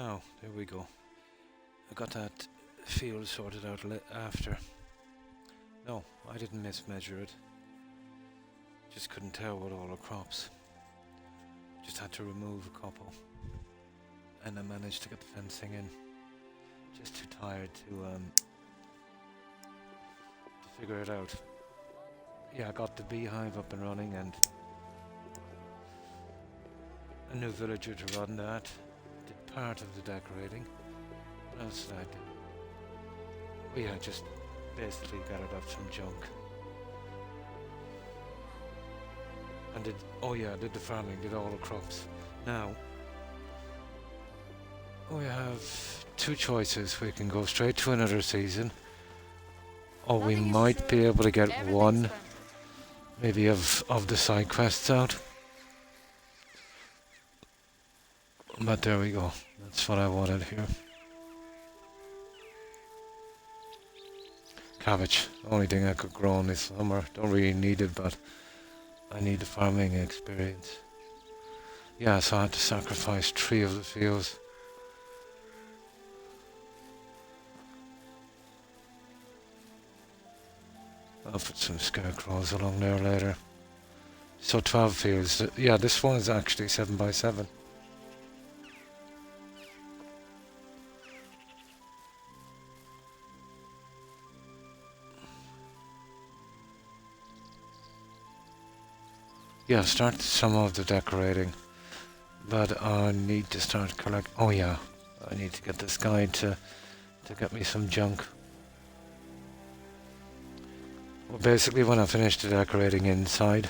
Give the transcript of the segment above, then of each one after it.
Now, there we go. I got that field sorted out after. No, I didn't mismeasure it. Just couldn't tell with all the crops. Just had to remove a couple. And I managed to get the fencing in. Just too tired to figure it out. Yeah, I got the beehive up and running and a new villager to run that. Did part of the decorating. What else did I do? Oh yeah, just basically gathered up some junk. And did the farming, did all the crops. Now, we have two choices. We can go straight to another season, or we might be able to get one, maybe of the side quests out. But there we go. That's what I wanted here. Cabbage, only thing I could grow on this summer. Don't really need it, but I need the farming experience. Yeah, so I had to sacrifice 3 of the fields. I'll put some scarecrows along there later. So 12 fields. Yeah, this one is actually 7 by 7. Yeah, start some of the decorating. But I need to start collect. Oh yeah, I need to get this guy to get me some junk. Well, basically when I finish the decorating inside,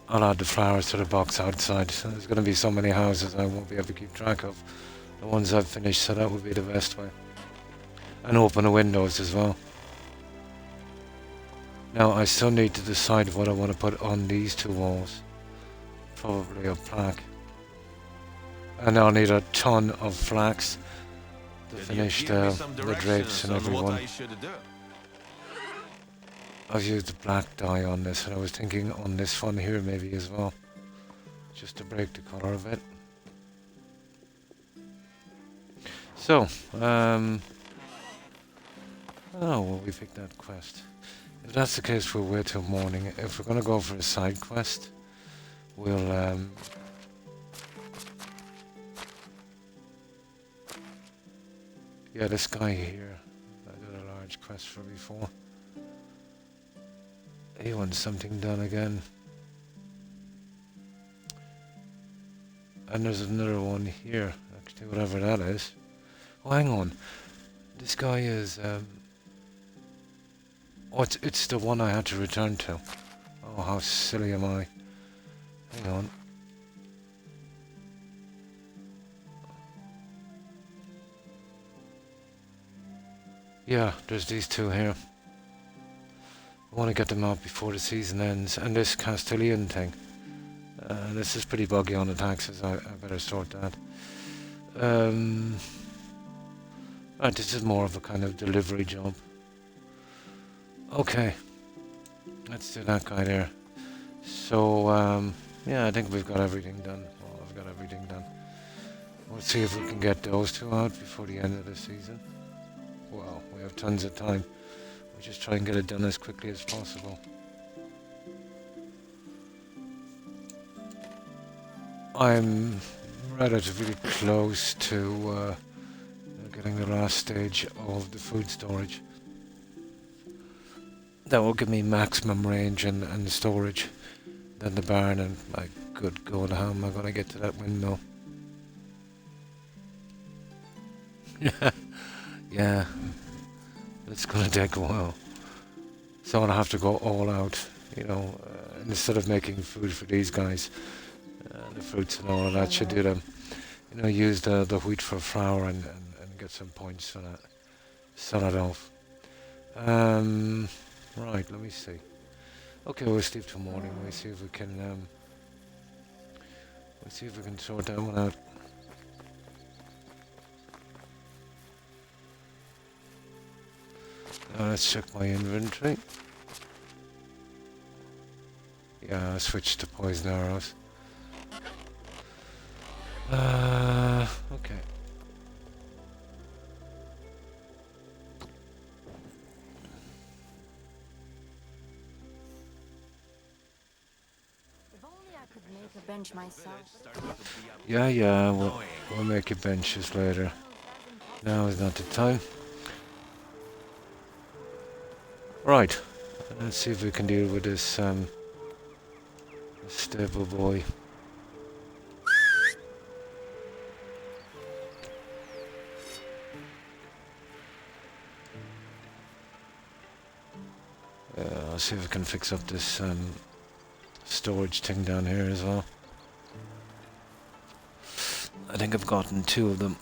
I'll add the flowers to the box outside. So there's going to be so many houses I won't be able to keep track of the ones I've finished, so that would be the best way. And open the windows as well. Now I still need to decide what I want to put on these 2 walls. Probably a plaque. And I'll need a ton of flax to finish the drapes and everyone. I've used the black dye on this, and I was thinking on this one here maybe as well, just to break the colour of it. So, oh, well, we picked that quest. If that's the case, we'll wait till morning. If we're going to go for a side quest, we'll yeah, this guy here, I did a large quest for before. He wants something done again. And there's another one here, actually, whatever that is. Oh, hang on. This guy is, oh, it's the one I had to return to. Oh, how silly am I. Hang on. Yeah, there's these 2 here. I want to get them out before the season ends. And this Castilian thing. This is pretty buggy on the taxes. I better sort that. Right, this is more of a kind of delivery job. Okay. Let's do that guy there. So, yeah, I think we've got everything done. Well, I've got everything done. We'll see if we can get those 2 out before the end of the season. Well, we have tons of time. We'll just try and get it done as quickly as possible. I'm relatively close to getting the last stage of the food storage. That will give me maximum range and storage. Then the barn, and my good God, how am I going to get to that windmill? Yeah, it's going to take a while. So I'm going to have to go all out, you know, instead of making food for these guys, the fruits and all of that should do them. You know, use the wheat for flour and get some points for that. Sell it off. Right, let me see. Okay, we'll sleep till morning. We'll see if we can sort that one out. Now let's check my inventory. Yeah, I switched to poison arrows. Okay. Could make a bench myself. Yeah, we'll make you benches later. Now is not the time. Right, let's see if we can deal with this stable boy. I'll see if I can fix up this storage thing down here as well. I think I've gotten 2 of them.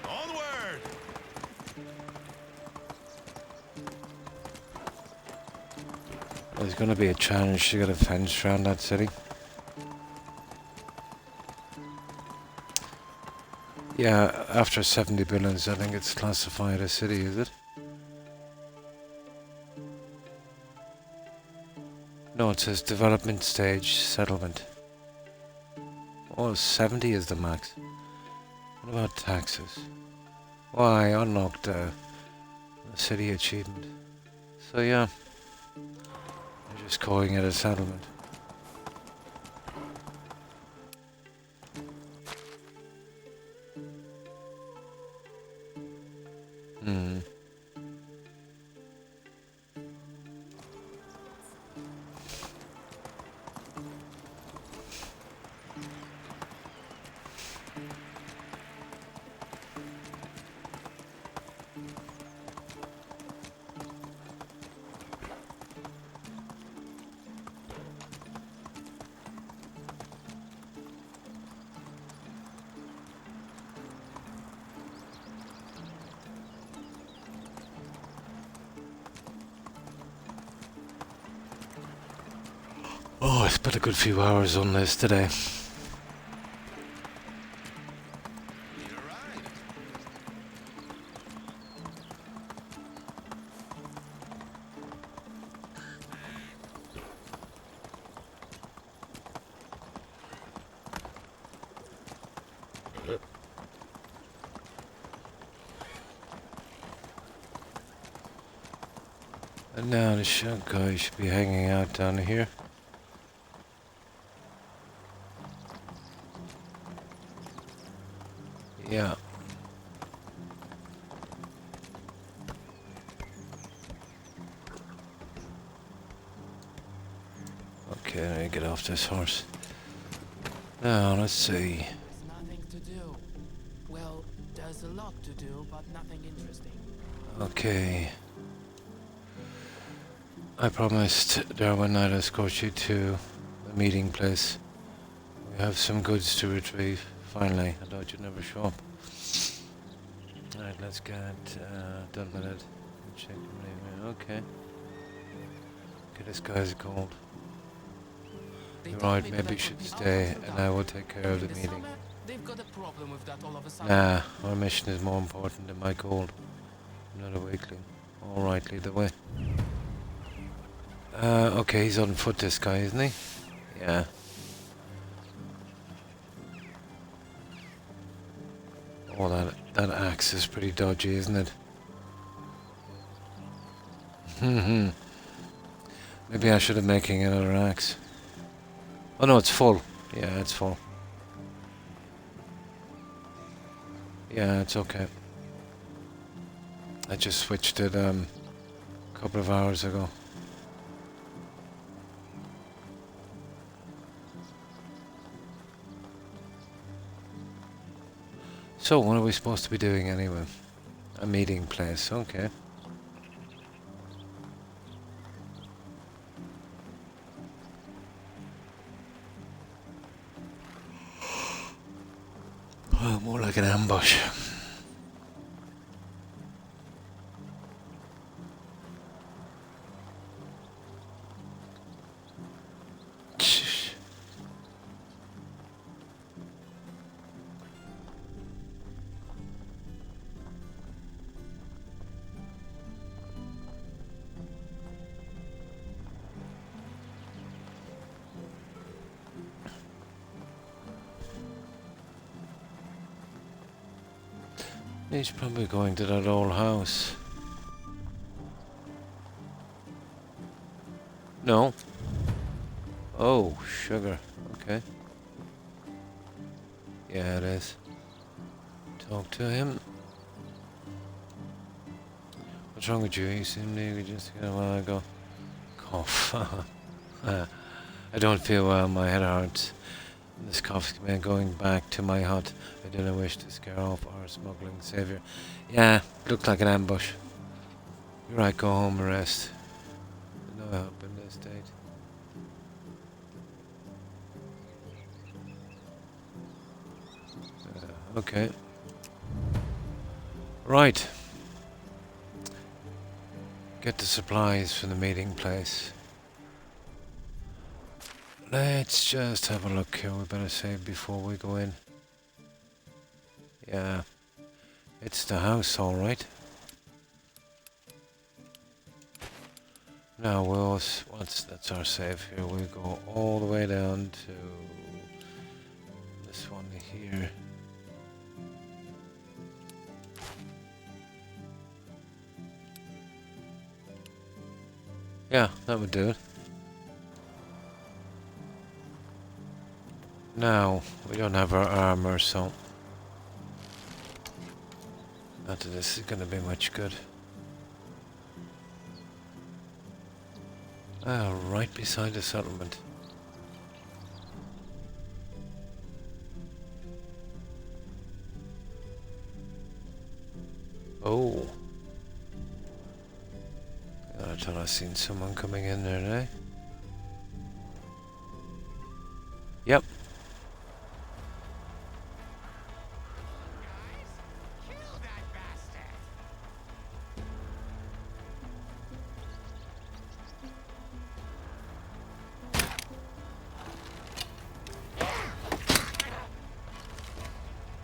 Onward! There's going to be a challenge to get a fence around that city. Yeah, after 70 billions, I think it's classified as city, is it? No, it says development stage settlement. Oh, 70 is the max. What about taxes? Why, unlocked the city achievement. So yeah, they're just calling it a settlement. Hmm. Oh, I spent a good few hours on this today. And now the shot guy should be hanging out down here. Yeah. Okay, let me get off this horse. Now, let's see. There's nothing to do. Well, there's a lot to do, but nothing interesting. Okay. I promised Darwin I'd escort you to the meeting place. We have some goods to retrieve. Finally, I thought you'd never show up. Alright, let's get done with it. Check the email. Okay. Okay, this guy's gold. You're right, maybe you should stay and I will take care of the meeting. They've got a problem with that all of a sudden. Nah, our mission is more important than my gold. I'm not a weakling. Alright, lead the way. Okay, he's on foot, this guy, isn't he? Yeah. Oh, that axe is pretty dodgy, isn't it? Maybe I should have making another axe. Oh no, it's full. Yeah, it's full. Yeah, it's okay. I just switched it a couple of hours ago. So, what are we supposed to be doing anyway? A meeting place, okay. Well, more like an ambush. He's probably going to that old house. No. Oh, sugar. Okay. Yeah, it is. Talk to him. What's wrong with you? You seem to just a while ago. Cough. I don't feel well. My head hurts. This cough's been going back to my hut. I didn't wish to scare off our smuggling savior. Yeah, looked like an ambush. You're right, go home and rest. No help in this state. Okay. Right. Get the supplies from the meeting place. Let's just have a look here. We better save before we go in. Yeah. It's the house, alright. Now that's our save here. We go all the way down to this one here. Yeah, that would do it. Now, we don't have our armor, so not that this is going to be much good. Ah, right beside the settlement. Oh. I thought I seen someone coming in there, eh? Yep.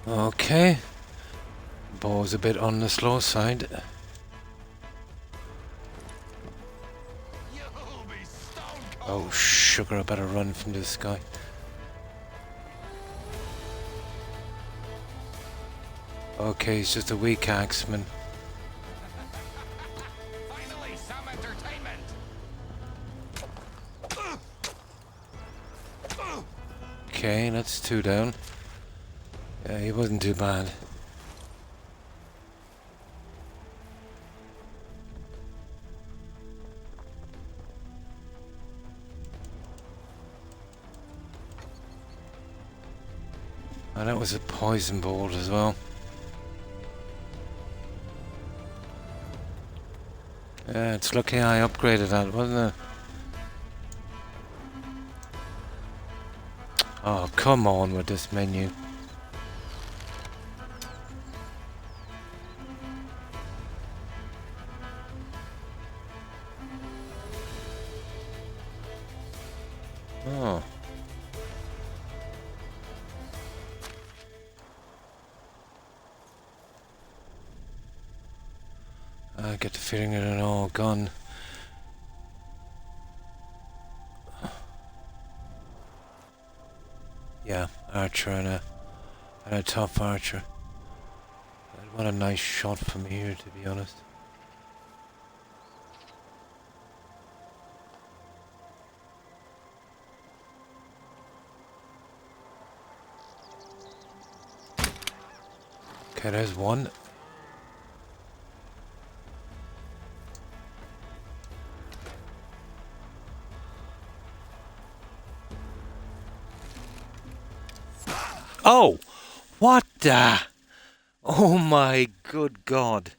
Okay. Ball's a bit on the slow side. Oh, sugar, I better run from this guy. Okay, he's just a weak axeman. Finally, some entertainment. Okay, that's 2 down. Yeah, he wasn't too bad. And that was a poison bolt as well. Yeah, it's lucky I upgraded that, wasn't it? Oh, come on with this menu. Oh. I get the feeling that it's all gone. Yeah, archer and a tough archer. What a nice shot from here, to be honest. Okay, there's one. Oh! What the? Oh my good God.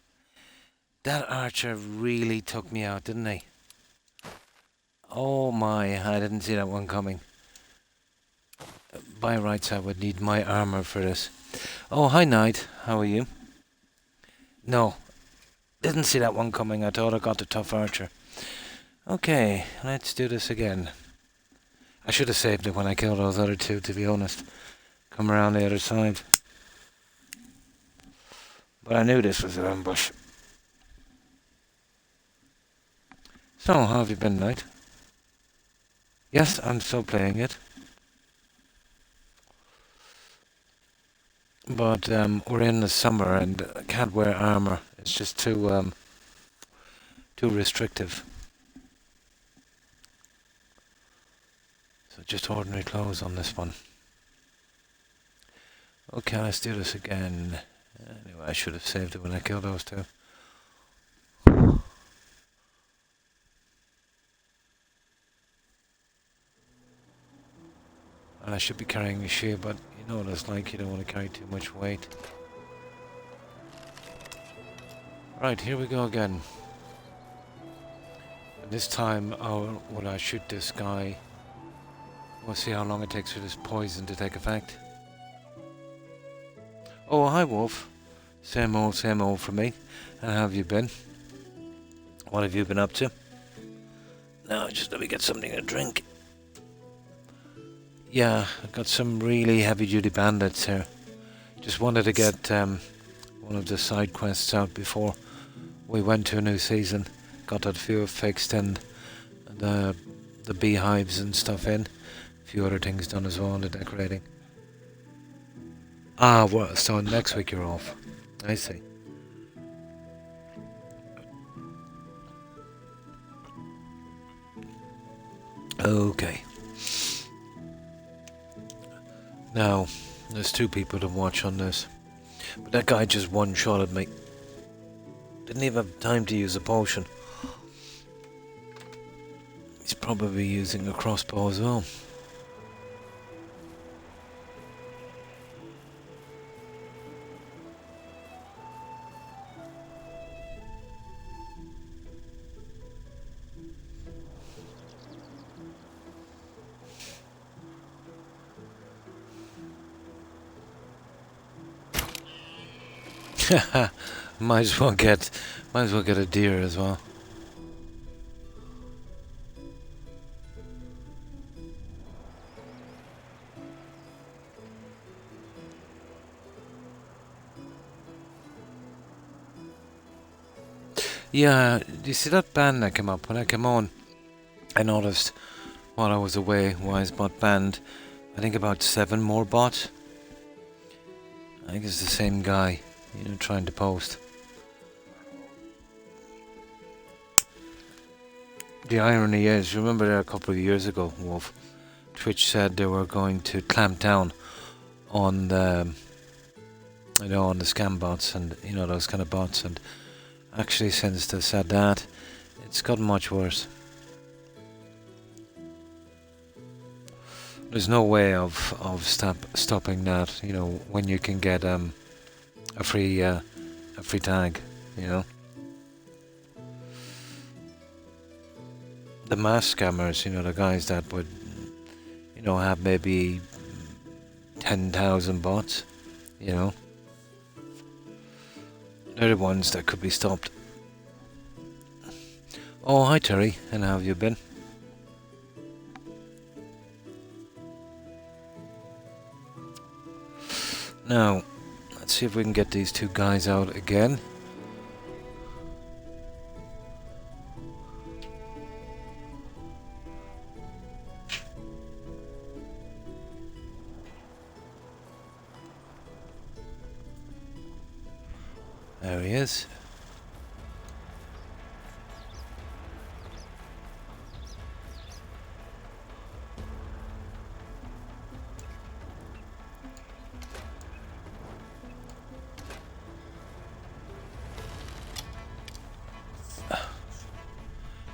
That archer really took me out, didn't he? Oh my, I didn't see that one coming. By rights, I would need my armor for this. Oh, hi Knight. How are you? No. Didn't see that one coming. I thought I got the tough archer. Okay, let's do this again. I should have saved it when I killed those other two, to be honest. Come around the other side. But I knew this was an ambush. So, how have you been, Knight? Yes, I'm still playing it. But we're in the summer and I can't wear armor. It's just too restrictive. So just ordinary clothes on this one. Okay, let's do this again. Anyway, I should have saved it when I killed those two. And I should be carrying a shield, but you know what it's like, you don't want to carry too much weight. Right, here we go again. And this time, when I shoot this guy, we'll see how long it takes for this poison to take effect. Oh, hi Wolf. Same old for me. And how have you been? What have you been up to? Now, just let me get something to drink. Yeah, I've got some really heavy-duty bandits here. Just wanted to get one of the side quests out before we went to a new season. Got that few fixed and the beehives and stuff in. A few other things done as well, the decorating. Ah, well, so next week you're off. I see. Okay. Now, there's two people to watch on this. But that guy just one-shotted me. Didn't even have time to use a potion. He's probably using a crossbow as well. might as well get a deer as well. Yeah, you see that band that came up when I came on? I noticed while I was away, Wisebot banned, I think about 7 more bots. I think it's the same guy, you know, trying to post. The irony is, remember there a couple of years ago, Wolf, Twitch said they were going to clamp down on the, you know, on the scam bots and, you know, those kind of bots, and actually since they said that, it's gotten much worse. There's no way of stopping that, you know, when you can get a free tag, you know. The mass scammers, you know, the guys that would, you know, have maybe 10,000 bots, you know. They're the ones that could be stopped. Oh, hi Terry, and how have you been? Now, let's see if we can get these two guys out again. There he is.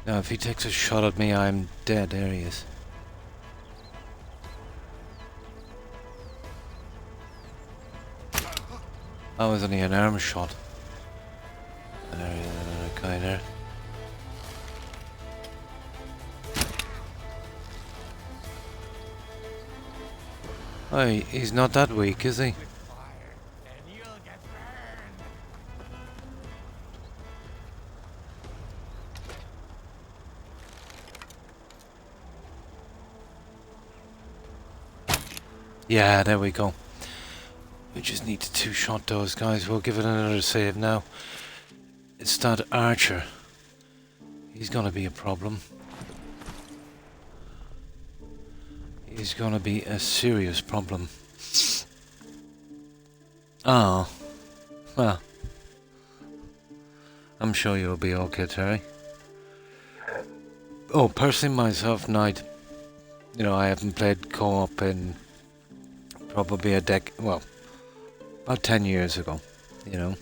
Now, if he takes a shot at me, I'm dead. There he is. That was only an arm shot. There he is, another guy there. Oh, he's not that weak, is he? Yeah, there we go. We just need to two-shot those guys. We'll give it another save now. It's that archer. He's gonna be a problem. He's gonna be a serious problem. Oh, well, I'm sure you'll be okay, Terry. Oh, personally, myself, Knight, you know, I haven't played co-op in probably well, about 10 years ago, you know.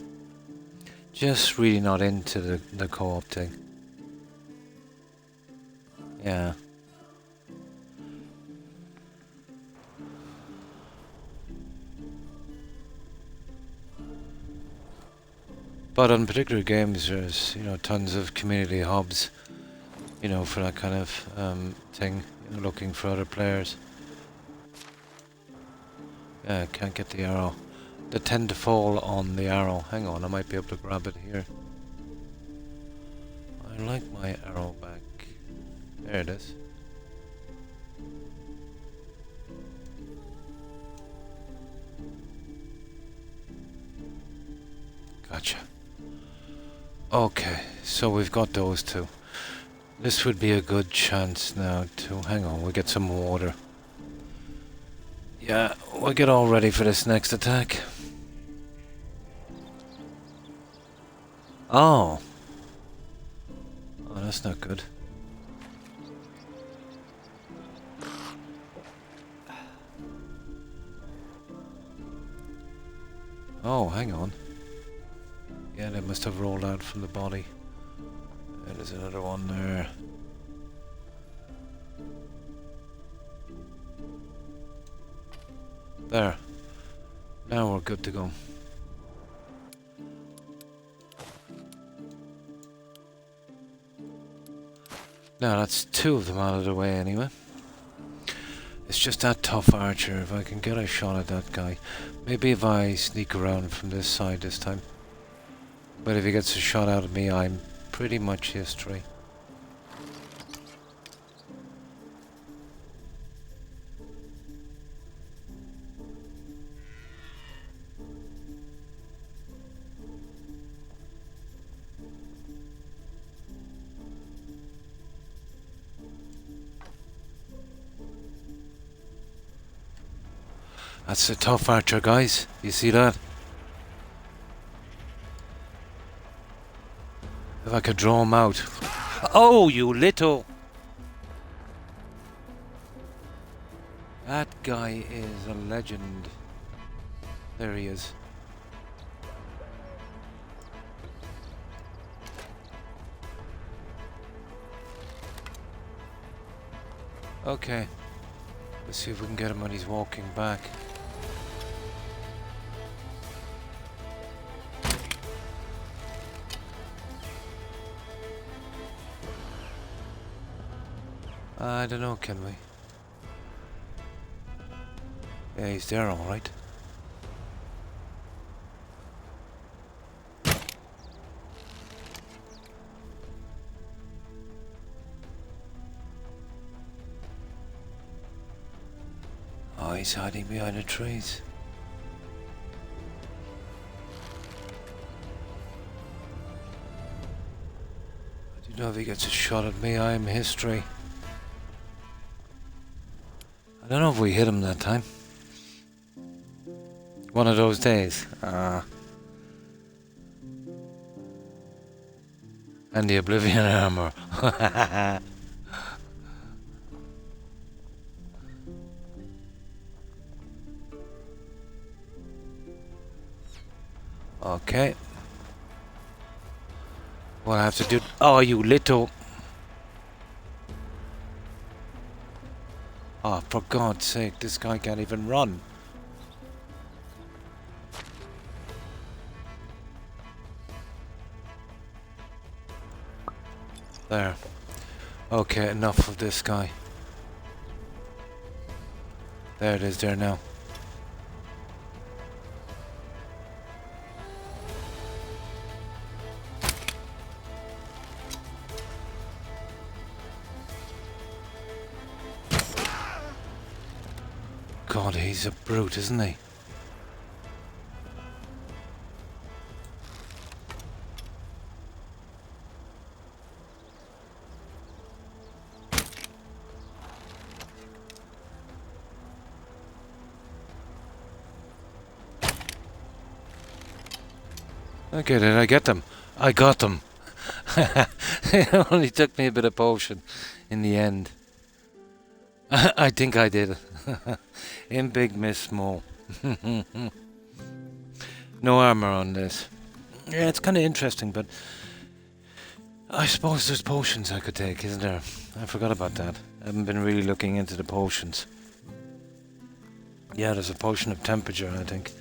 Just really not into the co-op thing. Yeah. But on particular games, there's, you know, tons of community hubs, you know, for that kind of thing, you know, looking for other players. Yeah, can't get the arrow. They tend to fall on the arrow. Hang on, I might be able to grab it here. I like my arrow back. There it is. Gotcha. Okay, so we've got those two. This would be a good chance now to... Hang on, we'll get some water. Yeah, we'll get all ready for this next attack. Oh. Oh, that's not good. Oh, hang on. Yeah, they must have rolled out from the body. There's another one there. There. Now we're good to go. Now that's two of them out of the way anyway. It's just that tough archer. If I can get a shot at that guy. Maybe if I sneak around from this side this time. But if he gets a shot out of me, I'm pretty much history. That's a tough archer, guys. You see that? If I could draw him out. Oh, you little... That guy is a legend. There he is. Okay. Let's see if we can get him when he's walking back. I don't know, can we? Yeah, he's there all right. Oh, he's hiding behind the trees. I don't know if he gets a shot at me. I am history. I don't know if we hit him that time. One of those days. And the Oblivion armor. Okay. What I have to do... Oh, you little... Oh, for God's sake, this guy can't even run. There. Okay, enough of this guy. There it is, there now. God, he's a brute, isn't he? Okay, did I get them? I got them. It only took me a bit of potion in the end. I think I did. In big, miss small. No armor on this. Yeah, it's kind of interesting, but I suppose there's potions I could take, isn't there? I forgot about that. I haven't been really looking into the potions. Yeah, there's a potion of temperature, I think.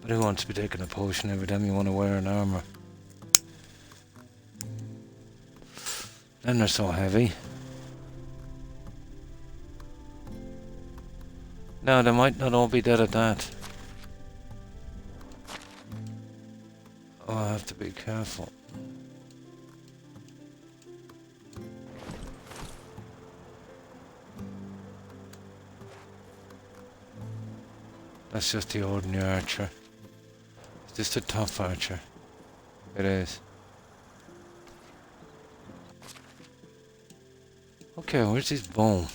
But who wants to be taking a potion every time you want to wear an armor? Then they're so heavy. No, they might not all be dead at that. Oh, I have to be careful. That's just the ordinary archer. It's just a tough archer. It is. Okay, where's his bow?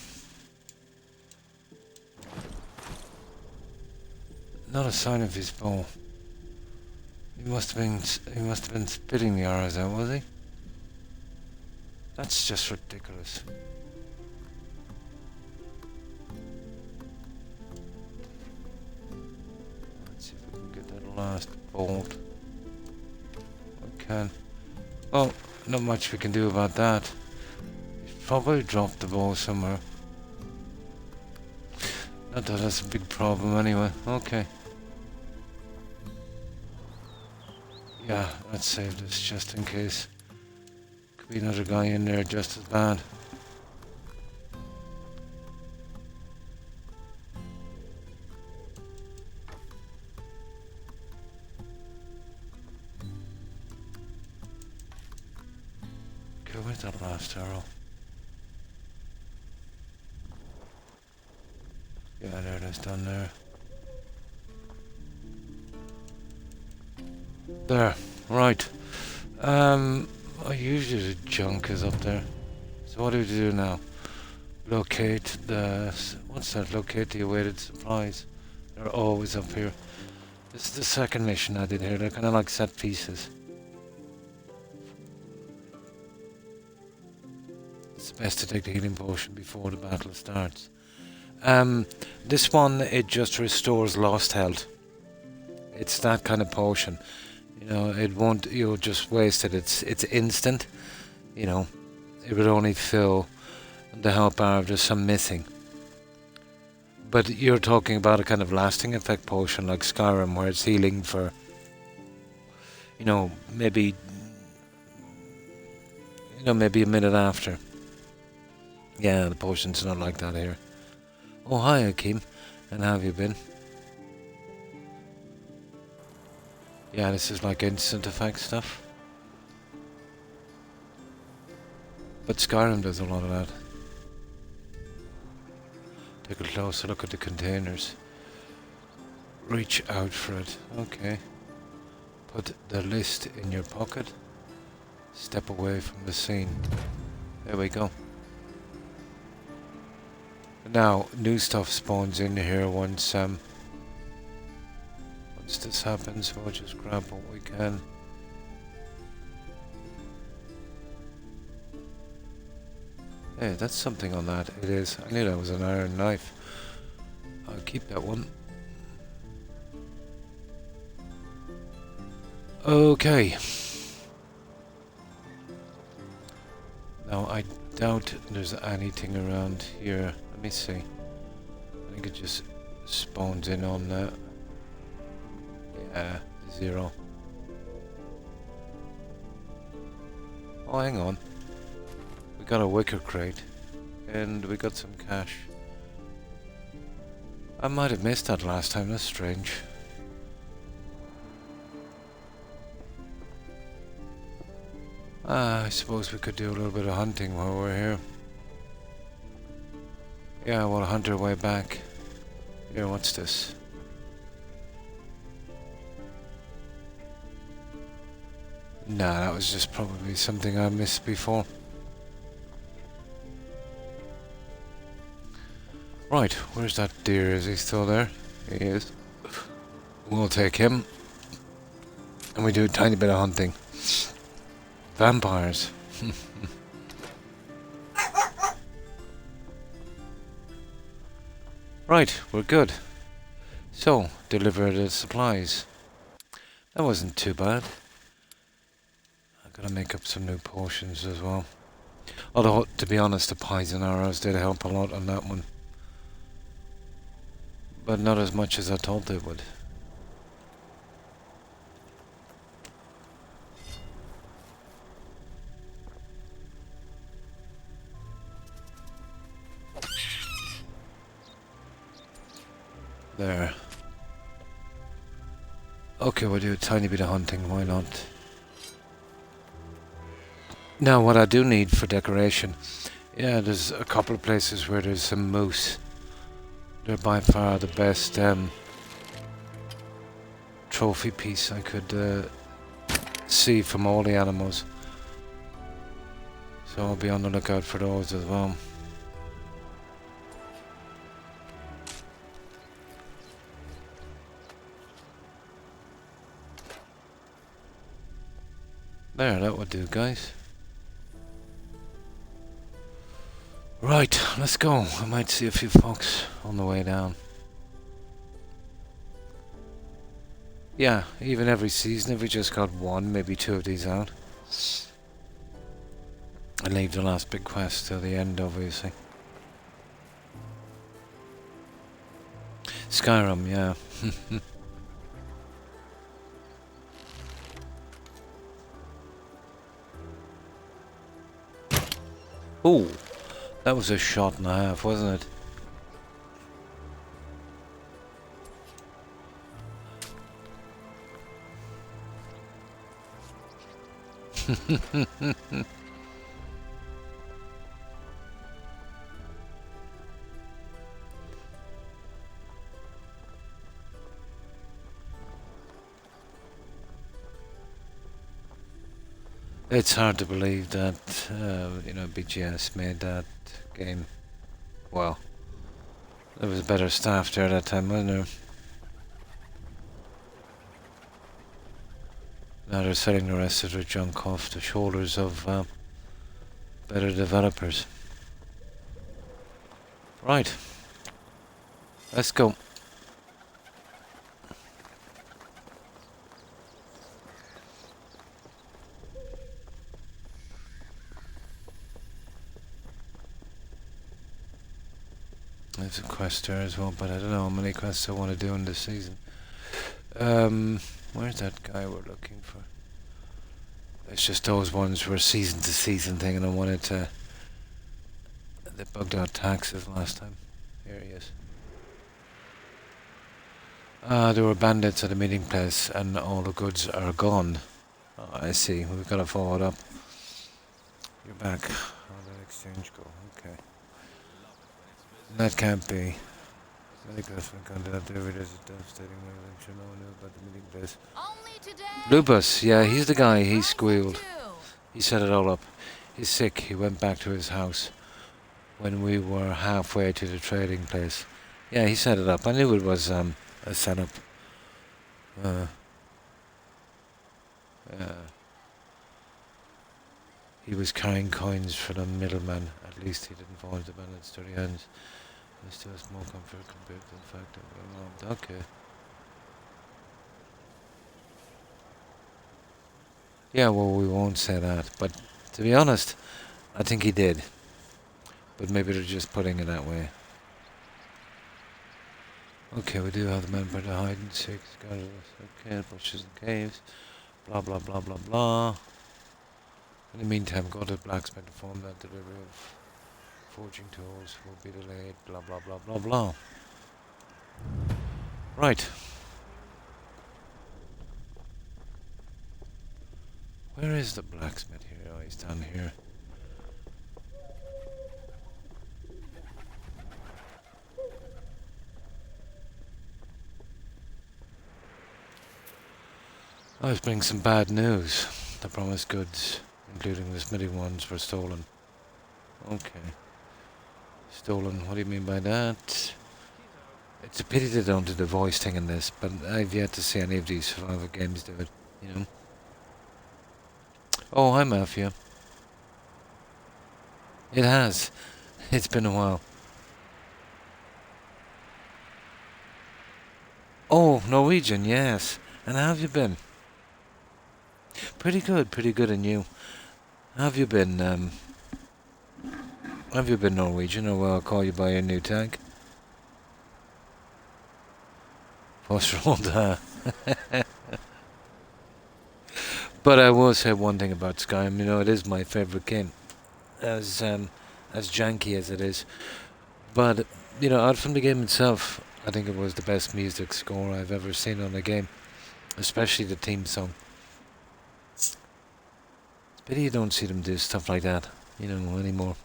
Not a sign of his bow. He must have been spitting the arrows out, was he? That's just ridiculous. Let's see if we can get that last bolt. We can. Oh, not much we can do about that. He's probably dropped the bow somewhere. Not that that's a big problem anyway. Okay. Yeah, let's save this just in case. Could be another guy in there just as bad. Okay, where's that last arrow? Yeah, there it is, down there. There, right. Usually the junk is up there. So what do we do now? Locate the... What's that? Locate the awaited supplies. They're always up here. This is the second mission I did here. They're kind of like set pieces. It's best to take the healing potion before the battle starts. This one, it just restores lost health. It's that kind of potion. You know, it won't, you'll just waste it. It's instant. You know, it would only fill the health bar if there's some missing. But you're talking about a kind of lasting effect potion like Skyrim, where it's healing for, you know, maybe a minute after. Yeah, the potion's not like that here. Oh, hi, Akeem. And how have you been? Yeah, this is like instant effect stuff. But Skyrim does a lot of that. Take a closer look at the containers. Reach out for it. Okay. Put the list in your pocket. Step away from the scene. There we go. Now, new stuff spawns in here once this happens. We'll just grab what we can. Hey, that's something on that. It is. I knew that was an iron knife. I'll keep that one. Okay. Now, I doubt there's anything around here. Let me see. I think it just spawns in on that. Yeah, 0. Oh, hang on. We got a wicker crate. And we got some cash. I might have missed that last time. That's strange. I suppose we could do a little bit of hunting while we're here. Yeah, we'll hunt our way back. Here, what's this? Nah, that was just probably something I missed before. Right, where's that deer? Is he still there? He is. We'll take him. And we do a tiny bit of hunting. Vampires. Right, we're good. So, deliver the supplies. That wasn't too bad. I gotta make up some new potions as well. Although, to be honest, the poison arrows did help a lot on that one. But not as much as I thought they would. There. Okay, we'll do a tiny bit of hunting, why not? Now, what I do need for decoration, yeah, there's a couple of places where there's some moose. They're by far the best trophy piece I could see from all the animals. So I'll be on the lookout for those as well. There, that would do, guys. Right, let's go. I might see a few folks on the way down. Yeah, even every season, if we just got one, maybe two of these out. And leave the last big quest till the end, obviously. Skyrim, yeah. Ooh, that was a shot and a half, wasn't it? It's hard to believe that, you know, BGS made that game. Well, there was better staff there that time, wasn't there? Now they're selling the rest of their junk off the shoulders of better developers. Right. Let's go. There's a quest there as well, but I don't know how many quests I want to do in this season. Where's that guy we're looking for? It's just those ones were season to season thing, and I wanted to... They bugged out taxes last time. Here he is. There were bandits at the meeting place, and all the goods are gone. Oh, I see. We've got to follow it up. You're back. How did exchange go? Okay. That can't be. Lupus, yeah, he's the guy. He squealed. He set it all up. He's sick. He went back to his house when we were halfway to the trading place. Yeah, he set it up. I knew it was a setup. He was carrying coins for the middleman. At least he didn't fall into bandits' dirty hands. There's still small comfort compared to the fact that we're robbed. Okay. Yeah, well, we won't say that. But to be honest, I think he did. But maybe they're just putting it that way. Okay, we do have the manpower to hide and seek. Okay, bushes and caves. Blah, blah, blah, blah, blah. In the meantime, go to the blacksmith to inform that delivery of forging tools will be delayed. Blah, blah, blah, blah, blah. Right. Where is the blacksmith here? Oh, he's down here. I was bringing some bad news. The promised goods, including the smithing ones, were stolen. Okay. Stolen, what do you mean by that? It's a pity they don't do the voice thing in this, but I've yet to see any of these survival games do it. you know. Oh, hi, Mafia. It has. It's been a while. Oh, Norwegian, yes. And how have you been? Pretty good, and you? How have you been? Have you been Norwegian, or will I call you by your new tag? Fosterholda. But I will say one thing about Skyrim. You know, it is my favourite game, as janky as it is. But you know, out from the game itself, I think it was the best music score I've ever seen on a game, especially the theme song. It's a pity you don't see them do stuff like that, you know, anymore.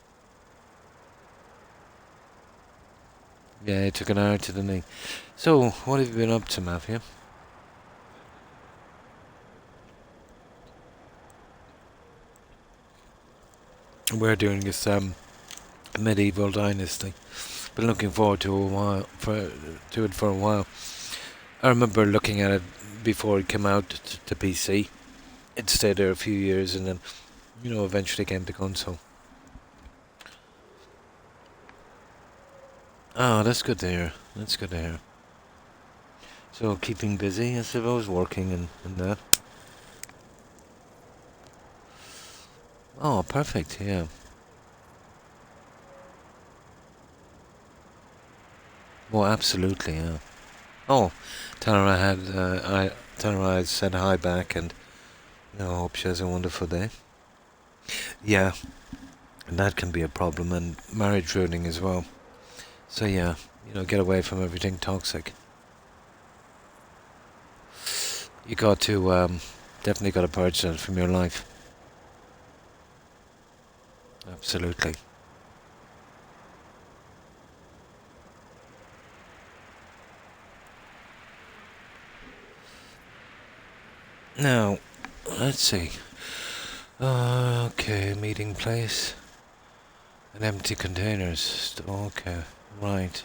Yeah, he took an hour to the knee. So, what have you been up to, Mafia? We're doing this medieval Dynasty. Been looking forward to it for a while. I remember looking at it before it came out to PC. It stayed there a few years and then, you know, eventually came to console. Oh, that's good to hear. That's good to hear. So, keeping busy, I suppose, working and that. Oh, perfect, yeah. Well, absolutely, yeah. Oh, tell her I said hi back and, you know, hope she has a wonderful day. Yeah, and that can be a problem, and marriage ruining as well. So yeah, you know, get away from everything toxic. You got to, definitely got to purge that from your life. Absolutely. Now, let's see. Okay, meeting place. And empty containers. Okay, right.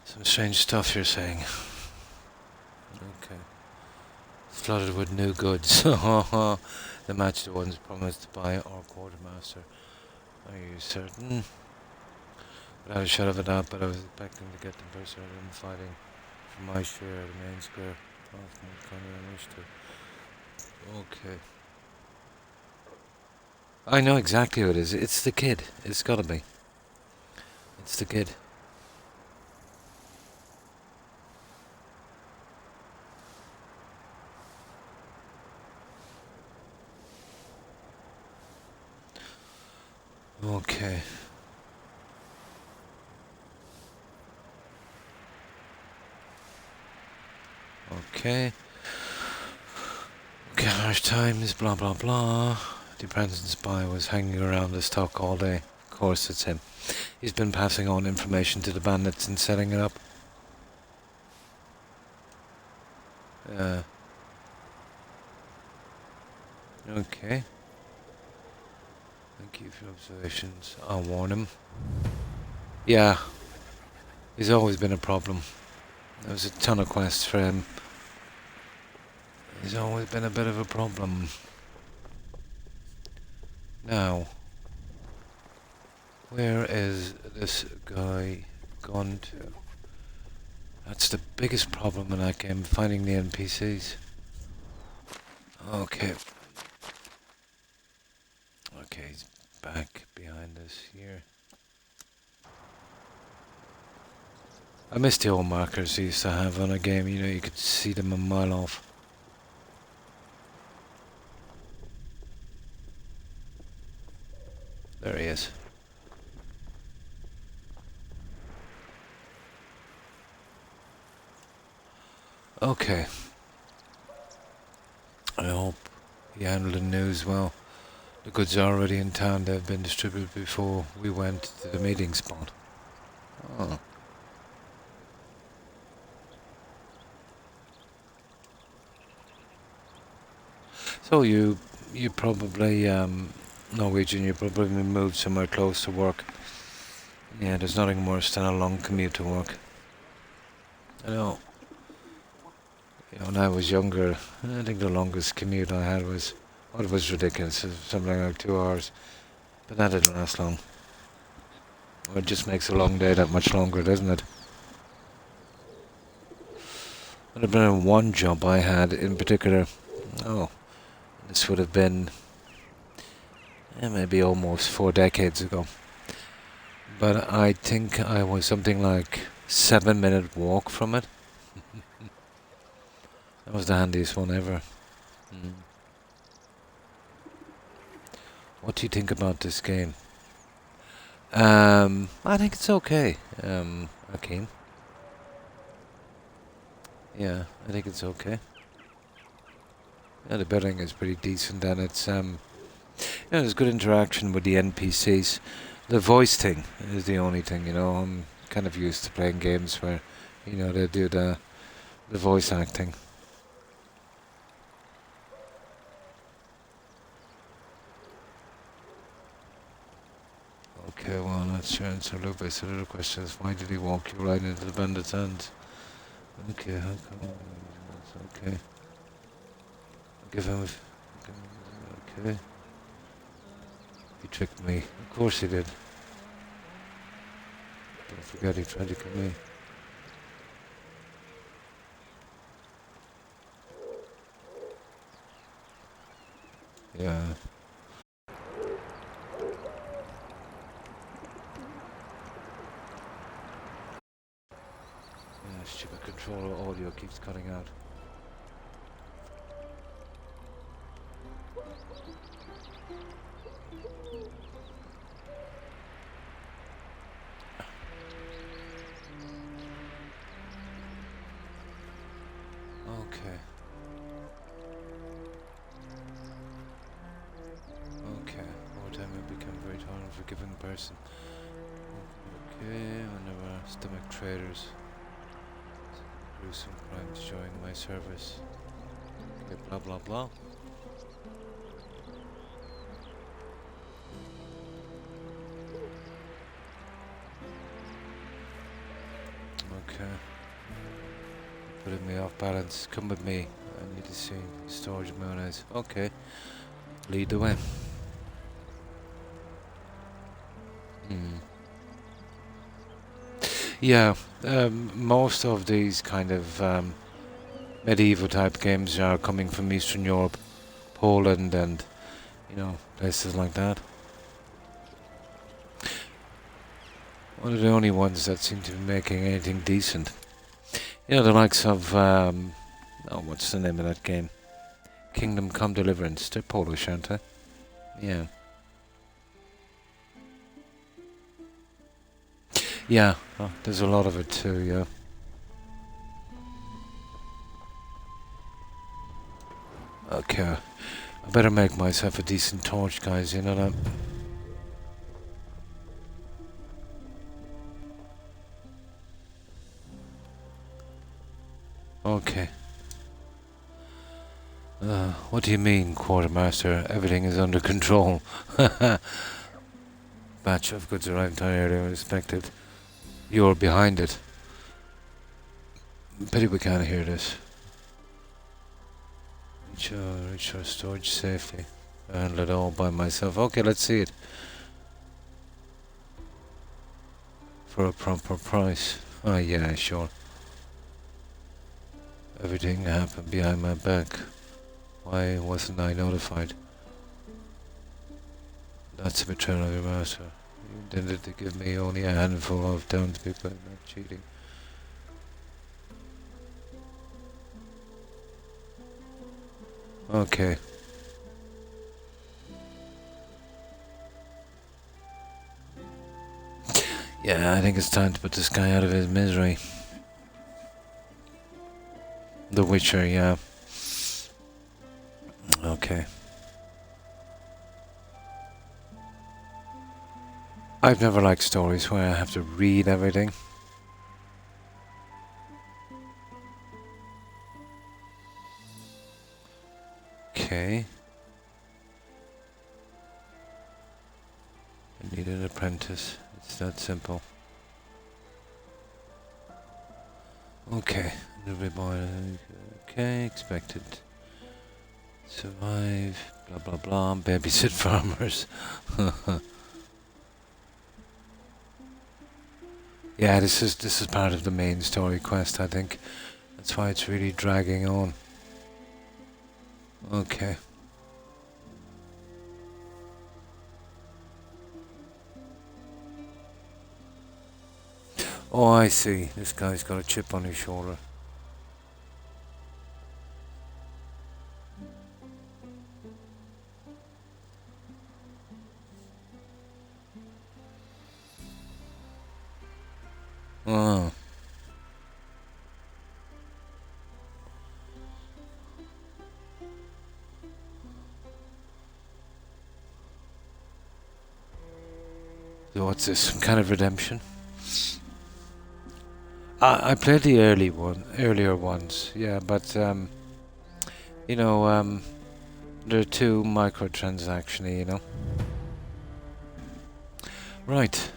Some strange stuff you're saying. Okay. Flooded with new goods. They match the ones promised to buy our quartermaster. Are you certain? Without a shadow of a doubt, but I was expecting to get them personal in fighting for my share of the main square. Often kind of wish to. Okay. I know exactly who it is. It's the kid. It's gotta be. It's the kid. Okay. Okay. Cash times, blah blah blah. The apprentice spy was hanging around the stock all day. Of course, it's him. He's been passing on information to the bandits and setting it up. Okay. Thank you for your observations. I'll warn him. Yeah. He's always been a problem. There was a ton of quests for him. He's always been a bit of a problem. Now, where is this guy gone to? That's the biggest problem in that game, finding the NPCs. Okay. Okay, he's back behind us here. I miss the old markers he used to have on a game, you know, you could see them a mile off. There he is. Okay. I hope he handled the news well. The goods are already in town. They've been distributed before we went to the meeting spot. Oh. So you probably, Norwegian, you probably moved somewhere close to work. Yeah, there's nothing worse than a long commute to work. I know. You know, when I was younger, I think the longest commute I had was, well, it was ridiculous, something like 2 hours. But that didn't last long. Well, it just makes a long day that much longer, doesn't it? Would have been one job I had in particular. Oh, this would have been maybe almost 4 decades ago. But I think I was something like 7-minute walk from it. That was the handiest one ever. Mm. What do you think about this game? I think it's okay, Akeem. Yeah, I think it's okay. Yeah, the betting is pretty decent, and it's there's good interaction with the NPCs. The voice thing is the only thing, you know. I'm kind of used to playing games where, you know, they do the voice acting. Okay, well, let's try and answer Lupus. A little question is, why did he walk you right into the bandit's hands? Okay, how come? That's okay. Give him okay. He tricked me. Of course he did. Don't forget he tried to kill me. Yeah. Yeah, stupid controller audio keeps cutting out. Okay. Okay. Over time I become a very tolerant, forgiving person. Okay, whenever stomach traders gruesome crimes join my service. Okay, blah blah blah. Okay. Putting me off balance. Come with me. I need to see storage mayonnaise. Okay. Lead the way. Yeah, most of these kind of medieval type games are coming from Eastern Europe, Poland, and you know, places like that. One of the only ones that seem to be making anything decent. You know, the likes of oh, what's the name of that game? Kingdom Come Deliverance. They're Polish, aren't they? Yeah. Yeah, oh, there's a lot of it too, yeah. Okay, I better make myself a decent torch, guys, you know that? Okay. What do you mean, Quartermaster? Everything is under control. Batch of goods arrived earlier than expected. You're behind it. Pity we can't hear this. Reach our storage safely. I handle it all by myself. Okay, let's see it. For a proper price. Oh yeah, sure. Everything happened behind my back. Why wasn't I notified? That's a betrayal of your master. You intended to give me only a handful of townspeople, not cheating. Okay. Yeah, I think it's time to put this guy out of his misery. The Witcher, yeah. Okay. I've never liked stories where I have to read everything. Okay. I need an apprentice. It's that simple. Okay. Little bit more. Okay, expected. Survive, blah blah blah, babysit farmers. Yeah, this is part of the main story quest, I think. That's why it's really dragging on. Okay. Oh, I see. This guy's got a chip on his shoulder. Oh. So what's this? Some kind of redemption? I played the earlier ones, yeah, but you know, they're too microtransaction-y, you know. Right.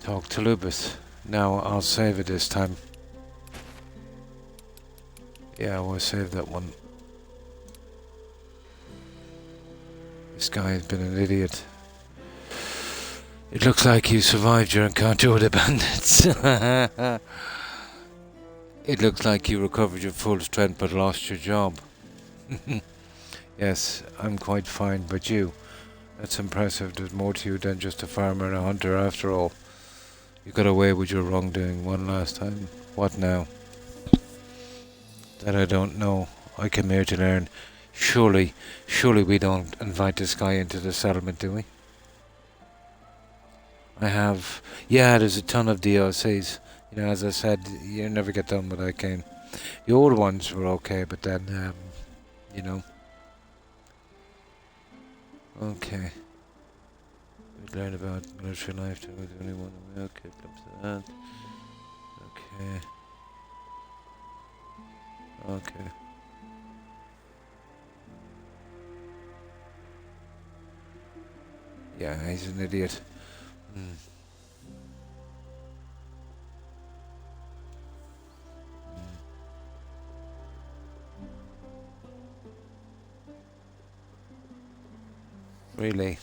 Talk to Lubith. Now I'll save it this time. Yeah, we'll save that one. This guy has been an idiot. It looks like you survived your encounter with the bandits. It looks like you recovered your full strength but lost your job. Yes, I'm quite fine, but you? That's impressive. There's more to you than just a farmer and a hunter after all. You got away with your wrongdoing one last time. What now? That I don't know. I came here to learn. Surely we don't invite this guy into the settlement, do we? I have... Yeah, there's a ton of DLCs. You know, as I said, you never get done with that game. The old ones were okay, but then, you know. Okay. We learn about military life with anyone. Okay, comes to that. Okay. Okay. Yeah, he's an idiot. Really?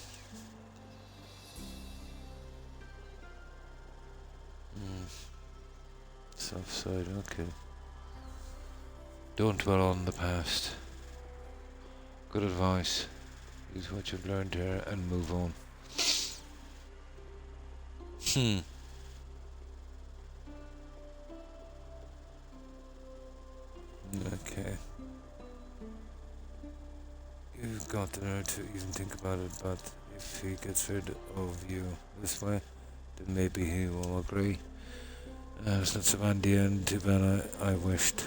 South side, okay. Don't dwell on the past. Good advice. Use what you've learned here and move on. Okay. You've got the nerve to even think about it, but if he gets rid of you this way, then maybe he will agree. It's not so bad the end. Too bad I wished.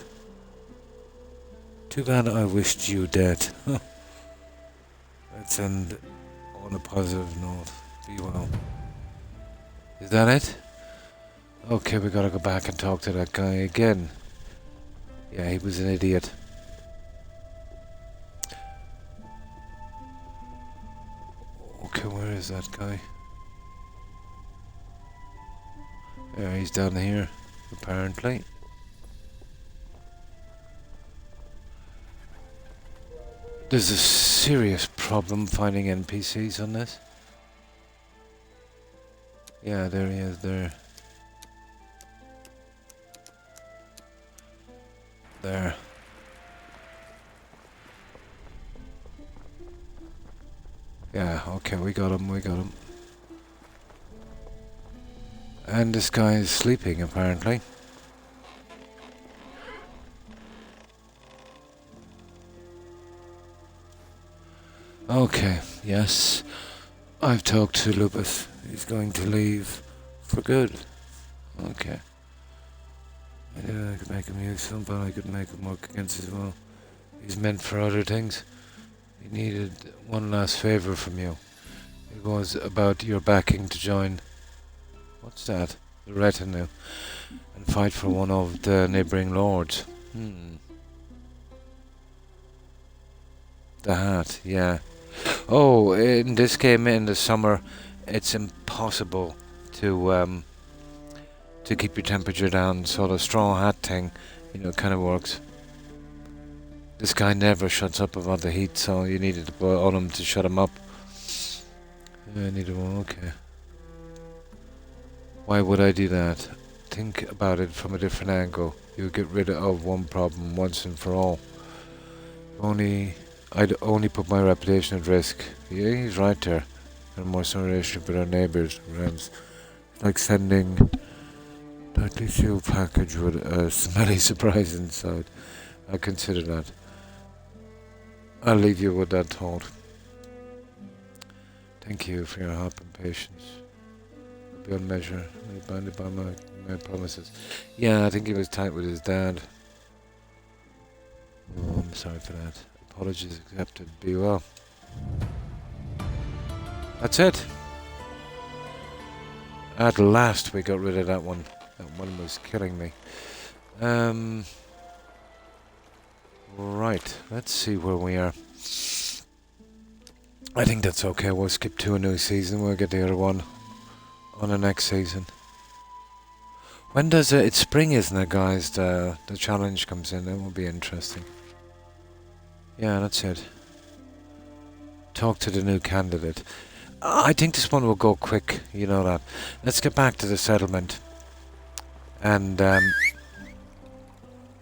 Too bad I wished you dead. Let's end on a positive note. Be well. Is that it? Okay, we gotta go back and talk to that guy again. Yeah, he was an idiot. Okay, where is that guy? Yeah, he's down here, apparently. There's a serious problem finding NPCs on this. Yeah, there he is, there. There. Yeah, okay, we got him. And this guy is sleeping, apparently. Okay, yes. I've talked to Lubith. He's going to leave for good. Okay. I could make him useful, but I could make him work against as well. He's meant for other things. He needed one last favor from you. It was about your backing to join... What's that? The retinue. And fight for one of the neighbouring lords. The hat, yeah. Oh, in this game in the summer, it's impossible to keep your temperature down, so the straw hat thing, you know, kind of works. This guy never shuts up about the heat, so you needed to put on him to shut him up. I needed one, okay. Why would I do that? Think about it from a different angle. You would get rid of one problem once and for all. I'd only put my reputation at risk. Yeah, he's right there. And more some relationship with our neighbours. It's like sending a tightly sealed package with a smelly surprise inside. I consider that. I'll leave you with that thought. Thank you for your help and patience. Beyond measure, bounded by my promises. Yeah, I think he was tight with his dad. Oh, I'm sorry for that. Apologies accepted. Be well. That's it. At last we got rid of that one. That one was killing me. Right, let's see where we are. I think that's okay. We'll skip to a new season. We'll get the other one on the next season. When does it's spring, isn't it, guys? The challenge comes in. That will be interesting. Yeah, that's it. Talk to the new candidate. I think this one will go quick. You know that. Let's get back to the settlement. And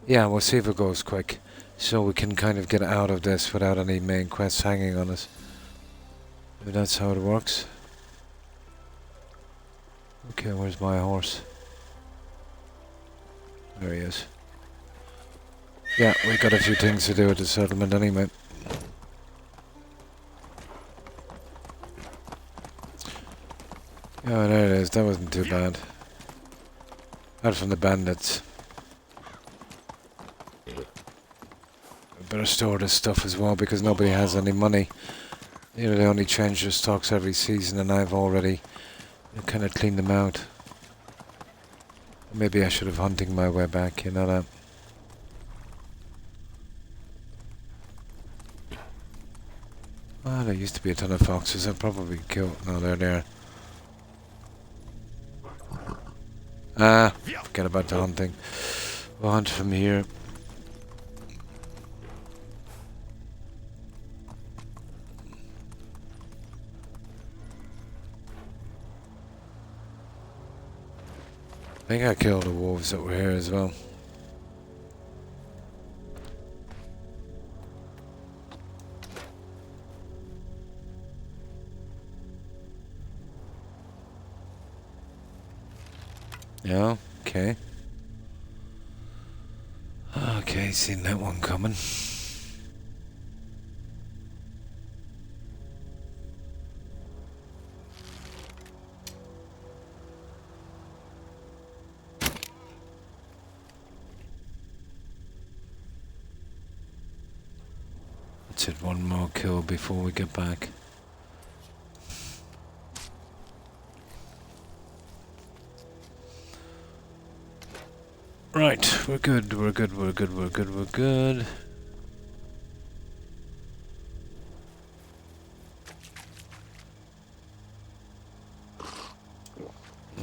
yeah, we'll see if it goes quick, so we can kind of get out of this without any main quests hanging on us. Maybe that's how it works. Okay, where's my horse? There he is. Yeah, we got a few things to do with the settlement anyway. Oh, there it is. That wasn't too bad. Out from the bandits. I better store this stuff as well because nobody has any money. You know, they only change their stocks every season and I've already kind of cleaned them out. Maybe I should have hunting my way back, you know that. Oh, there used to be a ton of foxes. I've probably killed... No, they're there. Ah, forget about the hunting. We'll hunt from here. I think I killed the wolves that were here as well. Yeah, okay. Okay, seen that one coming. That's it, one more kill before we get back. Right, we're good, we're good, we're good, we're good, we're good.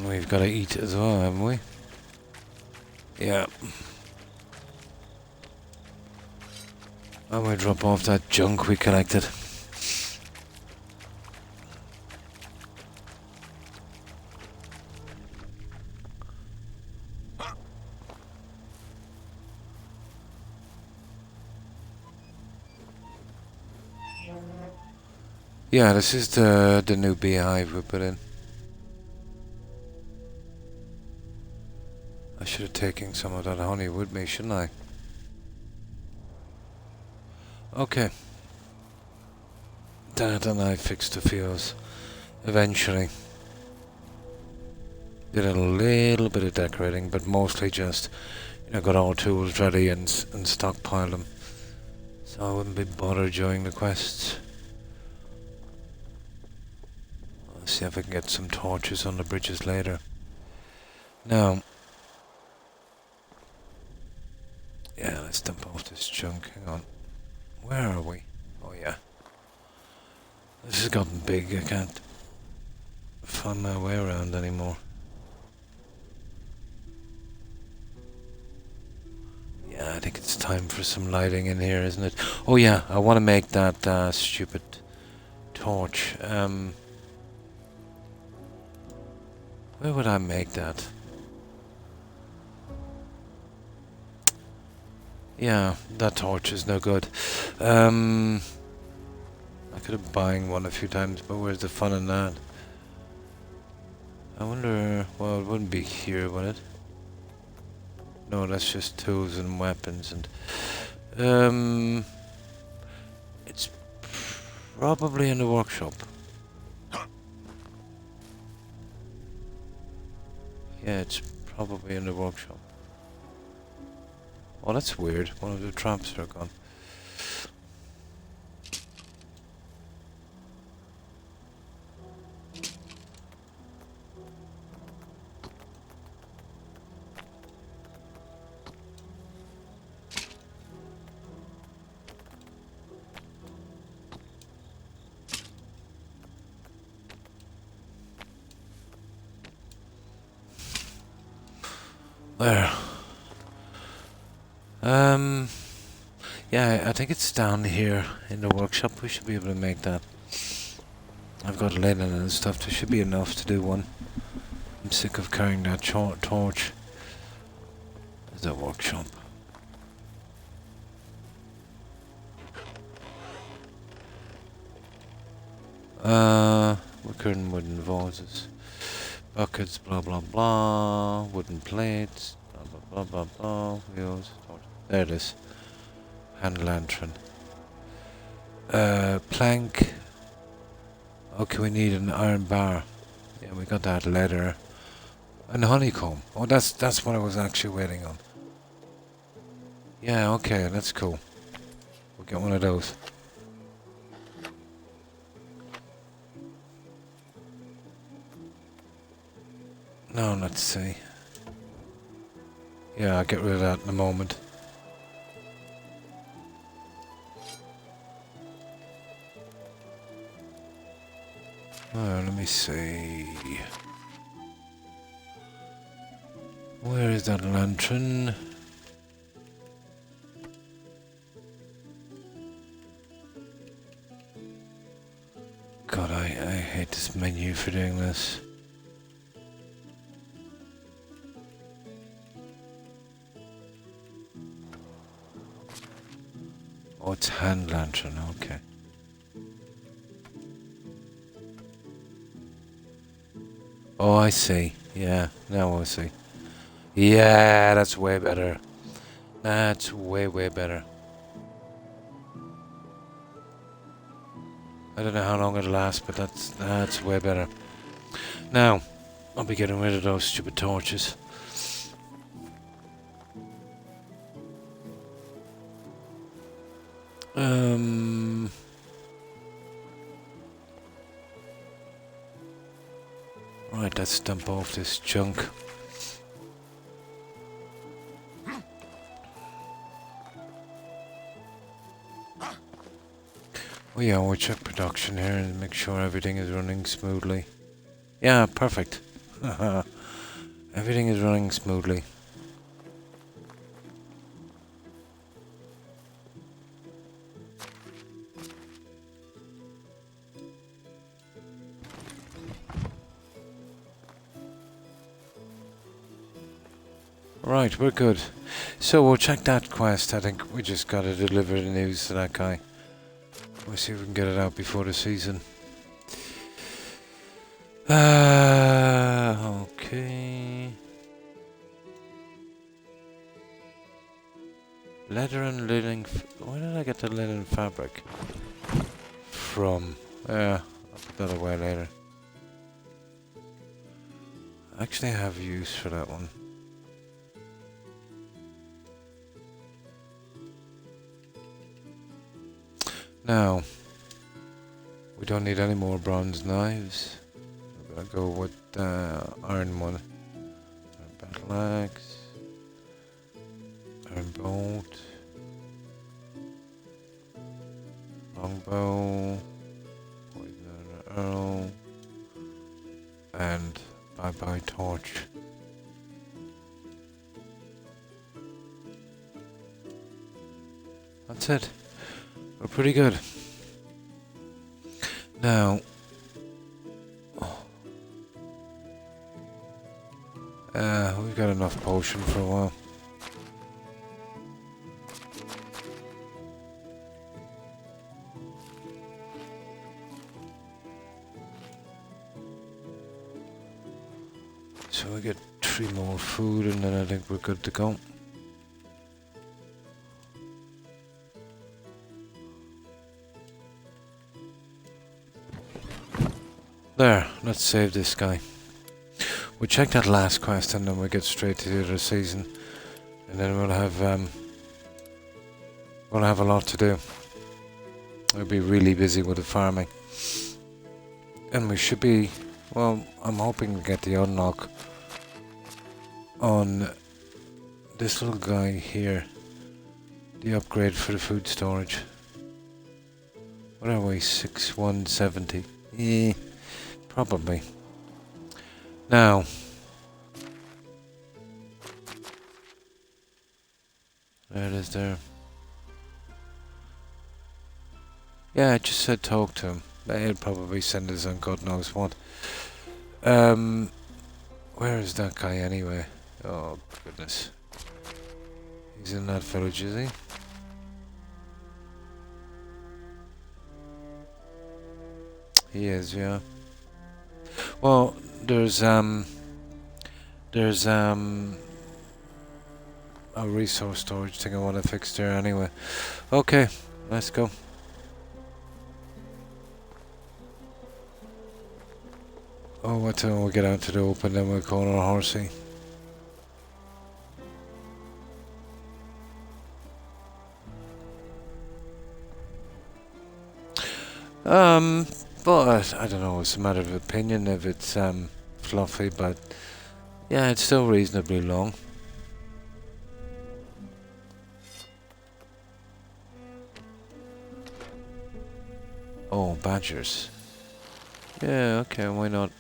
We've got to eat as well, haven't we? Yeah. I might drop off that junk we collected. Yeah, this is the new beehive we put in. I should have taken some of that honey with me, shouldn't I? Okay. Dad and I fixed the fuse. Eventually. Did a little bit of decorating, but mostly just, you know, got all tools ready and stockpiled them. So I wouldn't be bothered during the quests. I'll see if I can get some torches on the bridges later. Now, yeah, let's dump off this junk. Hang on. Where are we? Oh yeah. This has gotten big. I can't find my way around anymore. Yeah, I think it's time for some lighting in here, isn't it? Oh yeah, I want to make that stupid torch. Where would I make that? Yeah, that torch is no good. I could have buying one a few times, but where's the fun in that? I wonder, well, it wouldn't be here, would it? No, that's just tools and weapons and it's probably in the workshop. Yeah, it's probably in the workshop. Oh, that's weird. One of the traps are gone. There. Yeah, I think it's down here in the workshop. We should be able to make that. I've got linen and stuff. There should be enough to do one. I'm sick of carrying that torch. There's a workshop. Recurring wooden vases. Buckets, blah blah blah. Wooden plates, blah blah blah blah blah. Wheels, torch. There it is. Hand lantern. Plank. Okay, we need an iron bar. Yeah, we got that. Leather. And honeycomb. Oh, that's what I was actually waiting on. Yeah, okay, that's cool. We'll get one of those. No, let's see. Yeah, I'll get rid of that in a moment. Let me see. Where is that lantern? God, I hate this menu for doing this. Oh, it's hand lantern, okay. Oh, I see. Yeah, now I see. Yeah, that's way better. That's way better. I don't know how long it'll last, but that's way better. Now, I'll be getting rid of those stupid torches. Right, let's dump off this junk. Oh yeah, we'll check production here and make sure everything is running smoothly. Yeah, perfect. Everything is running smoothly. Right, we're good. So we'll check that quest. I think we just gotta deliver the news to that guy. We'll see if we can get it out before the season. Okay. Leather and linen. Where did I get the linen fabric from? Yeah, I'll put that away later. Actually, I have use for that one. Now, we don't need any more bronze knives. We're gonna go with iron one. Battle axe, iron bolt, longbow, poison arrow, and bye-bye torch. that's it. We're pretty good. Now, we've got enough potion for a while. So we get 3 more food and then I think we're good to go. There, let's save this guy. We'll check that last quest and then we'll get straight to the other season. And then we'll have a lot to do. We'll be really busy with the farming. And we should be, well, I'm hoping we get the unlock on this little guy here. The upgrade for the food storage. What are we, 6170? Yeah, probably. Now, there it is there. Yeah, I just said talk to him. He'll probably send us on God knows what. Where is that guy anyway? Oh goodness. He's in that village, is he? He is, yeah. Well, there's a resource storage thing I want to fix there anyway. Okay, let's go. Oh, what time we'll get out to the open, then we'll call our horsey. But I don't know, it's a matter of opinion if it's fluffy, but yeah, it's still reasonably long. Oh, badgers. Yeah, okay, why not?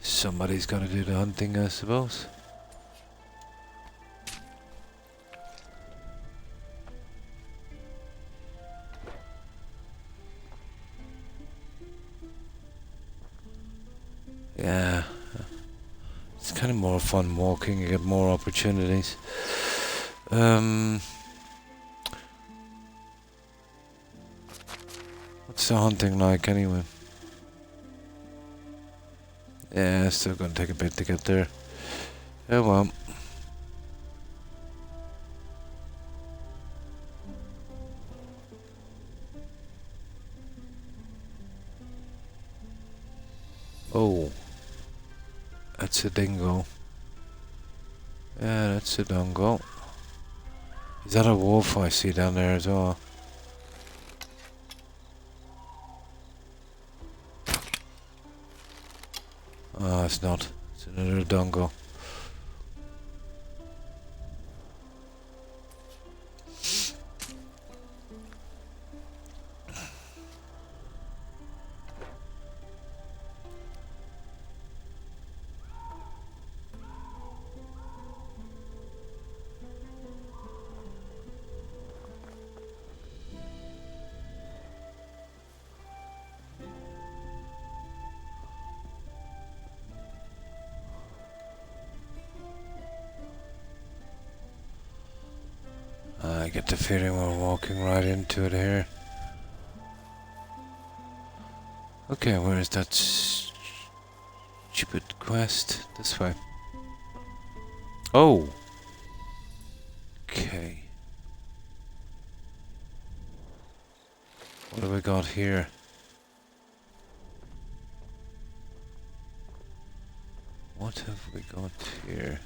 Somebody's got to do the hunting, I suppose. Yeah, it's kind of more fun walking. You get more opportunities. What's the hunting like anyway? Yeah, it's still gonna take a bit to get there. Oh well. Oh, that's a dingo. Yeah, that's a dingo. Is that a wolf I see down there as well? Oh, it's not. It's another dongo. I get the feeling we're walking right into it here. Okay, where is that stupid quest? This way. Oh! Okay. What have we got here? What have we got here?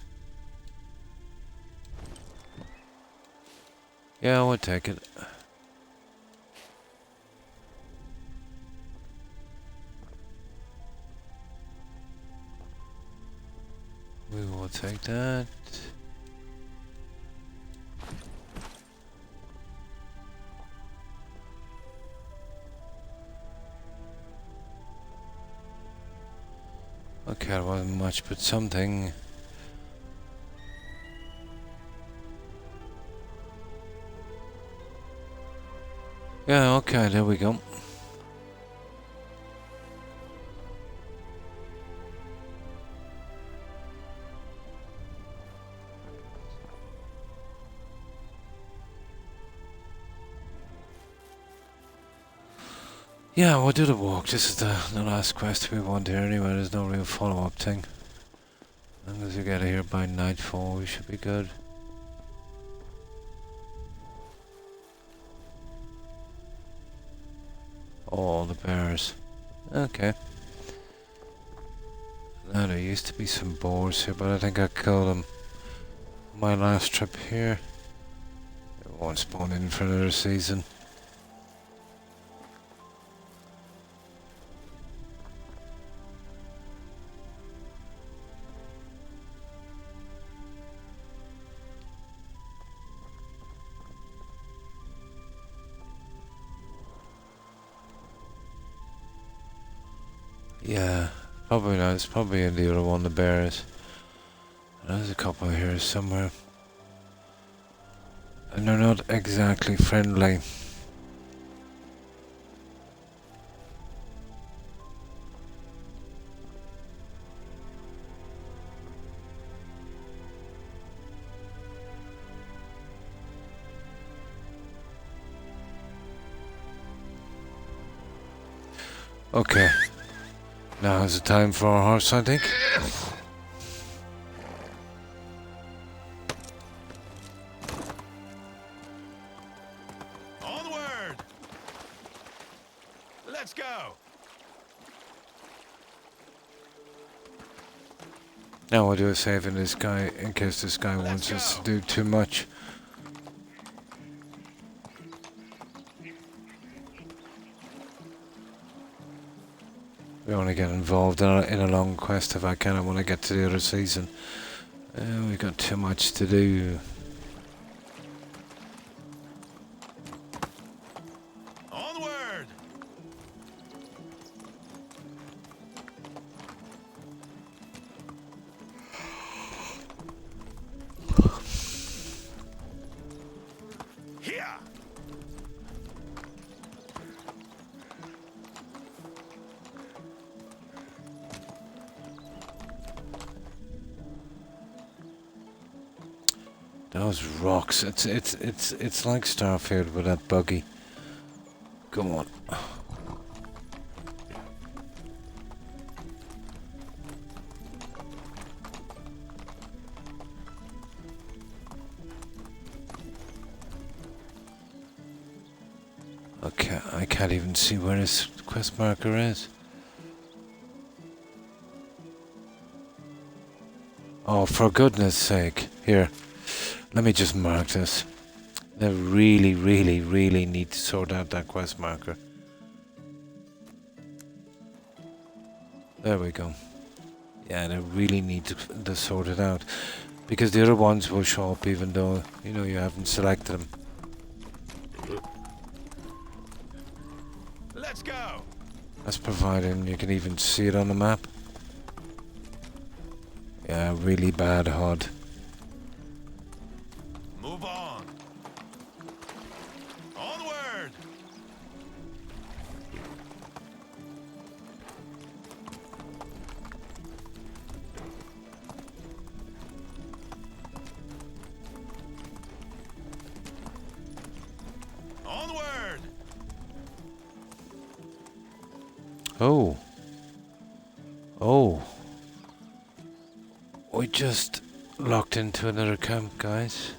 Yeah, we'll take it. We will take that. Okay, it wasn't much, but something. Yeah, okay, there we go. Yeah, we'll do the walk. This is the last quest we want here anyway. There's no real follow-up thing. As long as we get here by nightfall, we should be good. All the bears. Okay. Now there used to be some boars here, but I think I killed them my last trip here. It won't spawn in for another season. Yeah, probably not. It's probably in the other one, the bears. There's a couple here somewhere. And they're not exactly friendly. Okay. Now is the time for our horse, I think. Onward! Let's go! Now we'll do a save in this guy in case this guy wants us to do too much. We want to get involved in a long quest if I can. I want to get to the other season. We've got too much to do. Onward! Here! Those rocks. It's like Starfield with that buggy. Come on. Okay, I can't even see where this quest marker is. Oh, for goodness sake. Here. Let me just mark this. They really, really, really need to sort out that quest marker. There we go. Yeah, they really need to sort it out. Because the other ones will show up even though, you know, you haven't selected them. Let's go! That's providing you can even see it on the map. Yeah, really bad HUD. Move on! Onward! Onward! Oh. Oh. We just locked into another camp, guys.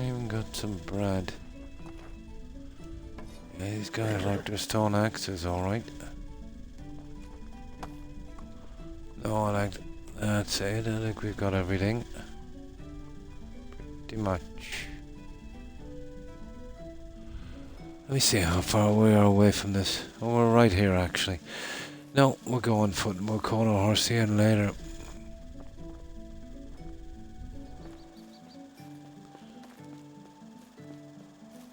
Even got some bread. Yeah, these guys like their stone axes, alright. No, I like... That's it, I think we've got everything. pretty much. Let me see how far we are away from this. Oh, we're right here actually. No, we'll go on foot and we'll call our horse in later.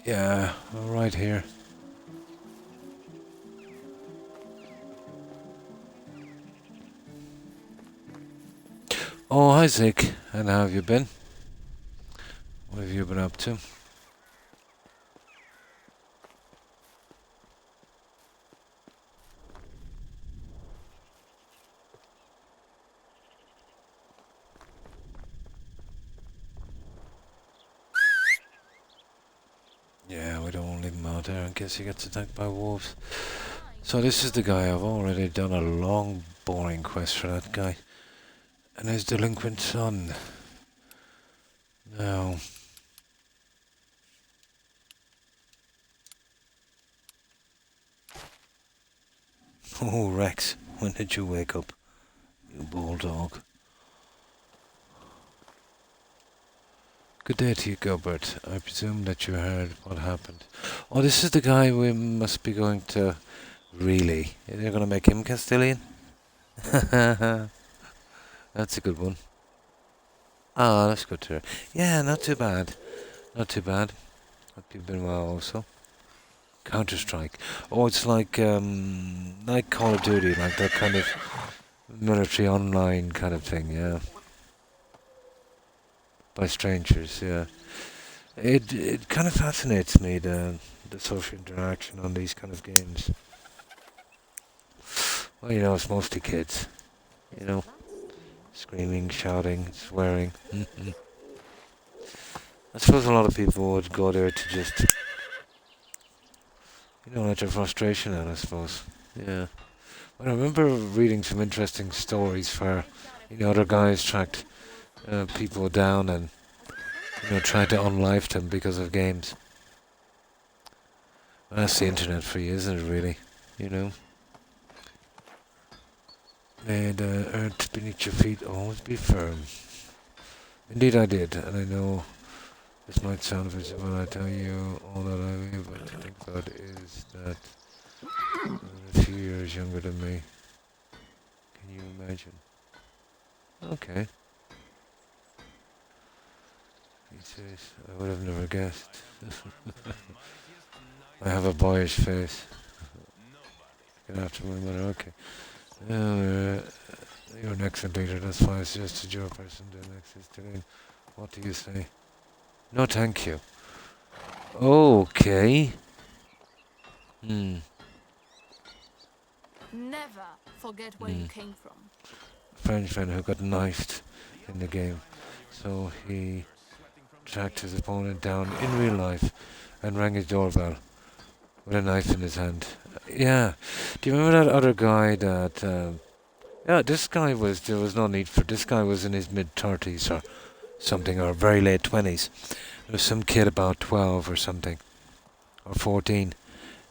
Yeah, we're right here. Oh, hi Zeke, and how have you been? What have you been up to? Yeah, we don't want to leave him out there in case he gets attacked by wolves. So this is the guy. I've already done a long, boring quest for that guy. And his delinquent son. Now... Oh, Rex, when did you wake up? You bulldog. Good day to you, Gilbert. I presume that you heard what happened. Oh, this is the guy we must be going to... Really? You're going to make him Castilian? That's a good one. Ah, that's good to hear. Yeah, not too bad. Not too bad. Hope you've been well also. Counter-Strike. Oh, it's like Call of Duty, like that kind of military online kind of thing, yeah. By strangers, yeah. It kind of fascinates me, the social interaction on these kind of games. Well, you know, it's mostly kids, you know. Screaming, shouting, swearing. I suppose a lot of people would go there to just, you know, let their frustration out, I suppose. Yeah. Well, I remember reading some interesting stories where, you know, other guys tracked people down and, you know, tried to unlife them because of games. Well, that's the internet for you, isn't it, really? You know? May the earth beneath your feet always be firm. Indeed I did, and I know this might sound visible when I tell you all that I mean, but I think that is that a few years younger than me. Can you imagine? Okay. He says, I would have never guessed. I have a boyish face. Get after my mother, okay. You're an excellent leader, that's why I suggested your person to next is to name. What do you say? No, thank you. Okay. Never forget where you came from. Frenchman who got knifed in the game. So he tracked his opponent down in real life and rang his doorbell with a knife in his hand. Yeah. Do you remember that other guy that... yeah, this guy was... There was no need for... This guy was in his mid-30s or something, or very late 20s. There was some kid about 12 or something, or 14,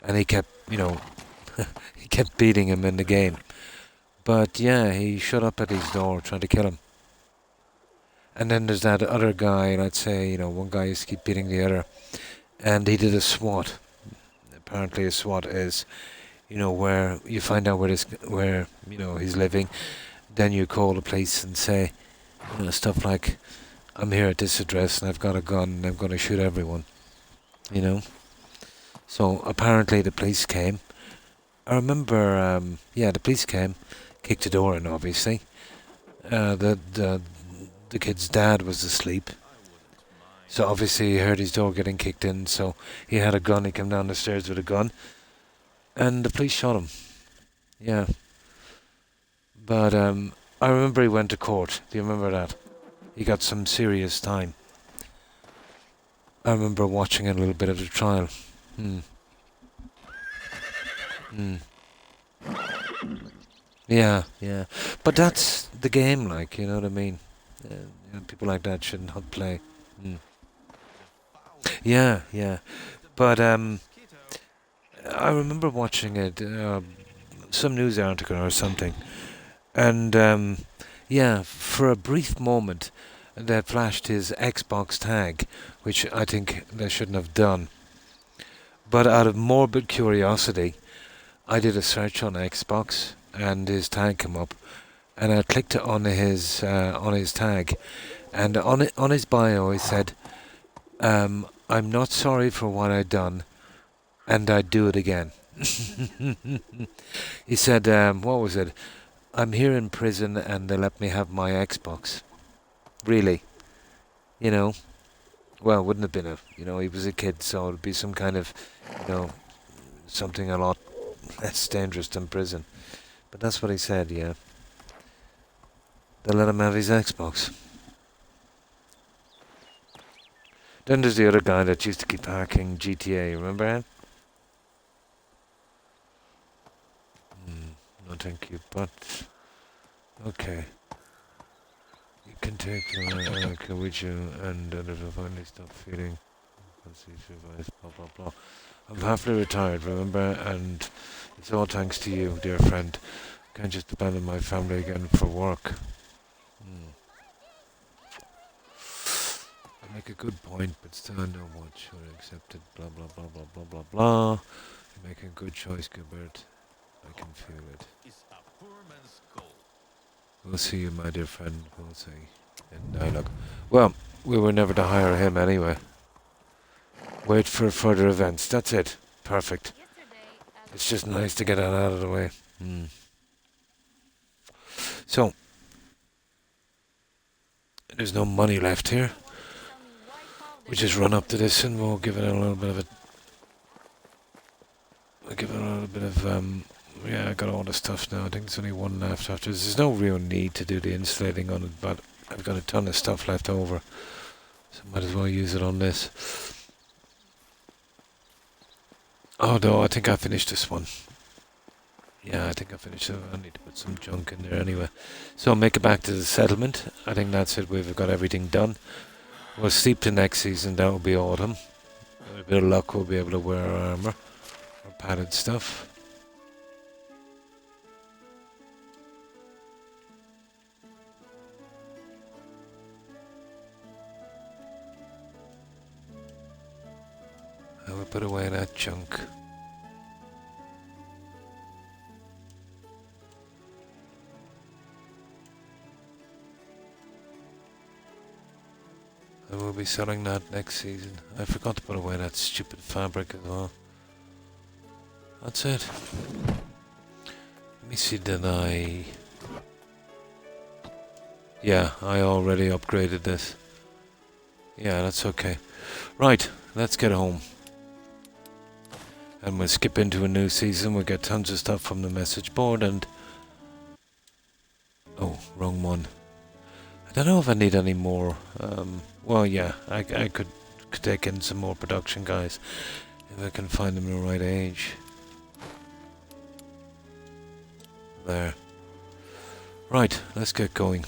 and he kept, you know, he kept beating him in the game. But yeah, he shut up at his door trying to kill him. And then there's that other guy, let's say, you know, one guy used to keep beating the other, and he did a SWAT. Apparently a SWAT is, you know, where you find out where you know, he's living, then you call the police and say, you know, stuff like, I'm here at this address and I've got a gun and I'm going to shoot everyone, you know. So apparently the police came. I remember, yeah, the police came, kicked the door in, obviously. The kid's dad was asleep, so obviously he heard his door getting kicked in, so he had a gun. He came down the stairs with a gun, and the police shot him. Yeah. But I remember he went to court. Do you remember that? He got some serious time. I remember watching a little bit of the trial. Yeah, yeah. But that's the game, like, you know what I mean? You know, people like that shouldn't play. Yeah, yeah. But I remember watching it, some news article or something. And yeah, for a brief moment, they flashed his Xbox tag, which I think they shouldn't have done. But out of morbid curiosity, I did a search on Xbox, and his tag came up, and I clicked on his tag, and on his bio he said, "I'm not sorry for what I'd done, and I'd do it again." He said, "What was it? I'm here in prison, and they let me have my Xbox." Really, you know. Well, it wouldn't have been he was a kid, so it'd be some kind of, something a lot less dangerous than prison. But that's what he said, yeah. They let him have his Xbox. Then there's the other guy that used to keep hacking GTA, remember him? No, thank you, but... Okay. You can take your with you and finally stop feeling... blah, blah, blah. I'm happily retired, remember? And it's all thanks to you, dear friend. Can't just abandon my family again for work. I make a good point, but still I know what should accept it. Blah, blah, blah, blah, blah, blah, blah. You make a good choice, Gilbert. I can feel it. It's a poor man's goal. We'll see you, my dear friend. We'll see. In dialogue. Well, we were never to hire him anyway. Wait for further events. That's it. Perfect. It's just nice to get that out of the way. So, there's no money left here. We just run up to this and we'll give it a little bit of a... I'll give it a little bit of... yeah, I got all the stuff now. I think there's only one left after. There's no real need to do the insulating on it, but I've got a ton of stuff left over. So might as well use it on this. Oh no, I think I finished this one. Yeah, I think I finished it. I need to put some junk in there anyway. So I'll make it back to the settlement. I think that's it. We've got everything done. We'll sleep to next season. That will be autumn. With a bit of luck, we'll be able to wear our armor. Or padded stuff. I will put away that junk. I will be selling that next season. I forgot to put away that stupid fabric as well. That's it. Let me see, did I... Yeah, I already upgraded this. Yeah, that's okay. Right, let's get home. And we'll skip into a new season. We'll get tons of stuff from the message board and... Oh, wrong one. I don't know if I need any more. Well, yeah, I could take in some more production guys if I can find them the right age. There. Right, let's get going.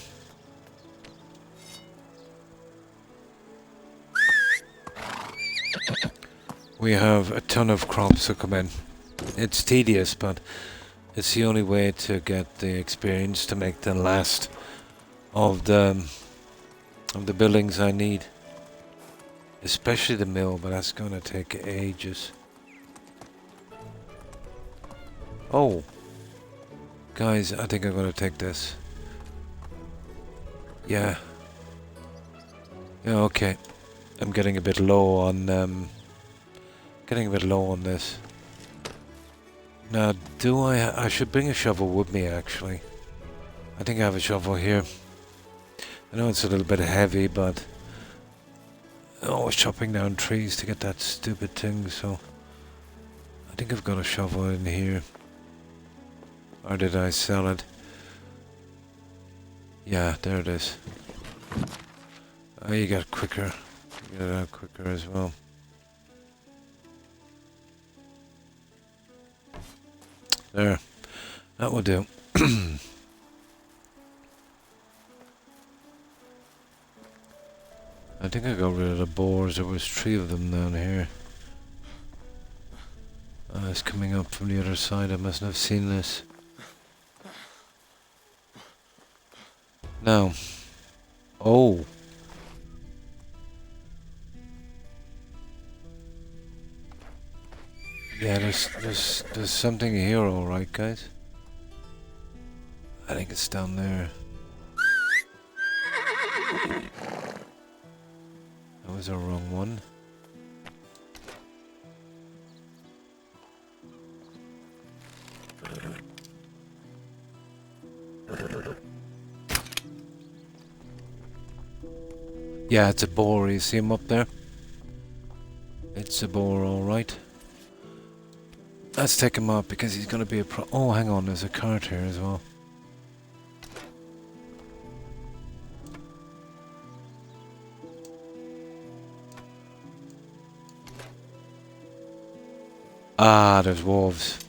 We have a ton of crops to come in. It's tedious, but it's the only way to get the experience to make the last of the buildings I need. Especially the mill, but that's gonna take ages. Oh, guys, I think I'm gonna take this. Yeah. Yeah, okay. I'm getting a bit low on this. Now, do I should bring a shovel with me, actually. I think I have a shovel here. I know it's a little bit heavy, but I'm always chopping down trees to get that stupid thing, so I think I've got a shovel in here. Or did I sell it? Yeah, there it is. Oh, you got quicker. You get it out quicker as well. There. That will do. I think I got rid of the boars. There was 3 of them down here. It's coming up from the other side. I mustn't have seen this. Now. Oh. Yeah, there's something here, all right, guys. I think it's down there. That was a wrong one. Yeah, it's a boar. You see him up there? It's a boar, all right. Let's take him up because he's going to be a oh, hang on. There's a cart here as well. Ah, there's wolves.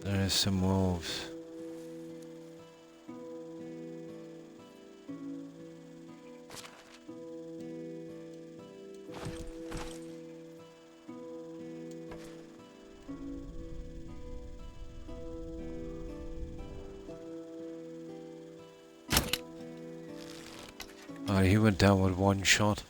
There's some wolves. Oh, he went down with one shot.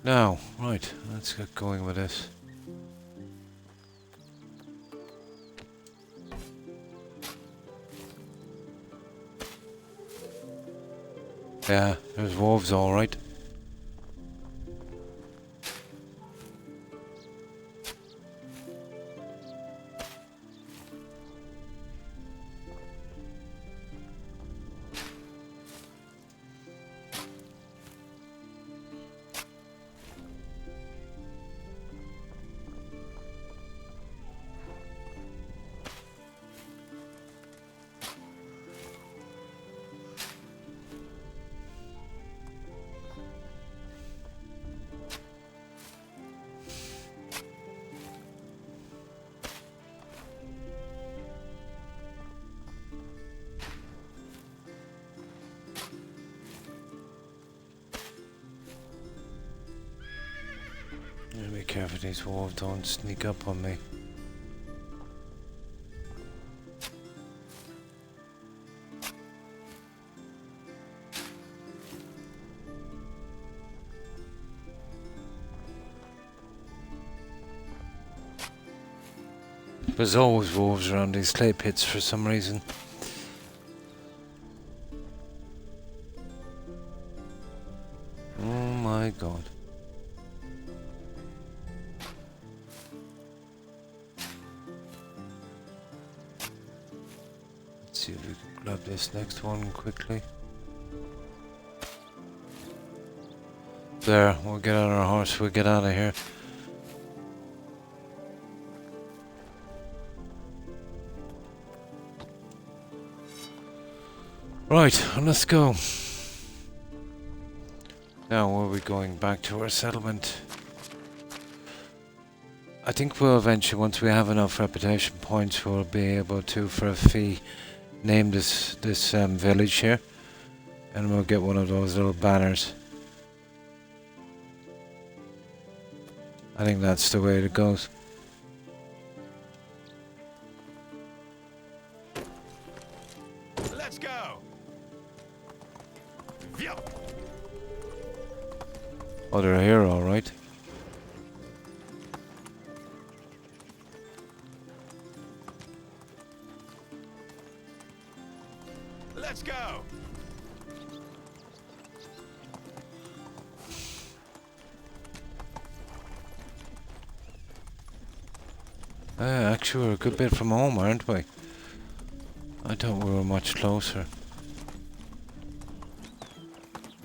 Now, right, let's get going with this. Yeah, there's wolves, all right. Be careful, these wolves don't sneak up on me. There's always wolves around these clay pits for some reason. Oh my god. Let's see if we can grab this next one quickly. There, we'll get on our horse, we'll get out of here. Right, let's go. Now, where are we going? Back to our settlement. I think we'll eventually, once we have enough reputation points, we'll be able to, for a fee, name this village here. And we'll get one of those little banners. I think that's the way it goes. Let's go. Yep. Oh, they're here, all right. Let's go. Actually, we're a good bit from home, aren't we? I thought we were much closer.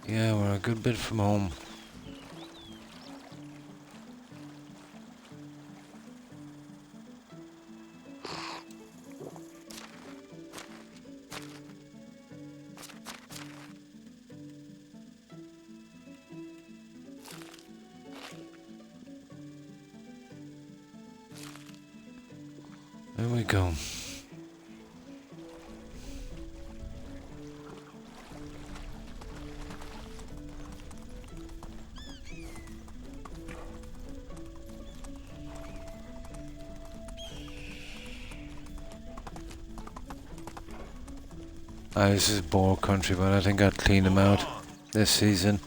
Yeah, we're a good bit from home. There we go. This is boar country, but I think I'd clean them out this season.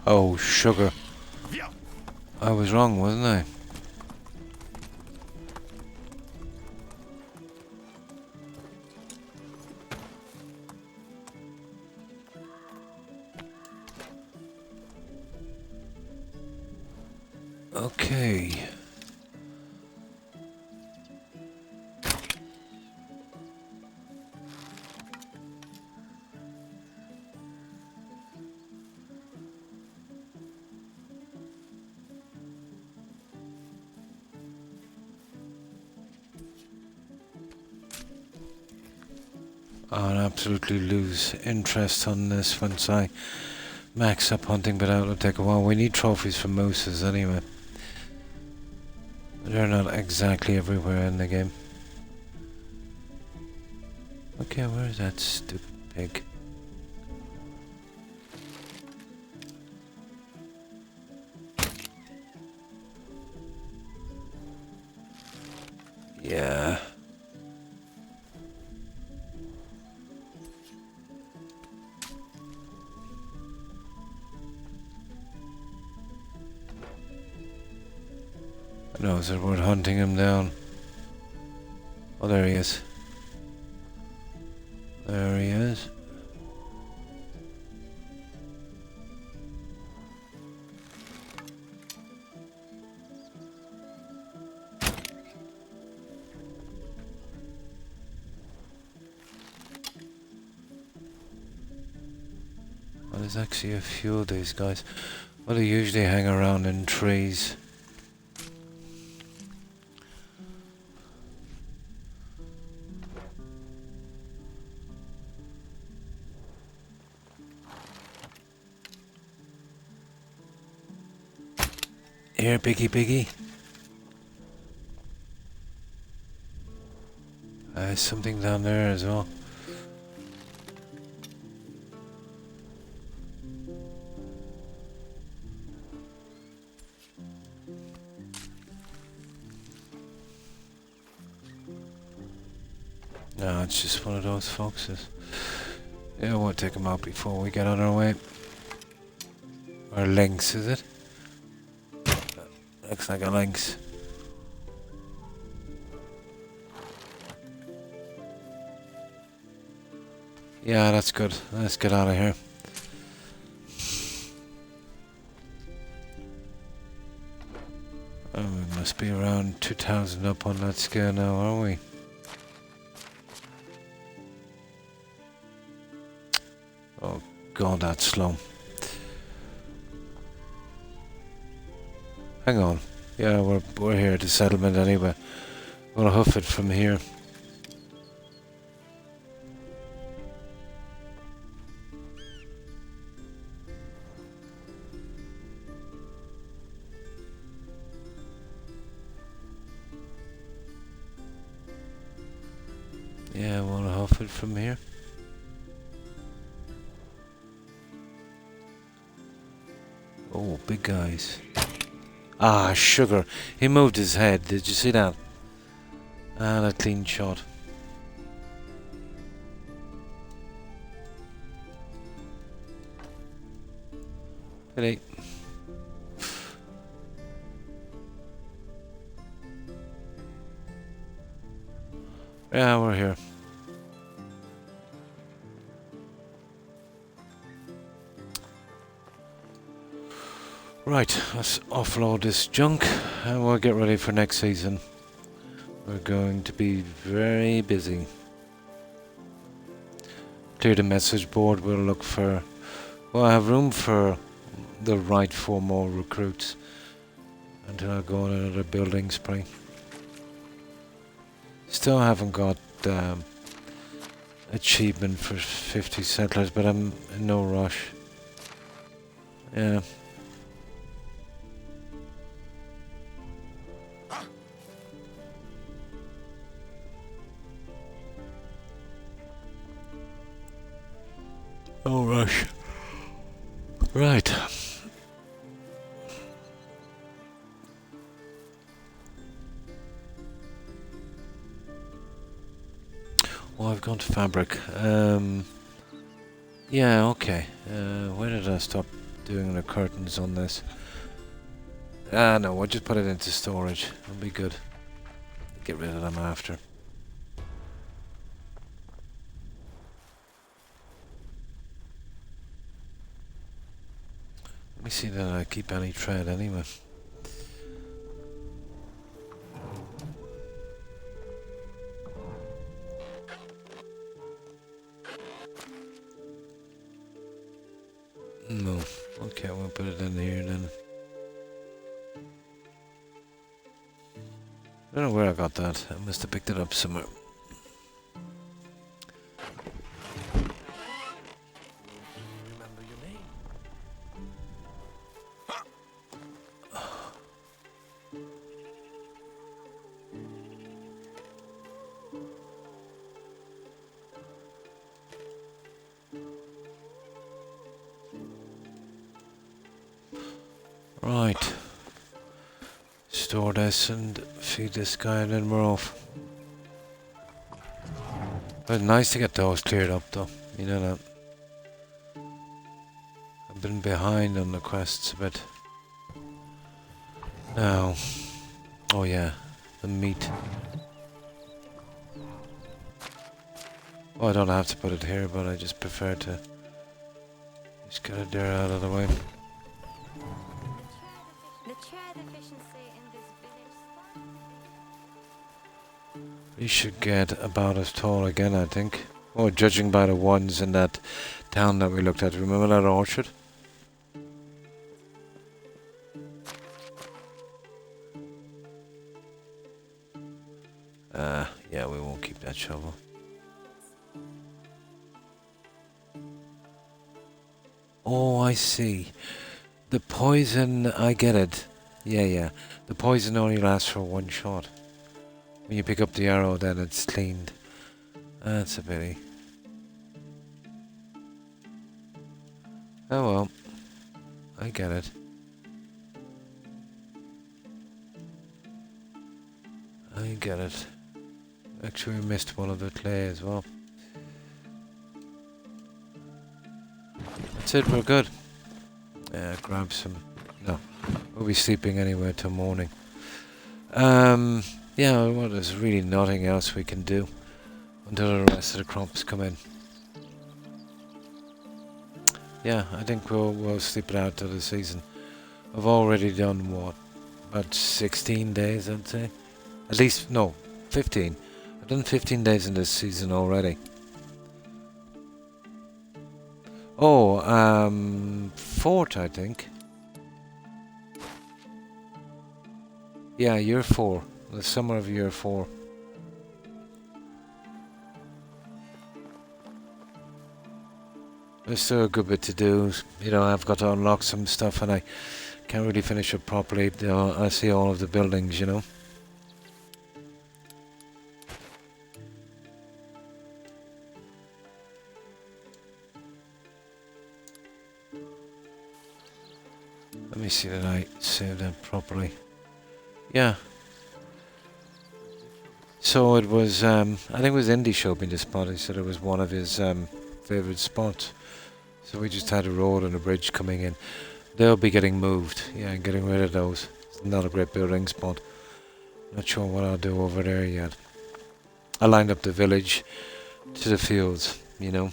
Oh, sugar. I was wrong, wasn't I? Okay. I'll absolutely lose interest on this once I max up hunting, but that'll take a while. We need trophies for mooses anyway. They're not exactly everywhere in the game. Okay, where is that stupid pig? Yeah. No, is it worth hunting him down? Oh, there he is. There he is. Well, there's actually a few of these guys. Well, they usually hang around in trees. Here, piggy piggy. There's something down there as well. No, it's just one of those foxes. Yeah, we'll take them out before we get on our way. Or lynx, is it? Looks like a lynx. Yeah, that's good. Let's get out of here. Oh, we must be around 2,000 up on that scale now, are we? Oh god, that's slow. Hang on. Yeah, we're here at the settlement anyway. We'll hoof it from here. Yeah, we'll hoof it from here. Oh, big guys. Ah, sugar. He moved his head. Did you see that? And a clean shot. Pity. Yeah, we're here. Right, let's offload this junk and we'll get ready for next season. We're going to be very busy. Clear the message board, we'll look for... Well, I have room for the right 4 more recruits until I go on another building spree. Still haven't got achievement for 50 settlers, but I'm in no rush. Yeah. No rush. Right. Oh, I've gone to fabric. Yeah, okay. Where did I stop doing the curtains on this? Ah, no, we'll just put it into storage. It'll be good. Get rid of them after. Let me see that I keep any thread anyway. No. Okay, we'll put it in here then. I don't know where I got that. I must have picked it up somewhere. Remember your name? Right. Store this and feed this guy and then we're off. But nice to get those cleared up though. You know that. I've been behind on the quests a bit. Now. Oh yeah. The meat. Oh, I don't have to put it here, but I just prefer to just get it there out of the way. We should get about as tall again, I think. Oh, judging by the ones in that town that we looked at. Remember that orchard? Yeah, we won't keep that shovel. Oh, I see. The poison, I get it. Yeah. The poison only lasts for one shot. When you pick up the arrow, then it's cleaned. That's a pity. Oh well. I get it. I get it. Actually, we missed one of the clay as well. That's it, we're good. Grab some... No, we'll be sleeping anyway till morning. Yeah, well, there's really nothing else we can do until the rest of the crops come in. Yeah, I think we'll sleep it out till the season. I've already done what? About 16 days, I'd say. At least, no, 15. I've done 15 days in this season already. Oh, Fort, I think. Yeah, year 4. The summer of year 4. There's still a good bit to do. You know, I've got to unlock some stuff and I can't really finish it properly. You know, I see all of the buildings, you know. Let me see that I saved that properly. Yeah. So it was, I think it was Indy showed me this spot. He said it was one of his favourite spots. So we just had a road and a bridge coming in. They'll be getting moved. Yeah, getting rid of those. It's not a great building spot. Not sure what I'll do over there yet. I lined up the village to the fields, you know.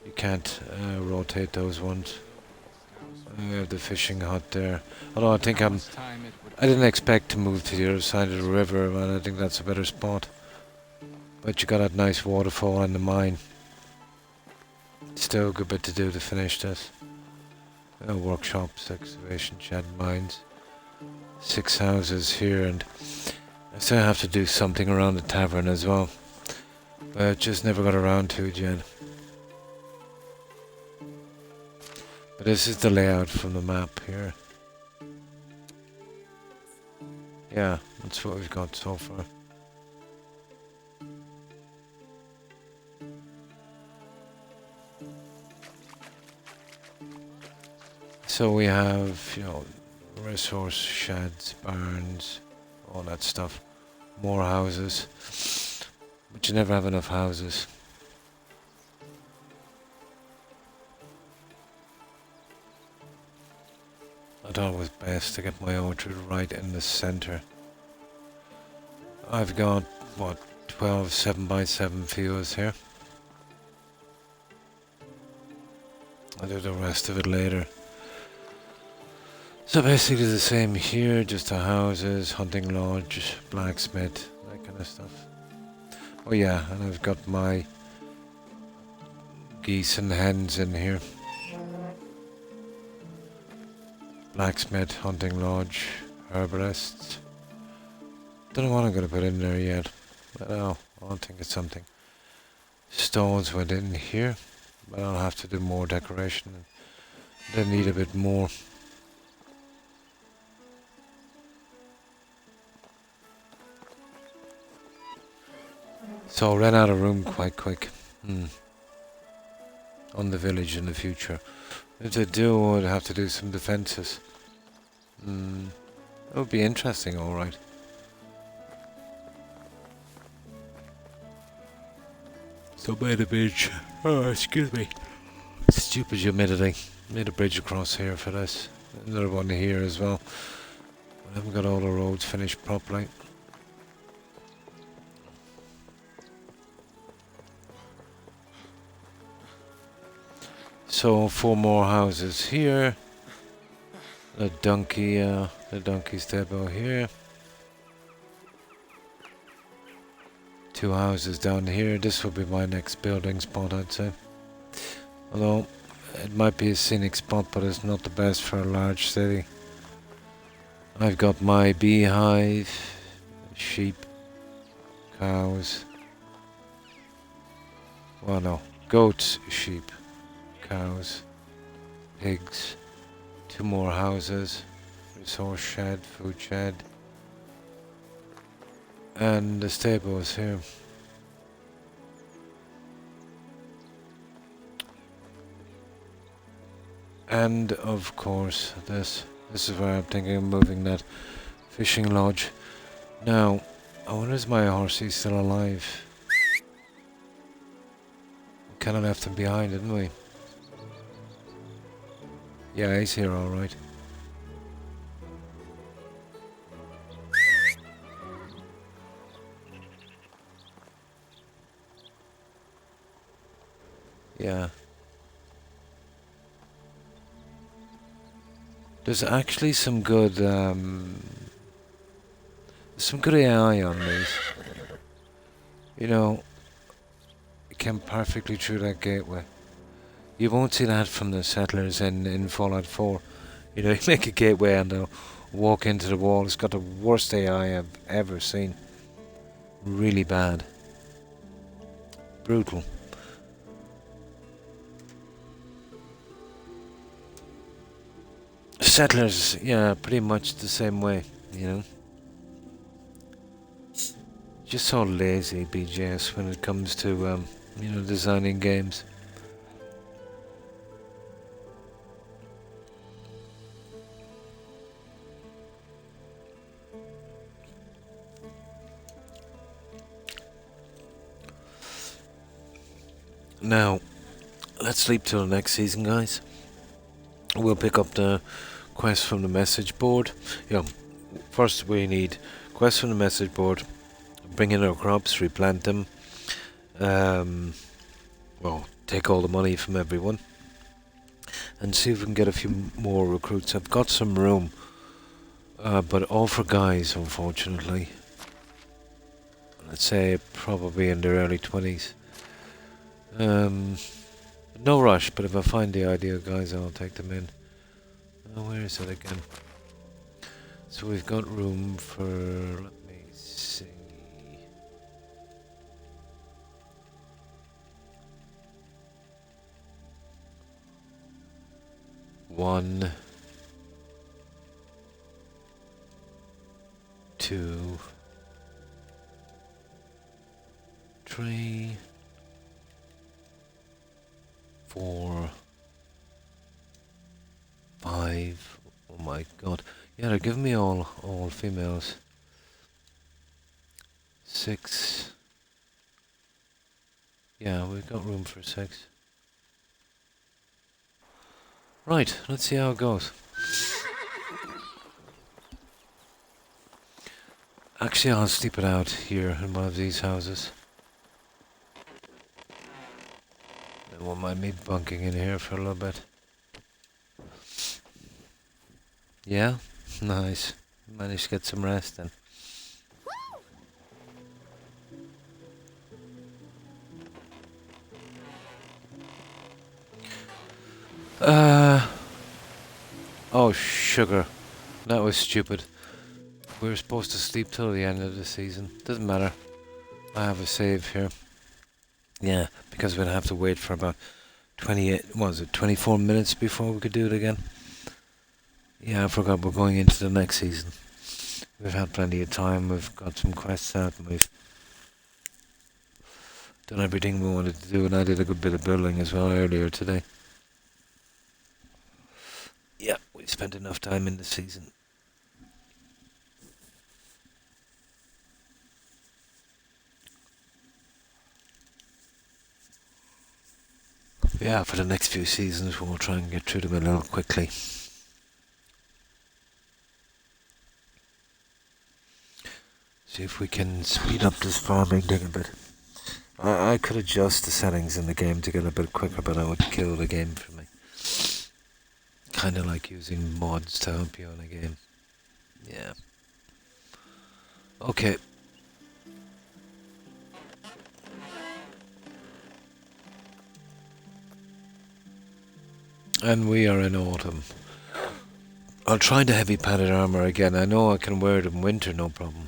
You can't rotate those ones. We have the fishing hut there. Although I think I didn't expect to move to the other side of the river, and I think that's a better spot. But you got that nice waterfall in the mine. Still a good bit to do to finish this. Workshops, excavation, shed, mines. 6 houses here, and I still have to do something around the tavern as well. But just never got around to it yet. But this is the layout from the map here. Yeah, that's what we've got so far. So we have, resource sheds, barns, all that stuff. More houses. But you never have enough houses. I thought it was best to get my orchard right in the center. I've got, what, 12 7x7 fields here. I'll do the rest of it later. So basically the same here, just the houses, hunting lodge, blacksmith, that kind of stuff. Oh yeah, and I've got my geese and hens in here. Blacksmith, hunting lodge, herbalist. Don't know what I'm going to put in there yet. But I'll think of something. Stones went in here, but I'll have to do more decoration. They need a bit more. So I ran out of room quite quick. On the village in the future. If they do, I'd have to do some defences. It would be interesting, alright. So made a bridge. Oh, excuse me. Stupid humidity. Made a bridge across here for this. Another one here as well. I haven't got all the roads finished properly. So 4 more houses here. The donkey stable here. 2 houses down here. This will be my next building spot, I'd say. Although it might be a scenic spot, but it's not the best for a large city. I've got my beehive, sheep, cows. Well, no, goats, sheep, cows, pigs, 2 more houses, resource shed, food shed, and the stables here. And of course this is where I'm thinking of moving that fishing lodge. Now, I wonder is my horsey still alive? We kinda left him behind, didn't we? Yeah, he's here alright. Yeah. There's actually some good AI on these. You know, it came perfectly through that gateway. You won't see that from the settlers in Fallout 4. You know, you make a gateway and they'll walk into the wall. It's got the worst AI I've ever seen. Really bad. Brutal. Settlers, yeah, pretty much the same way, you know. Just so lazy, BJS, when it comes to, designing games. Now, let's sleep till the next season, guys. We'll pick up the quest from the message board. First we need quest from the message board. Bring in our crops, replant them. Take all the money from everyone. And see if we can get a few more recruits. I've got some room. But all for guys, unfortunately. Let's say probably in their early 20s. No rush, but if I find the ideal guys, I'll take them in. Where is it again? So we've got room for, let me see. 1, 2, 3, 4, 5, my god. Yeah, they're giving me all females. 6. Yeah, we've got room for 6. Right, let's see how it goes. Actually, I'll sleep it out here in one of these houses. They won't mind me bunking in here for a little bit. Yeah? Nice. Managed to get some rest then. Oh, sugar. That was stupid. We were supposed to sleep till the end of the season. Doesn't matter. I have a save here. Yeah, because we'd have to wait for about 24 minutes before we could do it again. Yeah, I forgot we're going into the next season. We've had plenty of time. We've got some quests out and we've done everything we wanted to do, and I did a good bit of building as well earlier today. Yeah, we spent enough time in the season. Yeah, for the next few seasons we'll try and get through them a little quickly. See if we can speed up this farming thing a bit. I could adjust the settings in the game to get a bit quicker, but I would kill the game for me. Kind of like using mods to help you in a game. Yeah. Okay. And we are in autumn. I'll try the heavy padded armor again. I know I can wear it in winter, no problem.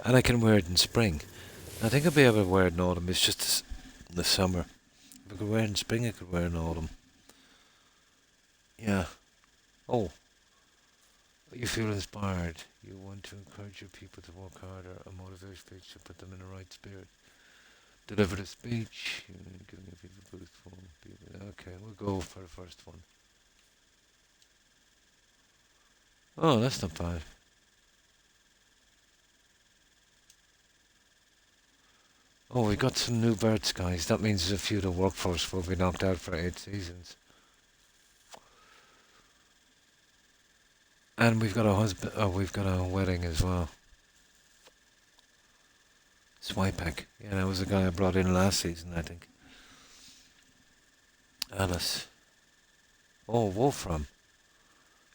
And I can wear it in spring. I think I'll be able to wear it in autumn. It's just the summer. If I could wear it in spring, I could wear it in autumn. Yeah. Oh. You feel inspired. You want to encourage your people to work harder. A motivated speech to put them in the right spirit. Deliver the speech. Giving your people boost form. Okay, we'll go for the first one. Oh, that's not bad. Oh, we got some new birds, guys. That means there's a few of the workforce will be knocked out for 8 seasons. And we've got a husband. Oh, we've got a wedding as well. Swipek. Yeah, that was the guy I brought in last season, I think. Alice. Oh, Wolfram.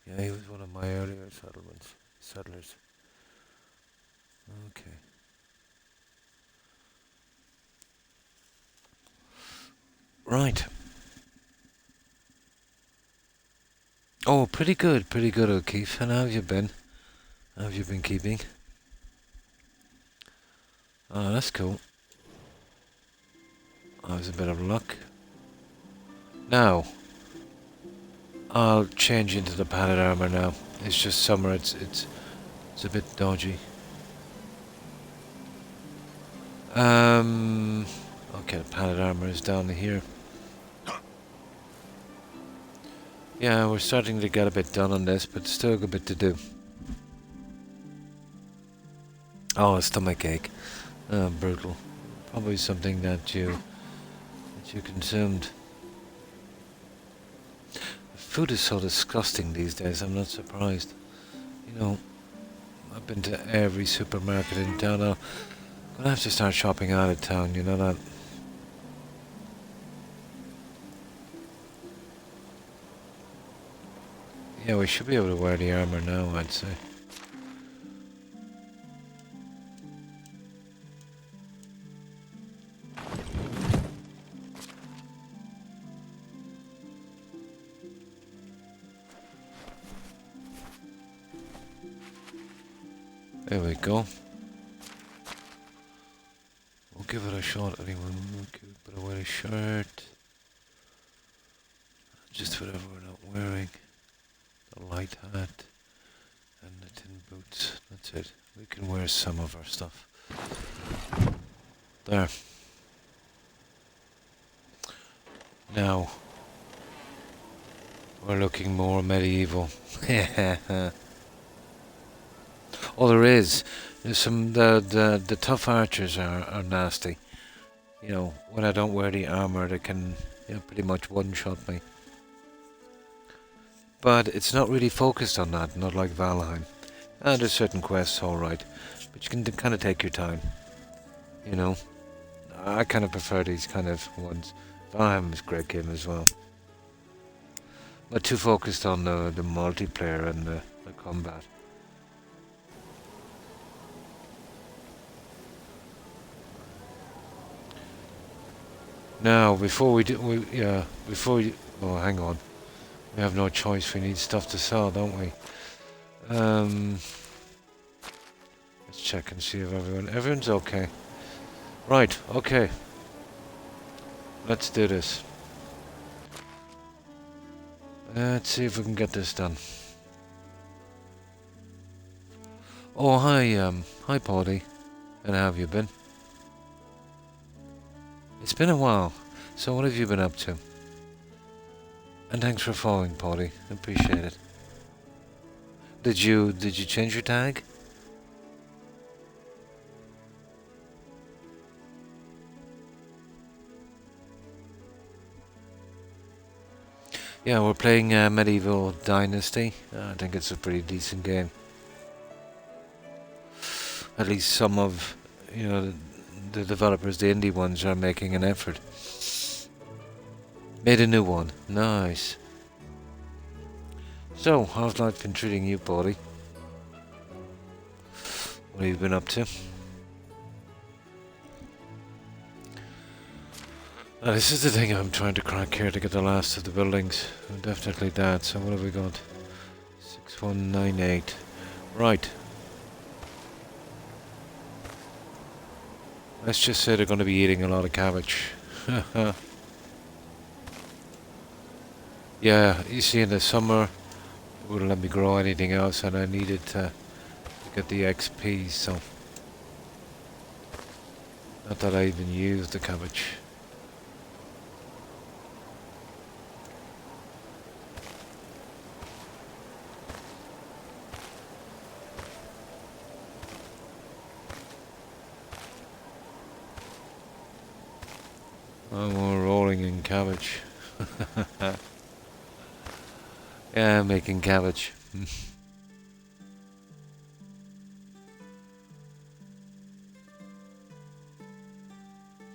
Yeah, he was one of my earlier settlers. Okay. Right. Oh, pretty good, O'Keefe. And how have you been? How have you been keeping? Oh, that's cool. That was a bit of luck. Now, I'll change into the padded armor now. It's just summer. It's a bit dodgy. Okay, the padded armor is down here. Yeah, we're starting to get a bit done on this, but still a good bit to do. Oh, a stomach ache. Brutal. Probably something that you consumed. Food is so disgusting these days, I'm not surprised. You know, I've been to every supermarket in town. I'm gonna have to start shopping out of town, you know that? Yeah, we should be able to wear the armor now, I'd say. There we go. We'll give it a shot anyway. We'll put away the shirt. Just whatever we're not wearing. The light hat. And the tin boots. That's it. We can wear some of our stuff. There. Now. We're looking more medieval. Oh, there is. There's some the tough archers are nasty. You know, when I don't wear the armor, they can pretty much one-shot me. But it's not really focused on that, not like Valheim. There's certain quests, alright, but you can kind of take your time. You know, I kind of prefer these kind of ones. Valheim is a great game as well. Not too focused on the multiplayer and the combat. Now, before we do, oh, hang on. We have no choice. We need stuff to sell, don't we? Let's check and see if everyone's okay. Right, okay. Let's do this. Let's see if we can get this done. Oh, hi, Paddy. And how have you been? It's been a while. So what have you been up to? And thanks for following, Paddy. Appreciate it. Did you change your tag? Yeah, we're playing Medieval Dynasty. I think it's a pretty decent game. At least some of, the developers, the indie ones, are making an effort. Made a new one. Nice. So, how's life been treating you, Paddy? What have you been up to? This is the thing I'm trying to crack here to get the last of the buildings. Definitely that. So what have we got? 6198. Right. Let's just say they're going to be eating a lot of cabbage. Yeah, you see in the summer, it wouldn't let me grow anything else and I needed to get the XP, so... Not that I even used the cabbage. I'm rolling in cabbage. Yeah, making cabbage.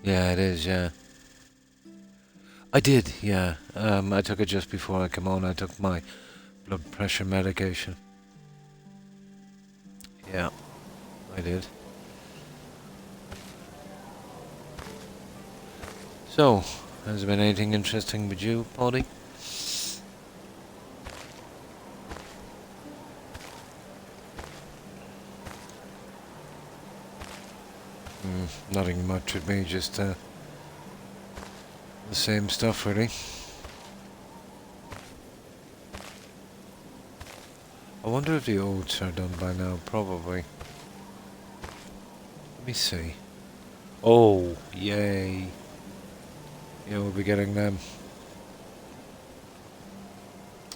Yeah, it is, yeah. I did, yeah. I took it just before I came on. I took my blood pressure medication. Yeah, I did. So, has there been anything interesting with you, Paddy? Nothing much with me, just the same stuff really. I wonder if the oats are done by now, probably. Let me see. Oh, yay. Yeah, we'll be getting them.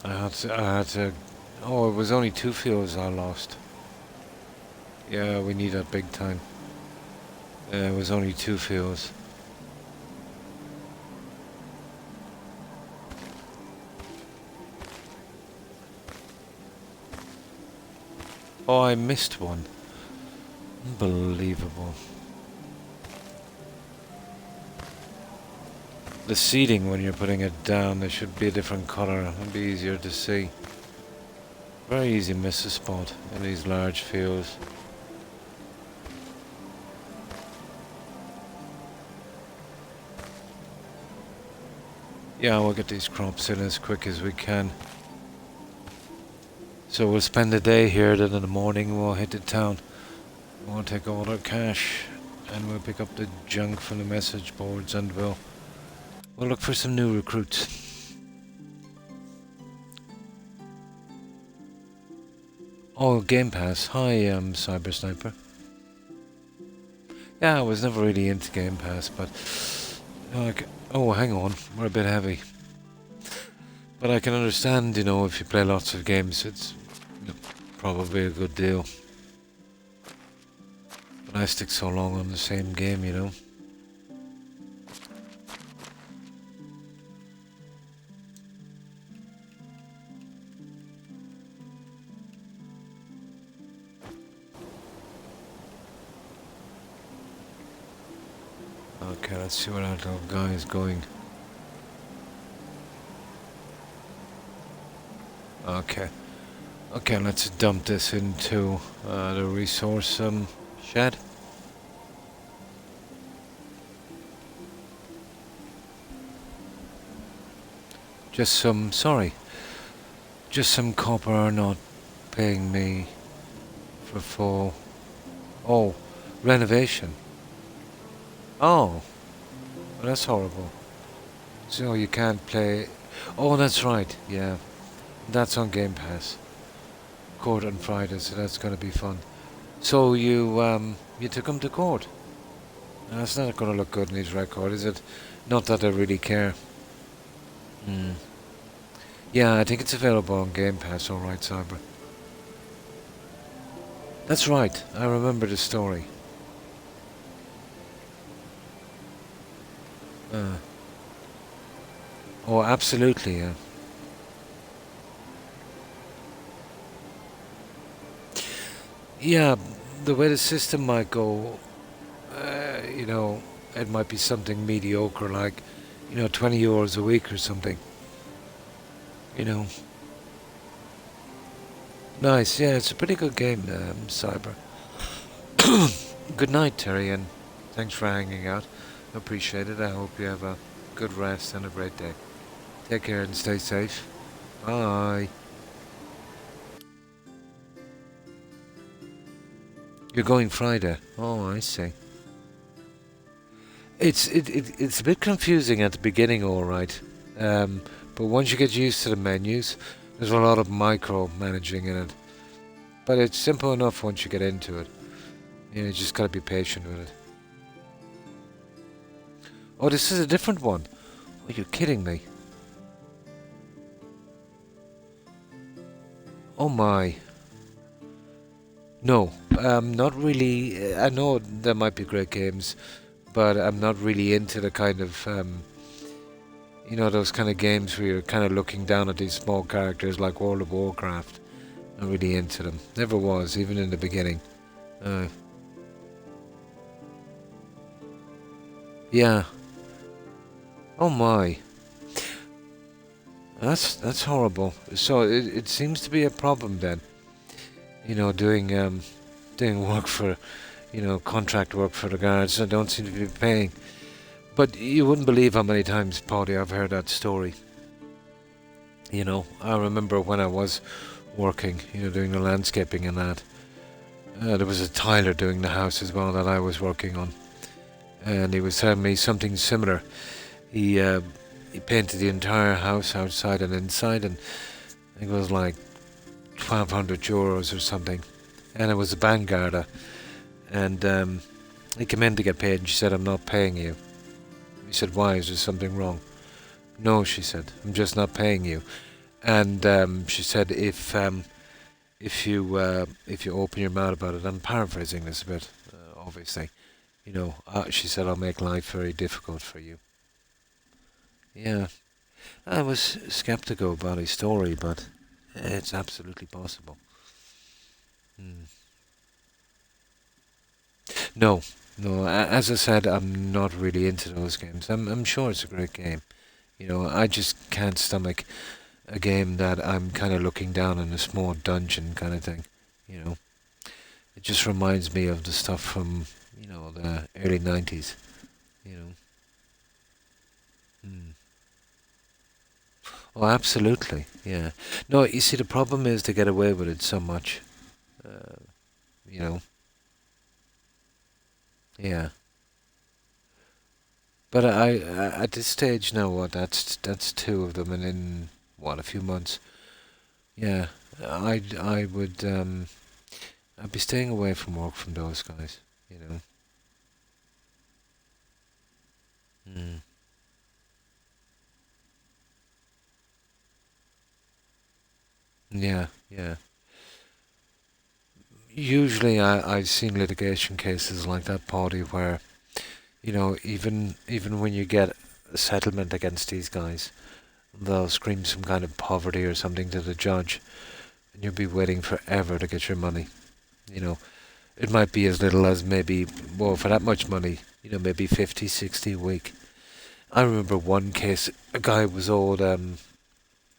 I had to, oh, it was only 2 fields I lost. Yeah, we need that big time. It was only 2 fields. Oh, I missed one. Unbelievable. The seeding, when you're putting it down, there should be a different colour. It'd be easier to see. Very easy to miss a spot in these large fields. Yeah, we'll get these crops in as quick as we can. So we'll spend the day here, then in the morning we'll hit the town. We'll take all our cash and we'll pick up the junk from the message boards and we'll look for some new recruits. Oh, Game Pass. Hi, Cyber Sniper. Yeah, I was never really into Game Pass, but... like, oh, hang on. We're a bit heavy. But I can understand, if you play lots of games, it's probably a good deal. But I stick so long on the same game. Okay, let's see where that little guy is going. Okay. Okay, let's dump this into the resource shed. Just some copper are not paying me for full. Oh, renovation. Oh, well, that's horrible. So you can't play. Oh, that's right. Yeah, that's on Game Pass. Court on Friday, so that's gonna be fun. So you took him to court. That's not gonna look good in his record, is it? Not that I really care. Hmm. Yeah, I think it's available on Game Pass. All right, Cyber. That's right. I remember the story. Uh, oh, absolutely. Yeah. Yeah, the way the system might go, it might be something mediocre, like, €20 a week or something. You know. Nice. Yeah, it's a pretty good game, Cyber. Good night, Terry, and thanks for hanging out. Appreciate it. I hope you have a good rest and a great day. Take care and stay safe. Bye. You're going Friday. Oh, I see. It's a bit confusing at the beginning, all right. But once you get used to the menus, there's a lot of micromanaging in it. But it's simple enough once you get into it. You just gotta be patient with it. Oh, this is a different one. Are you kidding me? Oh my. No, not really. I know there might be great games, but I'm not really into the kind of, those kind of games where you're kind of looking down at these small characters like World of Warcraft. Not really into them. Never was, even in the beginning. Yeah. Oh my. That's horrible. So it seems to be a problem then. Doing work for, contract work for the guards. I don't seem to be paying. But you wouldn't believe how many times, Paddy, I've heard that story. I remember when I was working, doing the landscaping and that. There was a tiler doing the house as well that I was working on. And he was telling me something similar. He painted the entire house outside and inside, and I think it was like €1,200 or something. And it was a Vanguarda. And he came in to get paid, and she said, "I'm not paying you." He said, "Why? Is there something wrong?" "No," she said, "I'm just not paying you." And she said, if you open your mouth about it, I'm paraphrasing this a bit, obviously. She said, "I'll make life very difficult for you." Yeah, I was skeptical about his story, but it's absolutely possible. Hmm. No, no. As I said, I'm not really into those games. I'm sure it's a great game. I just can't stomach a game that I'm kind of looking down in a small dungeon kind of thing. You know, it just reminds me of the stuff from the early '90s. You know. Mm. Oh, absolutely. Yeah. No, you see, the problem is to get away with it so much. Uh, you know. Yeah. But at this stage now, what? That's two of them, and in what, a few months. Yeah, I would I'd be staying away from work from those guys. You know. Mm. Yeah, yeah. Usually, I've seen litigation cases like that, Paddy, where even when you get a settlement against these guys, they'll scream some kind of poverty or something to the judge, and you'll be waiting forever to get your money. You know, it might be as little as maybe, well, for that much money, maybe 50, 60 a week. I remember one case, a guy was owed,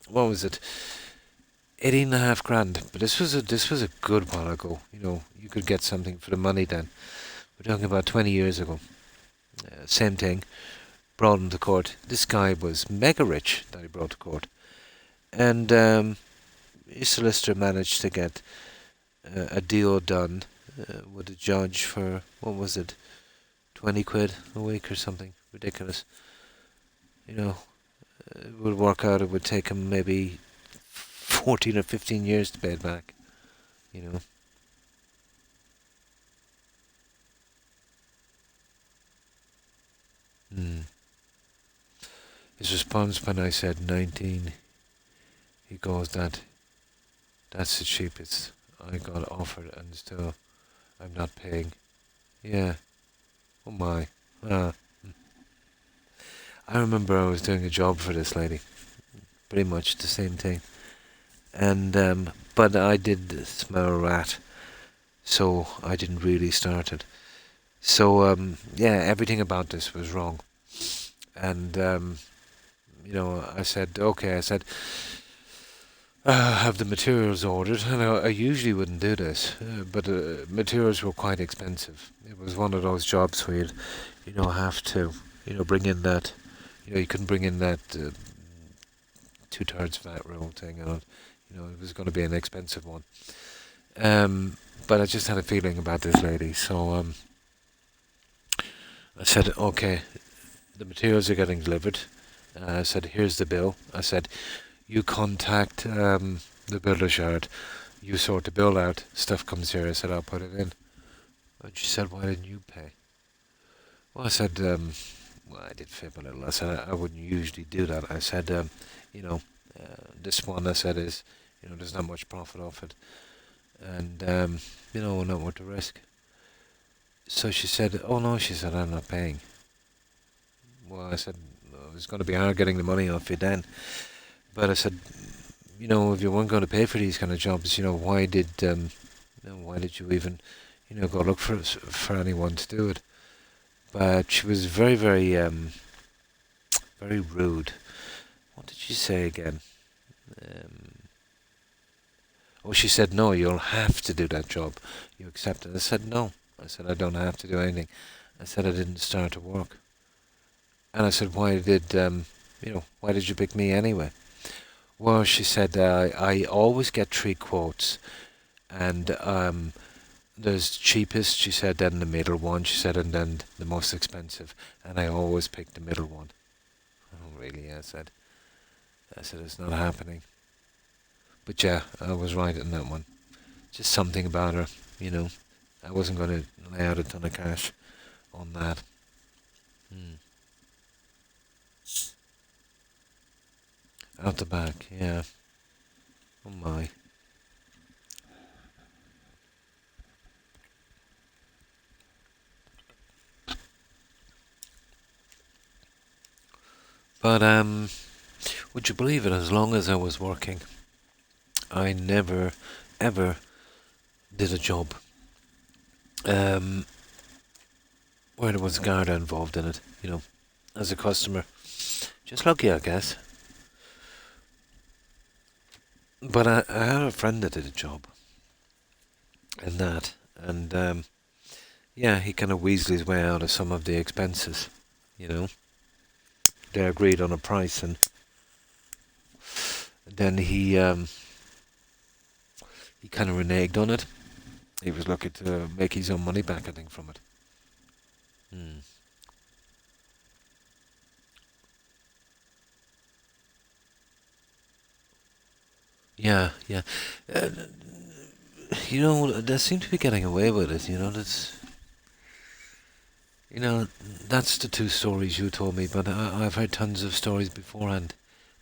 what was it, 18.5 grand. But this was a good while ago. You could get something for the money then. We're talking about 20 years ago. Same thing. Brought him to court. This guy was mega rich that he brought to court, and his solicitor managed to get a deal done with the judge for what was it, 20 quid a week or something ridiculous. It would work out. It would take him maybe 14 or 15 years to pay it back. You know. Mm. His response when I said 19, he goes, that's the cheapest I got offered, and still I'm not paying. Yeah. Oh my. Ah. I remember I was doing a job for this lady. Pretty much the same thing. And but I did smell a rat, so I didn't really start it. So yeah, everything about this was wrong. And I said, okay. I said, have the materials ordered, and I usually wouldn't do this, but materials were quite expensive. It was one of those jobs where you'd have to, bring in that, you couldn't bring in that 2/3 VAT roll thing, and it was going to be an expensive one. But I just had a feeling about this lady, so I said, okay, the materials are getting delivered. I said, here's the bill. I said, you contact the builder's yard. You sort the bill out. Stuff comes here. I said, I'll put it in. And she said, why didn't you pay? Well, I said, well, I did fib a little. I said, I wouldn't usually do that. I said, this one, I said, is, there's not much profit off it. And, not worth the risk. So she said, oh no, she said, I'm not paying. Well, I said, I was going to be hard getting the money off you then. But I said, if you weren't going to pay for these kind of jobs, why did you even, go look for anyone to do it? But she was very, very, very rude. What did she say again? She said, no, you'll have to do that job. You accept it. I said, no. I said, I don't have to do anything. I said, I didn't start to work. And I said, why did you pick me anyway? Well, she said, I always get 3 quotes, and there's cheapest, she said, then the middle one, she said, and then the most expensive, and I always pick the middle one. Oh, really? I said, it's not happening. But yeah, I was right in that one. Just something about her, I wasn't going to lay out a ton of cash on that. Out the back, yeah. Oh my. But would you believe it? As long as I was working, I never, ever did a job where there was a Garda involved in it. As a customer, just lucky, I guess. But I had a friend that did a job in that, and yeah, he kind of weaseled his way out of some of the expenses. They agreed on a price, and then he kind of reneged on it. He was looking to make his own money back, I think, from it. Yeah, yeah. Uh, they seem to be getting away with it. That's the 2 stories you told me, but I've heard tons of stories beforehand.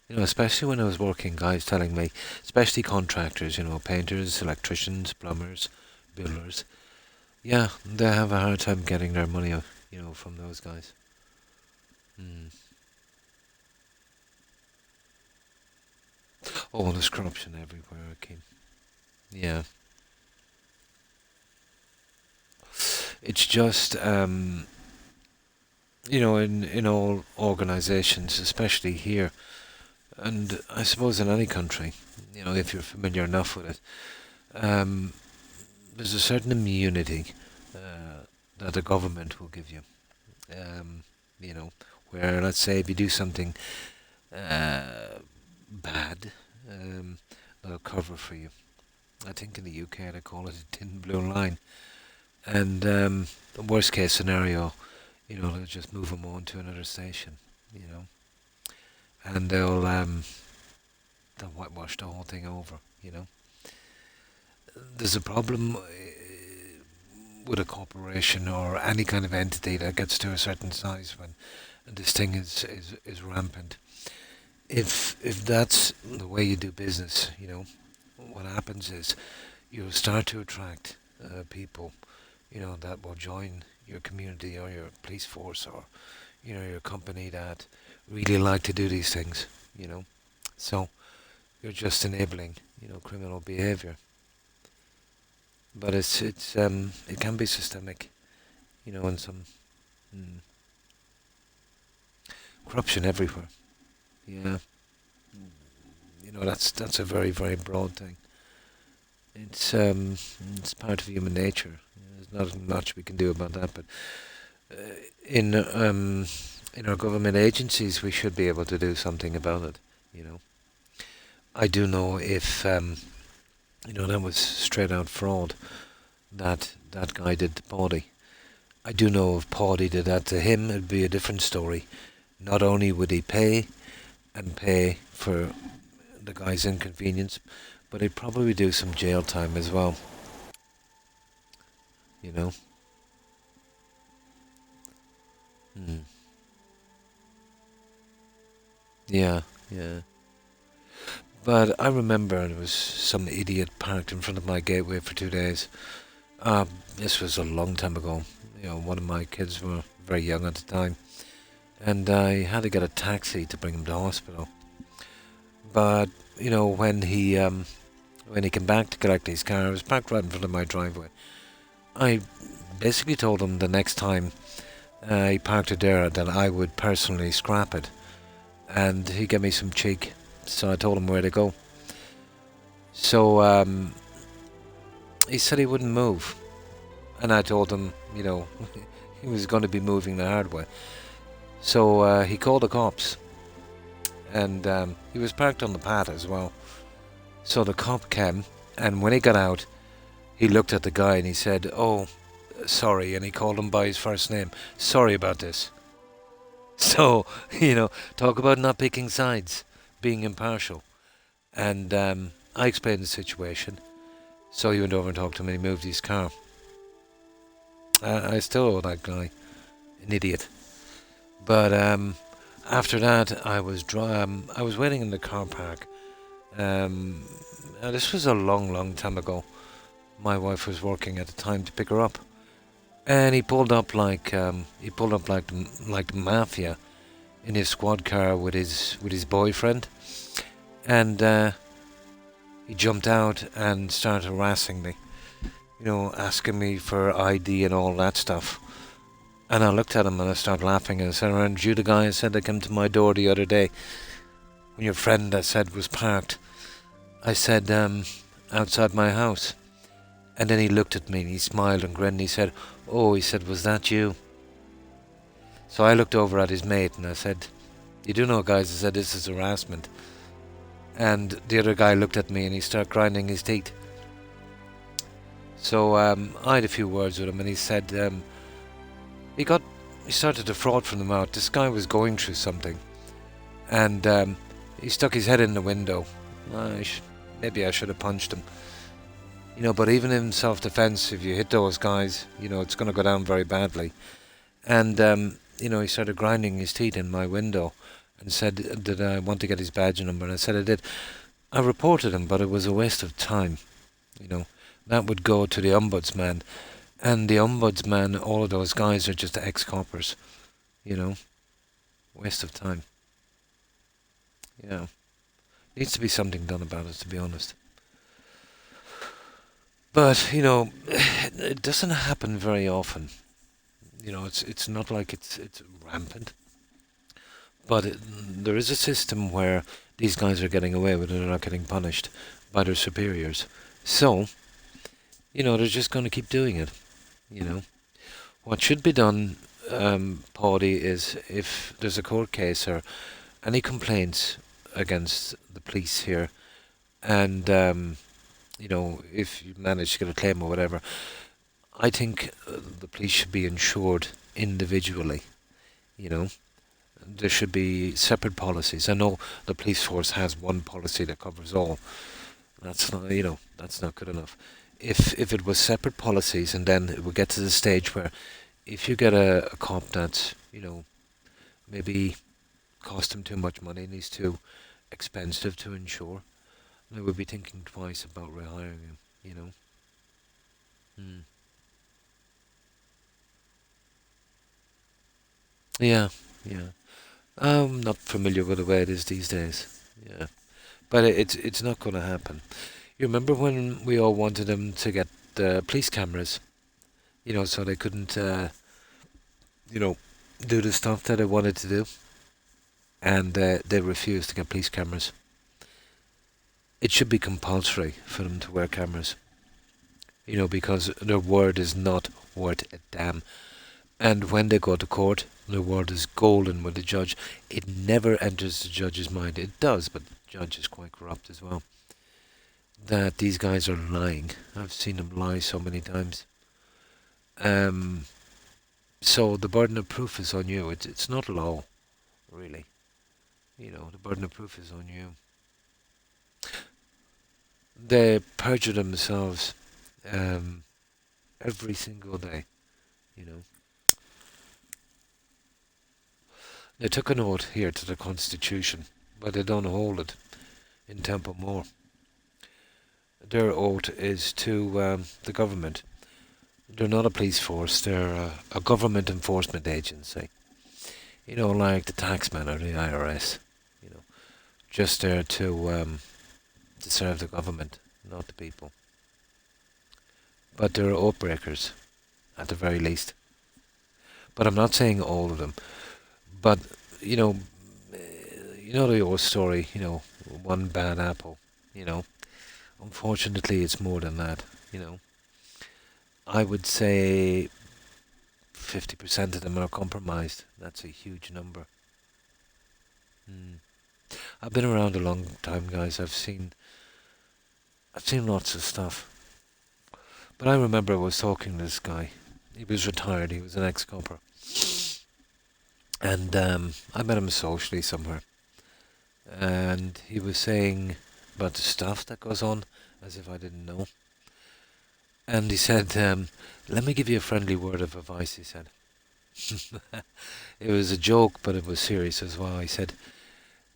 Especially when I was working, guys telling me, especially contractors, painters, electricians, plumbers, builders. Yeah, they have a hard time getting their money, from those guys. Mm. Oh, there's corruption everywhere, Kim. Yeah. It's just, in all organizations, especially here, and I suppose in any country, if you're familiar enough with it, um, there's a certain immunity that the government will give you. Um, where let's say if you do something bad, they'll cover for you. I think in the UK they call it a thin blue line. And the worst case scenario, they'll just move them on to another station, and they'll whitewash the whole thing over. There's a problem with a corporation or any kind of entity that gets to a certain size when this thing is rampant. If that's the way you do business, what happens is you'll start to attract people, that will join your community or your police force or, your company that really like to do these things, So you're just enabling, criminal behavior. But it can be systemic, and some mm, corruption everywhere. Yeah, that's a very very broad thing. It's it's part of human nature. There's not much we can do about that, but uh, in our government agencies, we should be able to do something about it. I do know if that was straight out fraud that guy did to Paddy. I do know if Paddy did that to him, it'd be a different story. Not only would he pay and pay for the guy's inconvenience, but he'd probably do some jail time as well. You know. Mm. Yeah, yeah. But I remember there was some idiot parked in front of my gateway for 2 days. This was a long time ago. One of my kids were very young at the time, and I had to get a taxi to bring him to hospital. But when he came back to collect his car, it was parked right in front of my driveway. I basically told him the next time he parked it there that I would personally scrap it, and he gave me some cheek, so I told him where to go. So he said he wouldn't move, and I told him, he was going to be moving the hard way. So he called the cops, and he was parked on the path as well. So the cop came, and when he got out, he looked at the guy and he said, "Oh, sorry," and he called him by his first name. "Sorry about this." So, talk about not picking sides, being impartial. And I explained the situation. So he went over and talked to him and he moved his car. I still owe that guy, an idiot. But after that, I was waiting in the car park. Now this was a long, long time ago. My wife was working at the time to pick her up, and he pulled up like like the mafia in his squad car with his boyfriend, and he jumped out and started harassing me, asking me for ID and all that stuff. And I looked at him and I started laughing and I said, "Aren't you the guy I said that came to my door the other day when your friend I said was parked?" I said, "Outside my house." And then he looked at me and he smiled and grinned. He said, "Oh," he said, "was that you?" So I looked over at his mate and I said, "You do know, guys," I said, "this is harassment." And the other guy looked at me and he started grinding his teeth. So I had a few words with him and he said he started to fraud from them out. This guy was going through something, and he stuck his head in the window. Maybe I should have punched him. But even in self-defense, if you hit those guys, it's going to go down very badly. And, he started grinding his teeth in my window. and said, did I want to get his badge number? And I said I did. I reported him, but it was a waste of time. You know, that would go to the ombudsman, and the ombudsman, all of those guys are just ex-coppers. You know, waste of time. Yeah, needs to be something done about it, to be honest. But you know, it doesn't happen very often. You know, it's not like it's rampant. But there is a system where these guys are getting away with it and they're not getting punished by their superiors. So, you know, they're just going to keep doing it. You know, what should be done, Paddy, is if there's a court case or any complaints against the police here, and you know, if you manage to get a claim or whatever, I think the police should be insured individually. You know, there should be separate policies. I know the police force has one policy that covers all. That's not, you know, that's not good enough. If it was separate policies, and then it would get to the stage where, if you get a cop that's, you know, maybe cost him too much money and he's too expensive to insure, they would be thinking twice about rehiring him. You know. Hmm. Yeah, yeah. I'm not familiar with the way it is these days. Yeah, but it's not going to happen. You remember when we all wanted them to get police cameras, you know, so they couldn't, you know, do the stuff that they wanted to do, and they refused to get police cameras. It should be compulsory for them to wear cameras, you know, because their word is not worth a damn. And when they go to court, their word is golden with the judge. It never enters the judge's mind. It does, but the judge is quite corrupt as well. That these guys are lying. I've seen them lie so many times. Um, so the burden of proof is on you. It's not law, really. You know, the burden of proof is on you. They perjure themselves every single day. You know, they took an oath here to the Constitution, but they don't hold it in Temple More. Their oath is to the government. They're not a police force. They're a government enforcement agency. You know, like the taxman or the IRS. You know, just there to serve the government, not the people. But they're oath breakers, at the very least. But I'm not saying all of them. But you know, you know the old story. You know, one bad apple. You know, unfortunately, it's more than that. You know, I would say 50% of them are compromised. That's a huge number. Mm. I've been around a long time, guys. I've seen lots of stuff. But I remember I was talking to this guy. He was retired. He was an ex-copper. And I met him socially somewhere. And he was saying about the stuff that goes on, as if I didn't know. And he said, let me give you a friendly word of advice, he said. It was a joke, but it was serious as well. He said,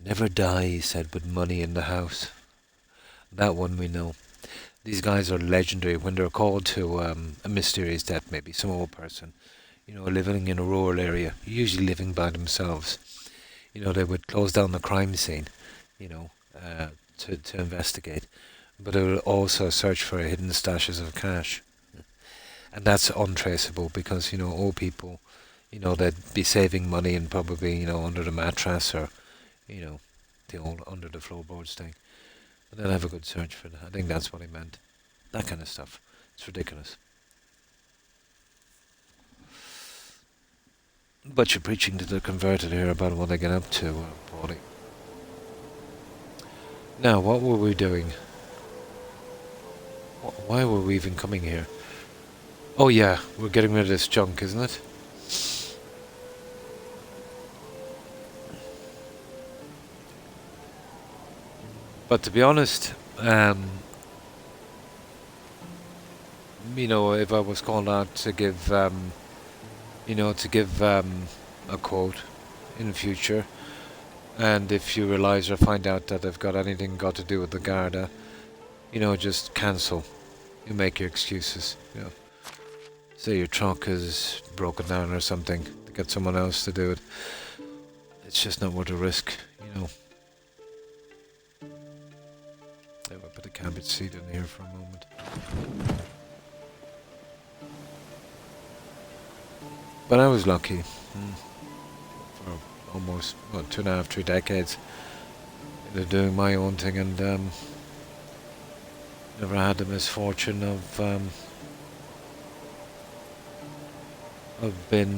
never die, he said, with money in the house. That one we know. These guys are legendary when they're called to a mysterious death, maybe some old person, you know, living in a rural area, usually living by themselves. You know, they would close down the crime scene, you know, to investigate, but they would also search for hidden stashes of cash. And that's untraceable because, you know, old people, you know, they'd be saving money and probably, you know, under the mattress or, you know, the old under the floorboards thing. But they'll have a good search for that. I think that's what he meant. That kind of stuff. It's ridiculous. But you're preaching to the converted here about what they get up to, Paulie. Now, what were we doing? Why were we even coming here? Oh yeah, we're getting rid of this junk, isn't it? But to be honest, you know, if I was called out to give, you know, to give a quote in the future, And if you realise or find out that they've got anything got to do with the Garda, just cancel. You make your excuses. Say your truck is broken down or something, to get someone else to do it. It's just not worth the risk. Anyway, put the cabbage seed in here for a moment. But I was lucky. For almost 2.5, 3 decades doing my own thing, and never had the misfortune of being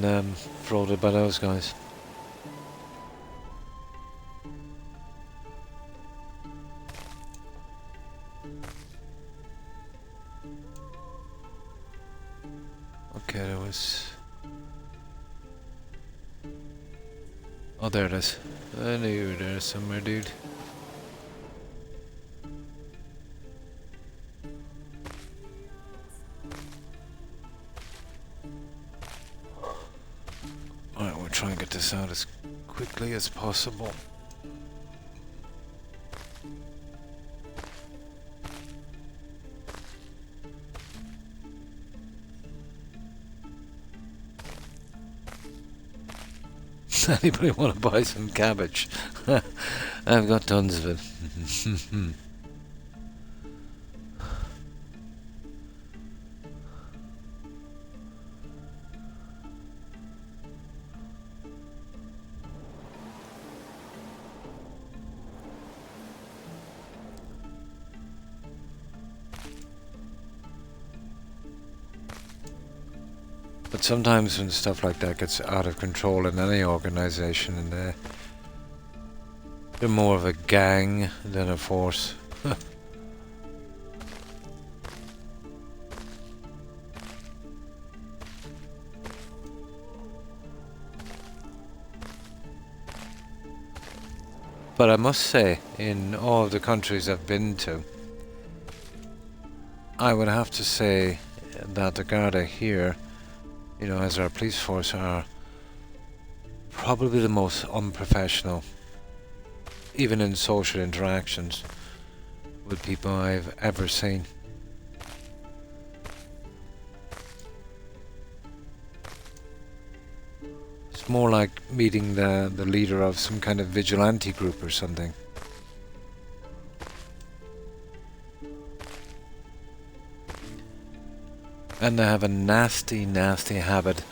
frauded by those guys. Okay, there was... Oh, there it is. I knew you were there somewhere, dude. Alright, we'll try and get this out as quickly as possible. Anybody want to buy some cabbage? I've got tons of it. But sometimes when stuff like that gets out of control in any organisation, and they're more of a gang than a force. But I must say, in all the countries I've been to, I would have to say that the Garda here, as our police force, are probably the most unprofessional, even in social interactions with people I've ever seen. It's more like meeting the leader of some kind of vigilante group or something. And they have a nasty, nasty habit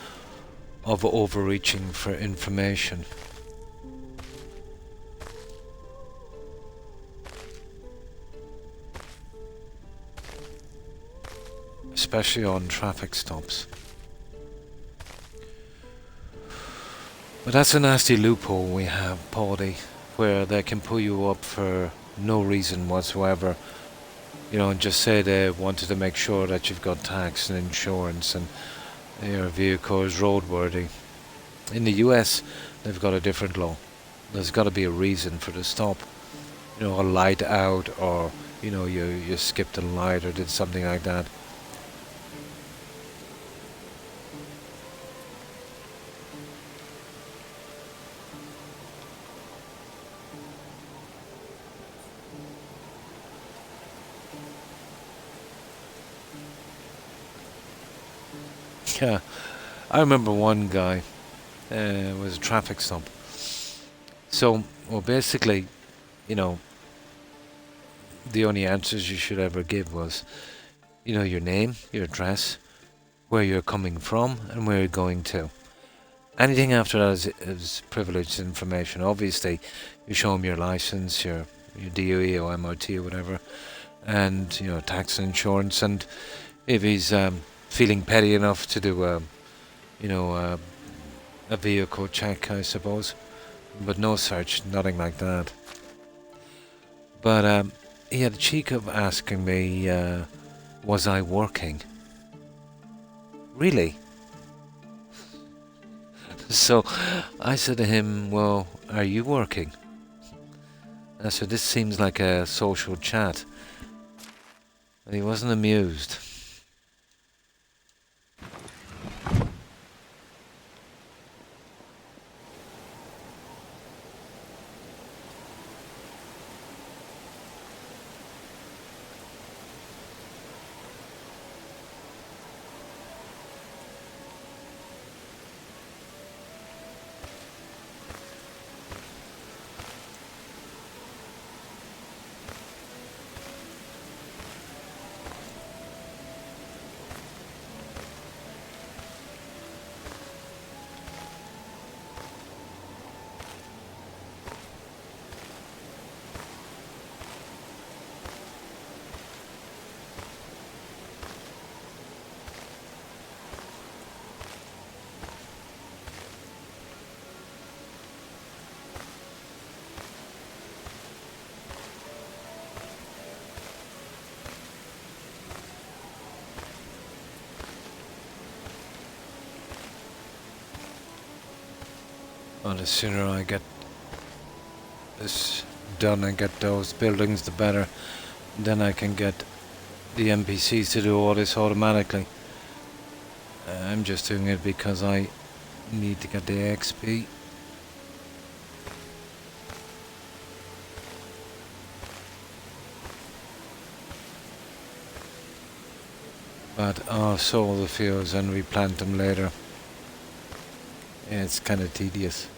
of overreaching for information. Especially on traffic stops. But that's a nasty loophole we have, Paulie, where they can pull you up for no reason whatsoever. And just say they wanted to make sure that you've got tax and insurance and your vehicle is roadworthy. In the US, they've got a different law. There's got to be a reason for the stop. A light out, or, you skipped a light or did something like that. Yeah, I remember one guy, it was a traffic stop. So, basically, the only answers you should ever give was, your name, your address, where you're coming from, and where you're going to. Anything after that is privileged information. Obviously, you show him your license, your DOE or MOT or whatever, and, tax and insurance, and if he's feeling petty enough to do a vehicle check, I suppose, but no search, nothing like that. But he had the cheek of asking me, was I working? Really? So I said to him, well, are you working? I said, this seems like a social chat. And he wasn't amused. Well, the sooner I get this done and get those buildings, the better. Then I can get the NPCs to do all this automatically. I'm just doing it because I need to get the XP. But I'll sow the fields and replant them later. Yeah, it's kind of tedious.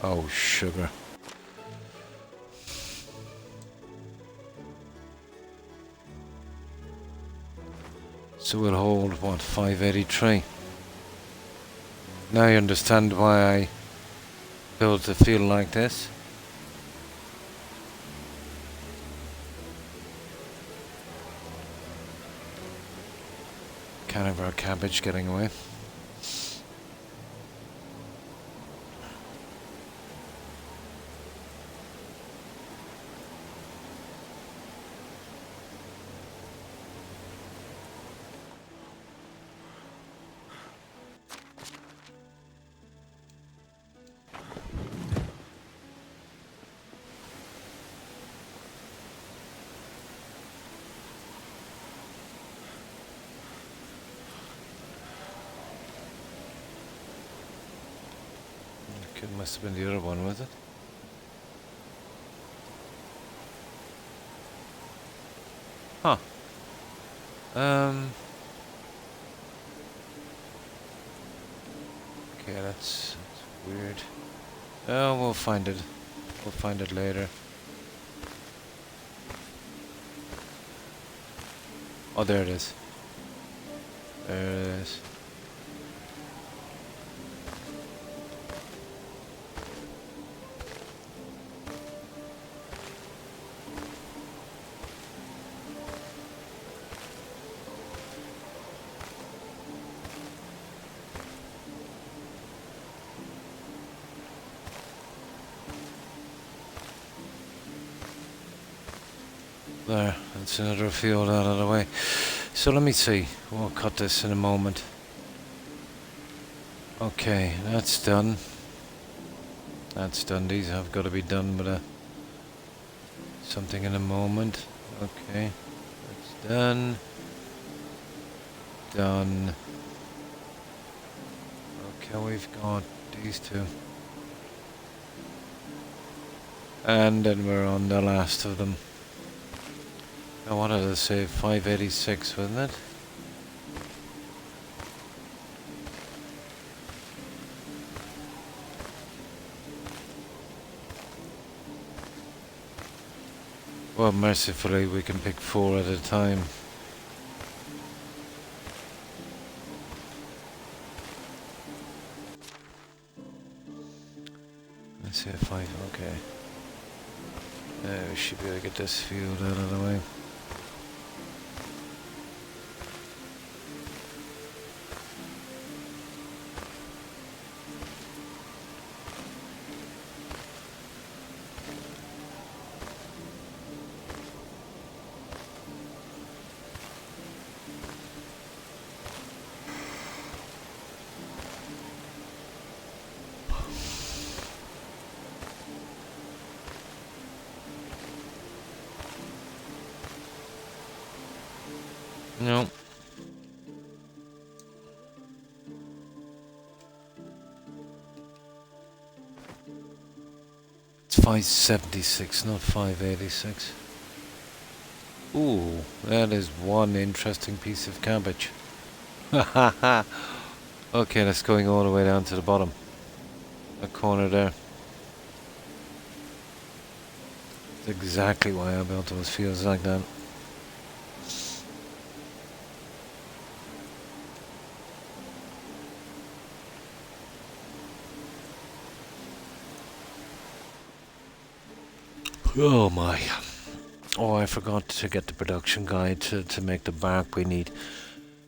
Oh, sugar. So we'll hold, what, 583? Now you understand why I built a field like this. Kind of our cabbage getting away. It must have been the other one, was it? Huh. Okay, that's weird. Oh, we'll find it. We'll find it later. Oh, there it is. There it is. There, that's another field out of the way. So let me see. We'll cut this in a moment. Okay, that's done. That's done. These have got to be done with something in a moment. Okay, that's done. Done. Okay, we've got these two. And then we're on the last of them. I wanted to say 586, wasn't it? Well, mercifully, we can pick 4 at a time. Let's say 5, okay. We should be able to get this field out of the way. No. It's 576, not 586. Ooh, that is one interesting piece of cabbage. Okay, that's going all the way down to the bottom. That corner there. That's exactly why I built those fields like that. Oh my. Oh, I forgot to get the production guide to make the bark we need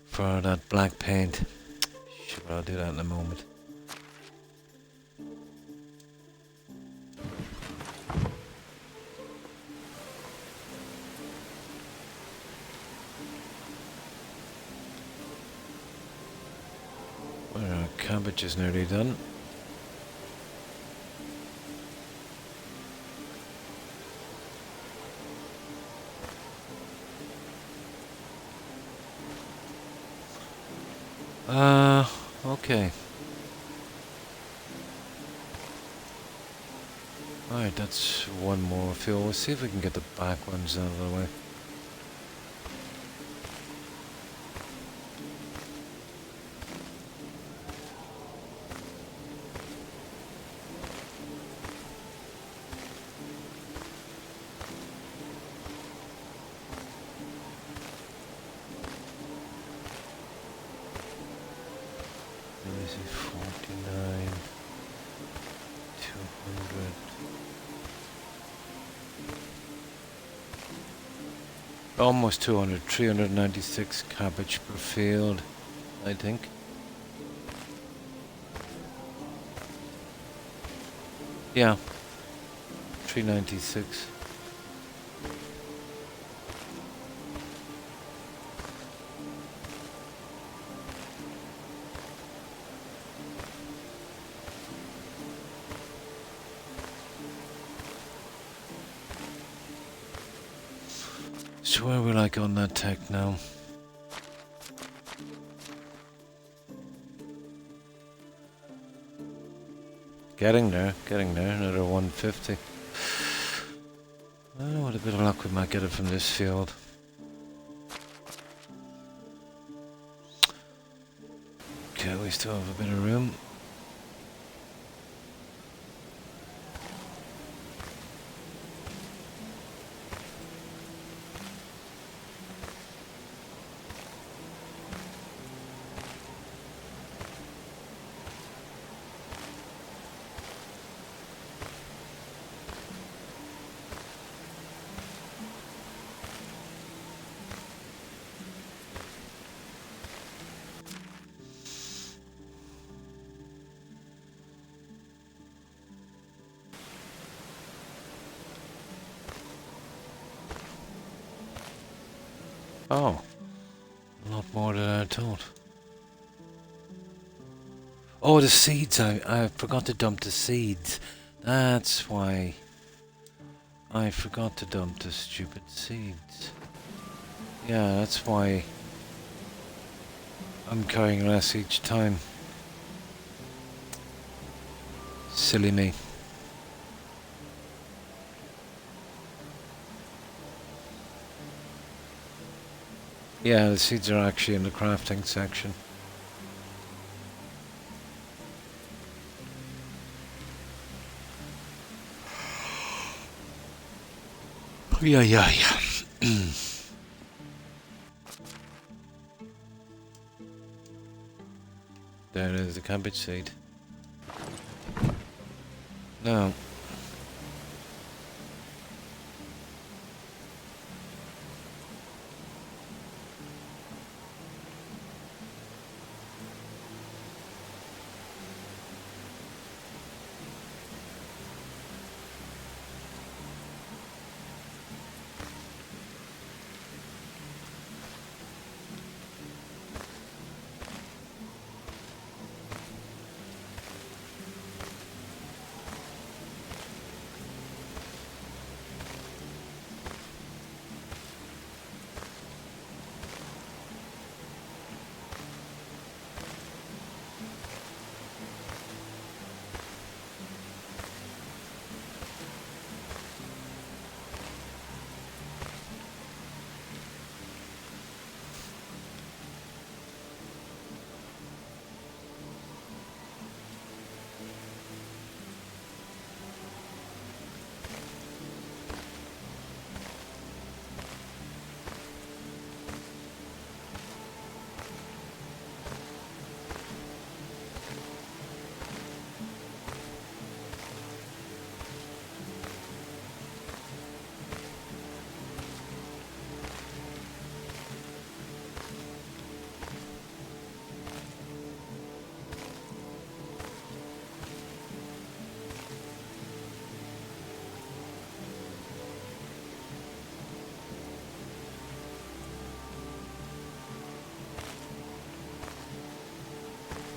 for that black paint. Sure, I'll do that in a moment. cabbage is nearly done. Okay. Alright, that's one more fill. We'll see if we can get the back ones out of the way. This is 49, 200. Almost 200, 396 cabbage per field, I think. Yeah, 396. So where are we like on that tech now? Getting there, another 150. Oh, with a bit of luck we might get it from this field. Okay, we still have a bit of room. Oh, a lot more than I thought. Oh, the seeds, I forgot to dump the seeds. That's why I forgot to dump the stupid seeds. Yeah, that's why I'm carrying less each time. Silly me. Yeah, the seeds are actually in the crafting section. Yeah. There it is, the cabbage seed. Now,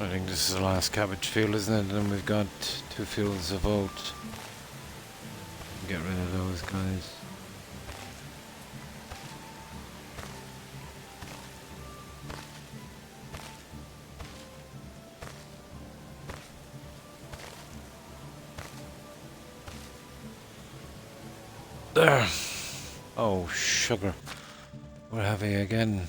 I think this is the last cabbage field, isn't it? And we've got 2 fields of oat. Get rid of those guys. There! Oh, sugar. We're heavy again.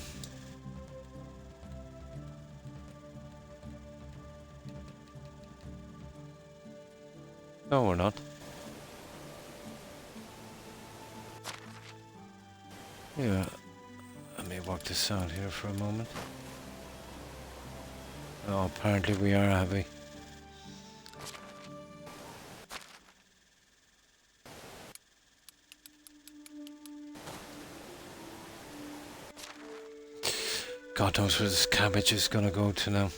No, we're not. Yeah. Let me work this out here for a moment. Oh, apparently we are heavy. God knows where this cabbage is gonna go to now.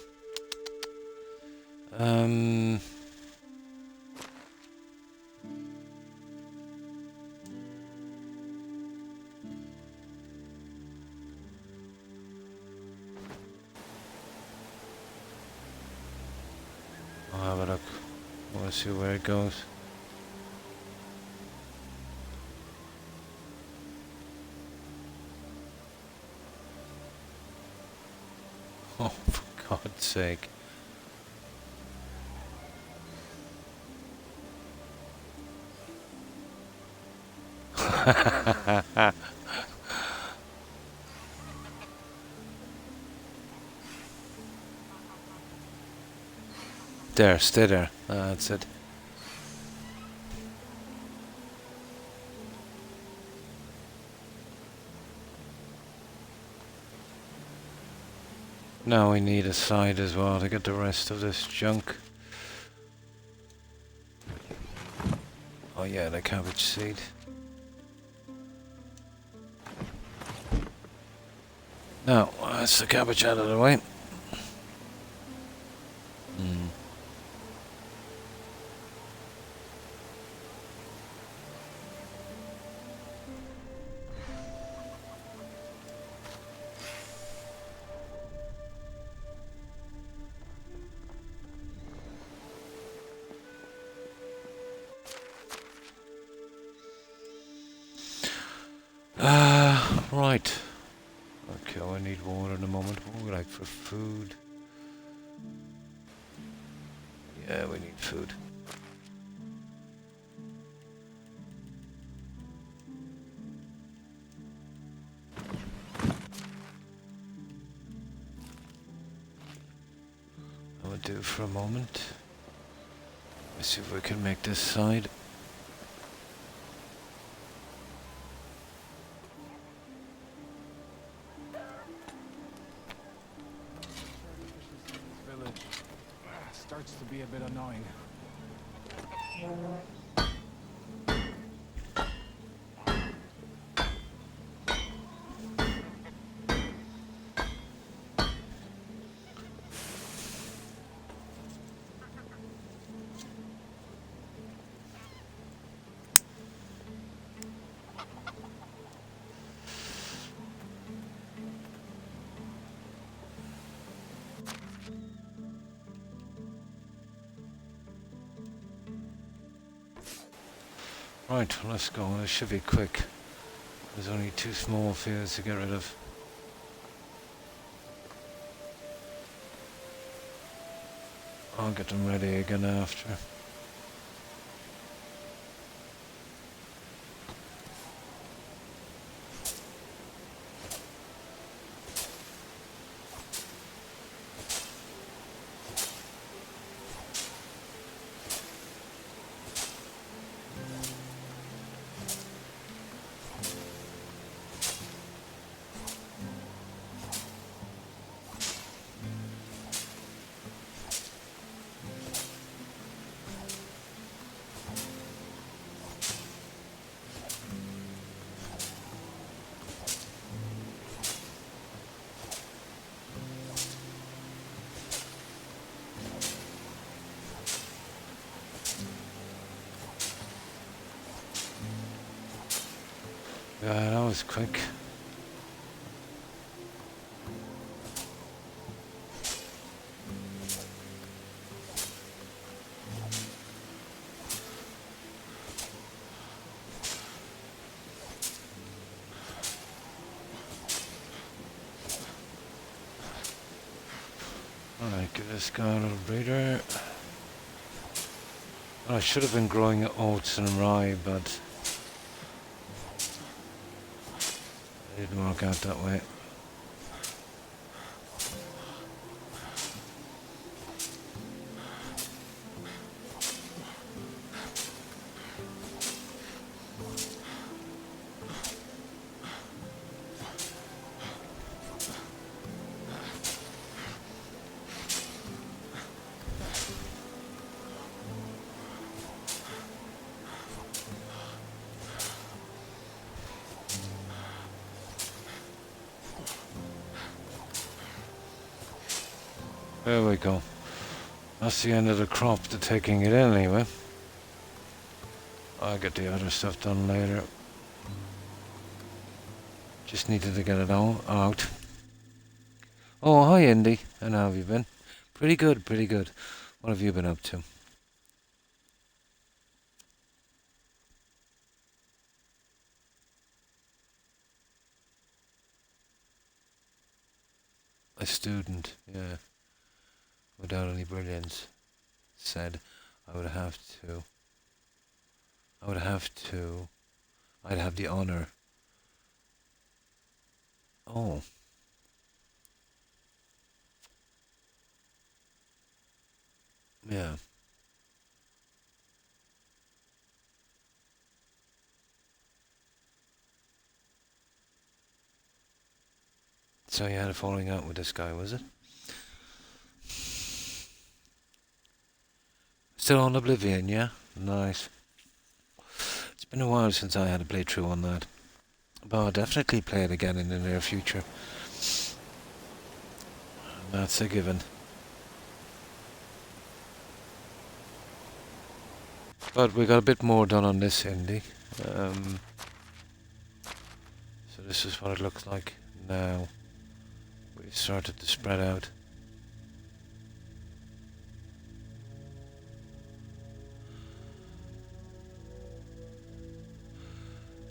I'll have a look. We'll see where it goes. Oh, for God's sake. There, stay there. That's it. Now we need a side as well to get the rest of this junk. Oh yeah, the cabbage seed. Now, that's the cabbage out of the way. Right. Okay, I need water in a moment. What would we like for food? Yeah, we need food. I will do for a moment. Let's see if we can make this side. Starts to be a bit annoying. Right, let's go. This should be quick. There's only 2 small fields to get rid of. I'll get them ready again after. Yeah, that was quick. Alright, give this guy a little breather. I should have been growing oats and rye, but it didn't work out that way. There we go. That's the end of the crop to taking it in anyway. I'll get the other stuff done later. Just needed to get it all out. Oh, hi Indy. And how have you been? Pretty good, pretty good. What have you been up to? A student, yeah. Without any brilliance. Said I would have to. I'd have the honor. Oh. Yeah. So you had a falling out with this guy, was it? Still on Oblivion, yeah? Nice. It's been a while since I had a playthrough on that. But I'll definitely play it again in the near future. That's a given. But we got a bit more done on this indie. So this is what it looks like now. We started to spread out.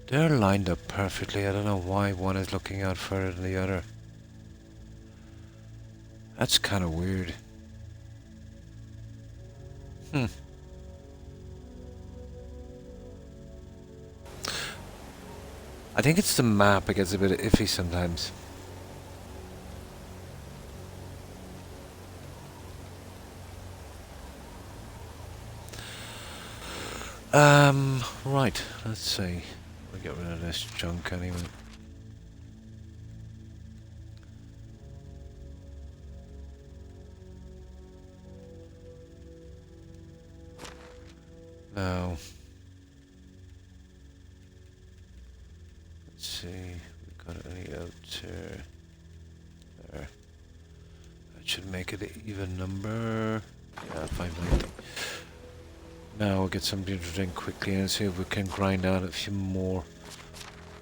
They're lined up perfectly. I don't know why one is looking out further than the other. That's kind of weird. I think it's the map. It gets a bit iffy sometimes. Right. Let's see. We'll get rid of this junk anyway. Now, let's see. We've got any out there. There. That should make it an even number. Yeah, 590. Now we'll get something to drink quickly and see if we can grind out a few more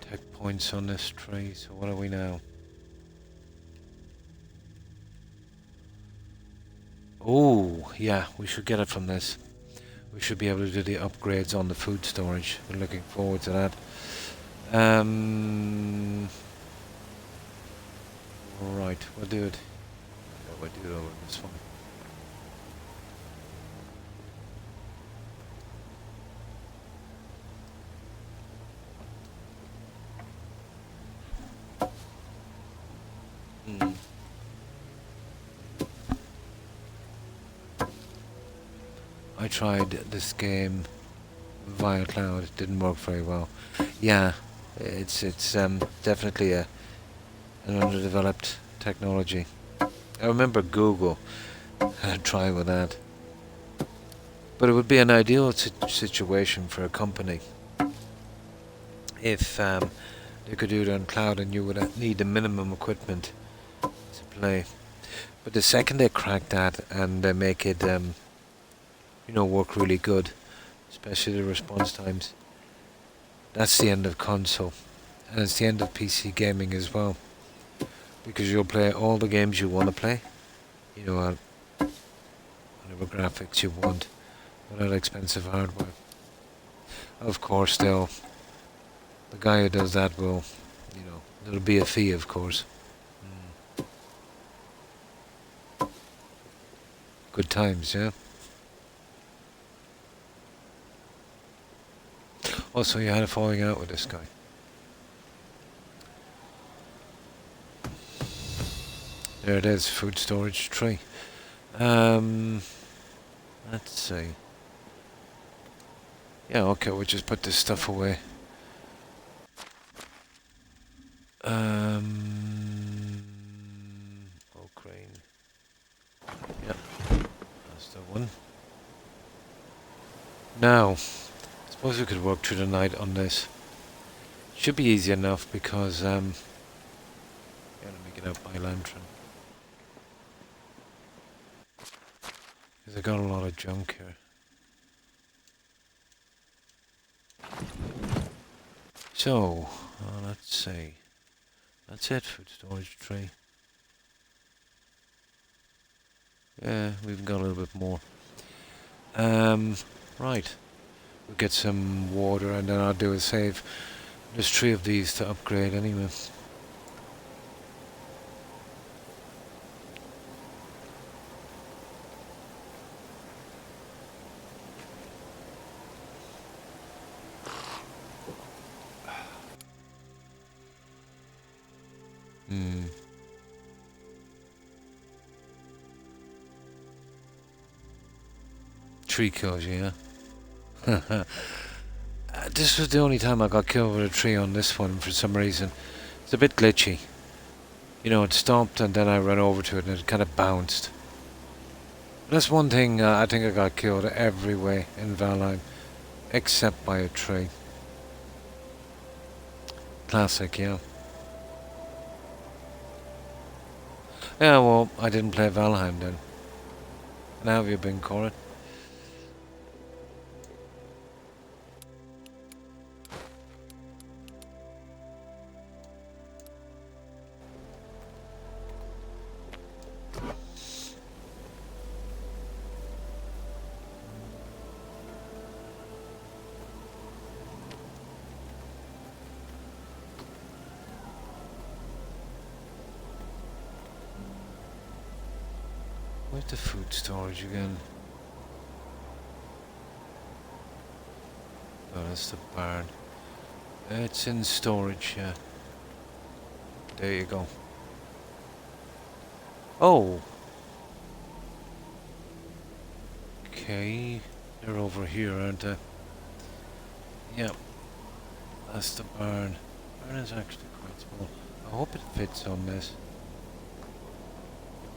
tech points on this tree. So what are we now? Oh, yeah, we should get it from this. We should be able to do the upgrades on the food storage. We're looking forward to that. Right, we'll do it. Yeah, we'll do it over this one. I tried this game via cloud. It didn't work very well. Yeah, it's definitely an underdeveloped technology. I remember Google had a try with that, but it would be an ideal situation for a company if they could do it on cloud, and you would need the minimum equipment to play. But the second they crack that and they make it work really good, especially the response times, that's the end of console, and it's the end of PC gaming as well, because you'll play all the games you want to play, whatever graphics you want, without expensive hardware. Of course, the guy who does that will, there'll be a fee, of course. Good times, yeah. Oh, so you had a falling out with this guy. There it is, food storage tray. Let's see. Yeah, okay, we'll just put this stuff away. Oh, crane. Yep, that's the one. Now, suppose we could work through the night on this. Should be easy enough because, yeah, let me get out my lantern. Because I got a lot of junk here. So, let's see. That's it, food storage tray. Yeah, we've got a little bit more. Right. We'll get some water and then I'll do a save. There's 3 of these to upgrade anyway. Hmm. Tree kills you, yeah? This was the only time I got killed with a tree on this one for some reason. It's a bit glitchy. You know, it stopped and then I ran over to it and it kind of bounced. That's one thing I think I got killed every way in Valheim, except by a tree. Classic, yeah. Yeah, well, I didn't play Valheim then. And how have you been, Corin? Where's the food storage again? Oh, that's the barn. It's in storage, yeah. There you go. Oh! Okay. They're over here, aren't they? Yep. That's the barn. Barn is actually quite small. I hope it fits on this.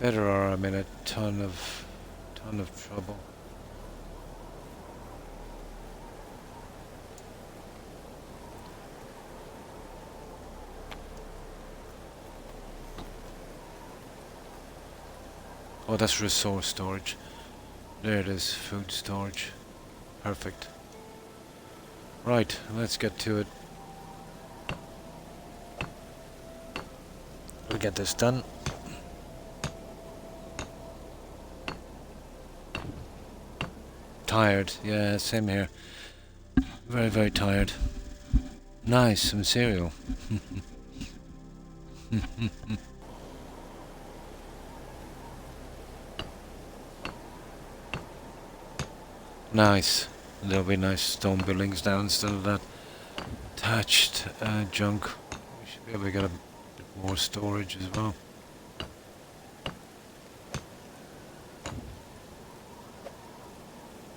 Better or I'm in a ton of trouble. Oh, that's resource storage. There it is, food storage. Perfect. Right, let's get to it. We'll get this done. Tired, yeah, same here. Very, very tired. Nice, some cereal. Nice. There'll be nice stone buildings now instead of that thatched junk. We should be able to get a bit more storage as well.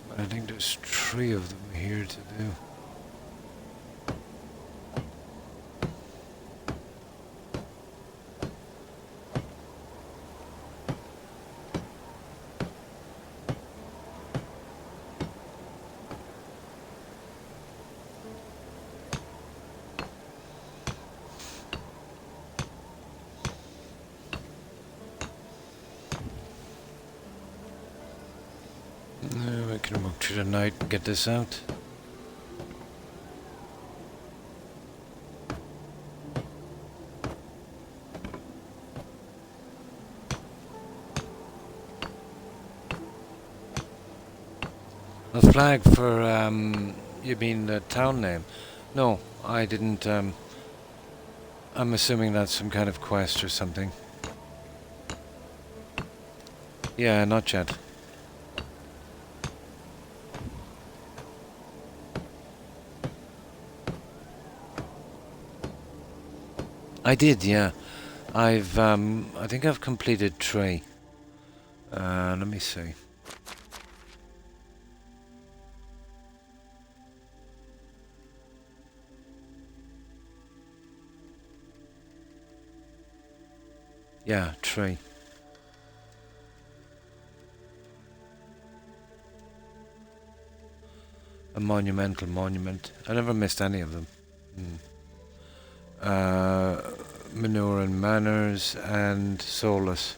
But I think there's 3 of them here to do. We can work through the night and get this out. A flag for, you mean the town name? No, I didn't, I'm assuming that's some kind of quest or something. Yeah, not yet. I did, yeah. I think I've completed 3. Let me see. Yeah, 3. A monumental monument. I never missed any of them. Manure and Manners and Soulless.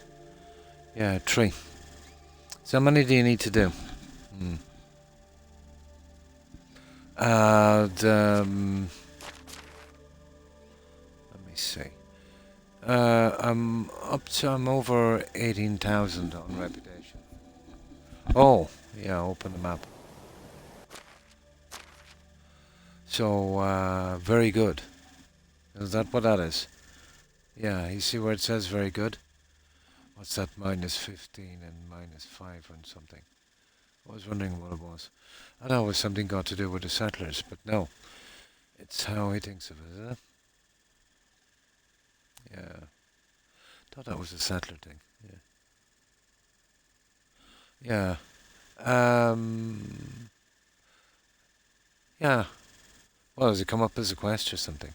Yeah, 3. So how many do you need to do? Let me see. I'm over 18,000 on reputation. Oh, yeah, open the map. So, very good. Is that what that is? Yeah, you see where it says very good? What's that, minus 15 and minus 5 and something? I was wondering what it was. I thought it was something got to do with the settlers, but no. It's how he thinks of it, isn't it? Yeah. Thought that was a settler thing. Yeah. Yeah. Yeah. Well, does it come up as a quest or something?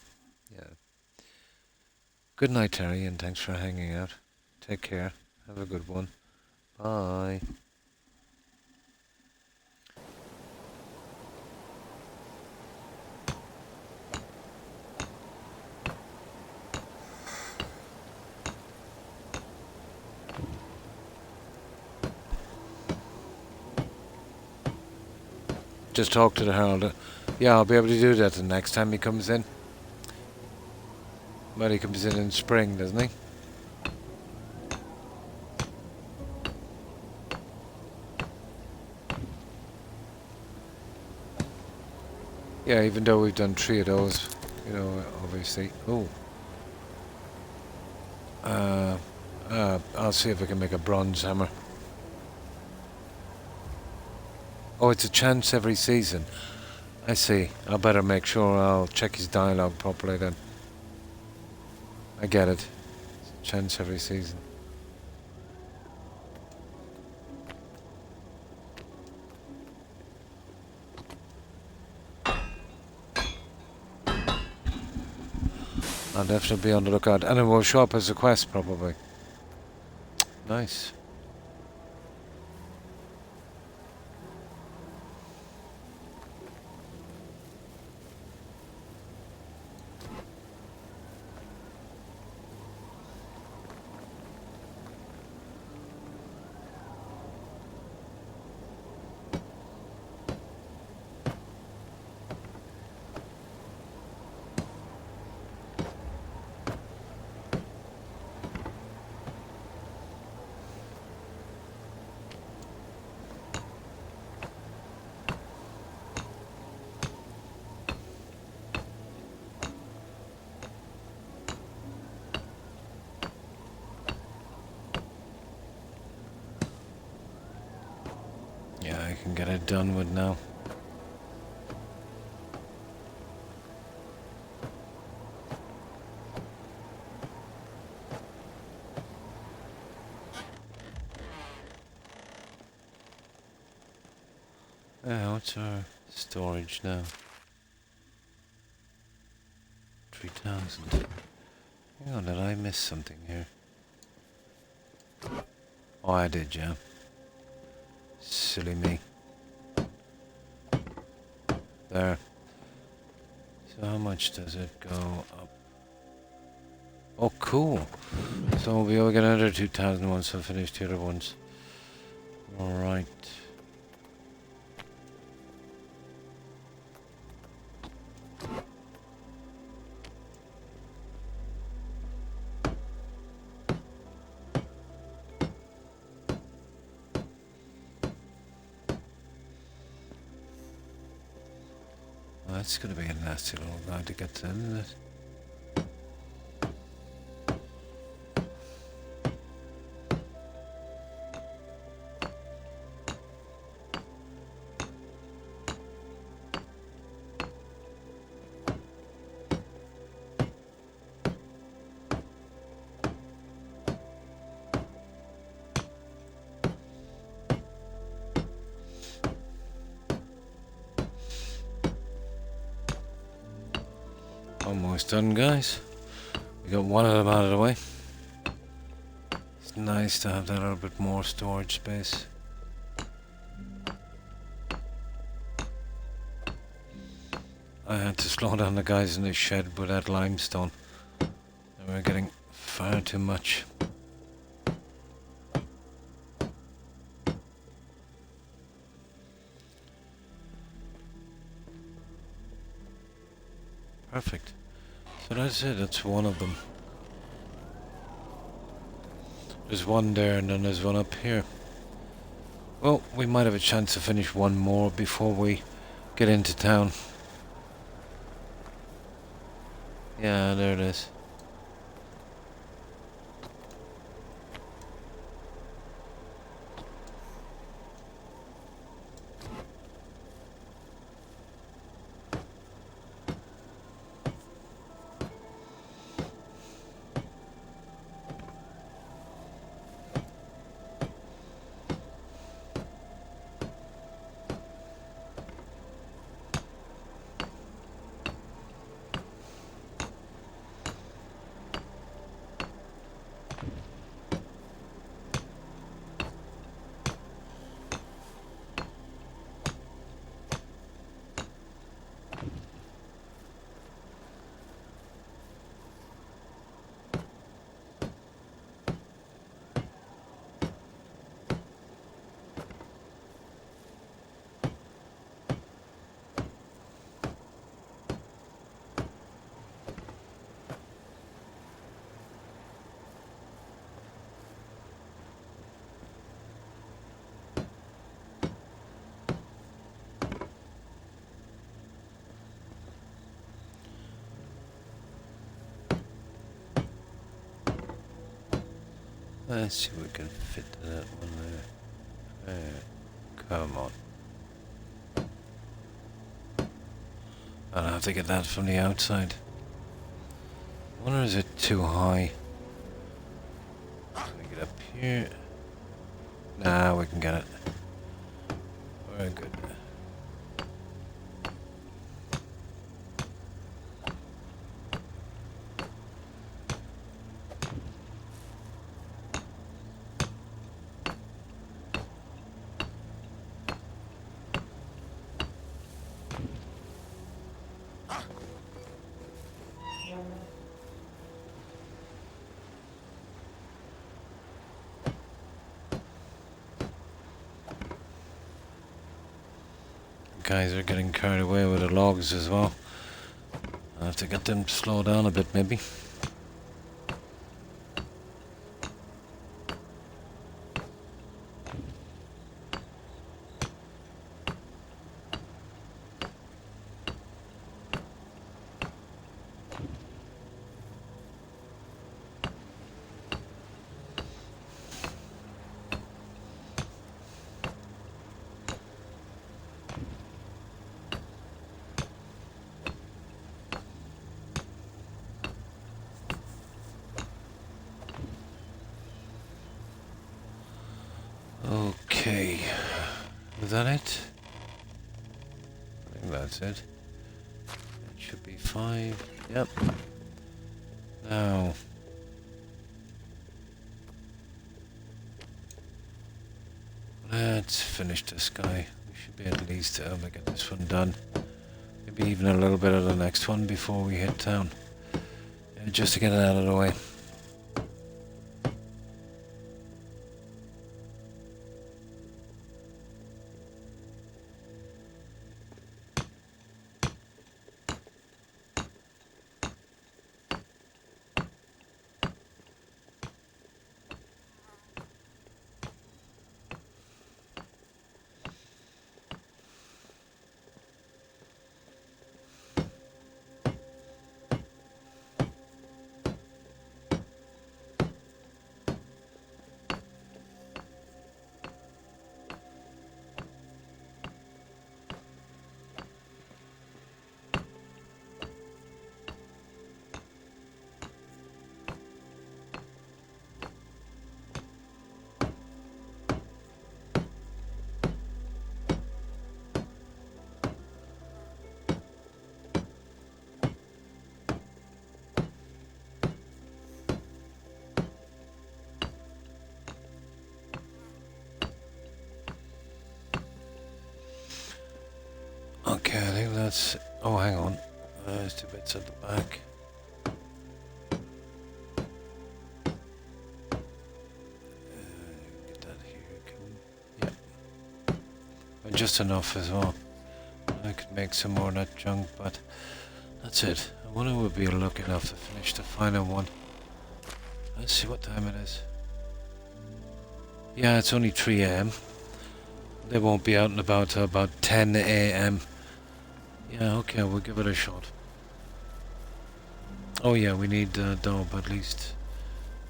Yeah. Good night, Terry, and thanks for hanging out. Take care. Have a good one. Bye. Just talk to the Herald. Yeah, I'll be able to do that the next time he comes in. But he comes in spring, doesn't he? Yeah, even though we've done 3 of those, you know, obviously. Oh. I'll see if I can make a bronze hammer. Oh, it's a chance every season. I see. I better make sure I'll check his dialogue properly then. I get it. It's a chance every season. I'll definitely be on the lookout. And it will show up as a quest, probably. Nice. Yeah, I can get it done with now. What's our storage now? 3,000. Hang on, did I miss something here? Oh, I did, yeah. Silly me. There. So how much does it go up? Oh, cool. So we'll get another 2,000 once I finish the other ones. Alright. Well, that's going to be a nasty little guy to get to, isn't it? Almost done, guys. We got one of them out of the way. It's nice to have that little bit more storage space. I had to slow down the guys in the shed with that limestone. They were getting far too much. Perfect. So that's it, that's one of them. There's one there and then there's one up here. Well, we might have a chance to finish one more before we get into town. Yeah, there it is. Let's see if we can fit that one there. There. Come on. I'll have to get that from the outside. I wonder, is it too high? Can we get up here? Nah, we can get it. Very good. Guys are getting carried away with the logs as well. I'll have to get them to slow down a bit, maybe. Okay, is that it? I think that's it. It should be 5. Yep. Now, let's finish this guy. We should be at least able to get this one done. Maybe even a little bit of the next one before we hit town. Just to get it out of the way. let's... Oh, hang on. There's 2 bits at the back. Get that here. Yep. And just enough as well. I could make some more of that junk, but that's it. I wonder if we'll be lucky enough to finish the final one. Let's see what time it is. Yeah, it's only 3 AM. They won't be out and about till about 10 AM. Yeah, okay, we'll give it a shot. Oh yeah, we need dough, but at least...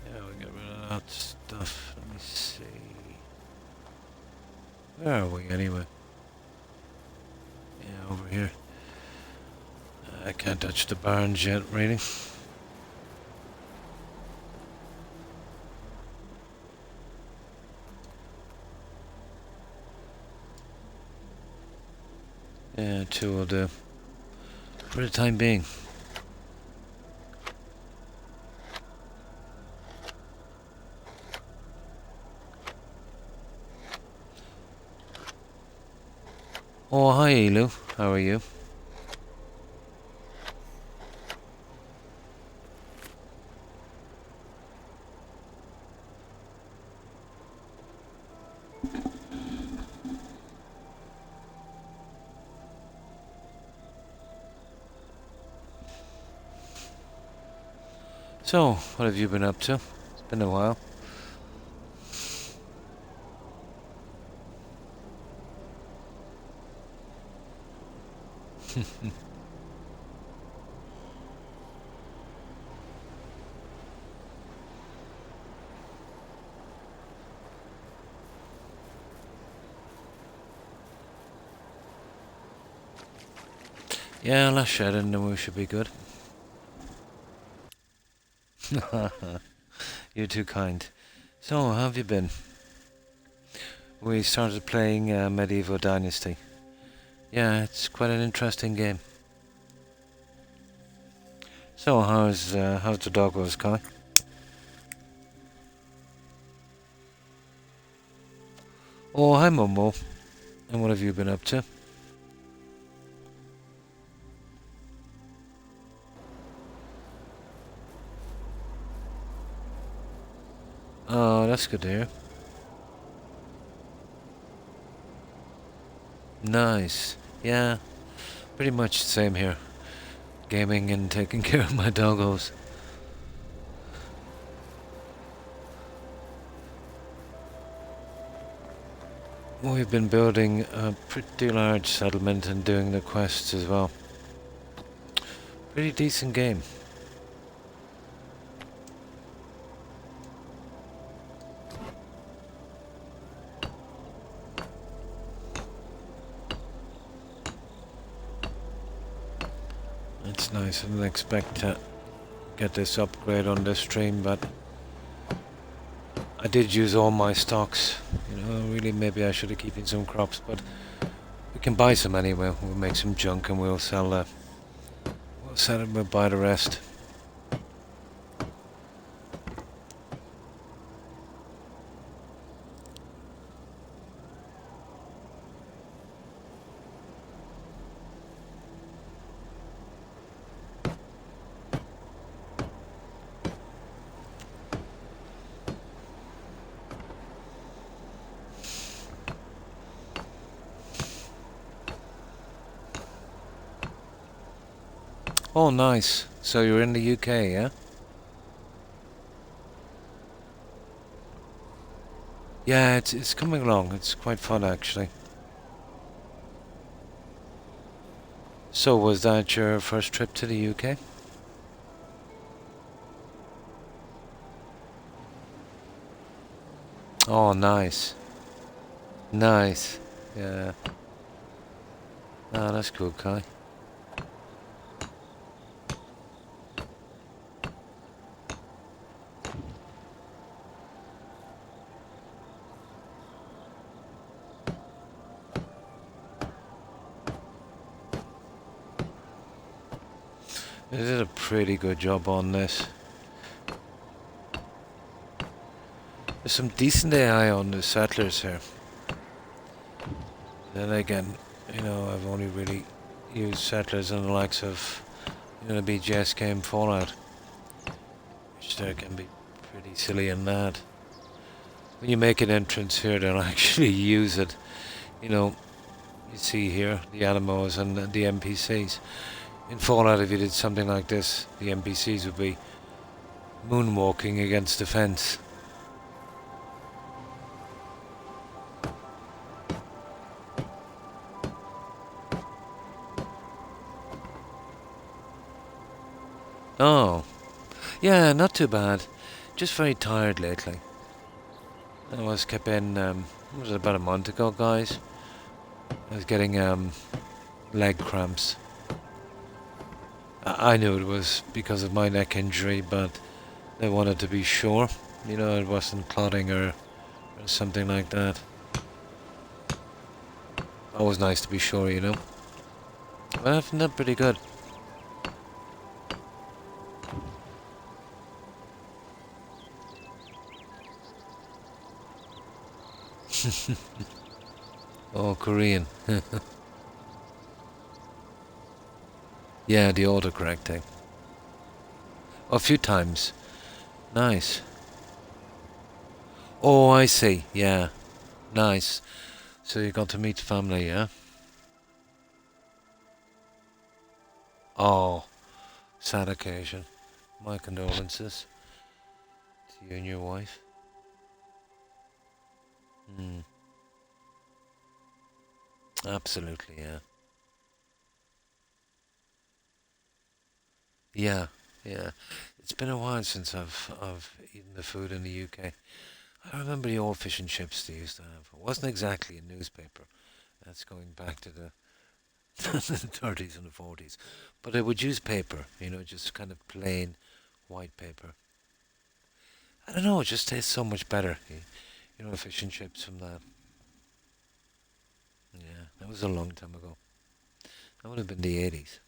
Yeah, we'll get rid of that stuff. Let me see... Where are we anyway? Yeah, over here. I can't touch the barns yet, really. Yeah, 2 will do. For the time being. Oh, hi Elu. How are you? So, what have you been up to? It's been a while. Yeah, last shed and then we should be good. You're too kind. So, how have you been? We started playing Medieval Dynasty. Yeah, it's quite an interesting game. So, how's the doggos, Kai? Oh, hi Momo. And what have you been up to? Oh, that's good to hear. Nice. Yeah, pretty much the same here. Gaming and taking care of my doggos. We've been building a pretty large settlement and doing the quests as well. Pretty decent game. It's nice. I didn't expect to get this upgrade on this stream, but I did use all my stocks. You know, really maybe I should have keeping some crops, but we can buy some anyway. We'll make some junk and we'll sell that. We'll sell it, we'll buy the rest. Oh, nice. So you're in the UK, yeah? Yeah, it's coming along. It's quite fun, actually. So, was that your first trip to the UK? Oh, nice. Nice. Yeah. Ah, that's cool, Kai. They did a pretty good job on this. There's some decent AI on the settlers here. Then again, you know, I've only really use settlers in the likes of, the BGS game Fallout, which there can be pretty silly in that. When you make an entrance here, they'll actually use it. You see here the animals and the NPCs. In Fallout, if you did something like this, the NPCs would be moonwalking against the fence. Oh, yeah, not too bad. Just very tired lately. I was kept in, was it about a month ago, guys? I was getting leg cramps. I knew it was because of my neck injury, but I wanted to be sure. It wasn't clotting or something like that. Always nice to be sure, Well, I've done pretty good. Oh, Korean. Yeah, the autocorrect thing. A few times. Nice. Oh, I see. Yeah. Nice. So you got to meet family, yeah? Oh, sad occasion. My condolences to you and your wife. Absolutely, yeah. Yeah, yeah. It's been a while since I've eaten the food in the UK. I remember the old fish and chips they used to have. It wasn't exactly a newspaper. That's going back to the the 30s and the 40s. But they would use paper, just kind of plain white paper. I don't know, it just tastes so much better. Fish and chips from that. Yeah, that was a long time ago. That would have been the 80s.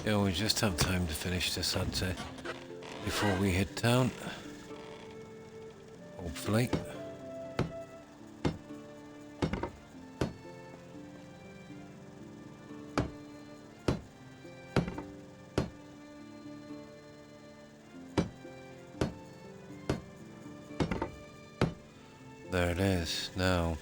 Yeah, we just have time to finish this, I'd say, before we hit town. Hopefully. There it is, now.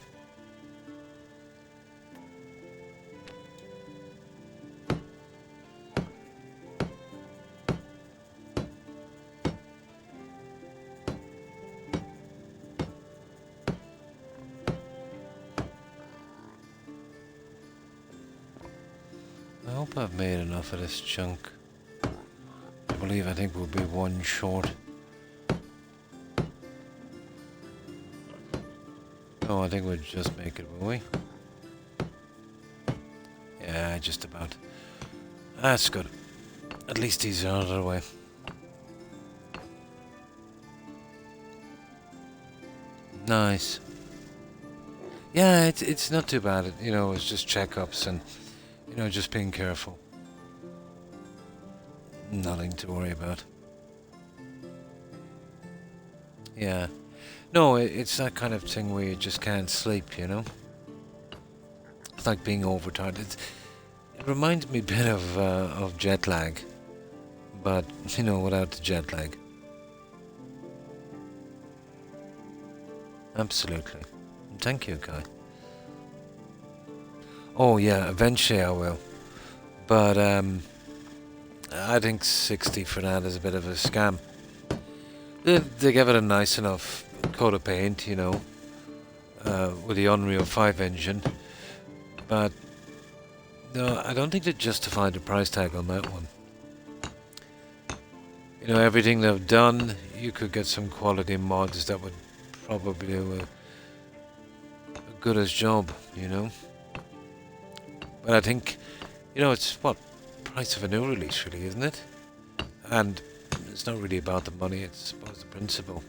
I hope I've made enough of this chunk. I think we'll be one short. No, I think we'll just make it, will we? Yeah, just about. That's good. At least these are out of the way. Nice. Yeah, it's not too bad. It's just checkups and just being careful. Nothing to worry about. Yeah. No, it's that kind of thing where you just can't sleep, It's like being overtired. It reminds me a bit of jet lag, but, without the jet lag. Absolutely. Thank you, Guy. Oh, yeah, eventually I will. But, I think 60 for that is a bit of a scam. They give it a nice enough coat of paint, with the Unreal 5 engine. But, no, I don't think they justified the price tag on that one. Everything they've done, you could get some quality mods that would probably good as job, you know. But I think, it's what price of a new release, really, isn't it? And it's not really about the money; it's about the principle.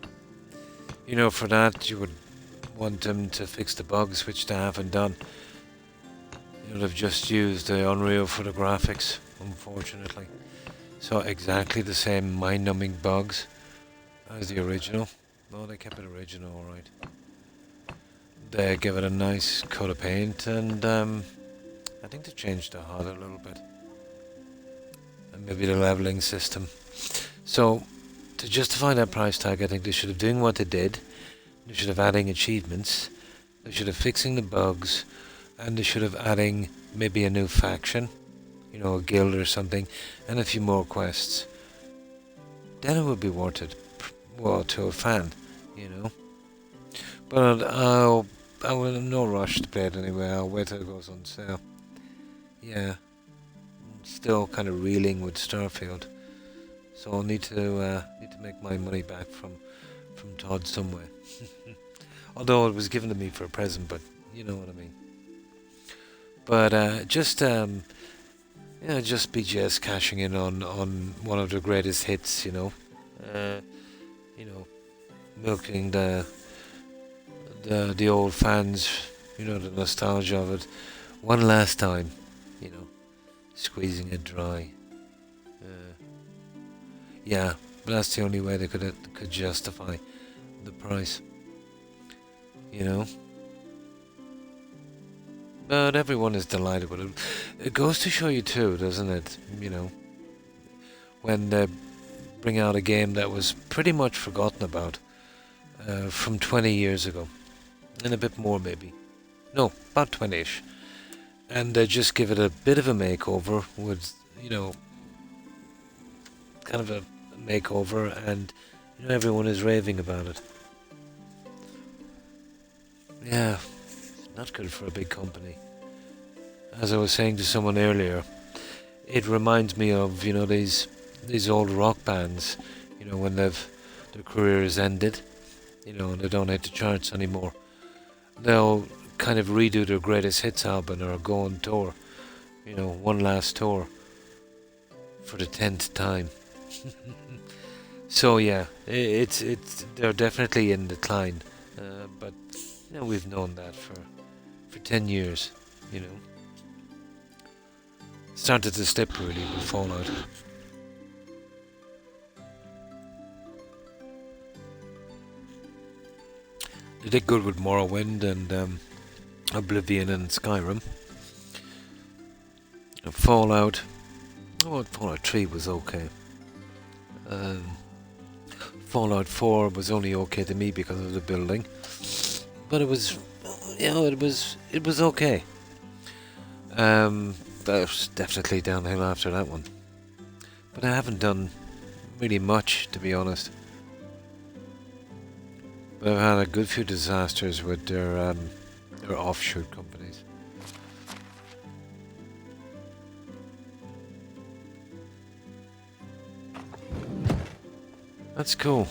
For that you would want them to fix the bugs, which they haven't done. They've just used the Unreal for the graphics, unfortunately. So exactly the same mind-numbing bugs as the original. No, they kept it original, alright. They give it a nice coat of paint, and I think they changed the HUD a little bit. And maybe the leveling system. So, to justify that price tag, I think they should have done what they did. They should have adding achievements. They should have fixing the bugs. And they should have adding maybe a new faction. A guild or something. And a few more quests. Then it would be worth it. Well, to a fan, But I will in no rush to play it anyway. I'll wait till it goes on sale. Yeah. Still kind of reeling with Starfield. So I'll need to make my money back from Todd somewhere. Although it was given to me for a present, but you know what I mean. But just BGS cashing in on one of the greatest hits, milking the old fans, the nostalgia of it, one last time, squeezing it dry. Yeah, but that's the only way they could justify the price. But everyone is delighted with it. It goes to show you too, doesn't it? When they bring out a game that was pretty much forgotten about from 20 years ago, and a bit more maybe. No, about 20ish. And they just give it a bit of a makeover with, kind of a makeover, and everyone is raving about it. Yeah, not good for a big company. As I was saying to someone earlier, it reminds me of these old rock bands, when their career is ended, and they don't hit the charts anymore. They'll kind of redo their greatest hits album or go on tour, one last tour for the 10th time. So yeah, they're definitely in decline, but we've known that for 10 years, Started to slip really with Fallout. They did good with Morrowind and Oblivion and Skyrim. Fallout 3 was okay. Fallout 4 was only okay to me because of the building, but it was okay. But it was definitely downhill after that one. But I haven't done really much, to be honest. But I've had a good few disasters with their offshoot companies. That's cool.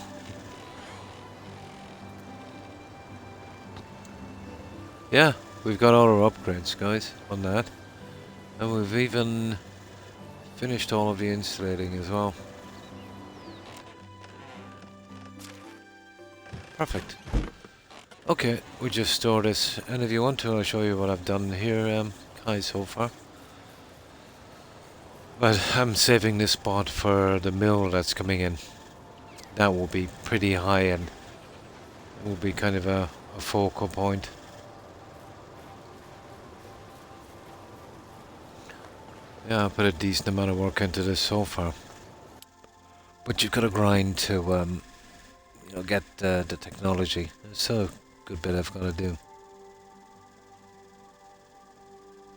Yeah, we've got all our upgrades, guys, on that. And we've even finished all of the insulating as well. Perfect. Okay, we just store this, and if you want to, I'll show you what I've done here, guys, so far. But I'm saving this spot for the mill that's coming in. That will be pretty high and will be kind of a focal point. Yeah, I put a decent amount of work into this so far. But you've got to grind to, get the technology. It's a good bit I've got to do.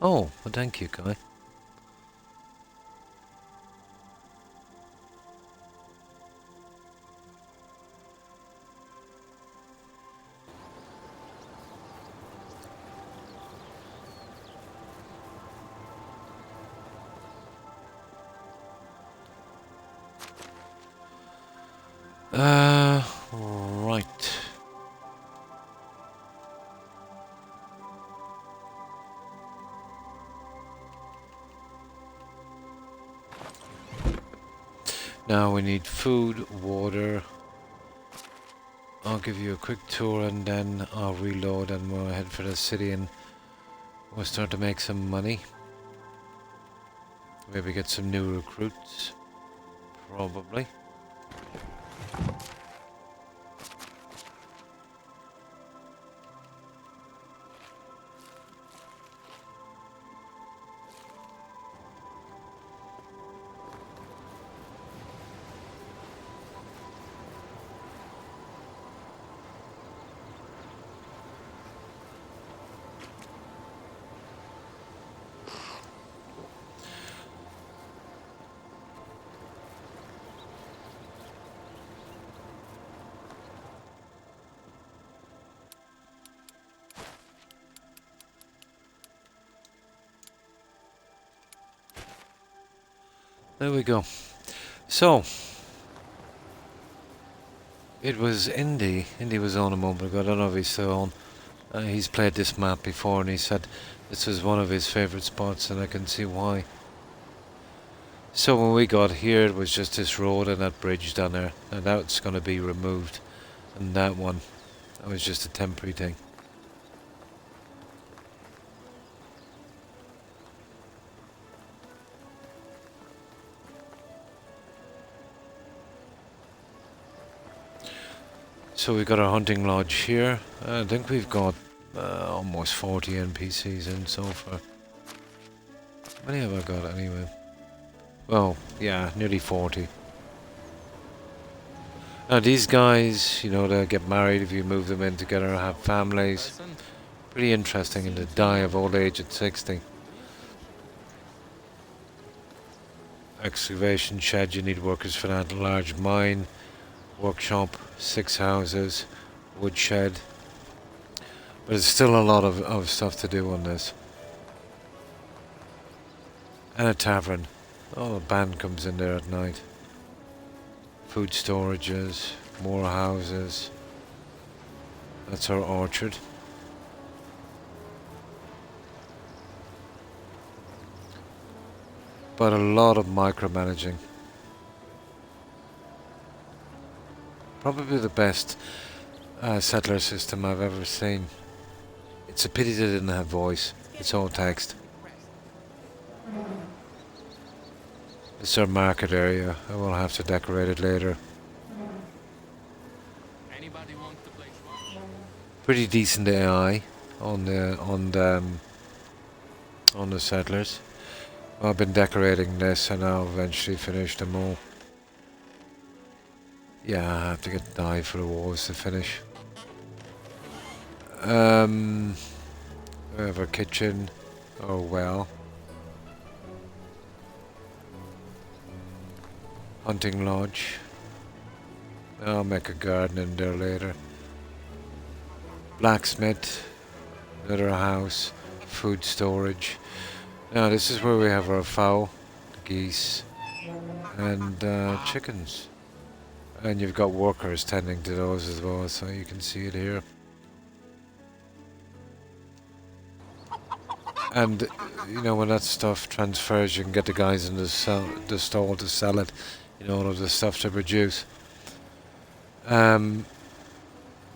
Oh, well, thank you, Kai. Right. Now we need food, water. I'll give you a quick tour and then I'll reload and we'll head for the city and we'll start to make some money. Maybe get some new recruits. Probably. There we go. So, it was Indy. Indy was on a moment ago. I don't know if he's still on. He's played this map before and he said this was one of his favourite spots and I can see why. So when we got here it was just this road and that bridge down there and that's going to be removed. And that one, that was just a temporary thing. So we got our hunting lodge here. I think we've got almost 40 NPCs in so far. How many have I got anyway? Well, yeah, nearly 40. Now these guys, you know, they get married if you move them in together, have families. Pretty interesting, and they die of old age at 60. Excavation shed, you need workers for that. Large mine. Workshop, 6 houses, woodshed. But there's still a lot of stuff to do on this. And a tavern. Oh, a band comes in there at night. Food storages, more houses. That's our orchard. But a lot of micromanaging. Probably the best settler system I've ever seen. It's a pity they didn't have voice. It's all text. It's our market area. I will have to decorate it later. Anybody want to play Croc? Pretty decent AI on the settlers. I've been decorating this and I'll eventually finish them all. Yeah, I have to get dye for the walls to finish. We have a kitchen, or well. Hunting lodge. I'll make a garden in there later. Blacksmith, another house, food storage. Now this is where we have our fowl, geese, and chickens. And you've got workers tending to those as well, so you can see it here. And you know, when that stuff transfers, you can get the guys in the stall to sell it. You know, all of the stuff to produce. But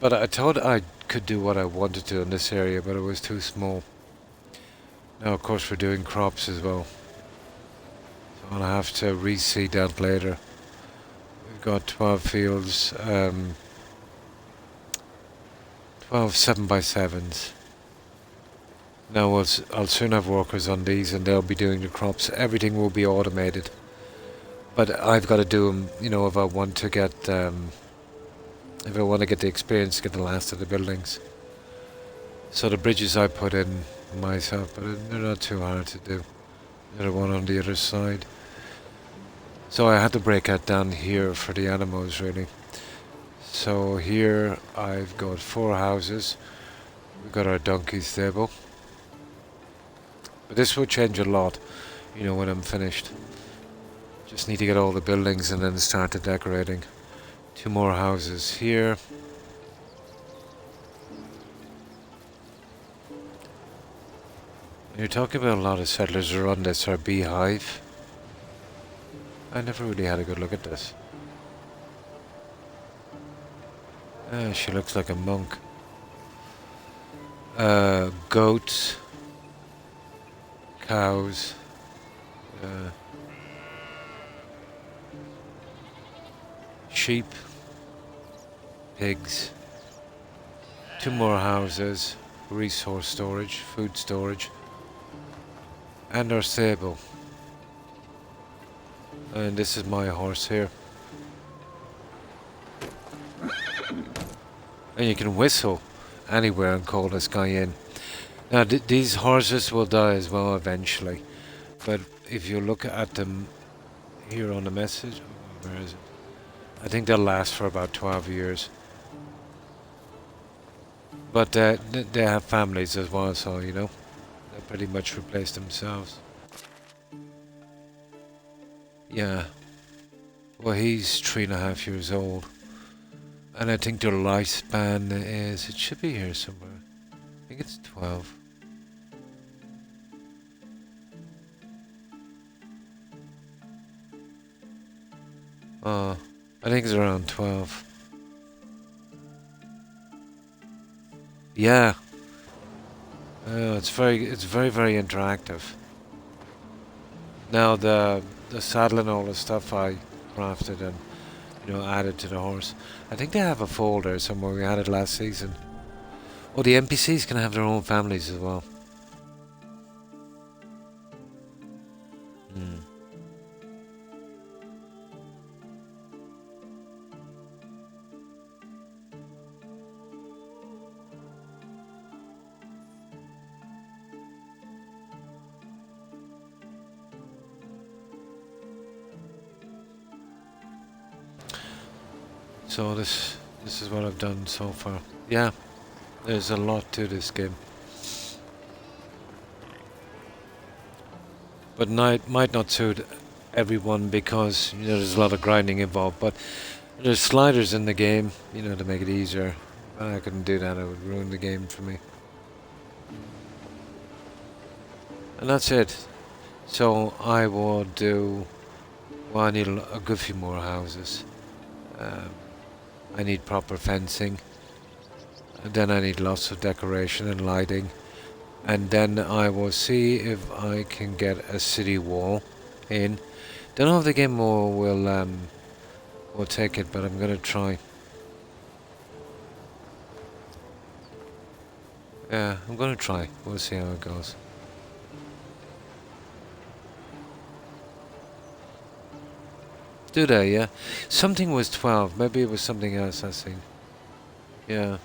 I thought I could do what I wanted to in this area, but it was too small. Now, of course, we're doing crops as well, so I'll have to reseed that later. We've got 12 fields, 12 7x7s. Now I'll soon have workers on these and they'll be doing the crops. Everything will be automated. But I've got to do them, you know, if I want to get the experience to get the last of the buildings. So the bridges I put in myself, but they're not too hard to do. There's one on the other side. So I had to break that down here for the animals, really. So here I've got 4 houses. We've got our donkey stable. But this will change a lot, you know, when I'm finished. Just need to get all the buildings and then start the decorating. 2 more houses here. You're talking about a lot of settlers around this, our beehive. I never really had a good look at this. She looks like a monk. Goats, cows, uh, sheep, pigs, 2 more houses, resource storage, food storage, and our stable. And this is my horse here. And you can whistle anywhere and call this guy in. Now these horses will die as well eventually, but if you look at them here on the message, where is it? I think they'll last for about 12 years. But they have families as well, so you know, they pretty much replace themselves. Yeah. Well, he's 3.5 years old. And I think their lifespan is, it should be here somewhere. I think it's 12. I think it's around 12. Yeah. It's very, very interactive. Now the saddle and all the stuff I crafted and added to the horse. I think they have a folder somewhere. We had it last season. Oh, the NPCs can have their own families as well. Hmm. So this is what I've done so far. Yeah, there's a lot to this game. But might not suit everyone because there's a lot of grinding involved. But there's sliders in the game, to make it easier. But I couldn't do that; it would ruin the game for me. And that's it. So I will do. Well, I need a good few more houses. I need proper fencing. And then I need lots of decoration and lighting. And then I will see if I can get a city wall in. Don't know if the game will take it, but I'm gonna try. Yeah, I'm gonna try. We'll see how it goes. Do they? Yeah. Something was 12. Maybe it was something else I seen. Yeah.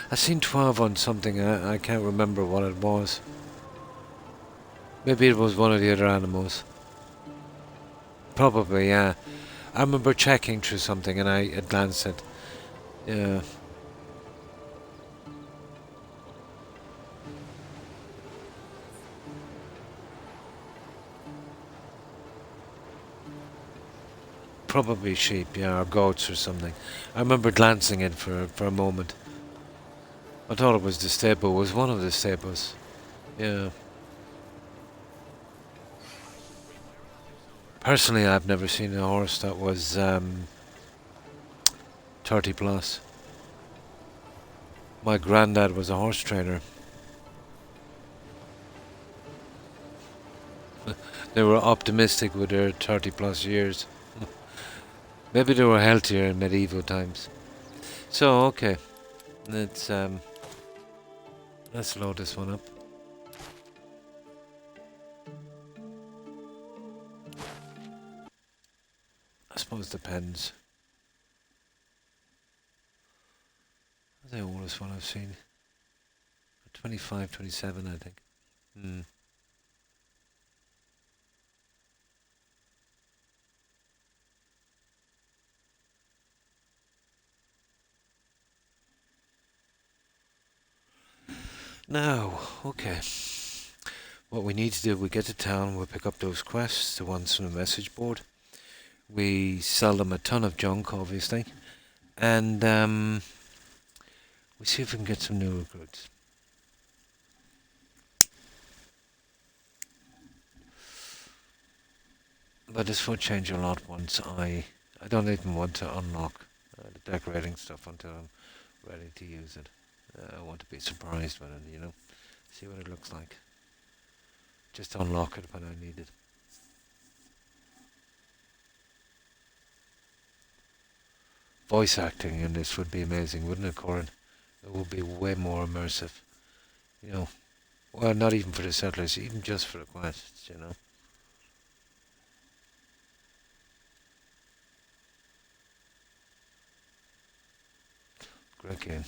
I seen 12 on something. I can't remember what it was. Maybe it was one of the other animals. Probably, yeah. I remember checking through something and I glanced at. Yeah. Probably sheep, yeah, or goats or something. I remember glancing in for a moment. I thought it was the stable. It was one of the stables. Yeah. Personally, I've never seen a horse that was 30 plus. My granddad was a horse trainer. They were optimistic with their 30 plus years. Maybe they were healthier in medieval times. So, okay. Let's load this one up. I suppose it depends. That's the oldest one I've seen. 25, 27, I think. Hmm. Now, okay. What we need to do, we get to town, we'll pick up those quests, the ones from the message board. We sell them a ton of junk, obviously. And we see if we can get some new recruits. But this will change a lot once I don't even want to unlock the decorating stuff until I'm ready to use it. I want to be surprised with it, you know? See what it looks like. Just unlock it when I need it. Voice acting in this would be amazing, wouldn't it, Corin? It would be way more immersive. You know, well, not even for the settlers, even just for the quests, you know. Great game.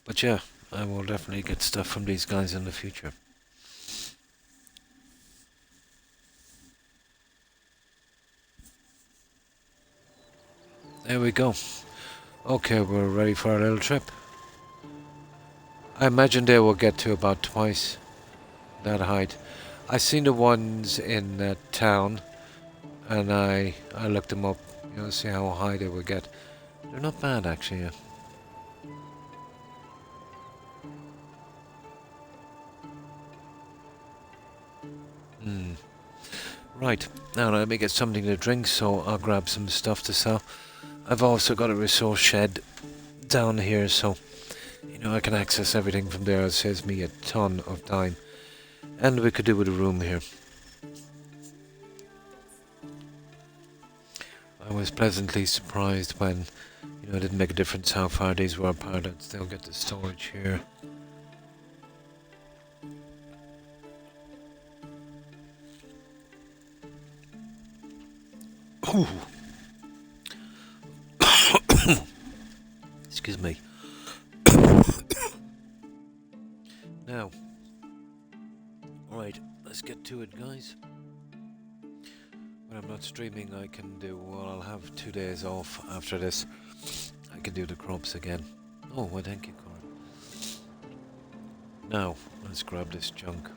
But yeah, I will definitely get stuff from these guys in the future. There we go. Okay, we're ready for our little trip. I imagine they will get to about twice that height. I seen the ones in town, and I looked them up, you know, see how high they would get. They're not bad actually. Yeah. Right, now let me get something to drink, so I'll grab some stuff to sell. I've also got a resource shed down here, so you know I can access everything from there. It saves me a ton of time, and we could do with a room here. I was pleasantly surprised when, you know, it didn't make a difference how far these were apart. I'd still get the storage here. Ooh. Excuse me. Now, right, let's get to it, guys. When I'm not streaming, I can do, well, I'll have 2 days off after this. I can do the crops again. Oh, well, thank you, Corin. Now, let's grab this junk.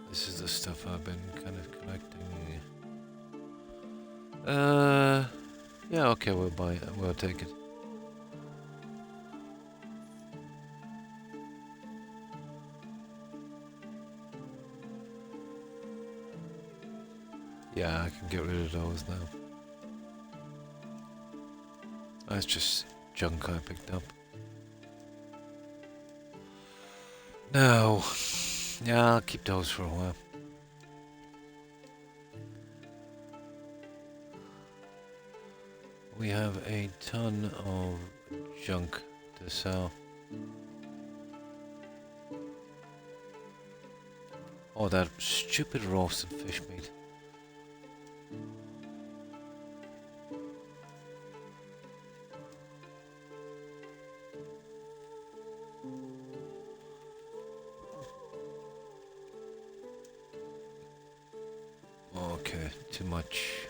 This is the stuff I've been kind of collecting. Yeah, okay, we'll buy it. We'll take it. Yeah, I can get rid of those now. That's just junk I picked up. Now, yeah, I'll keep those for a while. We have a ton of junk to sell. Oh, that stupid roasted fish meat. Okay, too much.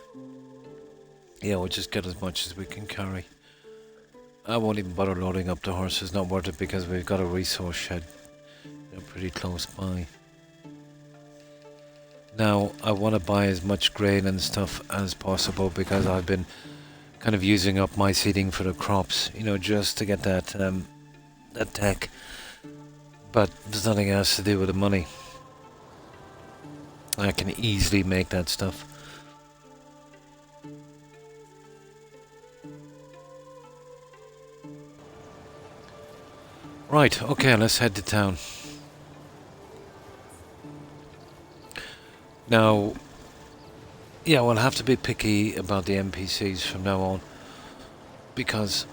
Yeah, we'll just get as much as we can carry. I won't even bother loading up the horses, not worth it, because we've got a resource shed, you know, pretty close by. Now, I want to buy as much grain and stuff as possible because I've been kind of using up my seeding for the crops, you know, just to get that that tech. But there's nothing else to do with the money. I can easily make that stuff. Right, okay, let's head to town. Now, yeah, we'll have to be picky about the NPCs from now on, because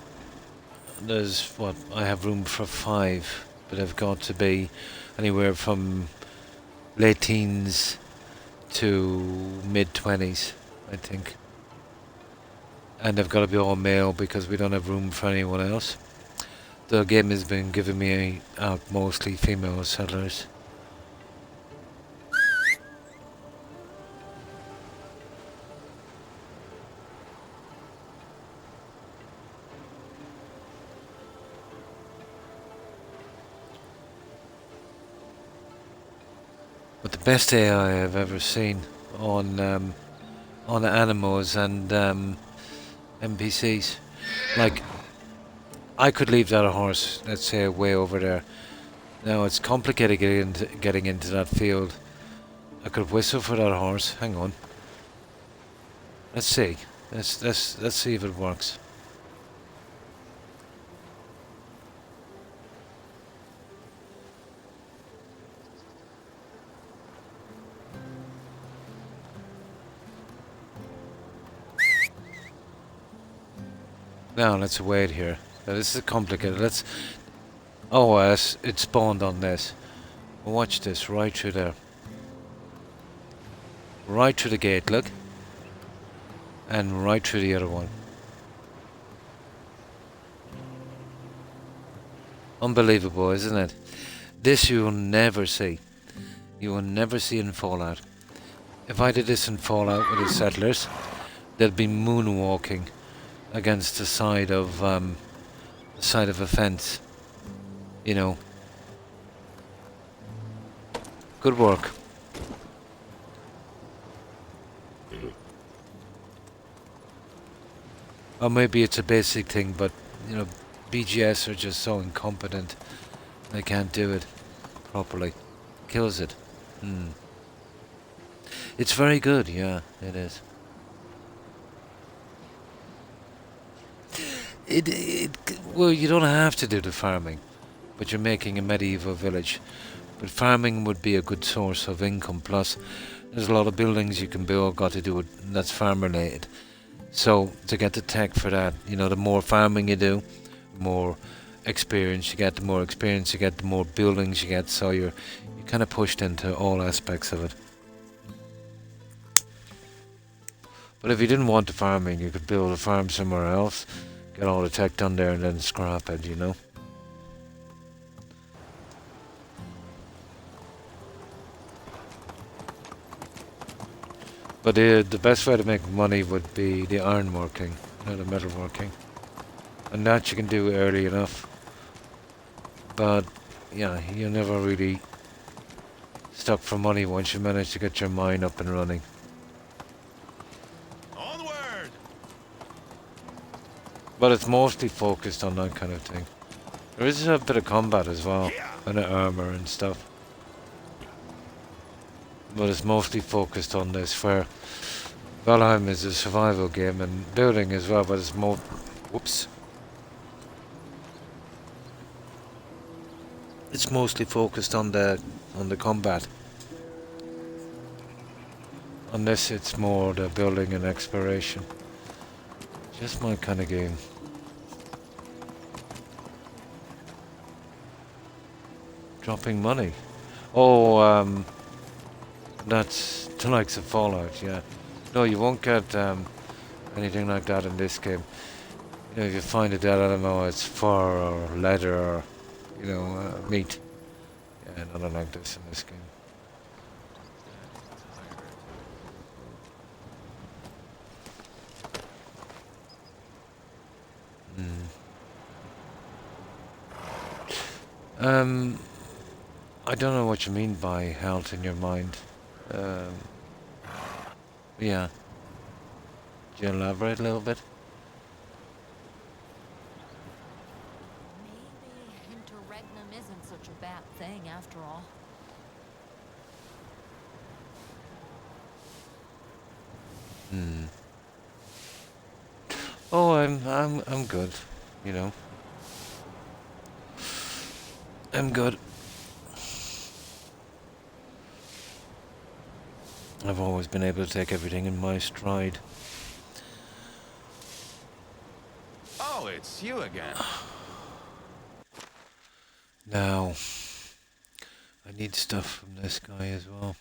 there's, what, I have room for 5, but they've got to be anywhere from late teens to mid-20s, I think. And they've got to be all male because we don't have room for anyone else. The game has been giving me out mostly female settlers. But the best AI I've ever seen on animals and NPCs. Like, I could leave that horse, let's say, way over there. Now it's complicated getting into that field. I could whistle for that horse. Hang on. Let's see. Let's see if it works. Now let's wait here. Now, this is complicated. Let's. Oh, it spawned on this. Watch this right through there. Right through the gate, look. And right through the other one. Unbelievable, isn't it? This you will never see. You will never see in Fallout. If I did this in Fallout with the settlers, they'd be moonwalking against the side of a fence. You know. Good work. Or maybe it's a basic thing, but you know, BGS are just so incompetent. They can't do it properly. Kills it. It's very good, yeah, it is. Well, you don't have to do the farming, but you're making a medieval village. But farming would be a good source of income. Plus, there's a lot of buildings you can build, got to do it, that's farm related. So, to get the tech for that, you know, the more farming you do, more experience you get, the more experience you get, the more buildings you get, so you're kind of pushed into all aspects of it. But if you didn't want the farming, you could build a farm somewhere else, get all the tech done there and then scrap it, you know. But the best way to make money would be the ironworking, not the metalworking. And that you can do early enough. But, yeah, you're never really stuck for money once you manage to get your mine up and running. Onward! But it's mostly focused on that kind of thing. There is a bit of combat as well, and armor and stuff. But it's mostly focused on this, where Valheim is a survival game and building as well, but it's more... Whoops. It's mostly focused on the combat. On this, it's more the building and exploration. Just my kind of game. Dropping money. Oh, that's the likes of Fallout, yeah. No, you won't get anything like that in this game. You know, if you find a dead animal, it's fur or leather or, you know, meat. Yeah, nothing like this in this game. I don't know what you mean by health in your mind. Yeah. Do you elaborate a little bit? Maybe interregnum isn't such a bad thing after all. Oh, I'm good. You know. I'm good. I've always been able to take everything in my stride. Oh, it's you again. Now, I need stuff from this guy as well.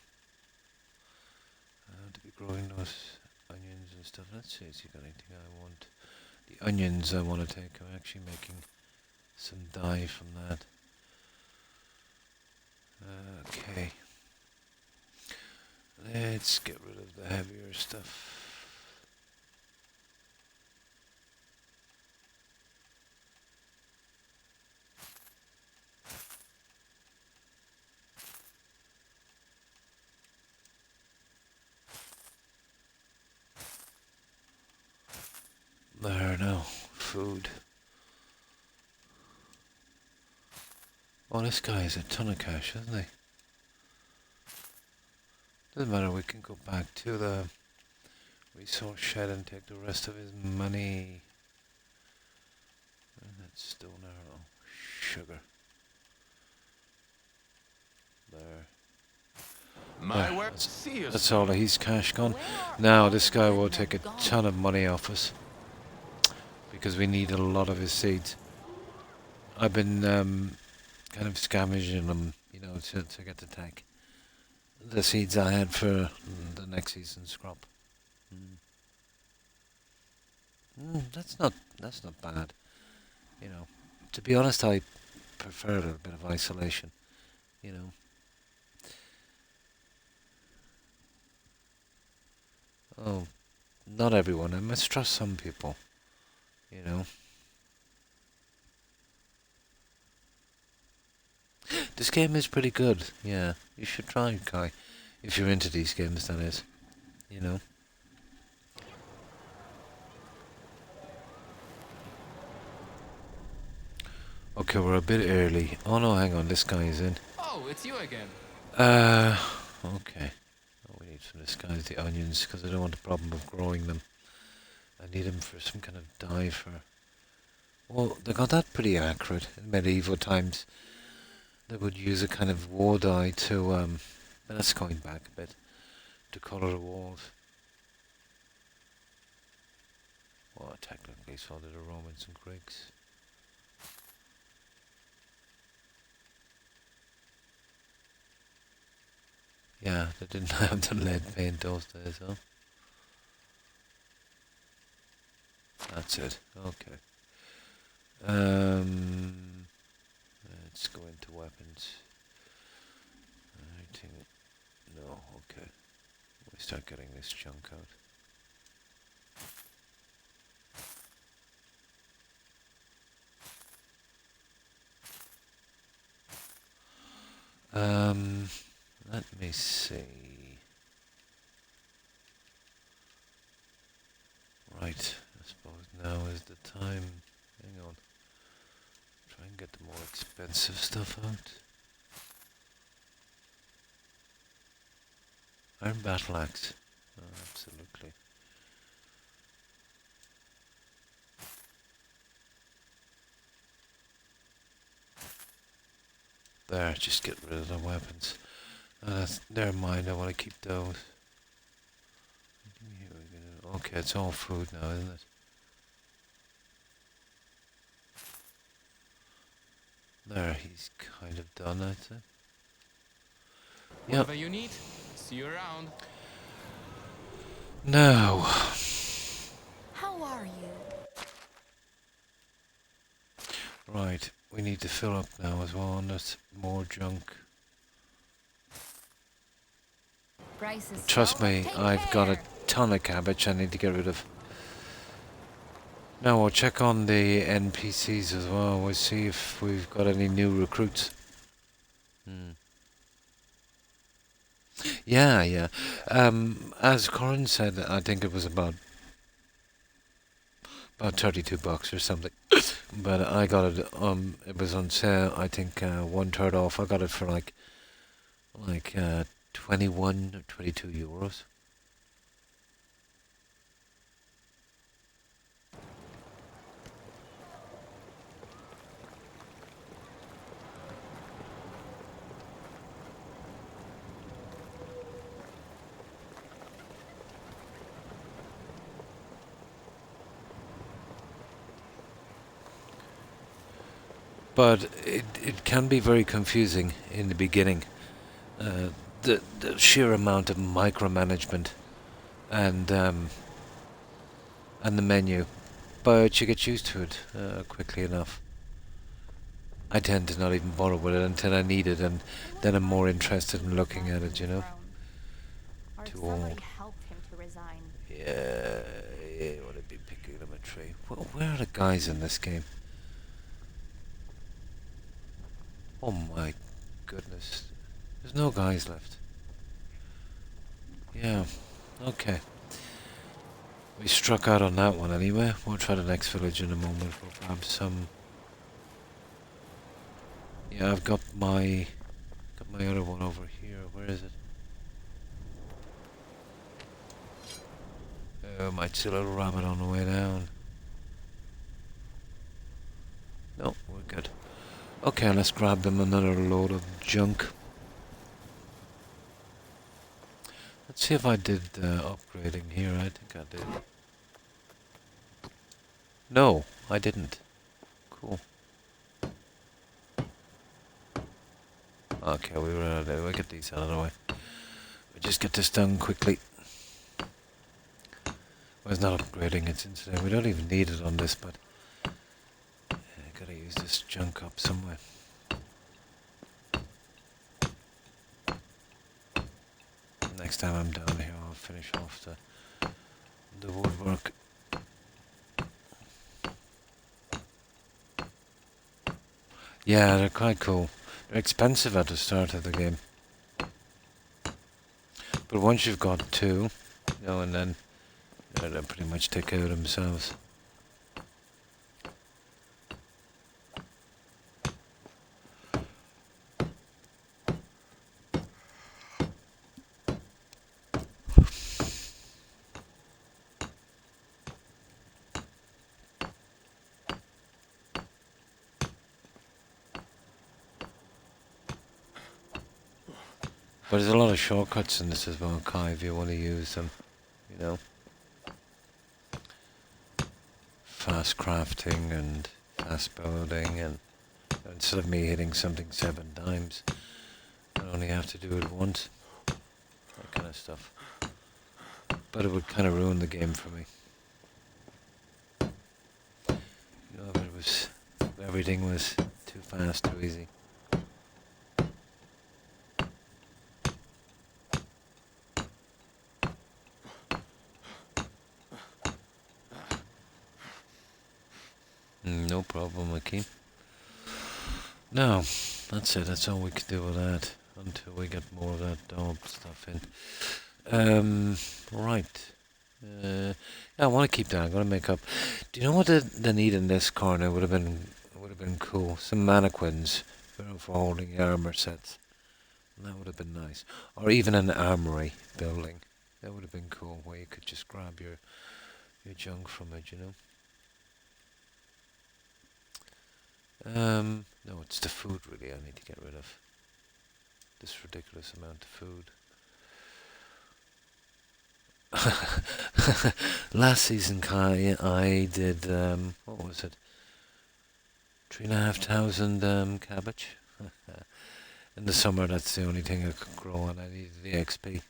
To be growing those onions and stuff. Let's see if he's got anything I want. The onions I want to take. I'm actually making some dye from that. Okay. Let's get rid of the heavier stuff. There now. Food. Oh, this guy has a ton of cash, doesn't he? Doesn't matter, we can go back to the resource shed and take the rest of his money. And that's stone arrow. Sugar. There. My Yeah, work seals. That's all of his cash gone. Now this guy will take a ton of money off us. Because we need a lot of his seeds. I've been kind of scavenging them, you know, to get the tank. The seeds I had for the next season's crop. That's not bad. You know, to be honest, I prefer a little bit of isolation. You know. Oh, not everyone. I mistrust some people. You know. This game is pretty good. Yeah, you should try it, Kai. If you're into these games, that is. You know. Okay, we're a bit early. Oh no, hang on, this guy is in. Oh, it's you again. Okay. All we need from this guy is the onions, because I don't want the problem of growing them. I need them for some kind of dye for... Well, they got that pretty accurate in medieval times. They would use a kind of war dye to, but that's going back a bit, to colour the walls. Well, technically, so did the Romans and Greeks. Yeah, they didn't have the lead paint those days, huh? That's it. Okay. Let's go into weapons. I think no. Okay. We start getting this junk out. Let me see. Right, I suppose now is the time. Hang on. Try and get the more expensive stuff out. Iron battle axe. Oh, absolutely. There, just get rid of the weapons. Never mind, I want to keep those. Okay, it's all food now, isn't it? There, he's kind of done, I'd say. Yep. Whatever you need, see you around. Now, How are you? right, we need to fill up now as well on this more junk. Grace is Trust slow, me, take I've got a care. ton of cabbage I need to get rid of. Now we'll check on the NPCs as well. We'll see if we've got any new recruits. Yeah, yeah. As Corin said, I think it was about $32 or something. But I got it. It was on sale. I think 1/3 off. I got it for like 21 or 22 euros. But it can be very confusing in the beginning. The sheer amount of micromanagement and the menu, but you get used to it quickly enough. I tend to not even bother with it until I need it, and then I'm more interested in looking at it, you know. Too old. Helped him to resign. Yeah, would it be picking them a tree? Where are the guys in this game? Oh my goodness. There's no guys left. Yeah, okay. We struck out on that one anyway. We'll try the next village in a moment. We'll grab some. Yeah, I've got my other one over here. Where is it? Might see a little rabbit on the way down. No, we're good. Okay, let's grab them another load of junk. Let's see if I did upgrading here. I think I did. No, I didn't. Cool. Okay, we ran out of there. We'll get these out of the way. We'll just get this done quickly. Well, it's not upgrading, it's incident. We don't even need it on this, but I gotta use this junk up somewhere. Next time I'm down here, I'll finish off the woodwork. Yeah, they're quite cool. They're expensive at the start of the game, but once you've got two, you know, and then they pretty much take care of themselves. But there's a lot of shortcuts in this as well, Kai, if you want to use them, you know. Fast crafting and fast building, and instead of me hitting something 7 times, I only have to do it once. That kind of stuff. But it would kind of ruin the game for me. You know, if everything was too fast, too easy. No problem, Akeem. No, that's it. That's all we can do with that until we get more of that dog stuff in. Right. Yeah, I want to keep that. I'm gonna make up. Do you know what the need in this corner would have been cool? Some mannequins for holding armor sets. That would have been nice. Or even an armory building. That would have been cool, where you could just grab your junk from it, you know. No, it's the food really I need to get rid of. This ridiculous amount of food. Last season, Kai, I did, what was it? 3,500 cabbage. In the summer, that's the only thing I could grow, and I needed the XP.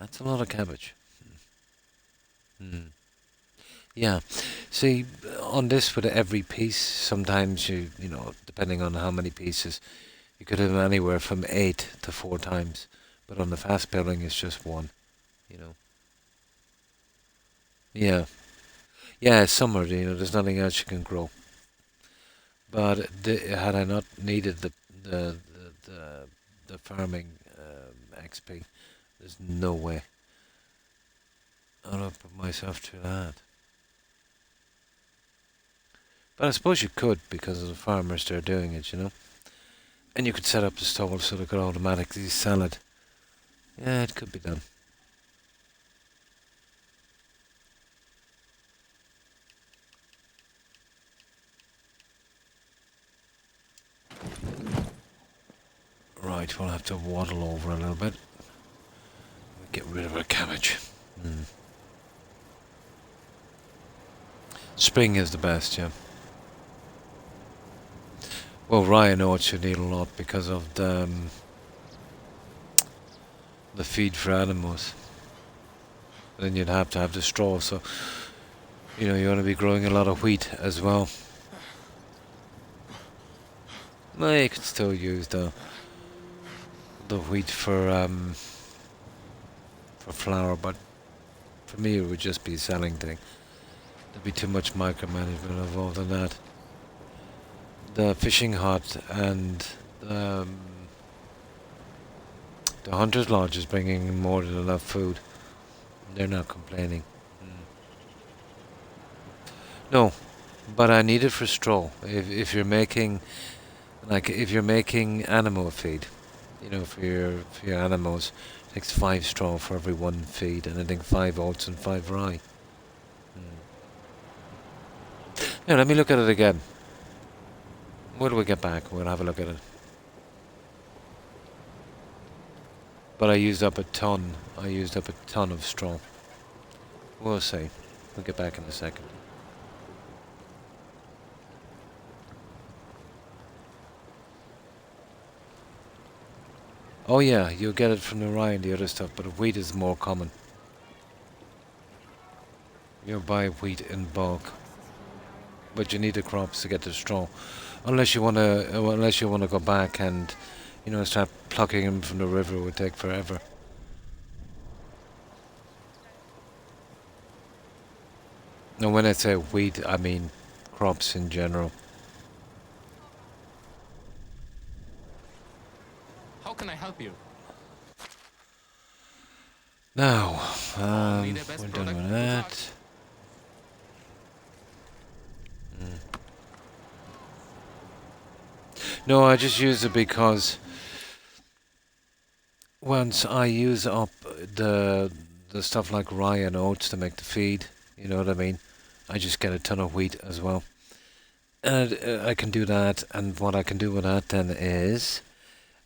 That's a lot of cabbage. Yeah, see, on this with every piece, sometimes you know, depending on how many pieces, you could have anywhere from 8 to 4 times. But on the fast building, it's just 1, you know. Yeah. Yeah, it's summer, you know, there's nothing else you can grow. But had I not needed the farming XP, there's no way I'd have put myself through that. But I suppose you could, because of the farmers they're doing it, you know. And you could set up the stall so they could automatically sell it. Yeah, it could be done. Right, we'll have to waddle over a little bit. Get rid of our cabbage. Spring is the best, yeah. Well, Ryan oats you need a lot because of the feed for animals. Then you'd have to have the straw, so you know you want to be growing a lot of wheat as well. Well, you could still use the wheat for flour, but for me it would just be a selling thing. There'd be too much micromanagement involved in that. The fishing hut and the hunter's lodge is bringing more than enough food. They're not complaining. No, but I need it for straw. If you're making, like, if you're making animal feed, you know, for your animals, it takes 5 straw for every 1 feed, and I think 5 oats and 5 rye. Now let me look at it again. When do we get back? We'll have a look at it. But I used up a ton. I used up a ton of straw. We'll see. We'll get back in a second. Oh yeah, you'll get it from the rye and the other stuff, but wheat is more common. You'll buy wheat in bulk, but you need the crops to get the straw, unless you wanna go back and, you know, start plucking them from the river. It would take forever. And when I say wheat, I mean crops in general. How can I help you? Now, Only the best we're done product with to that. touch. No, I just use it because once I use up the stuff like rye and oats to make the feed, you know what I mean? I just get a ton of wheat as well. And I can do that, and what I can do with that then is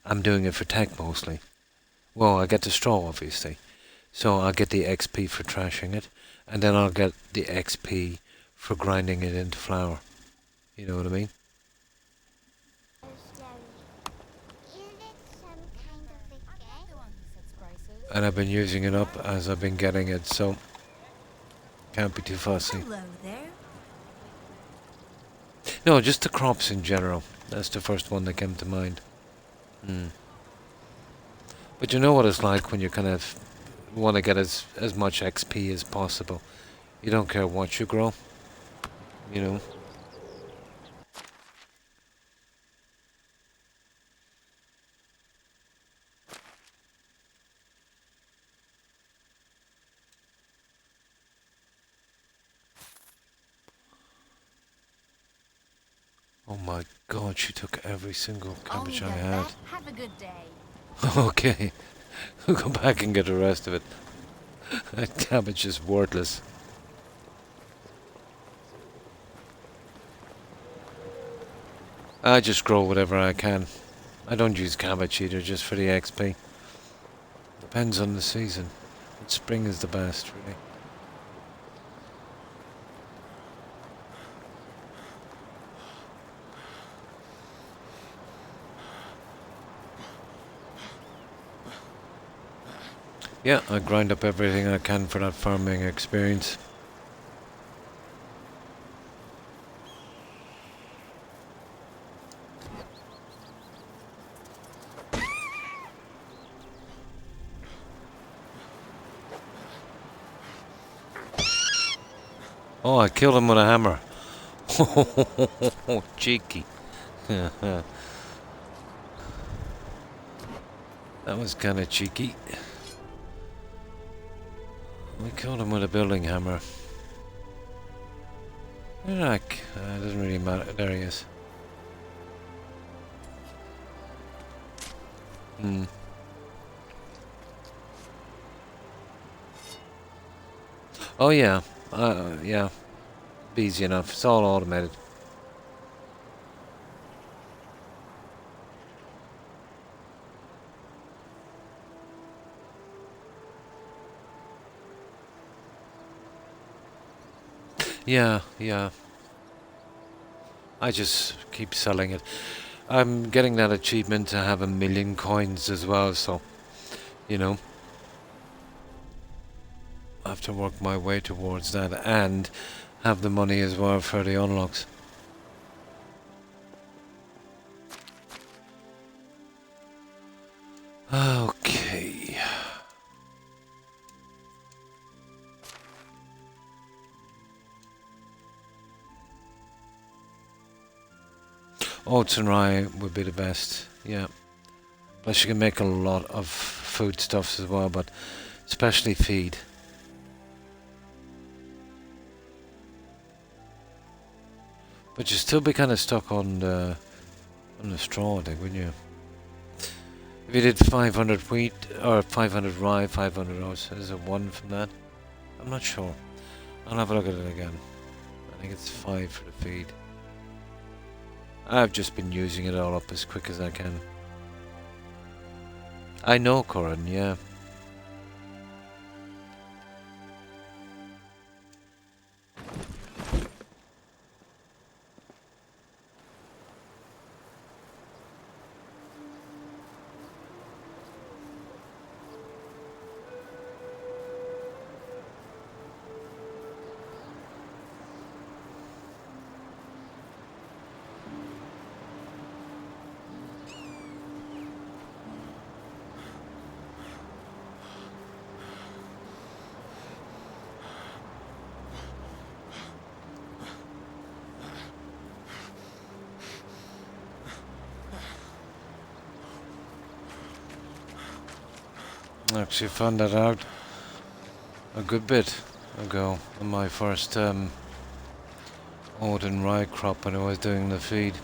I'm doing it for tech mostly. Well, I get the straw, obviously. So I'll get the XP for trashing it, and then I'll get the XP for grinding it into flour. You know what I mean? And I've been using it up as I've been getting it, so can't be too fussy. Hello there. No, just the crops in general. That's the first one that came to mind. But you know what it's like when you kind of want to get as much XP as possible. You don't care what you grow, you know. Oh my god, she took every single cabbage I had. Have a good day. Okay, we'll go back and get the rest of it. That cabbage is worthless. I just grow whatever I can. I don't use cabbage either, just for the XP. Depends on the season. Spring is the best, really. Yeah, I grind up everything I can for that farming experience. Oh, I killed him with a hammer. Cheeky. That was kind of cheeky. We killed him with a building hammer. Heck, doesn't really matter. There he is. Oh yeah, yeah. Easy enough. It's all automated. Yeah, yeah. I just keep selling it. I'm getting that achievement to have 1,000,000 coins as well, so, you know. I have to work my way towards that and have the money as well for the unlocks. Okay. Oats and rye would be the best, yeah. Plus you can make a lot of foodstuffs as well, but especially feed. But you'd still be kind of stuck on the straw, I think, wouldn't you? If you did 500 wheat or 500 rye, 500 oats, is it 1 from that? I'm not sure. I'll have a look at it again. I think it's 5 for the feed. I've just been using it all up as quick as I can. I know, Corin, yeah. I actually found that out a good bit ago on my first oat and rye crop when I was doing the feed.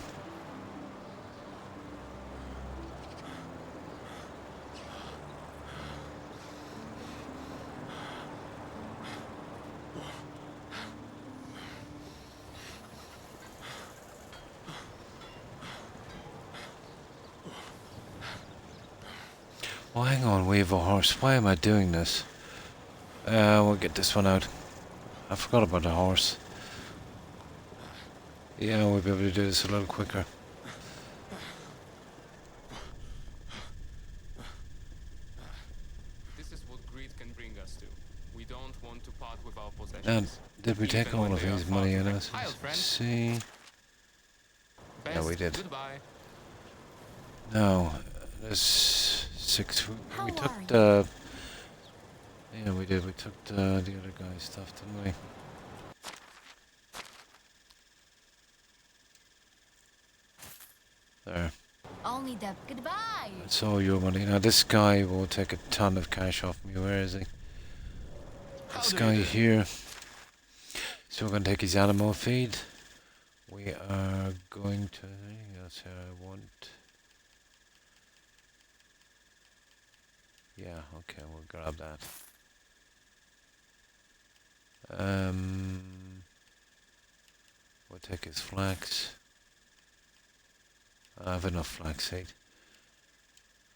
Oh, hang on, we have a horse. Why am I doing this? We'll get this one out. I forgot about the horse. Yeah, we'll be able to do this a little quicker. This is what greed can bring us to. We don't want to part with our possessions. And did we take Even all when of they are his far money from in it. us? Hi, old friend. See. Yeah, we Best, did. Goodbye. No, there's 6. How We are took you? the. Yeah, we did. We took the other guy's stuff, didn't we? There. Only that. Goodbye. That's all your money. Now this guy will take a ton of cash off me. Where is he? This guy here. So we're going to take his animal feed. We are going to. Anything else here I want? Yeah, okay, we'll grab that. We'll take his flax. I have enough flaxseed.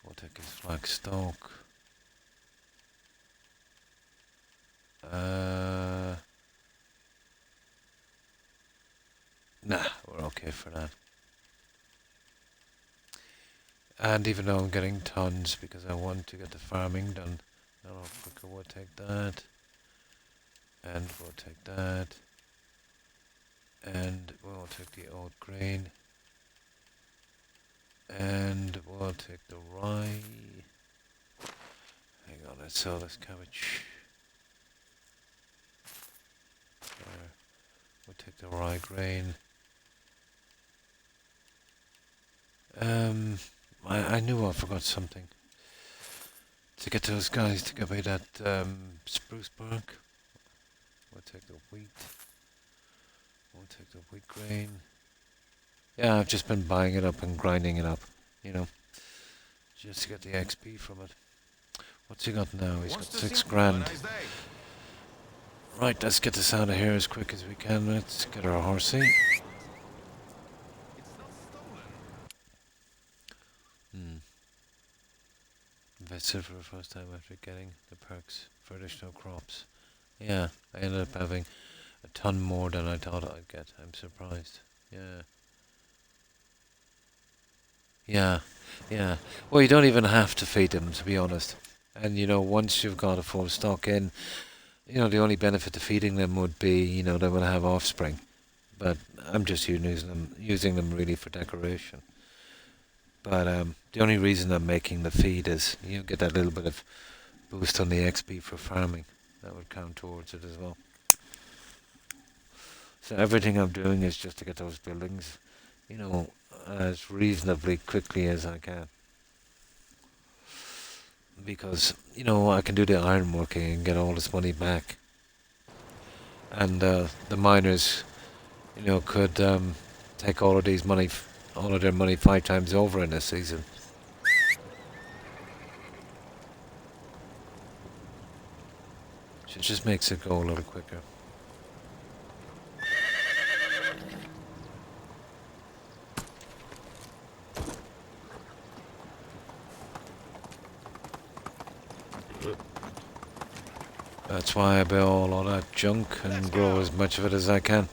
We'll take his flax stalk. Nah, we're okay for that. And even though I'm getting tons because I want to get the farming done, a little quicker, we'll take that. And we'll take that. And we'll take the oat grain. And we'll take the rye. Hang on, let's sell this cabbage. There. We'll take the rye grain. I knew I forgot something. To get those guys to give me that spruce bark. We'll take the wheat. We'll take the wheat grain. Yeah, I've just been buying it up and grinding it up, you know, just to get the XP from it. What's he got now? He's got 6 grand. Right, let's get this out of here as quick as we can. Let's get our horsey. Invested for the first time after getting the perks for additional crops. Yeah, I ended up having a ton more than I thought I'd get. I'm surprised. Yeah. Well, you don't even have to feed them, to be honest. And, you know, once you've got a full stock in, you know, the only benefit to feeding them would be, you know, they will have offspring. But I'm just using them really for decoration. But the only reason I'm making the feed is you get that little bit of boost on the XP for farming. That would count towards it as well. So everything I'm doing is just to get those buildings, you know, as reasonably quickly as I can. Because, you know, I can do the ironworking and get all this money back. And the miners, you know, could take all of these money, all of their money 5 times over in this season. It just makes it go a little quicker. That's why I buy all that junk and grow as much of it as I can.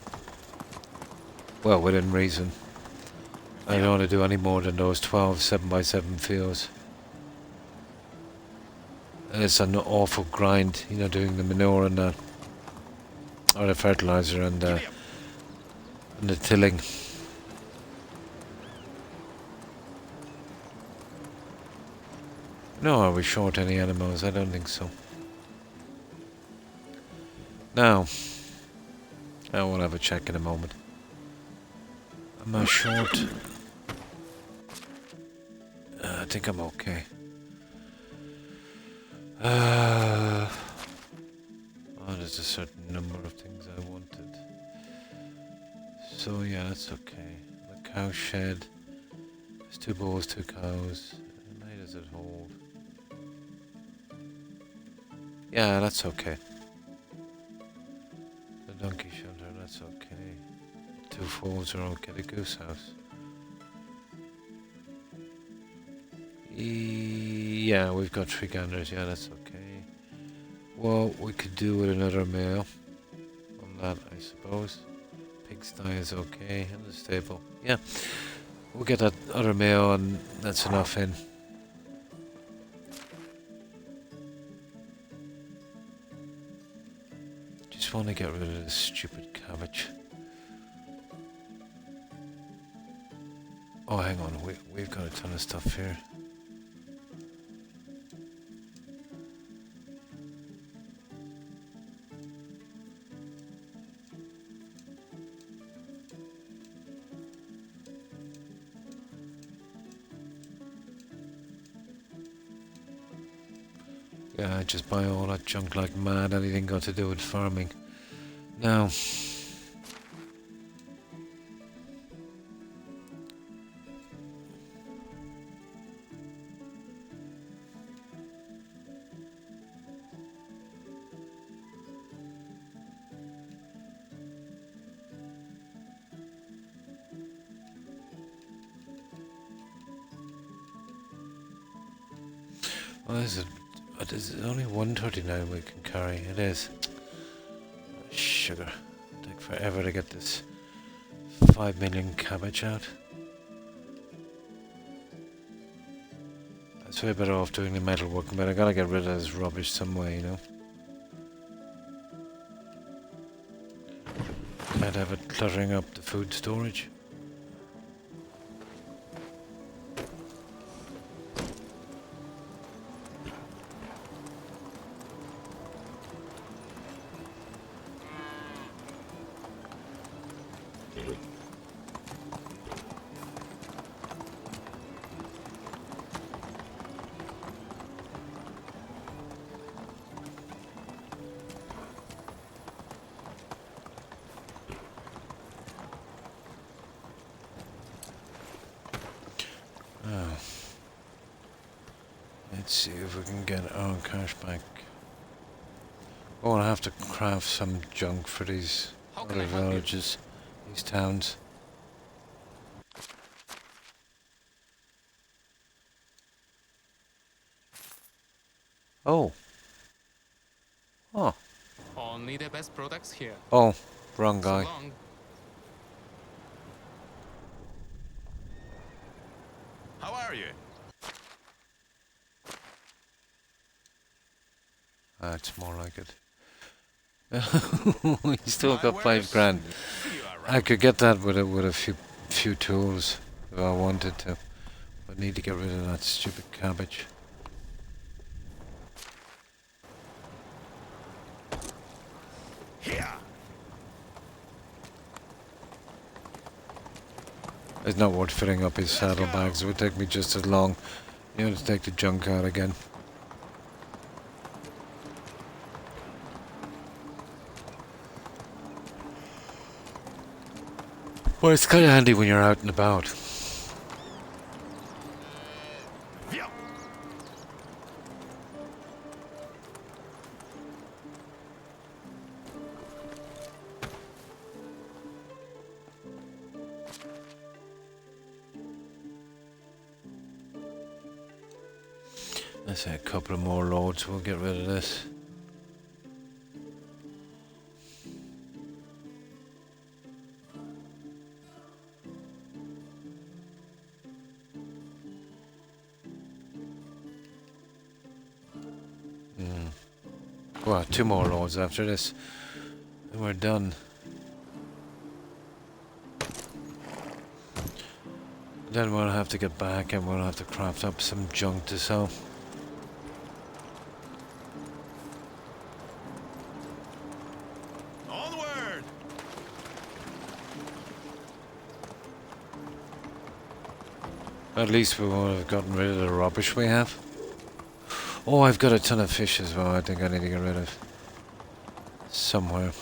Well, within reason. I don't want to do any more than those 12 7x7 fields. And it's an awful grind, you know, doing the manure and that. Or the fertilizer and the tilling. No, are we short any animals? I don't think so. Now, I will have a check in a moment. Am I short? I think I'm okay. Oh, there's a certain number of things I wanted. So yeah, that's okay. The cow shed. There's 2 bulls, 2 cows. How many does it hold? Yeah, that's okay. The donkey shelter, that's okay. 2 folds are okay. The goose house. Yeah, we've got 3 ganders. Yeah, that's okay. Well, we could do with another male on that, I suppose. Pigsty is okay, and the stable. Yeah, we'll get that other male, and that's enough in. Just want to get rid of this stupid cabbage. Oh, hang on, we've got a ton of stuff here. Yeah, I just buy all that junk like mad, anything got to do with farming. Now, what is it? Is it only 139 we can carry? It is. Sugar. Take forever to get this 5 million cabbage out. That's way better off doing the metal work, but I gotta get rid of this rubbish some way, you know. Can't have it cluttering up the food storage. Let's see if we can get our cash back. Oh, I'll have to craft some junk for these other villages, these towns. Oh. Oh. Only the best products here. Oh, wrong So guy. long. How are you? That's more like it. We still My got wares? 5 grand. See you I around. could get that with a few tools if I wanted to. But need to get rid of that stupid cabbage. Here. It's not worth filling up his saddlebags. It would take me just as long, you know, to take the junk out again. Well, it's kind of handy when you're out and about. Yeah. Let's say a couple of more loads, we'll get rid of this. Well, 2 more loads after this, and we're done. Then we'll have to get back and we'll have to craft up some junk to sell. Onward! At least we won't have gotten rid of the rubbish we have. Oh, I've got a ton of fish as well. I think I need to get rid of somewhere.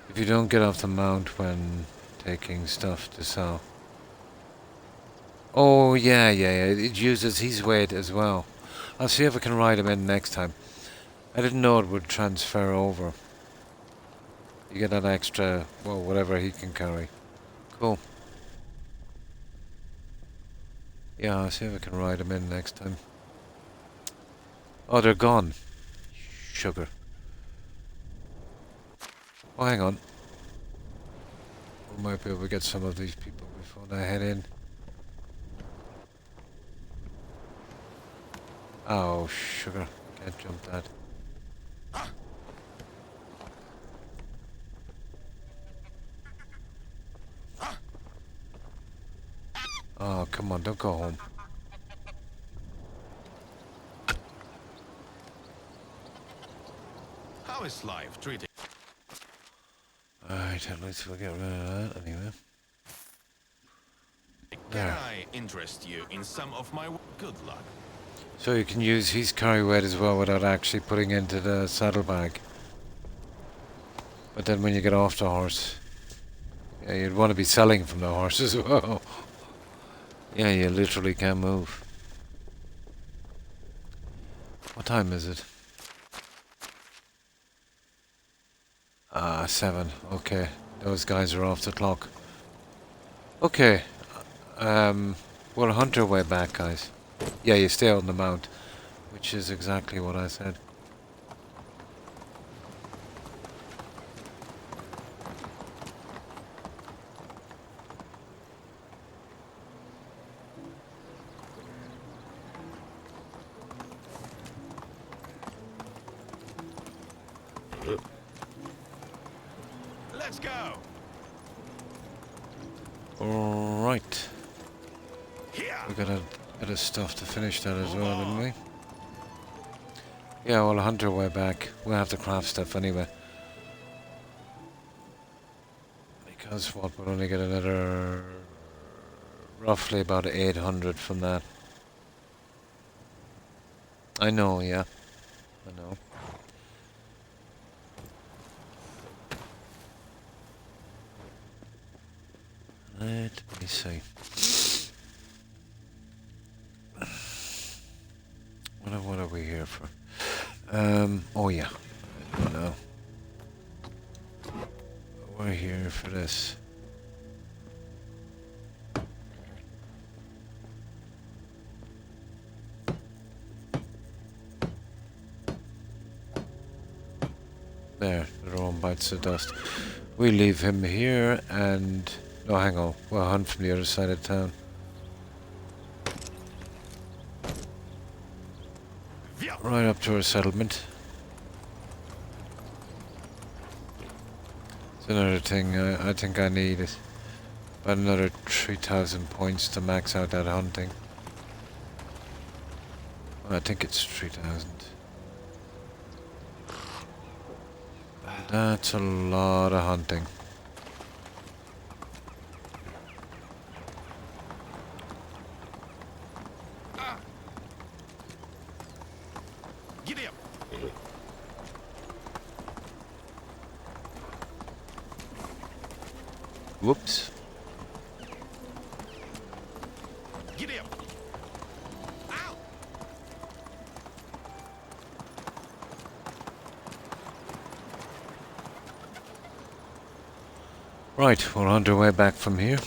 If you don't get off the mount when taking stuff to sell. Oh, yeah. It uses his weight as well. I'll see if I can ride him in next time. I didn't know it would transfer over. You get that extra, well, whatever he can carry. Cool. Yeah, I'll see if I can ride him in next time. Oh, they're gone. Sugar. Oh, hang on. We might be able to get some of these people before they head in. Oh, sugar. Can't jump that. Oh, come on, don't go home. How is life treating? Alright, at least we'll get rid of that anyway. Can There. I interest you in some of my good luck? So you can use his carry weight as well without actually putting into the saddlebag. But then when you get off the horse, yeah, you'd want to be selling from the horse as well. Yeah, you literally can't move. What time is it? 7. Okay, those guys are off the clock. Okay, we'll hunt our way back, guys. Yeah, you stay on the mount, which is exactly what I said. Let's go! Alright. Here! We got a bit of stuff to finish that as well, didn't we? Yeah, we'll hunt our way back. We'll have to craft stuff anyway. Because what, we'll only get another... roughly about 800 from that. I know, yeah. I know. Let me see. What are we here for? Oh yeah. I know. We're here for this. There, they're all bites of dust. We leave him here and... No, hang on. We'll hunt from the other side of town. Right up to our settlement. It's another thing I think I need is about another 3,000 points to max out that hunting. Well, I think it's 3,000. That's a lot of hunting. Whoops. Giddy up. Ow! Right, we're on our way back from here.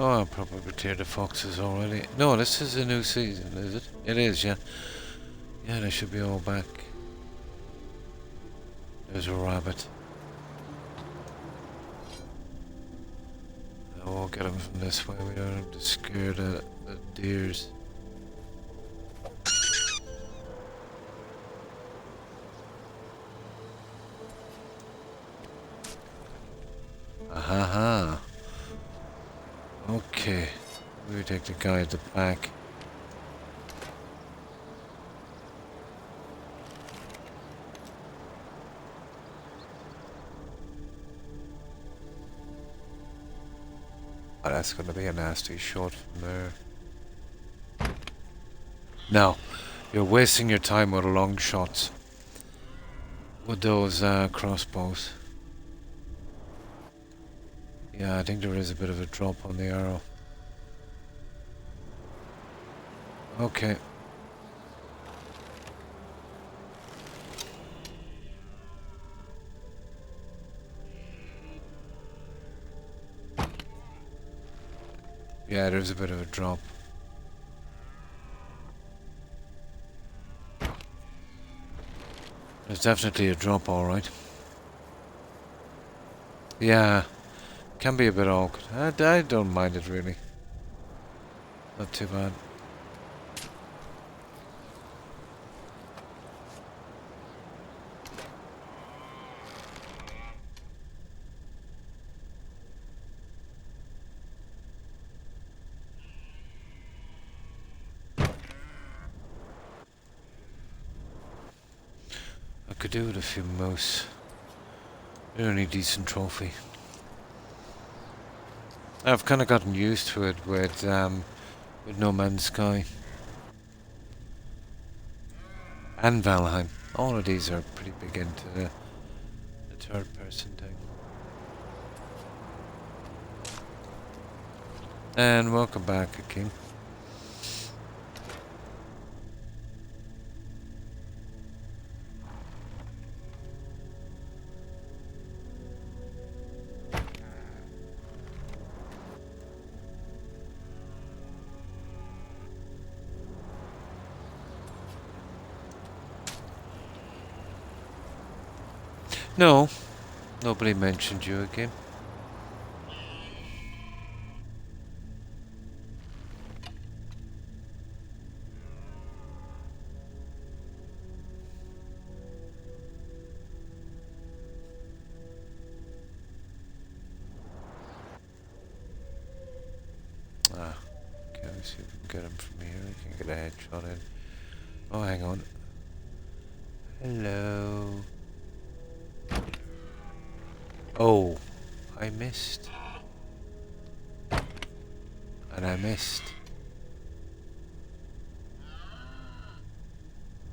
Oh, I probably cleared the foxes already. No, this is a new season, is it? It is, yeah. Yeah, they should be all back. There's a rabbit. I won't get him from this way. We don't have to scare the deers. Aha. Okay. We take the guy at the back. Oh, that's going to be a nasty shot from there. No, you're wasting your time with long shots. With those crossbows. Yeah, I think there is a bit of a drop on the arrow. Okay. Yeah, there's a bit of a drop. There's definitely a drop, alright. Yeah, can be a bit awkward. I don't mind it really. Not too bad. I could do with a few moose. They're only decent trophy. I've kind of gotten used to it with No Man's Sky and Valheim. All of these are pretty big into the third-person thing. And welcome back, King. No, nobody mentioned you again. Ah, okay, let's see if we can get him from here. We can get a headshot in. Oh, hang on. Hello. Oh, I missed. And I missed.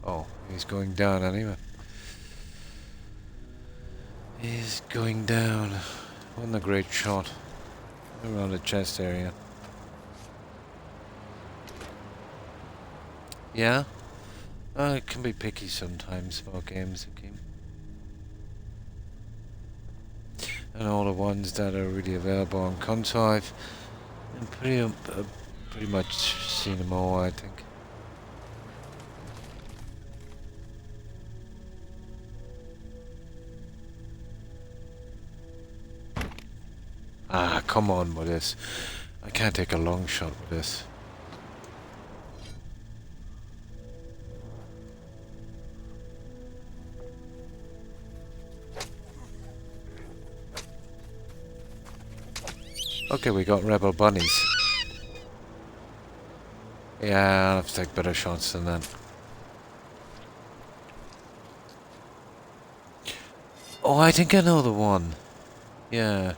Oh, he's going down anyway. He's going down. Wasn't a great shot. Around the chest area. Yeah? It can be picky sometimes about games, okay? And all the ones that are really available on console, I've pretty much seen them all, I think. Ah, come on with this. I can't take a long shot with this. Okay, we got rebel bunnies. Yeah, I'll have to take better shots than that. Oh, I think I know the one. Yeah.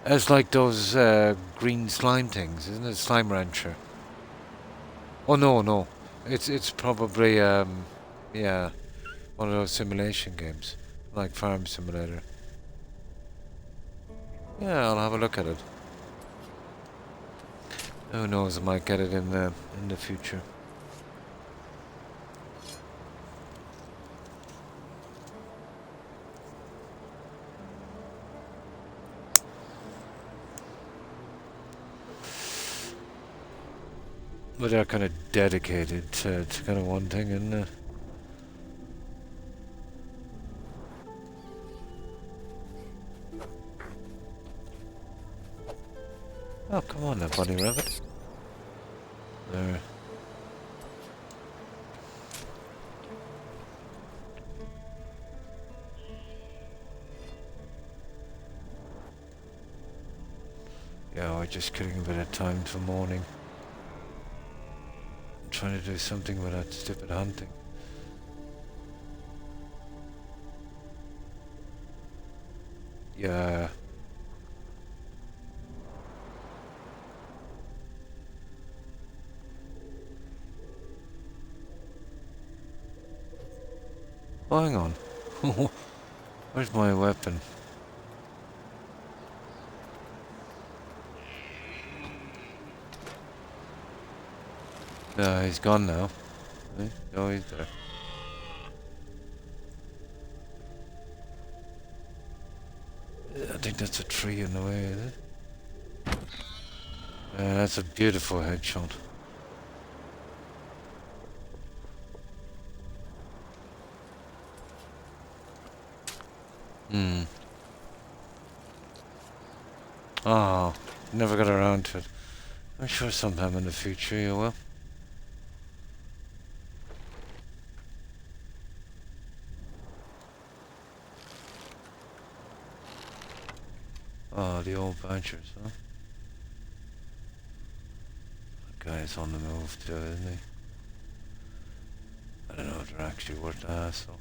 It's like those green slime things, isn't it? Slime Rancher. Oh no, no. It's probably yeah, one of those simulation games, like Farm Simulator. Yeah, I'll have a look at it. Who knows? I might get it in the future. But they're kind of dedicated to kind of one thing, isn't it? Oh, come on now, bunny rabbit. There. Yeah, we're just getting a bit of time for morning. I'm trying to do something with that stupid hunting. Yeah. Oh, hang on. Where's my weapon? He's gone now. No, he's there. I think that's a tree in the way, is it? That's a beautiful headshot. Hmm. Oh, never got around to it. I'm sure sometime in the future you will. Oh, the old badgers, huh? That guy's on the move too, isn't he? I don't know if they're actually worth the hassle.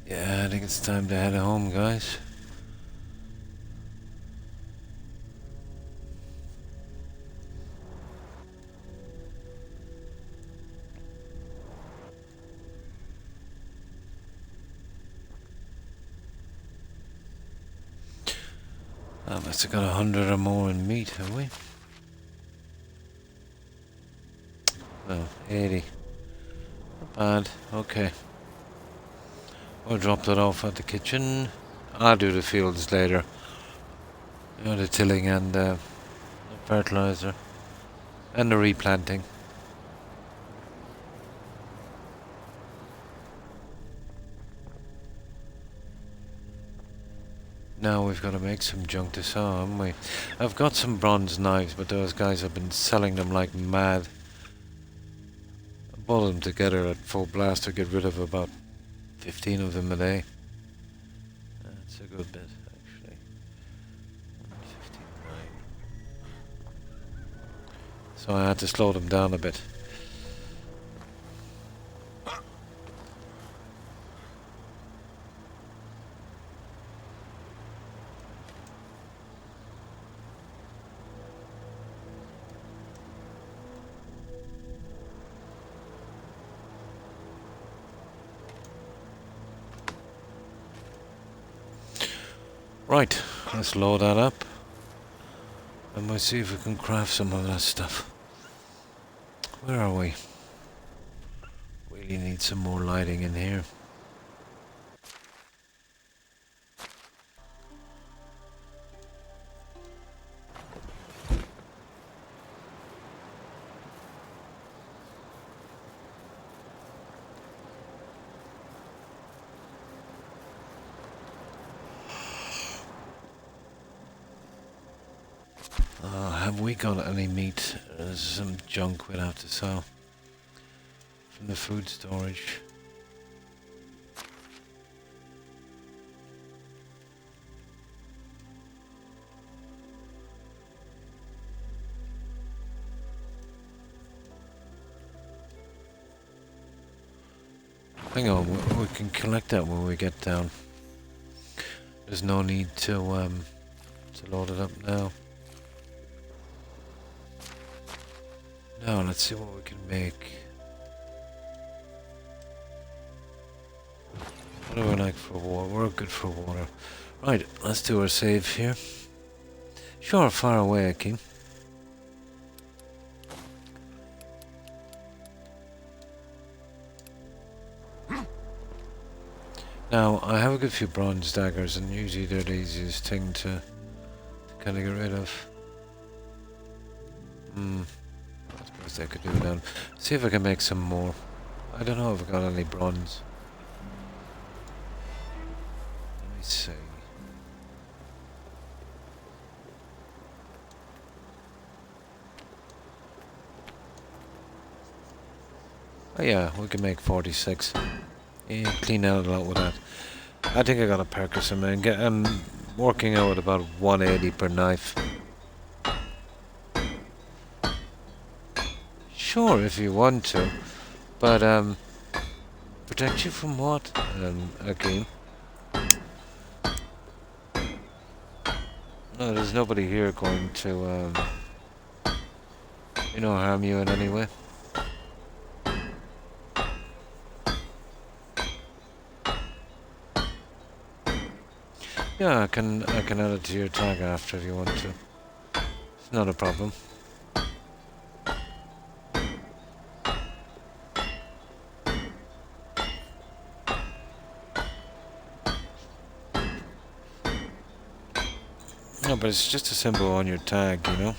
Yeah, I think it's time to head home, guys. I must have got 100 or more in meat, have we? Oh, 80. Not bad. Okay. We'll drop that off at the kitchen. I'll do the fields later. You know, the tilling and the fertilizer. And the replanting. Now we've got to make some junk to sell, haven't we? I've got some bronze knives, but those guys have been selling them like mad. I bought them together at full blast to get rid of about 15 of them a day. That's a good bit, actually. 159. So I had to slow them down a bit. Right, let's load that up. And we'll see if we can craft some of that stuff. Where are we? Really need some more lighting in here. we got any meat? There's some junk we'll have to sell from the food storage. Hang on, we can collect that when we get down. There's no need to load it up now. Now let's see what we can make. What do we like for water? We're good for water. Right, let's do our save here. Sure, far away, Akeem. Now, I have a good few bronze daggers, and usually they're the easiest thing to kind of get rid of. I suppose I could do it now. See if I can make some more. I don't know if I got any bronze. Let me see. Oh yeah, we can make 46. Yeah, clean out a lot with that. I think I got a perk or something. I'm working out at about 180 per knife. Sure, if you want to, but protect you from what? Again. No, there's nobody here going to harm you in any way. Yeah, I can add it to your tag after if you want to. It's not a problem. No, but it's just a symbol on your tag, you know?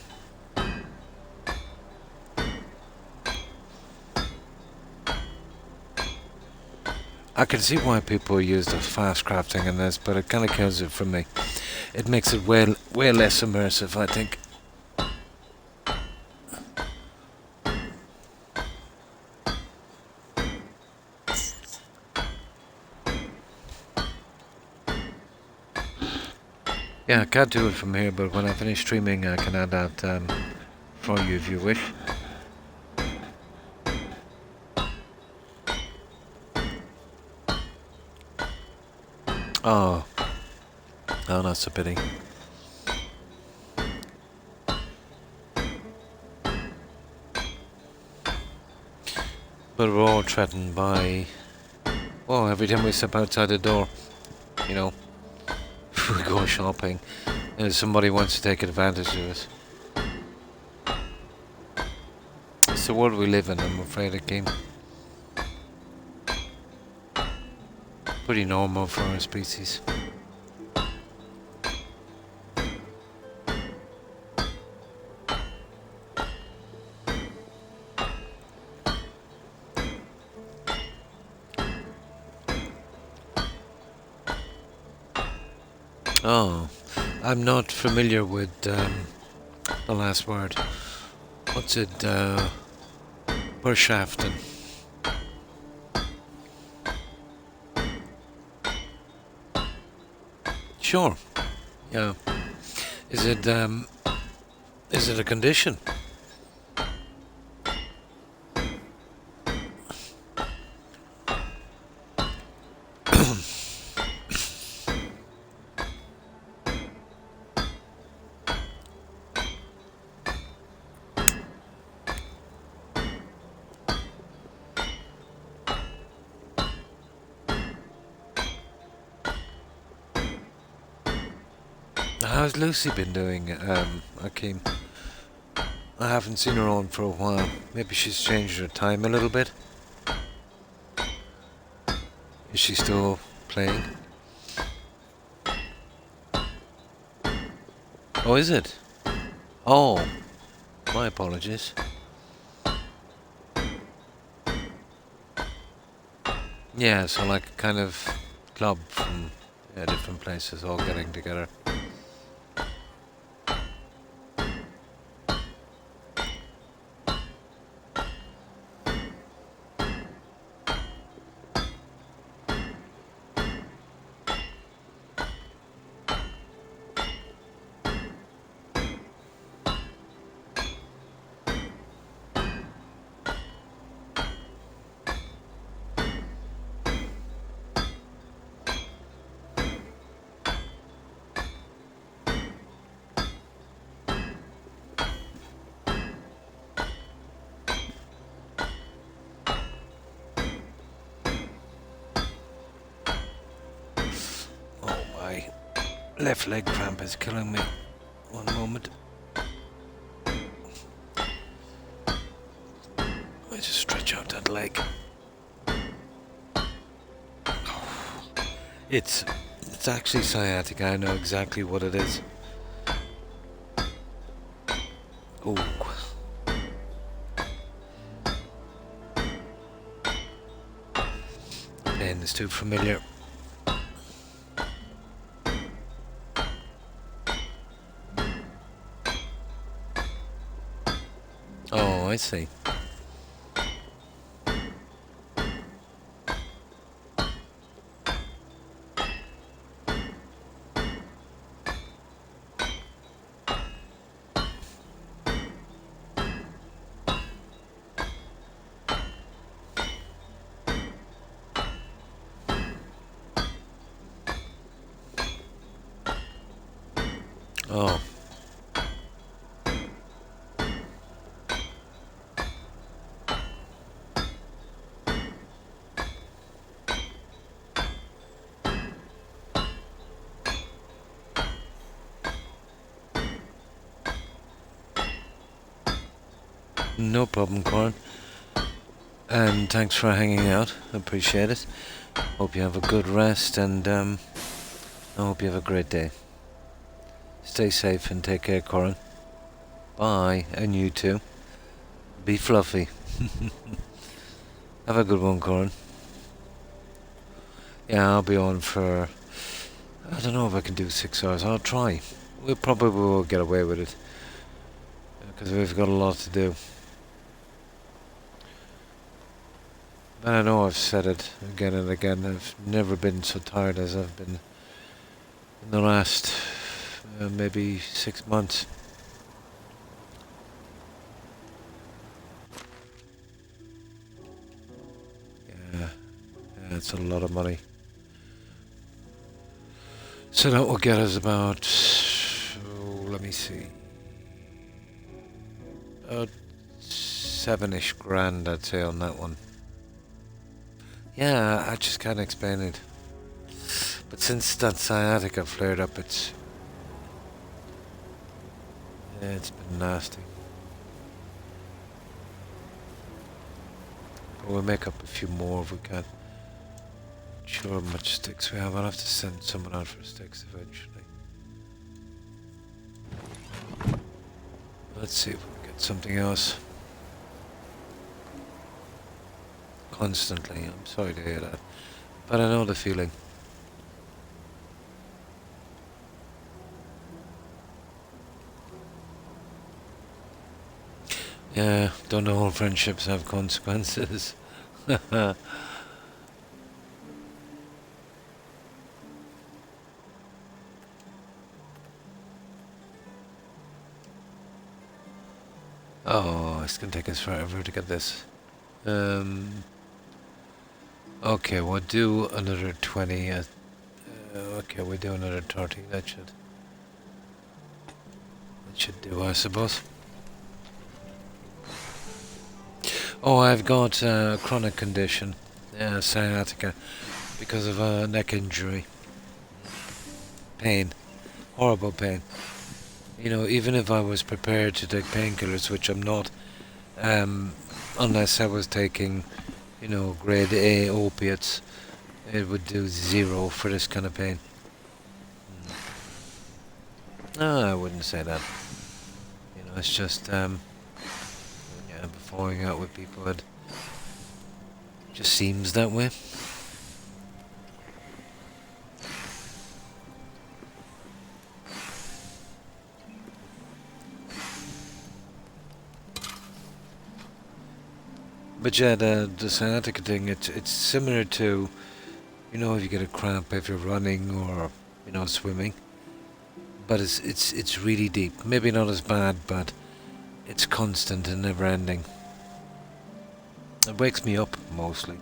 I can see why people use the fast crafting in this, but it kind of kills it for me. It makes it way less immersive, I think. Yeah, I can't do it from here, but when I finish streaming, I can add that for you if you wish. Oh, that's a pity. But we're all threatened by, well, every time we step outside the door, you know, we go shopping, and somebody wants to take advantage of us. It's the world we live in, I'm afraid, again. Pretty normal for our species. Oh, I'm not familiar with the last word. What's it? Burshaften. Sure. Yeah. Is it a condition? How's Lucy been doing, Akeem? I haven't seen her on for a while. Maybe she's changed her time a little bit. Is she still playing? Oh, is it? Oh, my apologies. Yeah, so like a kind of club from different places all getting together. left leg cramp is killing me. One moment. I just stretch out that leg. It's actually sciatica. I know exactly what it is. Oh. Pain is too familiar. Oh, I see. Oh. No problem, Corin. And thanks for hanging out. Appreciate it. Hope you have a good rest, and I hope you have a great day. Stay safe and take care, Corin. Bye, and you too. Be fluffy. Have a good one, Corin. Yeah, I'll be on for... I don't know if I can do 6 hours. I'll try. We probably will get away with it, because we've got a lot to do. But I know I've said it again and again. I've never been so tired as I've been in the last maybe 6 months. Yeah, it's a lot of money. So that will get us about, let me see, about 7-ish grand, I'd say, on that one. Yeah, I just can't explain it. But since that sciatica flared up, it's been nasty. But we'll make up a few more if we can. Not sure how much sticks we have. I'll have to send someone out for sticks eventually. Let's see if we can get something else. Constantly. I'm sorry to hear that, but I know the feeling. Yeah, don't all friendships have consequences? Oh, it's gonna take us forever to get this. Okay, we'll do another 20. Okay, we'll do another 30. That should do, I suppose. Oh, I've got a chronic condition, sciatica, because of a neck injury. Pain, horrible pain. You know, even if I was prepared to take painkillers, which I'm not, unless I was taking, you know, grade A opiates, it would do 0 for this kind of pain. No, I wouldn't say that. You know, it's just, yeah, before going out with people, it just seems that way. But yeah, the sciatica thing, it's similar to, you know, if you get a cramp if you're running or, you know, swimming. But it's really deep. Maybe not as bad, but it's constant and never ending. It wakes me up mostly.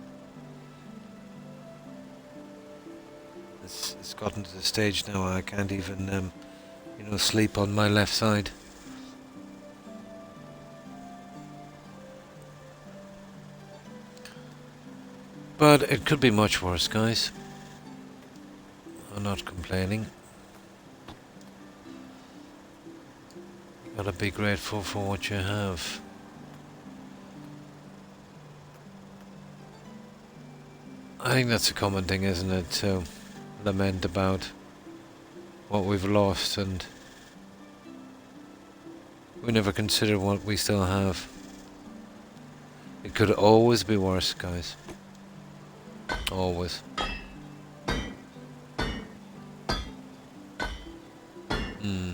It's gotten to the stage now I can't even, you know, sleep on my left side. But it could be much worse, guys. I'm not complaining. Gotta be grateful for what you have. I think that's a common thing, isn't it, to lament about what we've lost, and we never consider what we still have. It could always be worse, guys. Always. Hmm.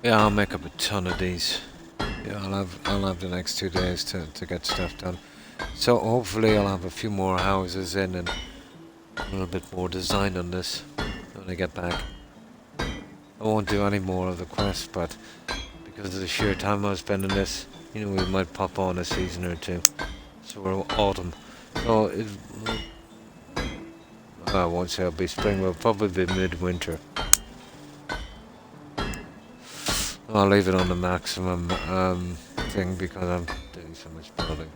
Yeah, I'll make up a ton of these. Yeah, I'll have the next 2 days to get stuff done. So hopefully I'll have a few more houses in and a little bit more design on this when I get back. I won't do any more of the quest, but because of the sheer time I was spending this, you know, we might pop on a season or two. So we're autumn. So it, I won't say it'll be spring, but it'll probably be midwinter. I'll leave it on the maximum thing because I'm doing so much building.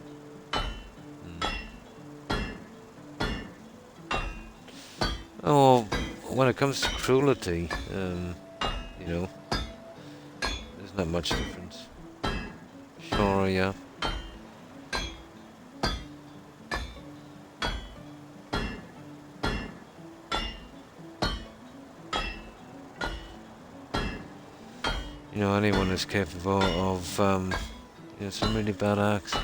Oh, when it comes to cruelty, you know, there's not much difference. Sure, yeah. You know, anyone is capable of, you know, some really bad acts.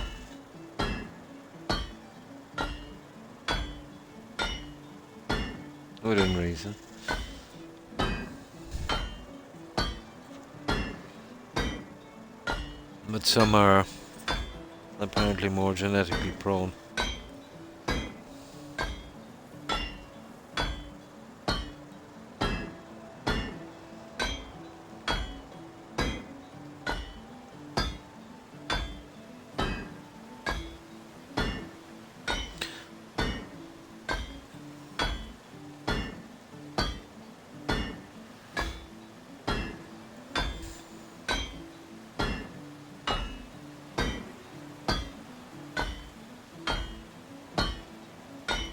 Within reason. But some are apparently more genetically prone.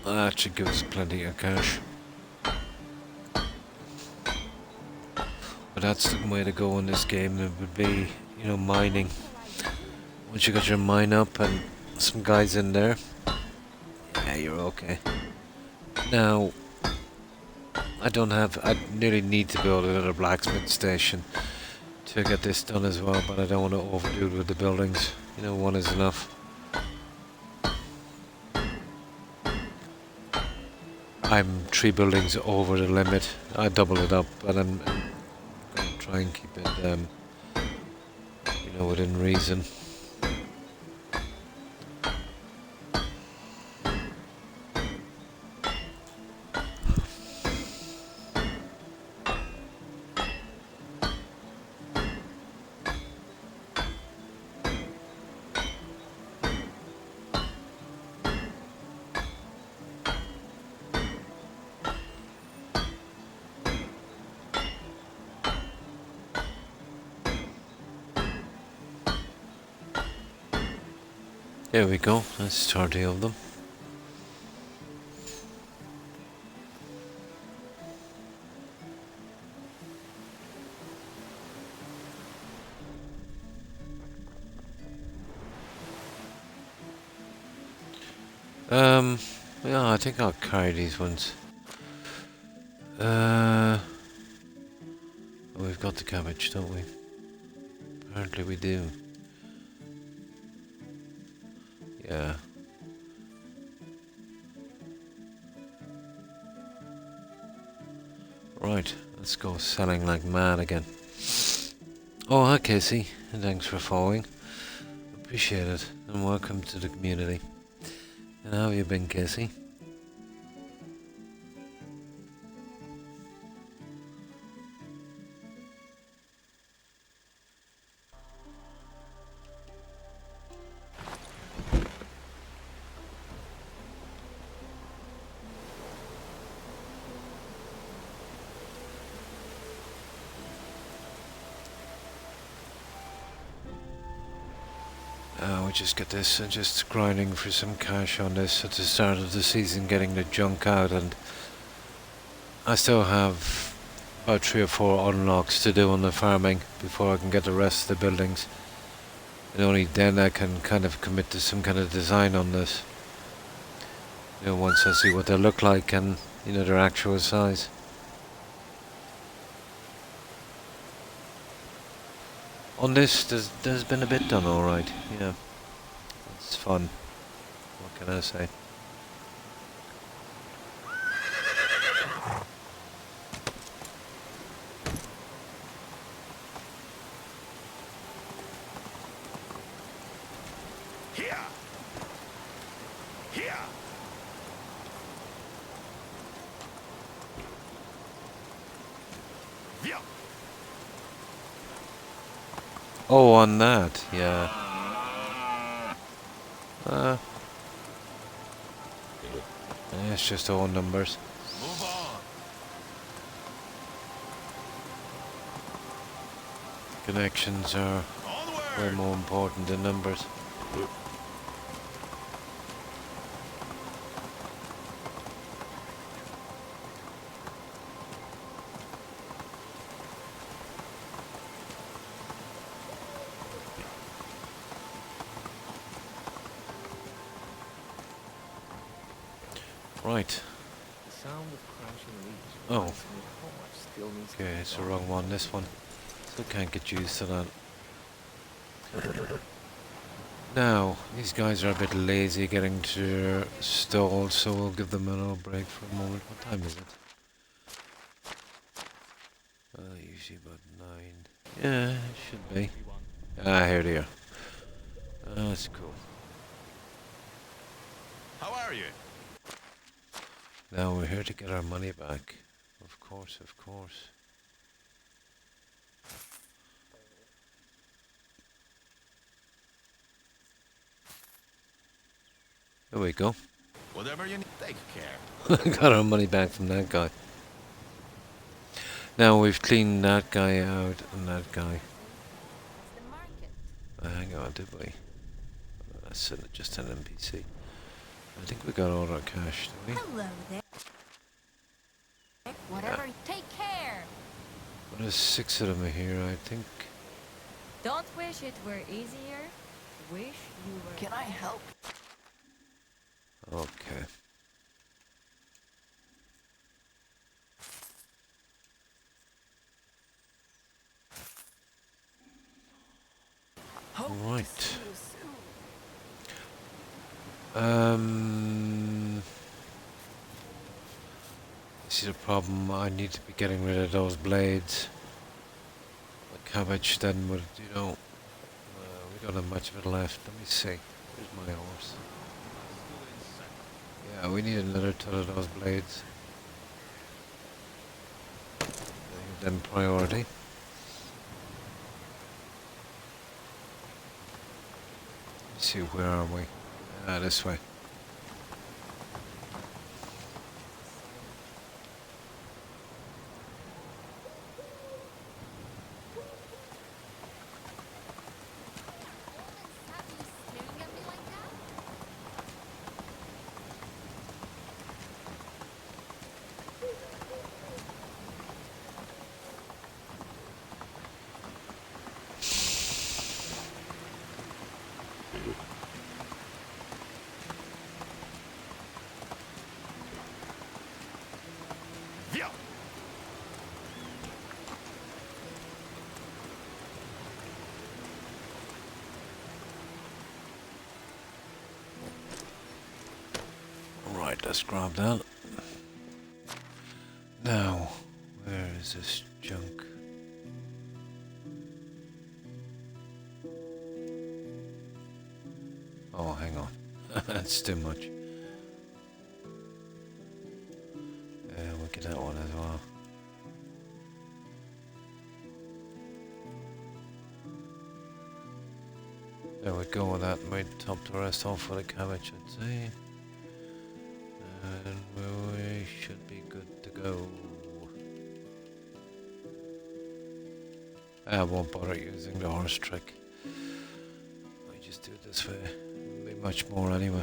That actually gives plenty of cash. But that's the way to go in this game. It would be, you know, mining. Once you got your mine up and some guys in there, yeah, you're okay. Now, I nearly need to build another blacksmith station to get this done as well, but I don't want to overdo it with the buildings. You know, one is enough. I'm 3 buildings over the limit. I double it up, but I'm going to try and keep it, you know, within reason. There we go, that's 30 of them. Yeah, I think I'll carry these ones. We've got the cabbage, don't we? Apparently we do. Yeah. Right, let's go selling like mad again. Oh, hi Casey, and thanks for following. Appreciate it, and welcome to the community. And how have you been, Casey? just get this and just grinding for some cash on this at the start of the season, getting the junk out, and I still have about 3 or 4 unlocks to do on the farming before I can get the rest of the buildings. And only then I can kind of commit to some kind of design on this. You know, once I see what they look like and, you know, their actual size. On this, there's been a bit done alright, yeah. It's fun. What can I say? Here! Here! Yeah! Oh, on that, yeah. It's just all numbers. Move on! Connections are way Onward! more important than numbers. Right. The sound of crashing leaves Oh. reminds me of how much still needs to Okay, be it's the done. wrong one, this one. Still can't get used to that. Now, these guys are a bit lazy getting to their stall, so we'll give them a little break for a moment. What time is it? Usually about 9. Yeah, it should be. Ah, here they are. That's cool. How are you? Now we're here to get our money back. Of course, of course. There we go. Whatever you need, take care. Got our money back from that guy. Now we've cleaned that guy out and that guy. The market. Hang on, did we? That's just an NPC. I think we got all our cash, did we? Hello there. Whatever. Take care. Well, there's 6 of them here, I think. Don't wish it were easier. Wish you were. Can I help? Okay. Hope to Right. see you soon. This is a problem. I need to be getting rid of those blades. The cabbage then would, you know, we don't have much of it left. Let me see. Where's my horse? Yeah, we need another ton of those blades. Give them priority. Let's see, where are we? This way. Yeah! Right, let's grab that. Now, where is this junk? Oh, hang on. That's too much. Yeah, we'll get that one as well. There we go with that. Might top the rest off for the cabbage, I'd say. And we should be good to go. I won't bother using the horse trick. I just do this way. Be much more anyway.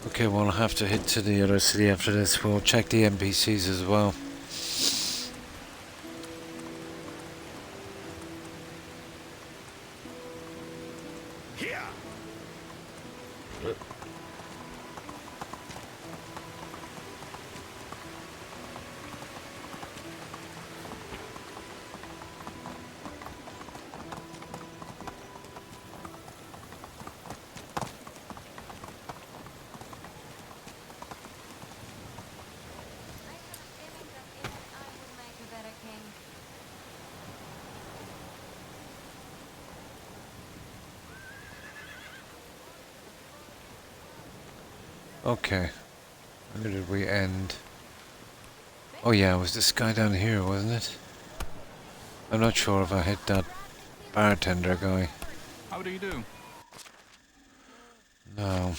Okay, we'll have to head to the other city after this. We'll check the NPCs as well. Here. I have a feeling that even I would make a better king. Okay. Where did we end? Oh yeah, it was this guy down here, wasn't it? I'm not sure if I hit that bartender guy. How do you do? No.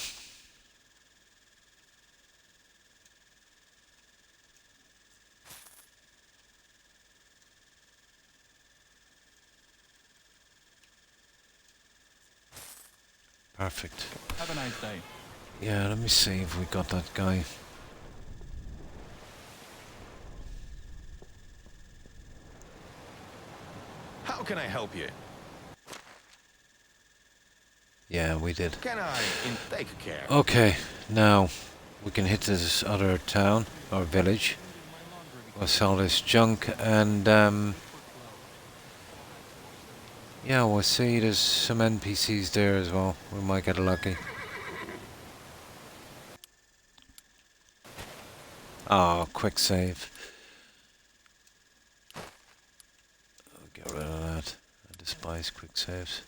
Perfect. Have a nice day. Yeah, let me see if we got that guy. How can I help you? Yeah, we did. Can I take care? Okay, now we can hit this other town or village. We'll sell this junk and yeah, we'll see there's some NPCs there as well. We might get lucky. Oh, quick save. I'll get rid of that. I despise quick saves.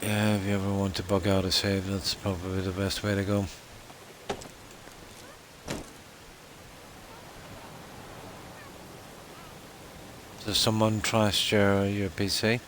Yeah, if you ever want to bug out a save, that's probably the best way to go. Does someone trust your PC?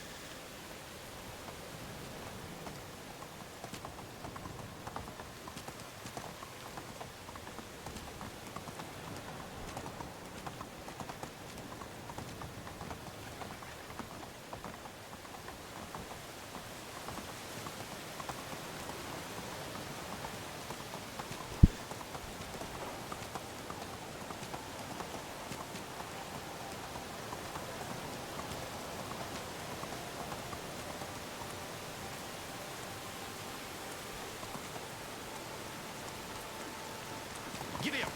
Giddy up.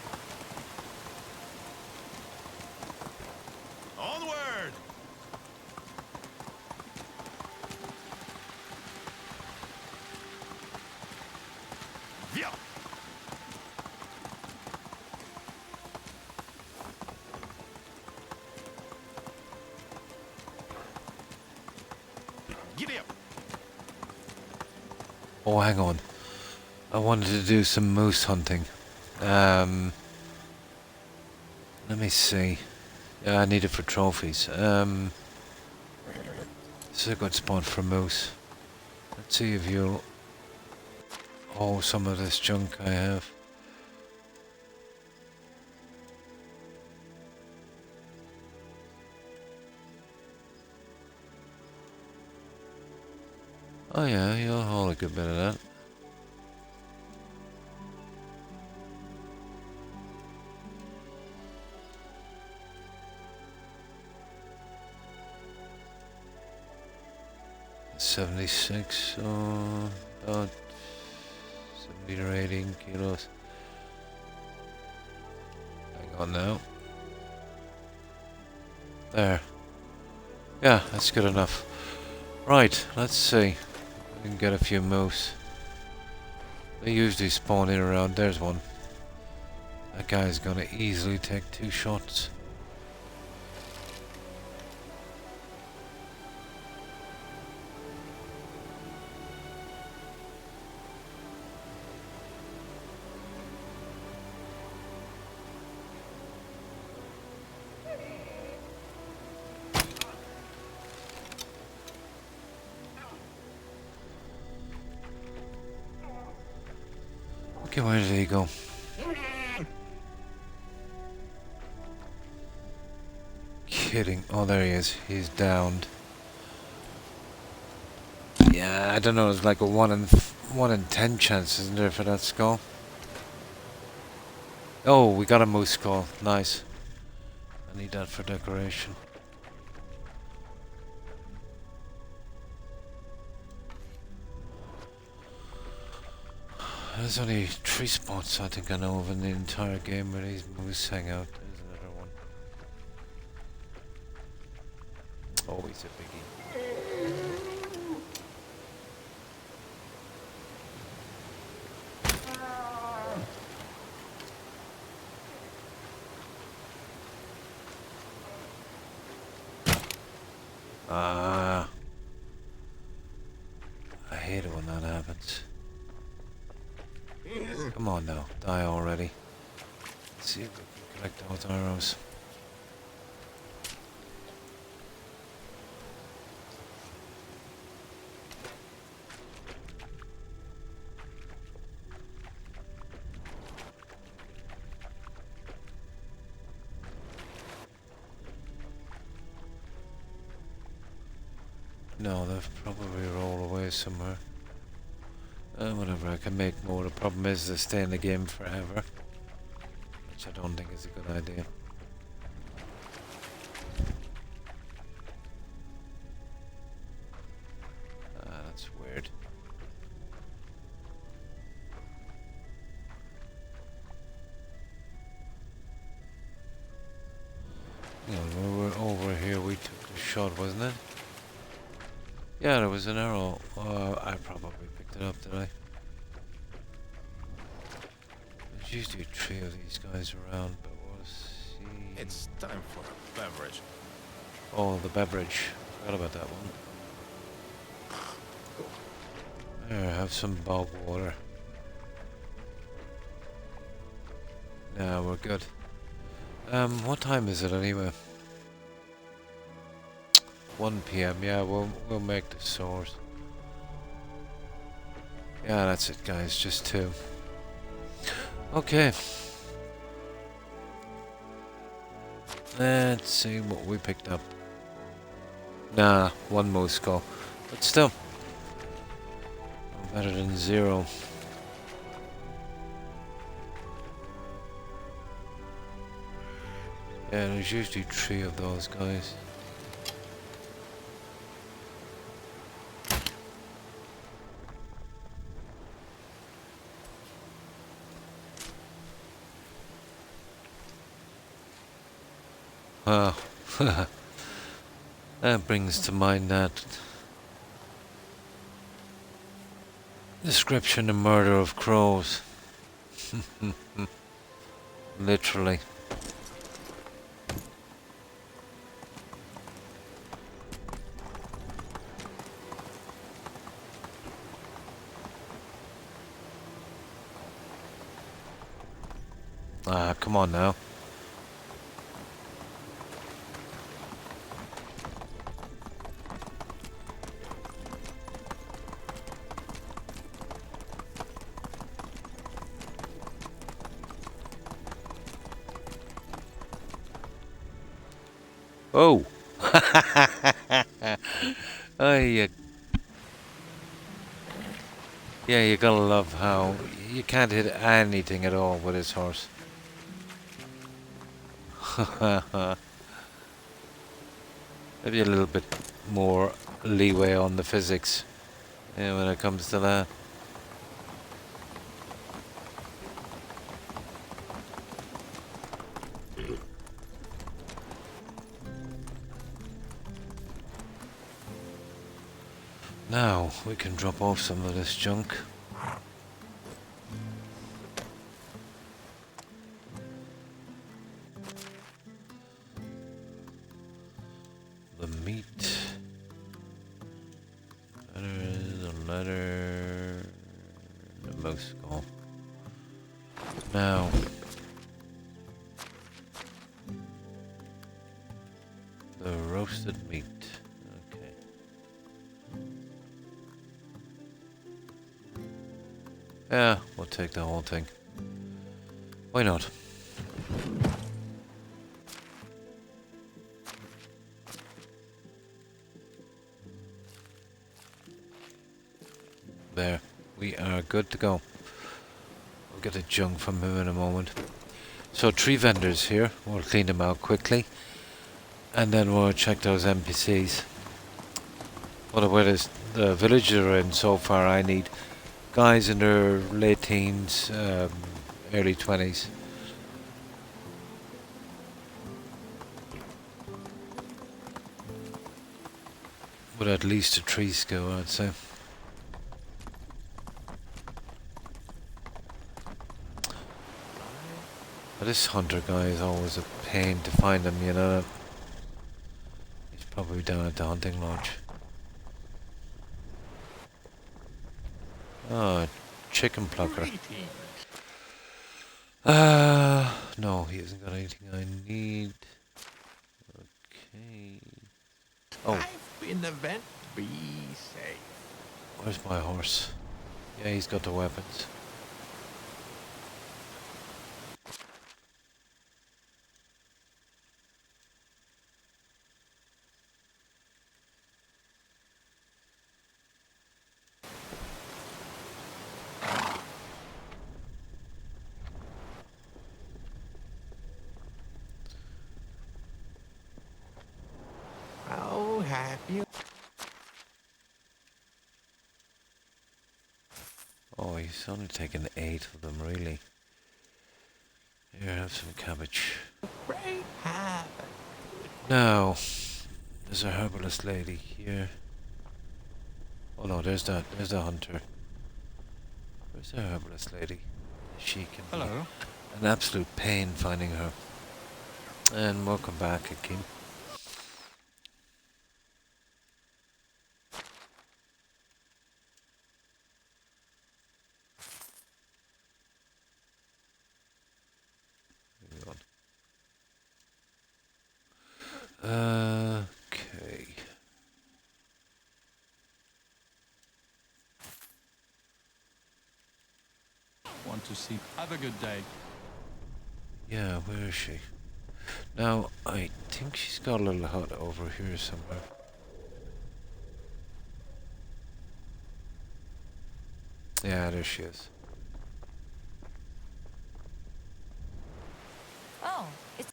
Onward. Yeah. Giddy up. Oh, hang on. I wanted to do some moose hunting. Let me see. Yeah, I need it for trophies. This is a good spot for moose. Let's see if you'll haul some of this junk I have. Oh yeah, you'll haul a good bit of that. $76, so about 70 or 80 kilos. Hang on now. There. Yeah, that's good enough. Right, let's see. We can get a few moose. They usually spawn in around. There's one. That guy's gonna easily take 2 shots. Okay, where did he go? Kidding. Oh, there he is. He's downed. Yeah, I don't know. It's like a 1 in 10 chance, isn't there, for that skull? Oh, we got a moose skull. Nice. I need that for decoration. There's only 3 spots I think I know of in the entire game where these moose hang out. There's another one. Oh, he's a biggie. Ah. I hate it when that happens. Come on now, die already. Let's see if we can collect those arrows. No, they'll probably roll away somewhere. Whatever, I can make more. The problem is they stay in the game forever, which I don't think is a good idea. That's weird. You know, when we were over here, we took the shot, wasn't it? Yeah, there was an arrow. I probably picked it up, did I? There's usually 3 of these guys around, but we'll see. It's time for a beverage. Oh, the beverage. Forgot about that one. There, have some bog water. Nah, we're good. What time is it anyway? 1 PM, yeah, we'll make the source. Yeah, that's it guys, just 2. Okay. Let's see what we picked up. Nah, 1 moose skull. But still. Better than 0. Yeah, there's usually 3 of those guys. Well, that brings to mind that description of murder of crows. Literally. Ah, come on now. Oh! Oh, yeah, you gotta love how you can't hit anything at all with his horse. Maybe a little bit more leeway on the physics, yeah, when it comes to that. Now we can drop off some of this junk. The meat. The leather. The moose skull. Now. The roasted meat. Yeah, We'll take the whole thing. Why not? There. We are good to go. We'll get the junk from him in a moment. So 3 vendors here. We'll clean them out quickly. And then we'll check those NPCs. What about the village they're in so far? I need guys in their late teens, early 20s. With at least a 3 skill, I'd say. But this hunter guy is always a pain to find him, you know. He's probably down at the hunting lodge. Oh, chicken plucker. No, he hasn't got anything I need. Okay. Oh. I've been the vent. Be safe. Where's my horse? Yeah, he's got the weapons. How have you? Oh, he's only taken 8 of them, really. Here, have some cabbage. Great have. Now, there's a herbalist lady here. Oh no, there's the hunter. Where's the herbalist lady? She can be an absolute pain finding her. And welcome back, Akeem. Okay. Want to see? Have a good day. Yeah, where is she? Now, I think she's got a little hut over here somewhere. Yeah, there she is. Oh, it's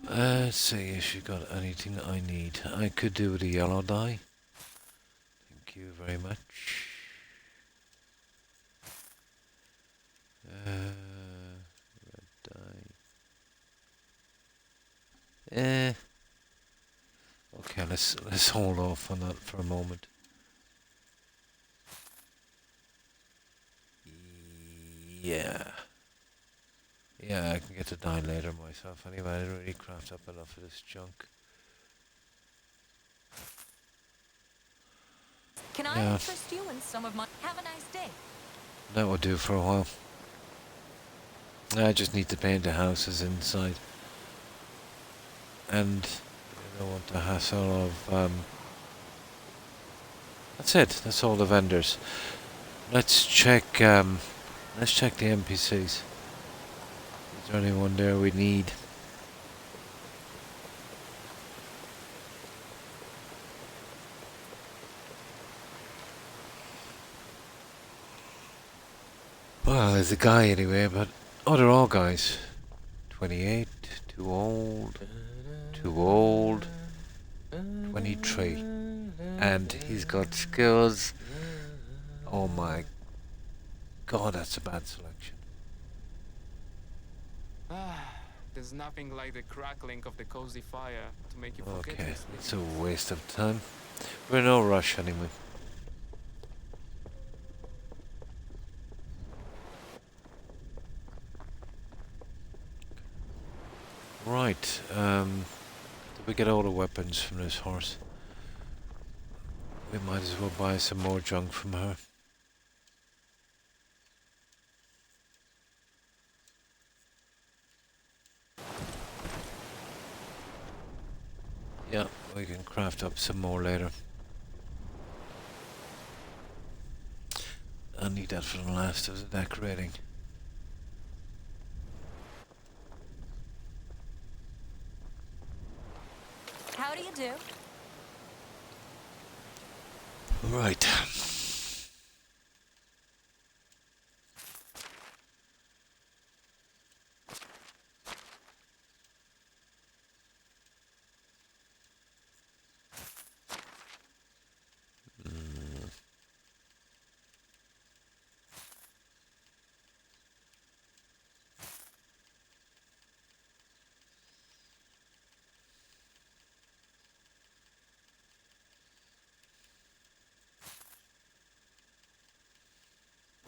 Let's see if she got anything I need. I could do with a yellow dye. Thank you very much. Red dye. Okay, let's hold off on that for a moment. Yeah. Yeah, I can get the dye later myself. Anyway, I didn't really craft up enough of this junk. Can I Yeah. interest you in some of my... Have a nice day. That will do for a while. I just need to paint the houses inside. And I don't want the hassle of... That's it. That's all the vendors. Let's check the NPCs. Is there anyone there we need? Well, there's a guy anyway, but... Oh, they're all guys. 28, too old, 23. And he's got skills. Oh my god, that's a bad selection. There's nothing like the crackling of the cozy fire to make you forget Okay, your sleep. it's a waste of time. We're in no rush anyway. Right, did we get all the weapons from this horse? We might as well buy some more junk from her. Yeah, we can craft up some more later. And need that for the last of the decorating. How do you do? Right.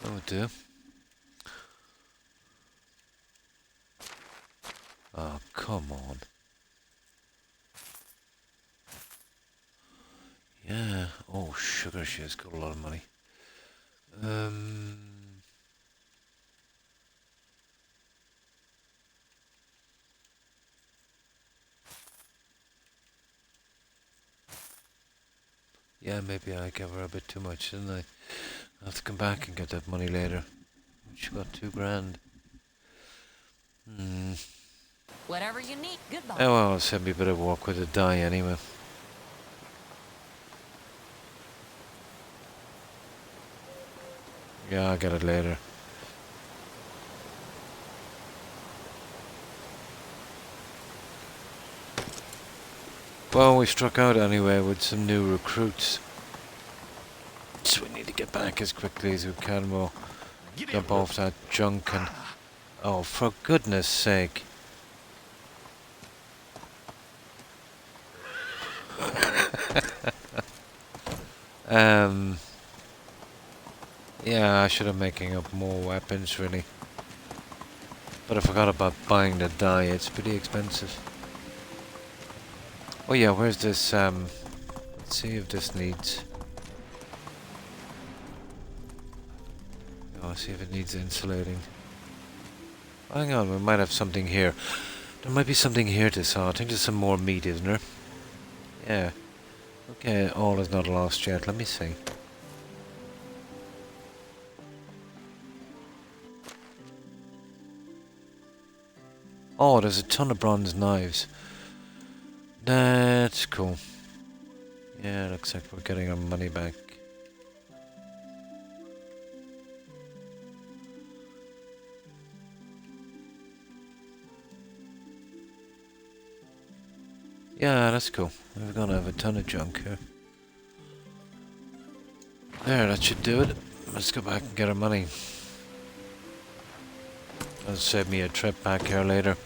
Oh dear. Oh, come on. Yeah. Oh, sugar, she has got a lot of money. Yeah, maybe I gave her a bit too much, didn't I? I'll have to come back and get that money later. She got 2 grand. Whatever you need. Goodbye. Oh well, send me a bit of walk with a dye anyway. Yeah, I'll get it later. Well, we struck out anyway with some new recruits. So we need to get back as quickly as we can. We'll jump off that junk and... Oh, for goodness sake. Yeah, I should have making up more weapons, really. But I forgot about buying the dye. It's pretty expensive. Oh yeah, where's this, let's see if this needs... Oh, see if it needs insulating. Hang on, we might have something here. There might be something here to saw. I think there's some more meat, isn't there? Yeah. Okay, all is not lost yet. Let me see. Oh, there's a ton of bronze knives. That's cool. Yeah, looks like we're getting our money back. Yeah, that's cool. We're gonna have a ton of junk here. There, that should do it. Let's go back and get our money. That'll save me a trip back here later.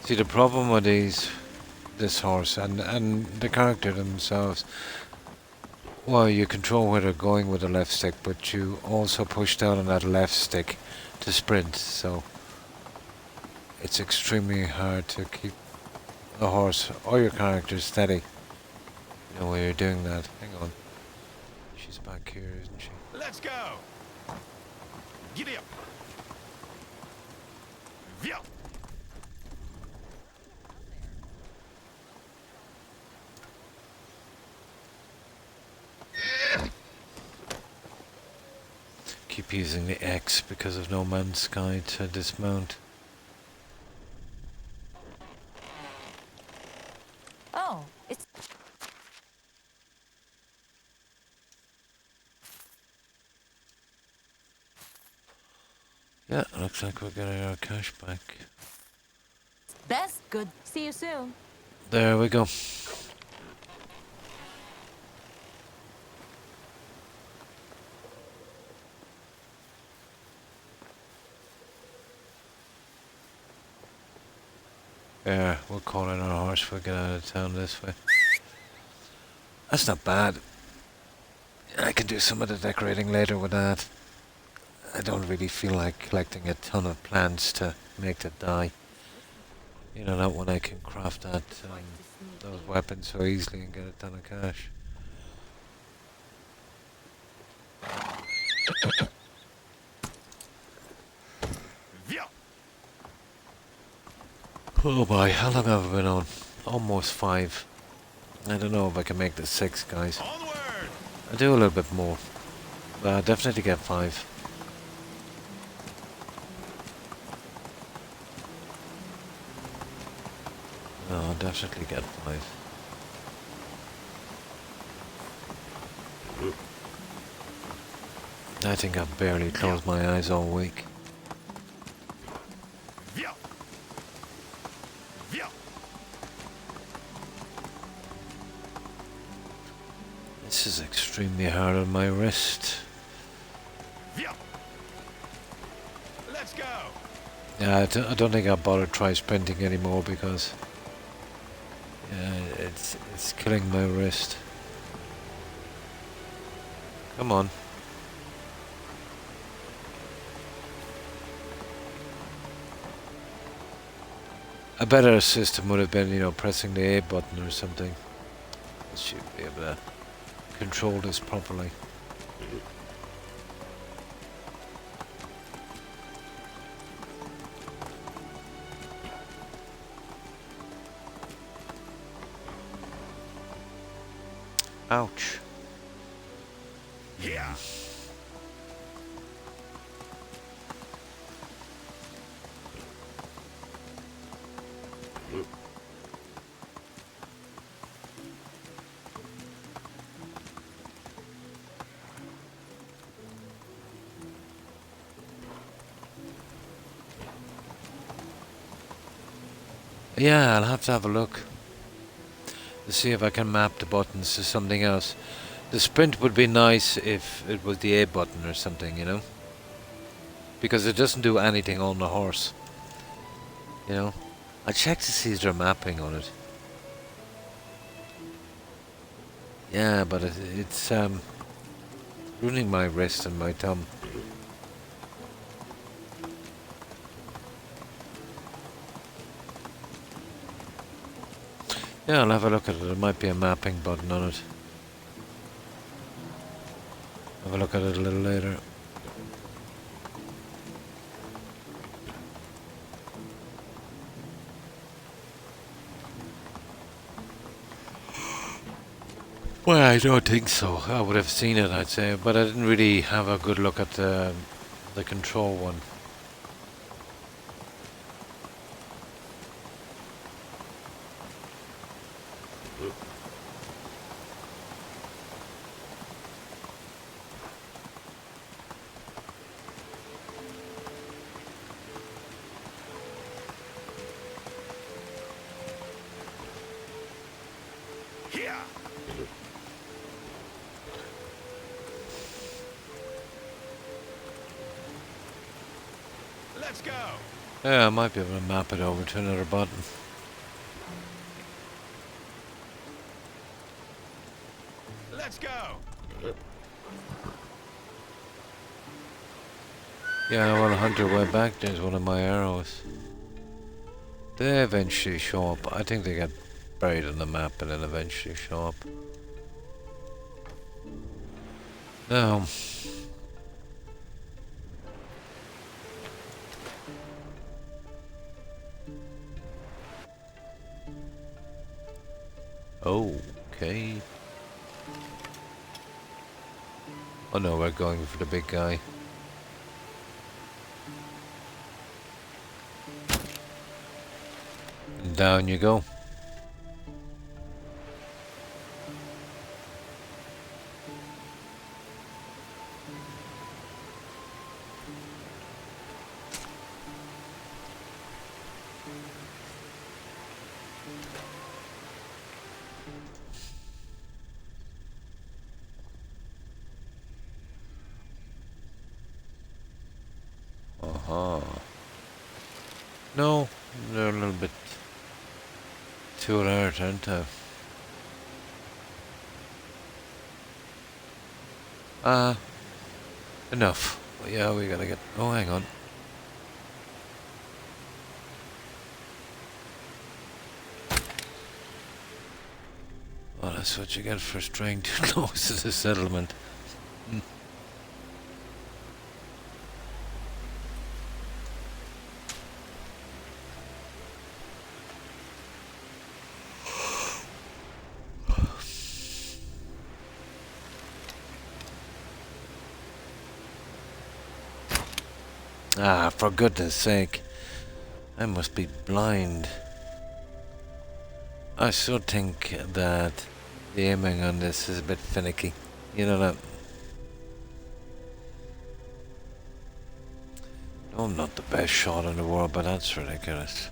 See, the problem with this horse and the character themselves, well, you control where they're going with the left stick, but you also push down on that left stick to sprint, so it's extremely hard to keep the horse or your character steady. You know, when you're doing that. Hang on. She's back here, isn't she? Let's go. Giddy up. Yeah. Keep using the X because of No Man's Sky to dismount. Oh, it's... Yeah, looks like we're getting our cash back. That's good. See you soon. There we go. Yeah, we'll call in our horse if we get out of town this way. That's not bad. I can do some of the decorating later with that. I don't really feel like collecting a ton of plants to make the dye. You know, not when I can craft that those weapons so easily and get a ton of cash. Yeah. Oh boy, how long have I been on? almost 5. I don't know if I can make the 6, guys. Onward! I do a little bit more. But I definitely get 5. No, I'll definitely get 5. I think I've barely closed my eyes all week. Via! Via! This is extremely hard on my wrist. Via! Let's go! Yeah, I don't think I'll bother try sprinting anymore because it's killing my wrist. Come on. A better system would have been, you know, pressing the A button or something. I should be able to control this properly. Ouch. Here! Yeah, I'll have to have a look to see if I can map the buttons to something else. The sprint would be nice if it was the A button or something, you know? Because it doesn't do anything on the horse. You know? I checked to see if there's mapping on it. Yeah, but it's ruining my wrist and my thumb. Yeah, I'll have a look at it. There might be a mapping button on it. Have a look at it a little later. Well, I don't think so. I would have seen it, I'd say, but I didn't really have a good look at the control one. Here! Let's go! Yeah, I might be able to map it over to another button. Let's go! Yeah, well, Hunter went back. There's one of my arrows. They eventually show up. I think they get buried on the map and then eventually show up. Now, okay. Oh no, we're going for the big guy. And down you go. No, they're a little bit too alert, aren't they? Enough. Yeah, we gotta get... Oh, hang on. Well, that's what you get for straying too close to the settlement. Ah, for goodness sake. I must be blind. I should think that the aiming on this is a bit finicky. You know that? No, I'm not the best shot in the world, but that's ridiculous.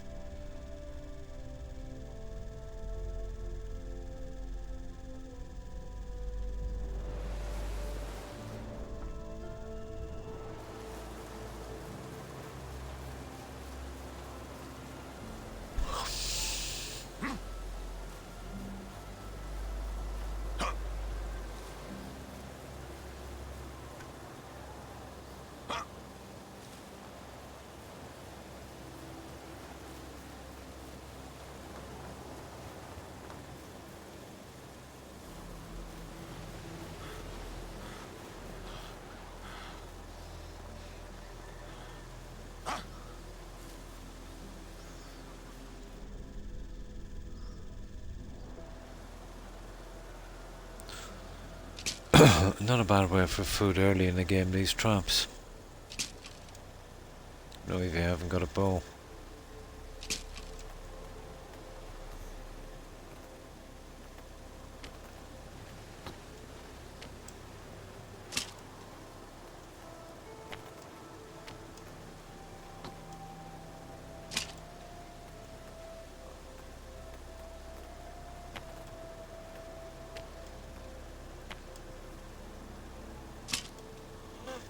Not a bad way for food early in the game, these traps. No, if you haven't got a bow.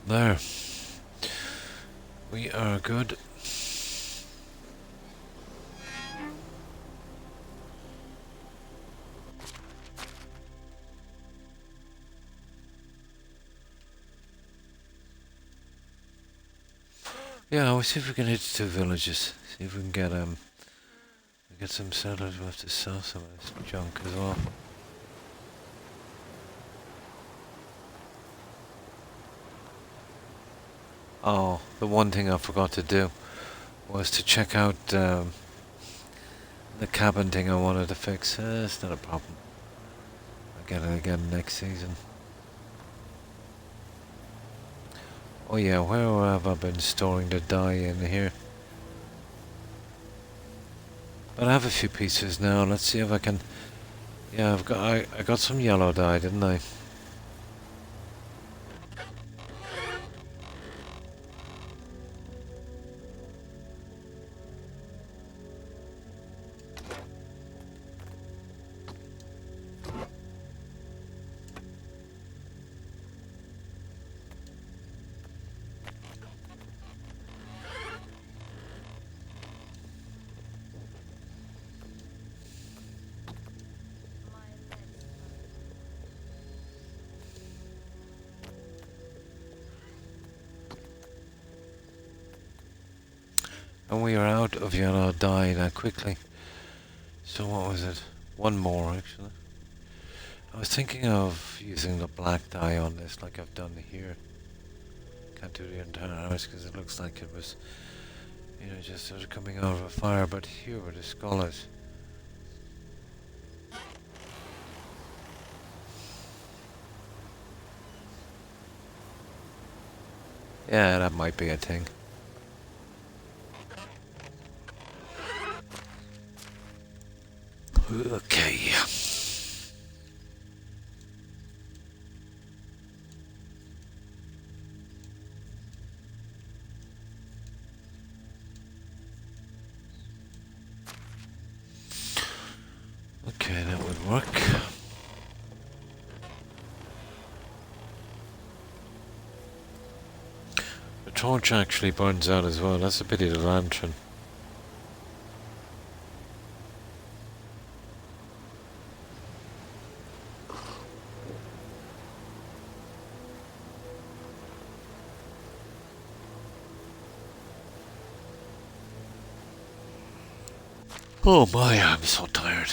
There. We are good. Yeah, we'll see if we can hit 2 villages. See if we can get some settlers. We'll have to sell some of this junk as well. Oh, the one thing I forgot to do was to check out the cabin thing I wanted to fix. It's not a problem. I'll get it again next season. Oh yeah, where have I been storing the dye in here? But I have a few pieces now. Let's see if I can. Yeah, I got some yellow dye, didn't I? And we are out of yellow dye that quickly. So what was it? One more actually. I was thinking of using the black dye on this like I've done here. Can't do the entire house because it looks like it was, you know, just sort of coming out of a fire, but here where the skull is. Yeah, that might be a thing. Okay. Okay, that would work. The torch actually burns out as well. That's a pity, the lantern. Oh my, I'm so tired.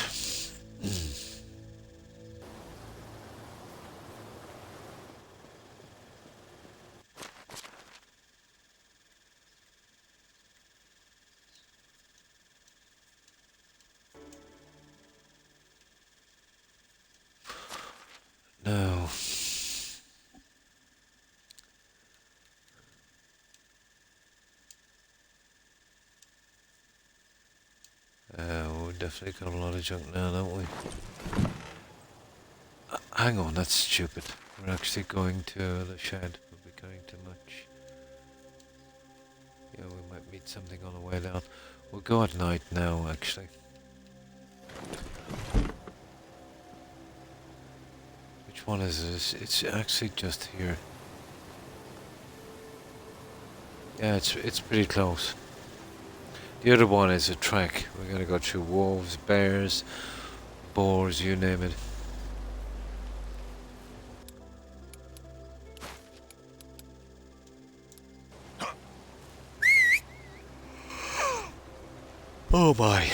No. we've definitely got a lot of junk now, don't we? Hang on, that's stupid. We're actually going to the shed. We'll be going too much. Yeah, we might meet something on the way down. We'll go at night now, actually. Which one is this? It's actually just here. Yeah, it's pretty close. The other one is a trek. We're gonna go through wolves, bears, boars, you name it. Oh my.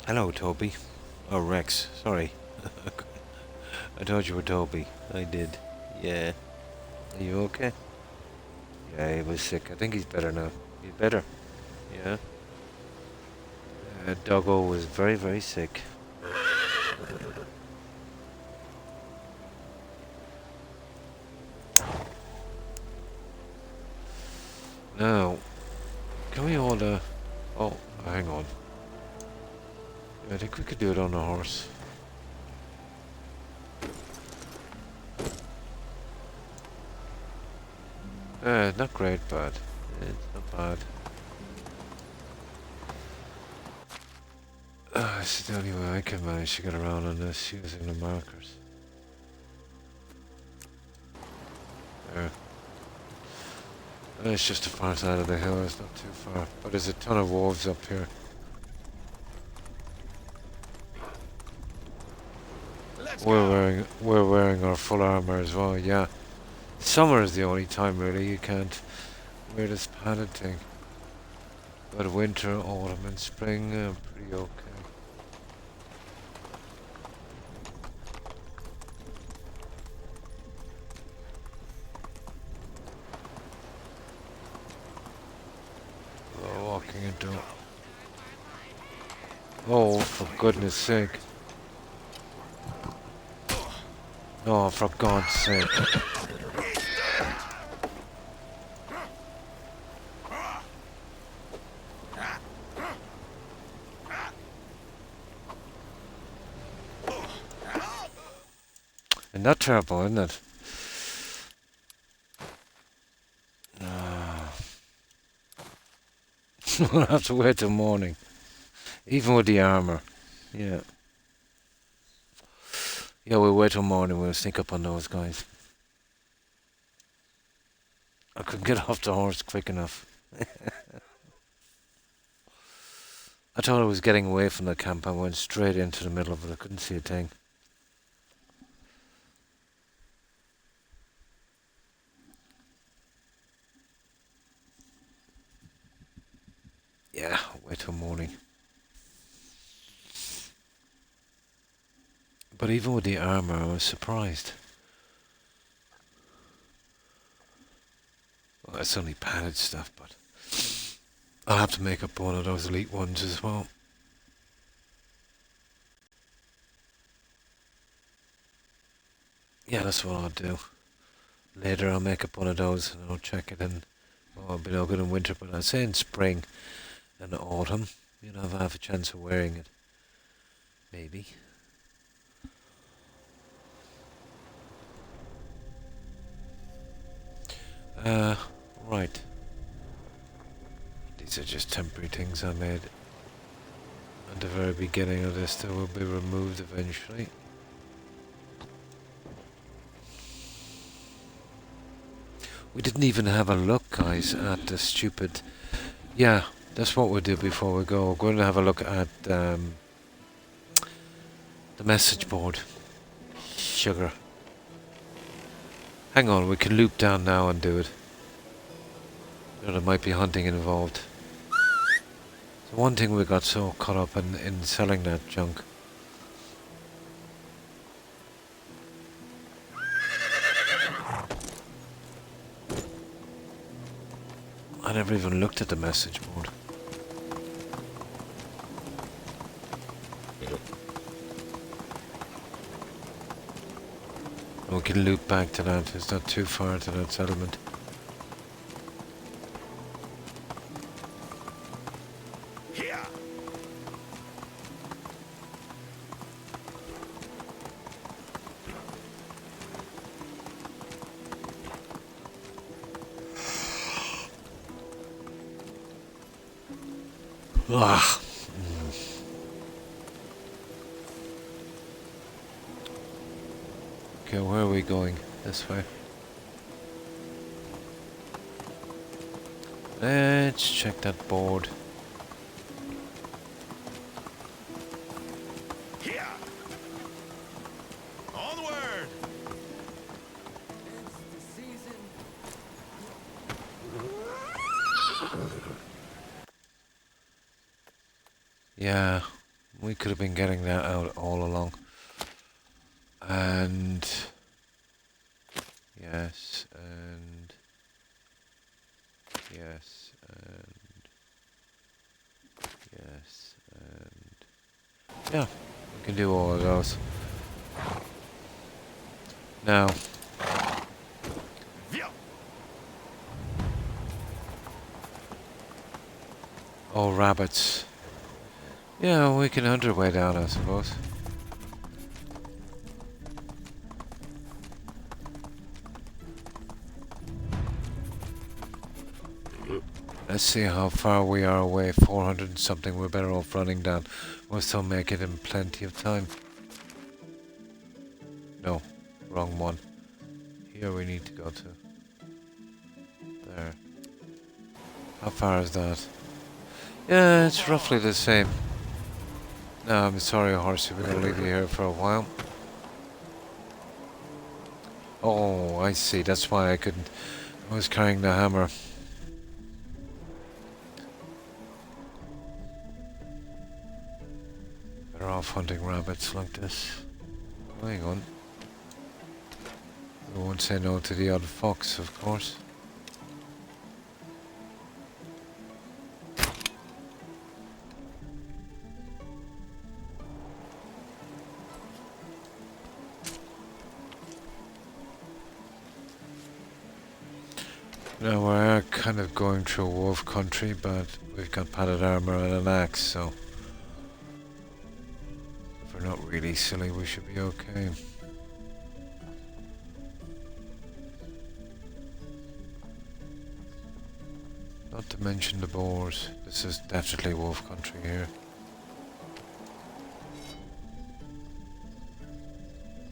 Hello, Toby. Oh, Rex. Sorry. I thought you were Toby. I did. Yeah. Are you okay? Yeah, he was sick. I think he's better now. He's better. Yeah. Doggo was very, very sick. Now, can we order... Oh, hang on. I think we could do it on a horse. Not great, but it's not bad. It's the only way I can manage to get around on this using the markers. There. It's just the far side of the hill, it's not too far. But there's a ton of wolves up here. We're wearing our full armor as well, yeah. Summer is the only time really you can't wear this padded thing. But winter, autumn and spring pretty okay. Oh, walking into... Oh, for goodness sake. Oh, for God's sake. Isn't that terrible, isn't it? We'll have to wait till morning. Even with the armor. Yeah. Yeah, we'll wait till morning. We'll sneak up on those guys. I couldn't get off the horse quick enough. I thought I was getting away from the camp. I went straight into the middle of it. I couldn't see a thing. Yeah, wait till morning. But even with the armor, I was surprised. Well, it's only padded stuff, but I'll have to make up one of those elite ones as well. Yeah, that's what I'll do. Later I'll make up one of those and I'll check it in. Well, it'll be no good in winter, but I'd say in spring and autumn, you know, I'll have a chance of wearing it. Maybe. Right. These are just temporary things I made at the very beginning of this that will be removed eventually. We didn't even have a look, guys, at the stupid... Yeah, that's what we'll do before we go. We're going to have a look at the message board. Sugar. Hang on, we can loop down now and do it. There might be hunting involved. So one thing we got so caught up in selling that junk. I never even looked at the message board. We can loop back to that. It's not too far to that settlement. Here. Ah. Okay, where are we going? This way. Let's check that board. Here! Onward! Yeah, we could have been getting that out all along. And yes, and yes, and yes, and yeah, we can do all of those. Now, Via! oh rabbits. Yeah, we can hunt our way down, I suppose. Let's see how far we are away. 400 and something. We're better off running down. We'll still make it in plenty of time. No, wrong one. Here we need to go to. There. How far is that? Yeah, it's roughly the same. No, I'm sorry, horsey. We're gonna leave you here for a while. Oh, I see. That's why I couldn't. I was carrying the hammer. Better off hunting rabbits like this. Hang on. We won't say no to the odd fox, of course. Now we are kind of going through wolf country, but we've got padded armor and an axe, so if we're not really silly, we should be okay. Not to mention the boars. This is definitely wolf country here.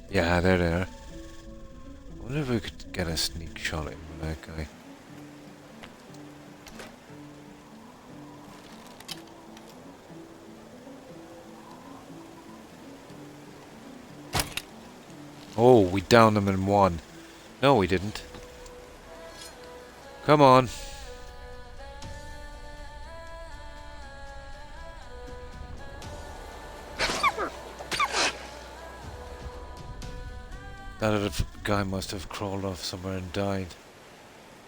Yeah, they're there. I wonder if we could get a sneak shot in with that guy. Oh, we downed them in one. No, we didn't. Come on. That other guy must have crawled off somewhere and died.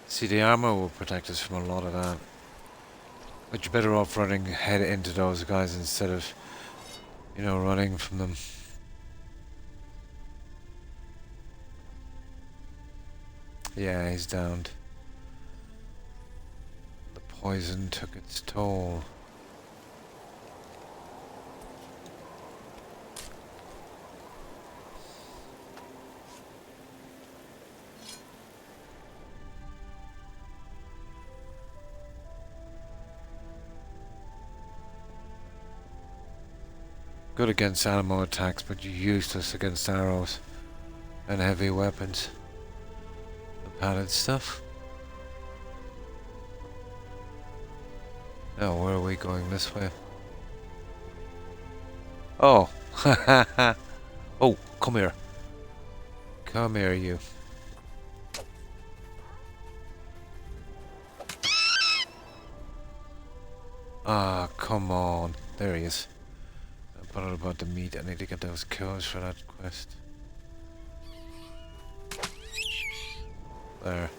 See, the armor will protect us from a lot of that. But you're better off running head into those guys instead of, you know, running from them. Yeah, he's downed. The poison took its toll. Good against animal attacks, but you're useless against arrows and heavy weapons. The padded stuff. Now, where are we going? This way? Oh, oh, come here. Come here, you. Ah, come on. There he is. I forgot about the meat. I need to get those cows for that quest. There.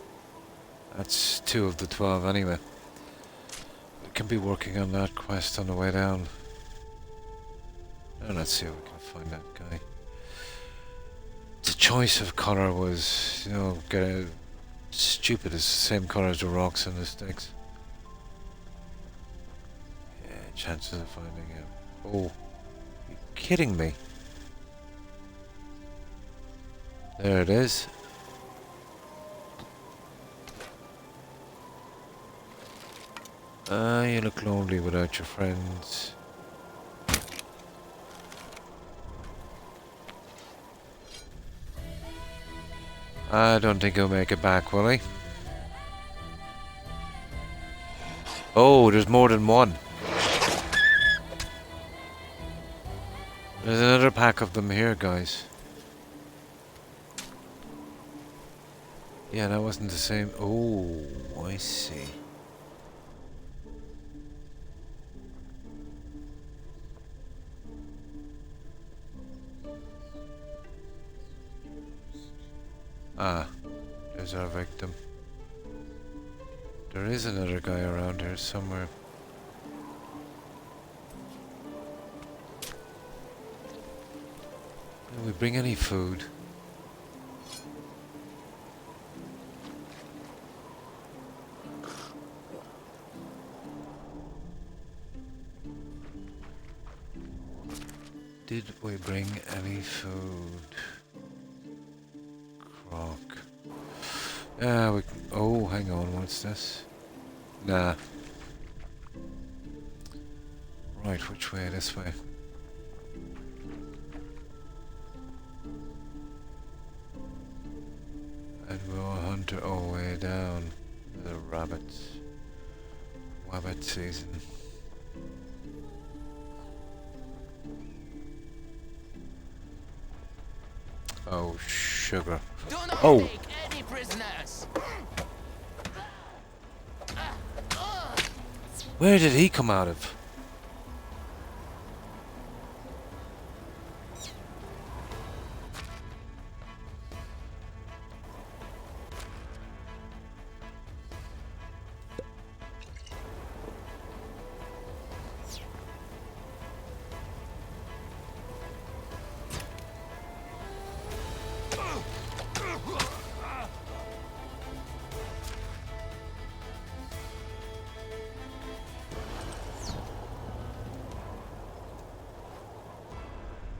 That's 2 of the 12 anyway. We can be working on that quest on the way down. Now let's see if we can find that guy. The choice of colour was, you know, stupid. It's the same colour as the rocks and the sticks. Yeah, chances of finding him. Oh, you kidding me? There it is. You look lonely without your friends. I don't think he'll make it back, will he? Oh, there's more than one. There's another pack of them here, guys. Yeah, that wasn't the same. Oh, I see. Ah, there's our victim. There is another guy around here somewhere. Did we bring any food? Did we bring any food? Croc. Oh, hang on, what's this? Nah. Right, which way? This way. And we'll hunt our way down. The rabbits. Wabbit season. Oh, sugar. Do not Oh. take any prisoners. Where did he come out of?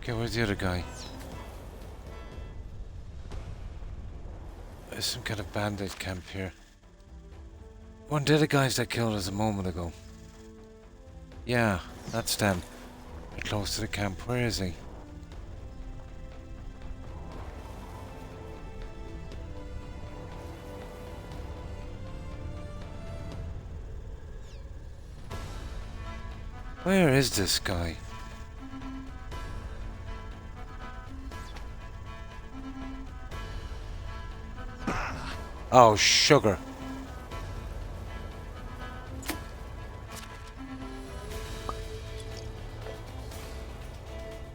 Okay, where's the other guy? There's some kind of bandit camp here. One of the guys that killed us a moment ago. Yeah, that's them. They're close to the camp. Where is he? Where is this guy? Oh, sugar.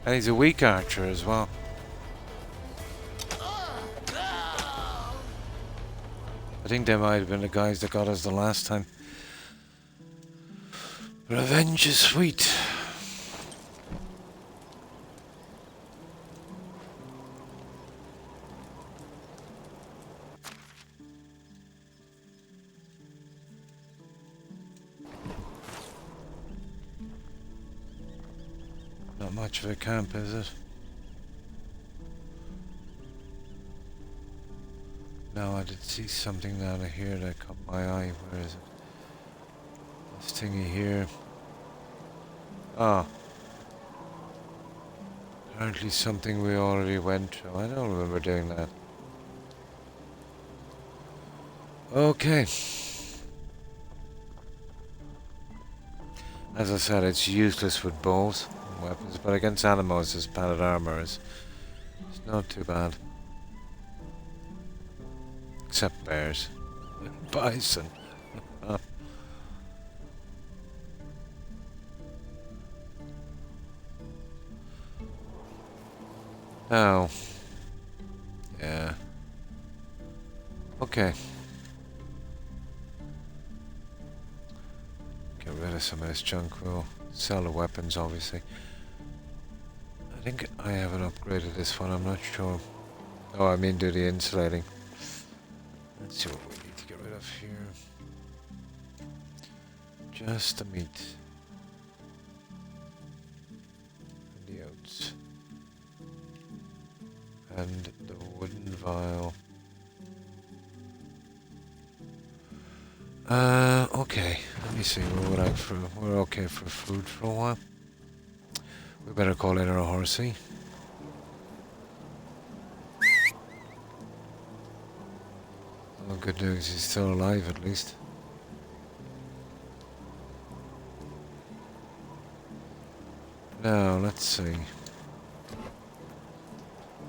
And he's a weak archer as well. I think they might have been the guys that got us the last time. Revenge is sweet. Not much of a camp, is it? No, I did see something down here that caught my eye. Where is it? This thingy here. Ah. Apparently something we already went through. I don't remember doing that. Okay. As I said, it's useless with bows and weapons, but against animals, this padded armor is it's not too bad. Except bears. Bison. Oh. Yeah. Okay. Get rid of some of this junk. We'll sell the weapons, obviously. I think I haven't upgraded this one, I'm not sure. Oh, I mean do the insulating. Let's see what we need to get rid of here. Just the meat. And the oats. And the wooden vial. Okay. Let me see, we're okay for food for a while. We better call in our horsey. Well, good news, he's still alive at least. Now, let's see.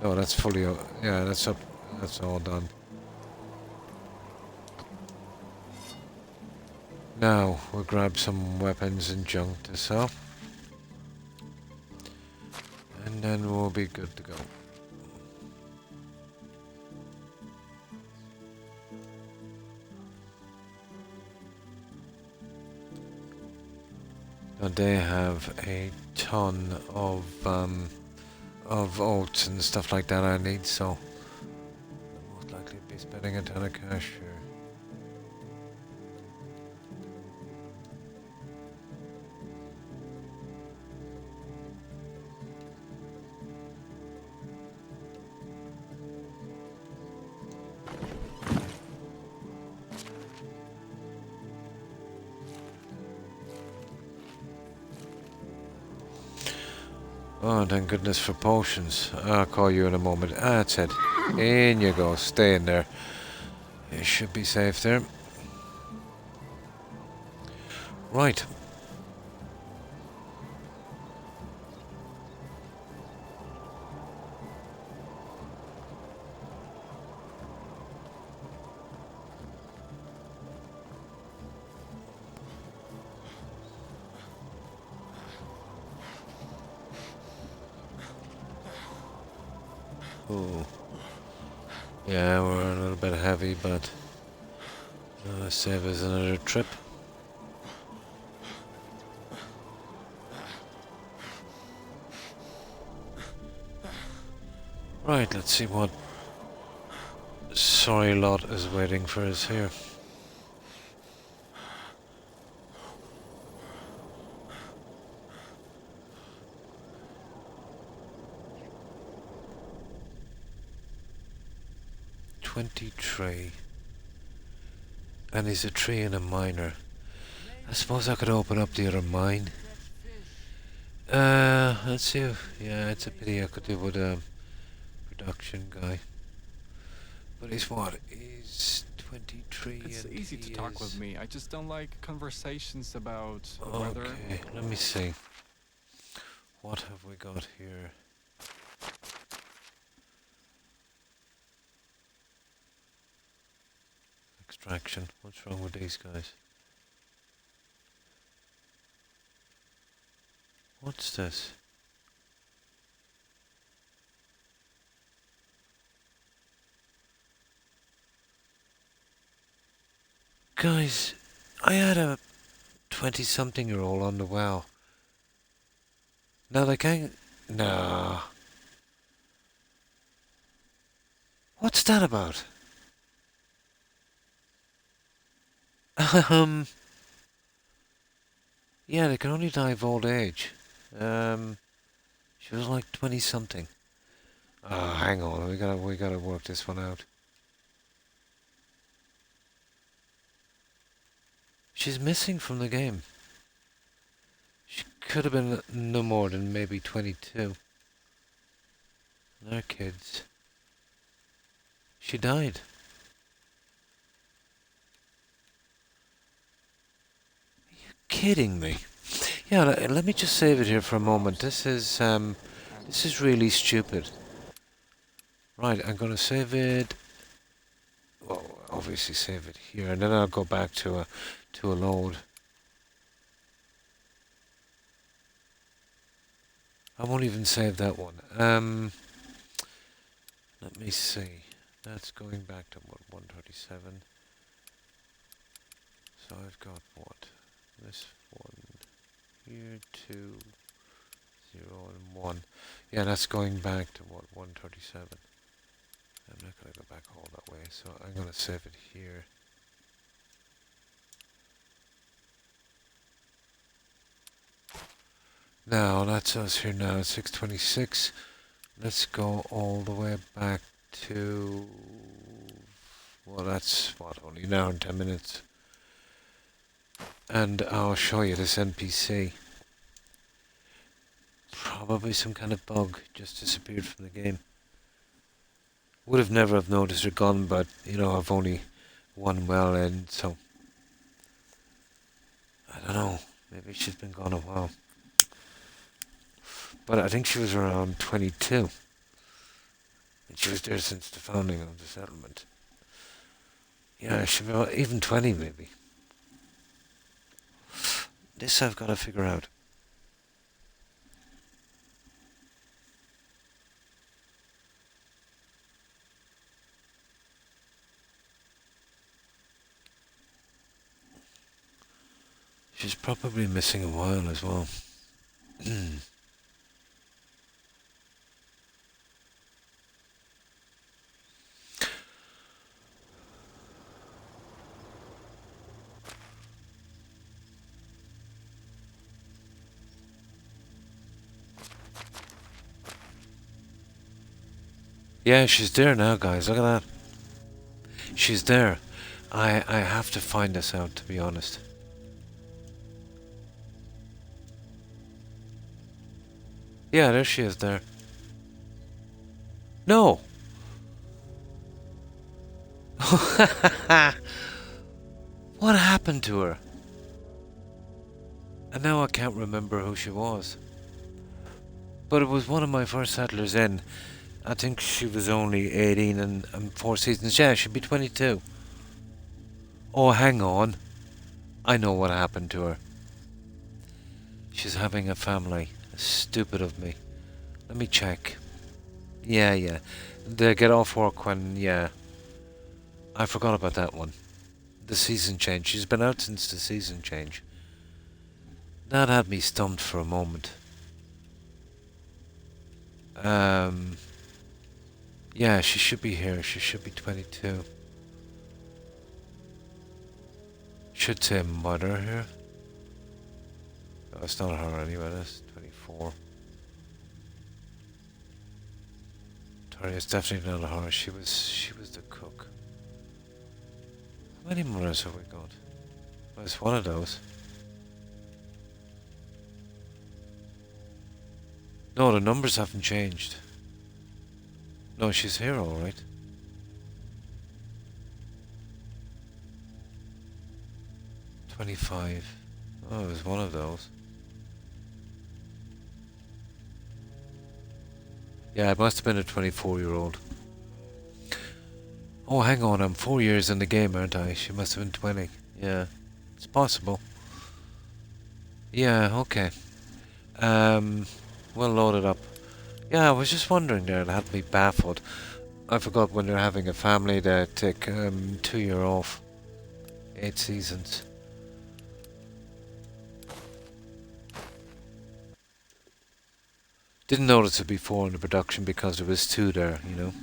Oh, that's fully... yeah, that's up. That's all done. Now, we'll grab some weapons and junk to sell. And then we'll be good to go. Now they have a ton of oats and stuff like that I need, so I'll most likely be spending a ton of cash here. Oh, thank goodness for potions. I'll call you in a moment. Ah, that's it. In you go. Stay in there. You should be safe there. Right. Oh. Yeah, we're a little bit heavy, but save us another trip. Right, let's see what sorry lot is waiting for us here. Tree. And he's a tree and a miner. I suppose I could open up the other mine. Let's see. Yeah, it's a pity I could do with a production guy. But he's what? He's 23 It's and easy to talk with me. I just don't like conversations about the weather. Okay, let me see. What have we got here? Extraction. What's wrong with these guys? What's this? Guys, I had a 20-something-year-old on the well. Now they can't... Nah. What's that about? Yeah, they can only die of old age. She was like 20-something. Oh, hang on, we gotta work this one out. She's missing from the game. She could have been no more than maybe 22. They're kids. She died. Are you kidding me? Yeah, let me just save it here for a moment. This is really stupid. Right, I'm gonna save it. Well, obviously save it here, and then I'll go back to a load. I won't even save that one. Let me see. That's going back to what, 137. So I've got what? This one here, 2, 0, and 1. Yeah, that's going back to what, 137. I'm not going to go back all that way, so I'm going to save it here. Now, that's us here now, 626. Let's go all the way back to... Well, that's, what, only an hour and 10 minutes. And I'll show you this NPC. Probably some kind of bug just disappeared from the game. Would have never have noticed her gone, but you know, I've only one well in, so I don't know. Maybe she's been gone a while. But I think she was around 22. And she was there since the founding of the settlement. Yeah, she was even 20 maybe. This I've got to figure out. She's probably missing a while as well. Yeah, she's there now, guys. Look at that. She's there. I have to find this out, to be honest. Yeah, there she is there. No! What happened to her? And now I can't remember who she was. But it was one of my first settlers in. I think she was only 18 and 4 seasons. Yeah, she'd be 22. Oh, hang on. I know what happened to her. She's having a family. Stupid of me. Let me check. Yeah. They get off work when, yeah. I forgot about that one. The season change. She's been out since the season change. That had me stumped for a moment. Yeah, she should be here. She should be 22. Should say mother here. Oh, it's not her anyway. That's 24. Sorry, it's definitely not her. She was the cook. How many mothers have we got? Well, it's one of those. No, the numbers haven't changed. No, she's here, all right. $25. Oh, it was one of those. Yeah, it must have been a 24-year-old. Oh, hang on, I'm 4 years in the game, aren't I? She must have been 20. Yeah, it's possible. Yeah, okay. We'll load it up. Yeah, I was just wondering there, it had me baffled. I forgot when they're having a family, they take 2 year off. 8 seasons. Didn't notice it before in the production because there was 2 there, you know.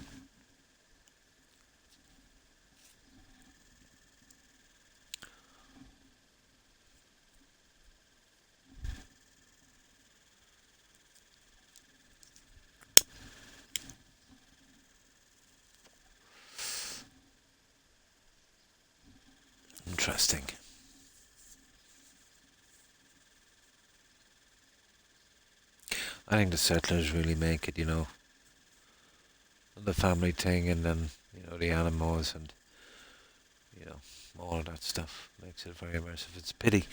Interesting. I think the settlers really make it, you know. The family thing and then, you know, the animals and, you know, all of that stuff makes it very immersive. It's a pity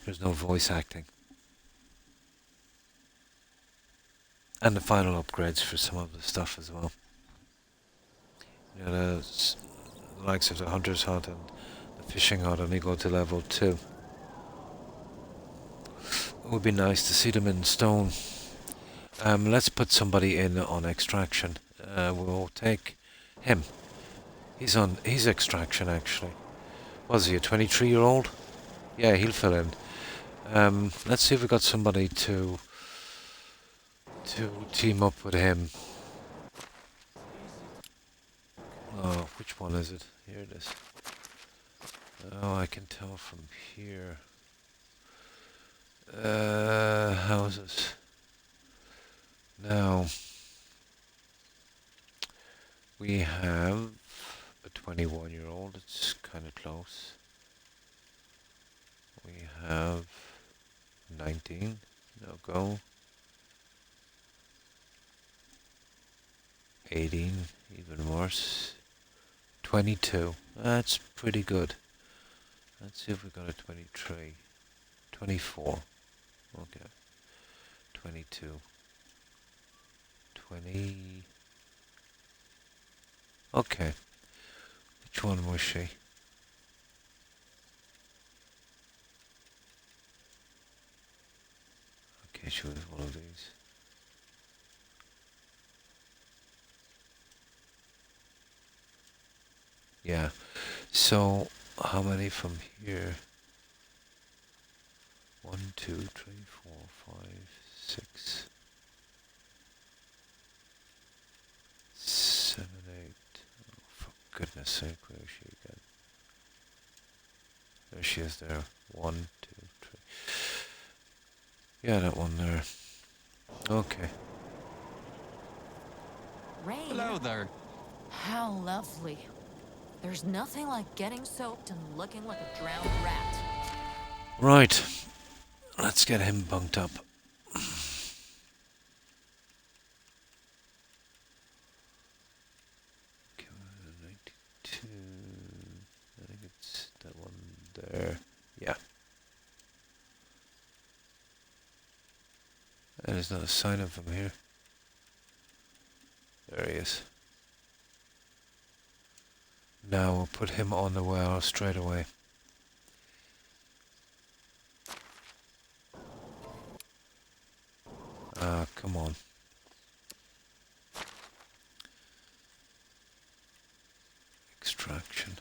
there's no voice acting. And the final upgrades for some of the stuff as well. You know, the likes of the hunter's hut and the fishing hut only go to level 2. It would be nice to see them in stone. Let's put somebody in on extraction. We'll take him. He's extraction actually. Was he a 23-year-old? Yeah, he'll fill in. Let's see if we got somebody to team up with him. Oh, which one is it? Here it is. Oh, I can tell from here. Houses. Now, we have a 21-year-old. It's kind of close. We have 19. No go. 18. Even worse. 22. That's pretty good. Let's see if we got a 23. 24. Okay. 22. 20. Okay. Which one was she? Okay, she was one of these. Yeah. So, how many from here? 1, 2, 3, 4, 5, 6, 7, 8. Oh, for goodness sake, where is she again? There she is there. 1, 2, 3. Yeah, that one there. Okay. Rain? Hello there. How lovely. There's nothing like getting soaked and looking like a drowned rat. Right. Let's get him bunked up. Okay, 92. I think it's that one there. Yeah. There's not a sign of him here. There he is. Now we'll put him on the well straight away. Come on. Extraction.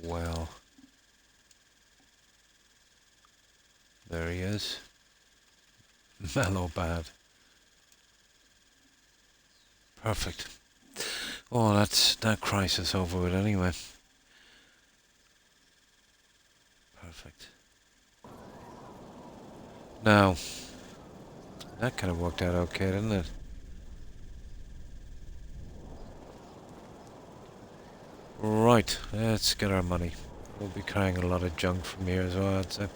Well. There he is. Mellow bad. Perfect. Oh, that's that crisis over with anyway. Perfect. Now, that kind of worked out okay, didn't it? Right, let's get our money. We'll be carrying a lot of junk from here as well, I'd say.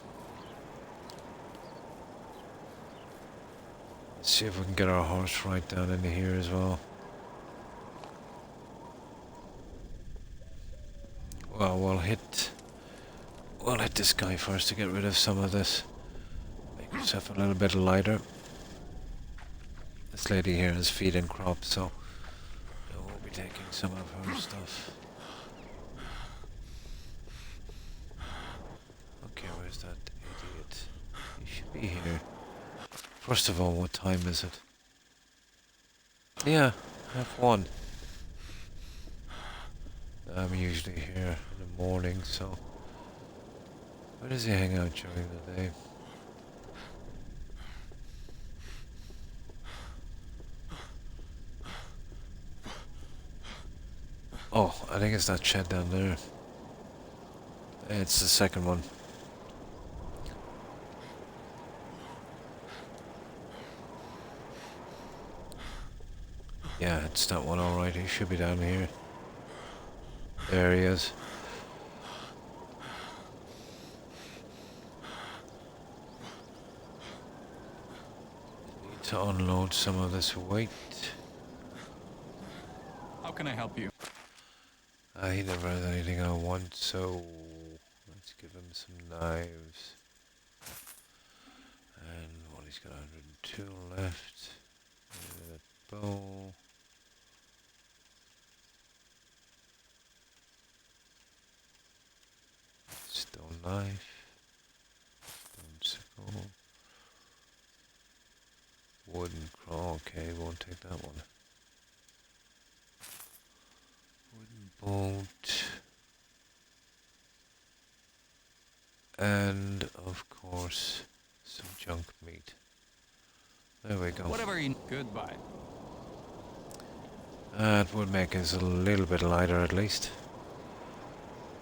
Let's see if we can get our horse right down into here as well. Well, we'll hit this guy first to get rid of some of this. Make yourself a little bit lighter. This lady here is feeding Croc, so we'll be taking some of her stuff. Okay, where's that idiot? He should be here. First of all, what time is it? Yeah, 1:30. I'm usually here in the morning, so where does he hang out during the day? Oh, I think it's that shed down there. It's the second one. Yeah, it's that one, alright. He should be down here. There he is. Need to unload some of this weight. How can I help you? He never has anything I want, so let's give him some knives. And well, he's got 102 left. A bow. Stone knife. Stone sickle. Wooden claw. Okay, won't take that one. Wooden boat. And of course, some junk meat. There we go. Whatever you... Goodbye. That would make us a little bit lighter at least.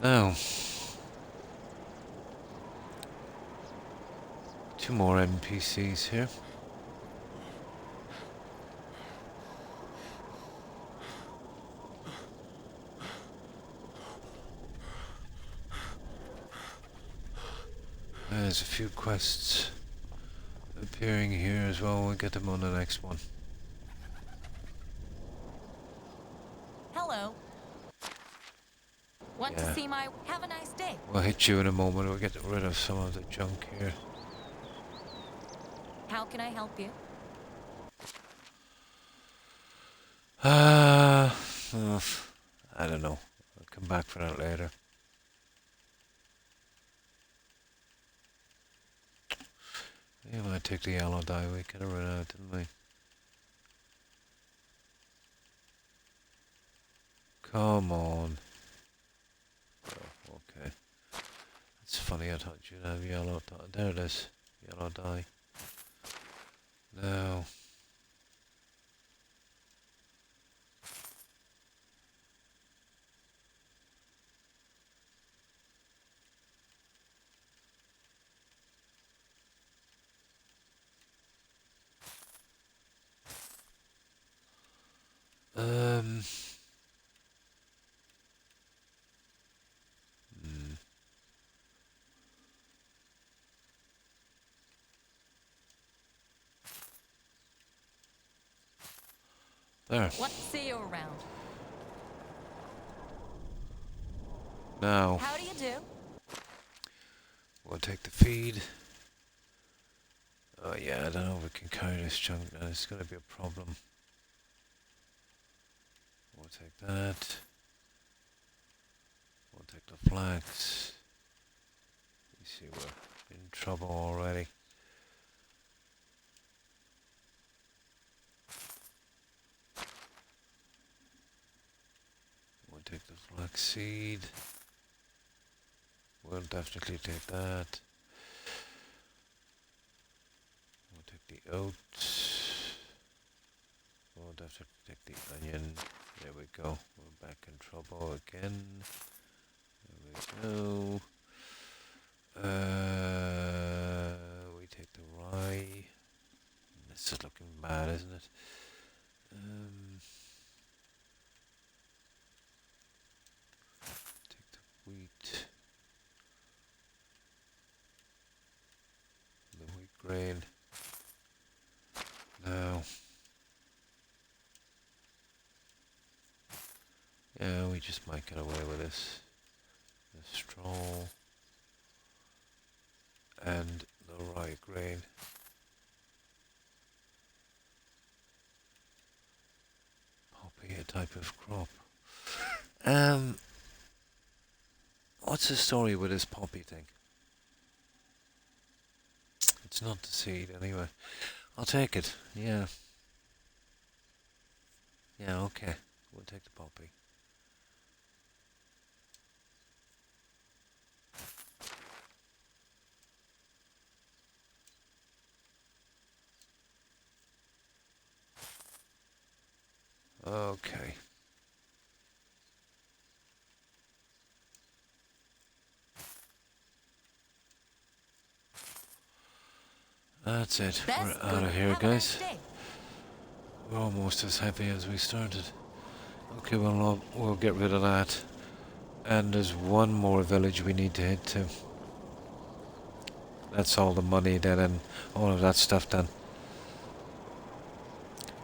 Now, 2 more NPCs here. There's a few quests appearing here as well. We'll get them on the next one. Hello. Want Yeah. to see my... Have a nice day. We'll hit you in a moment. We'll get rid of some of the junk here. How can I help you? Uh, I don't know. I'll come back for that later. We might take the yellow dye. We could have run out, didn't we? Come on. Oh, okay. It's funny, I thought you'd have yellow dye. There it is. Yellow dye. Now. Um. There. Let's see you around. Now, How do you do? we'll take the feed. Oh yeah, I don't know if we can carry this junk now. It's gonna be a problem. We'll take that. We'll take the flax. You see, we're in trouble already. We'll take the flax seed. We'll definitely take that. We'll take the oats. We'll definitely take the onion. There we go. We're back in trouble again. There we go. We take the rye. This is looking bad, isn't it? Take the wheat. The wheat grain. Now. Yeah, we just might get away with this. The straw. And the rye grain. Poppy, a type of crop. What's the story with this poppy thing? It's not the seed anyway. I'll take it, yeah. Yeah, okay. We'll take the poppy. Okay. That's it. That's We're out good. of here, Have a nice guys. day. We're almost as happy as we started. Okay, well, we'll get rid of that. And there's one more village we need to hit to. That's all the money then and all of that stuff done.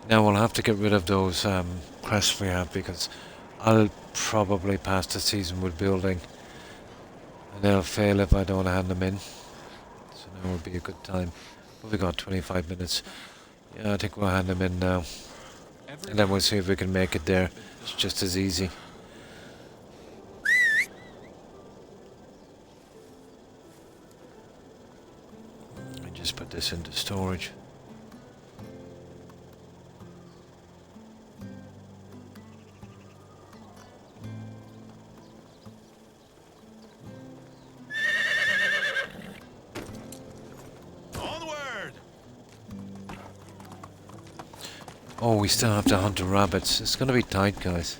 Now we'll have to get rid of those crests we have because I'll probably pass the season with building. And they'll fail if I don't hand them in. So now will be a good time. But we got 25 minutes. Yeah, I think we'll hand them in now. And then we'll see if we can make it there. It's just as easy. I just put this into storage. Onward! Oh, we still have to hunt the rabbits. It's gonna be tight, guys.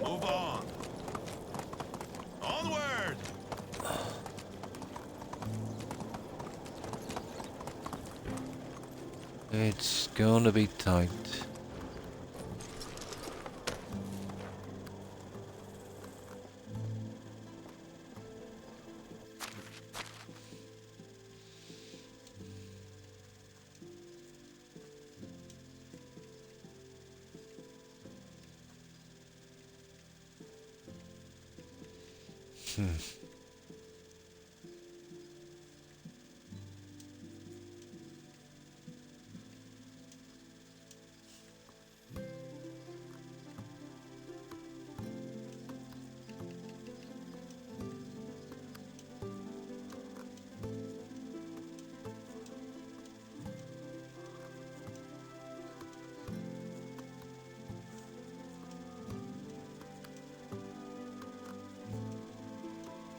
Move on. Onward! It's gonna be tight.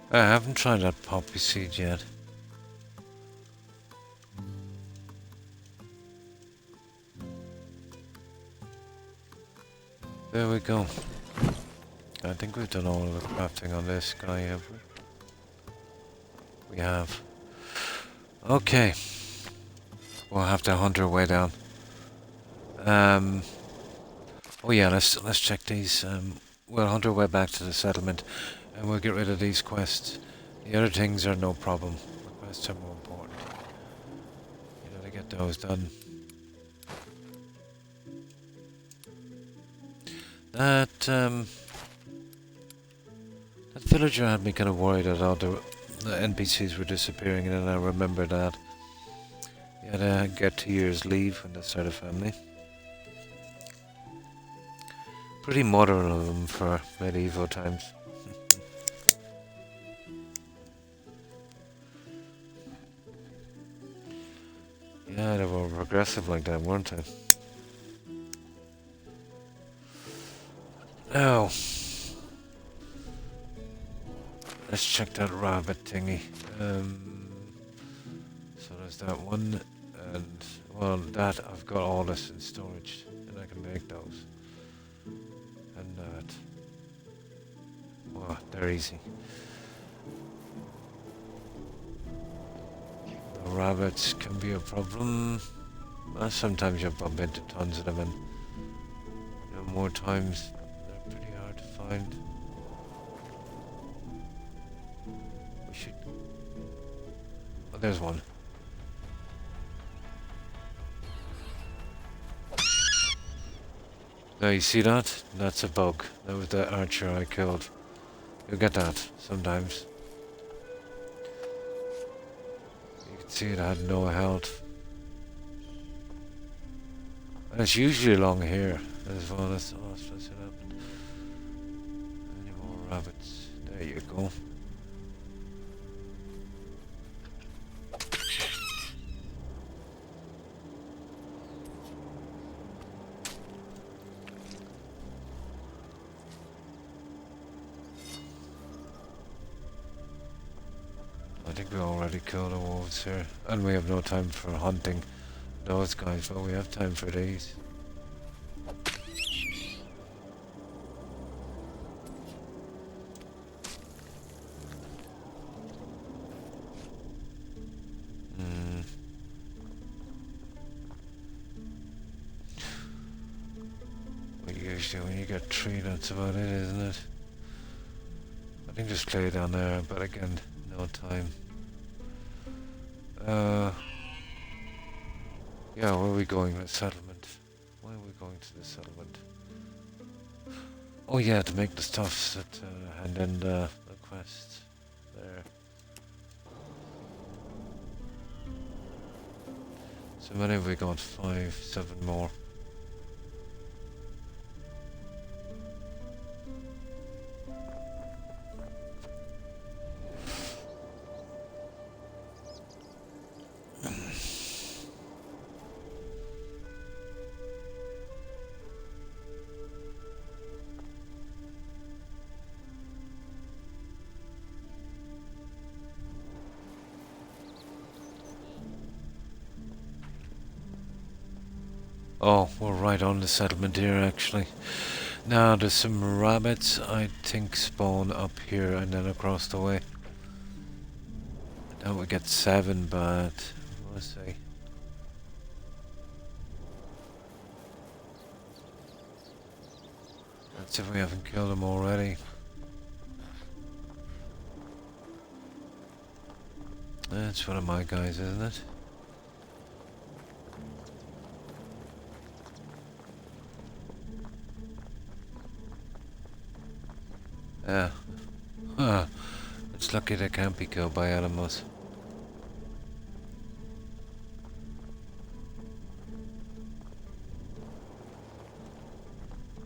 I haven't tried that poppy seed yet. There we go. I think we've done all of the crafting on this guy, have we? We have. Okay. We'll have to hunt our way down. Oh yeah, let's check these. We'll hunt our way back to the settlement, and we'll get rid of these quests. The other things are no problem. The quests are more important. You know, to get those done. That villager had me kind of worried that all the NPCs were disappearing, and then I remembered that you had to get 2 years leave when they start a family. Pretty modern of them for medieval times. Yeah, they were progressive like that, weren't they? Now, let's check that rabbit thingy. So there's that one, and well, that I've got all this in storage, and I can make those. And that. Well, they're easy. The rabbits can be a problem. Sometimes you bump into tons of them, and you know, more times they're pretty hard to find. We should. Oh, there's one. Now you see that? That's a bug. That was the archer I killed. You get that sometimes. You can see it had no health. And it's usually along here as well. That's the last place it happened. Any more rabbits? There you go. I think we already killed the wolves here, and we have no time for hunting those guys, but we have time for these. Well, usually when you get 3, that's about it, isn't it? I think just play down there, but again, no time. Yeah, where are we going? The settlement. Why are we going to the settlement? Oh yeah, to make the stuffs that hand in the quests. There. So many have we got? 5, 7 more. Oh, we're right on the settlement here, actually. Now, there's some rabbits, I think, spawn up here and then across the way. Now we get 7, but let's see. Let's see if we haven't killed them already. That's one of my guys, isn't it? Yeah. It's lucky they can't be killed by animals.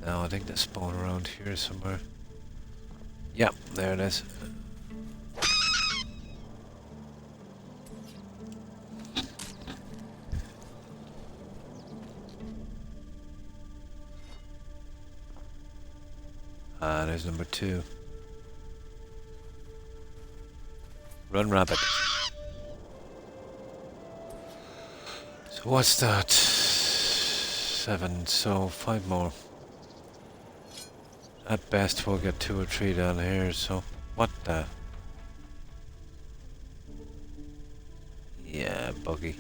No, I think they spawn around here somewhere. Yep, there it is. Ah, there's number 2. Run, rabbit. So what's that? 7, so 5 more. At best we'll get 2 or 3 down here, so what the? Yeah, buggy.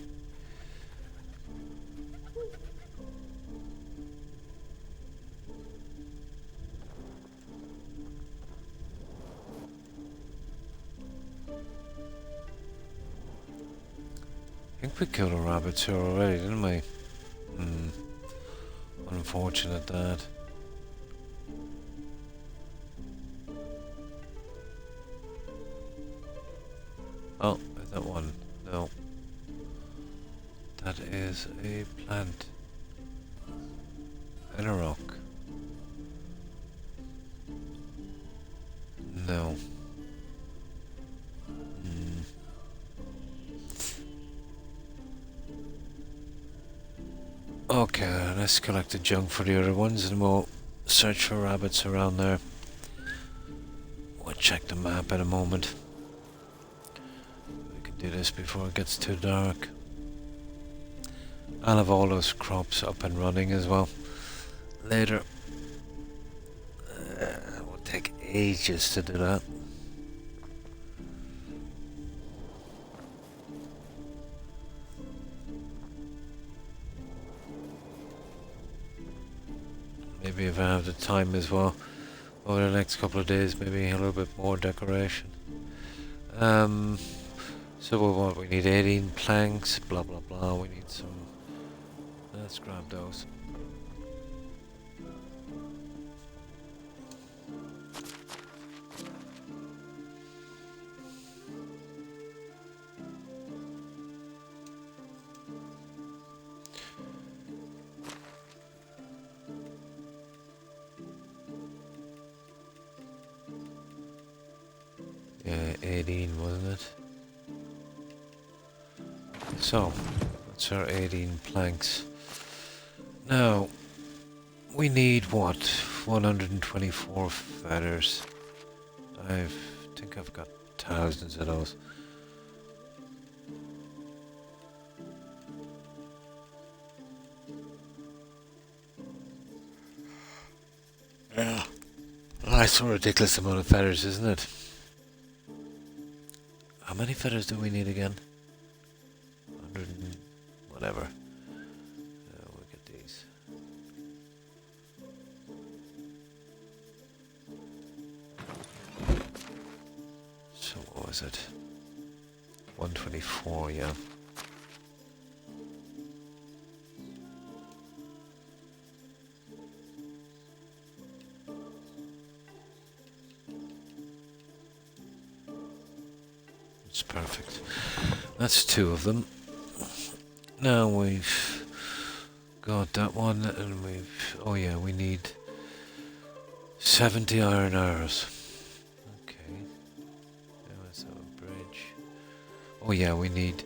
I think we killed a rabbit here already, didn't we? Unfortunate that. Oh, is that one? No. That is a plant. And a rock. No. Okay, let's collect the junk for the other ones and we'll search for rabbits around there. We'll check the map in a moment. We can do this before it gets too dark. I'll have all those crops up and running as well. Later. It will take ages to do that. Maybe if I have the time as well, over the next couple of days, maybe a little bit more decoration. So what we need 18 planks, blah blah blah, we need some, let's grab those. Yeah, 18 wasn't it? So, that's our 18 planks. Now, we need what? 124 feathers. I think I've got thousands of those. Yeah. That's a ridiculous amount of feathers, isn't it? How many feathers do we need again? 100 and whatever. We'll get these. So what was it? 124, yeah. It's perfect. That's 2 of them. Now we've got that one, and we've... Oh yeah, we need 70 iron arrows. Okay. Now let's have a bridge. Oh yeah, we need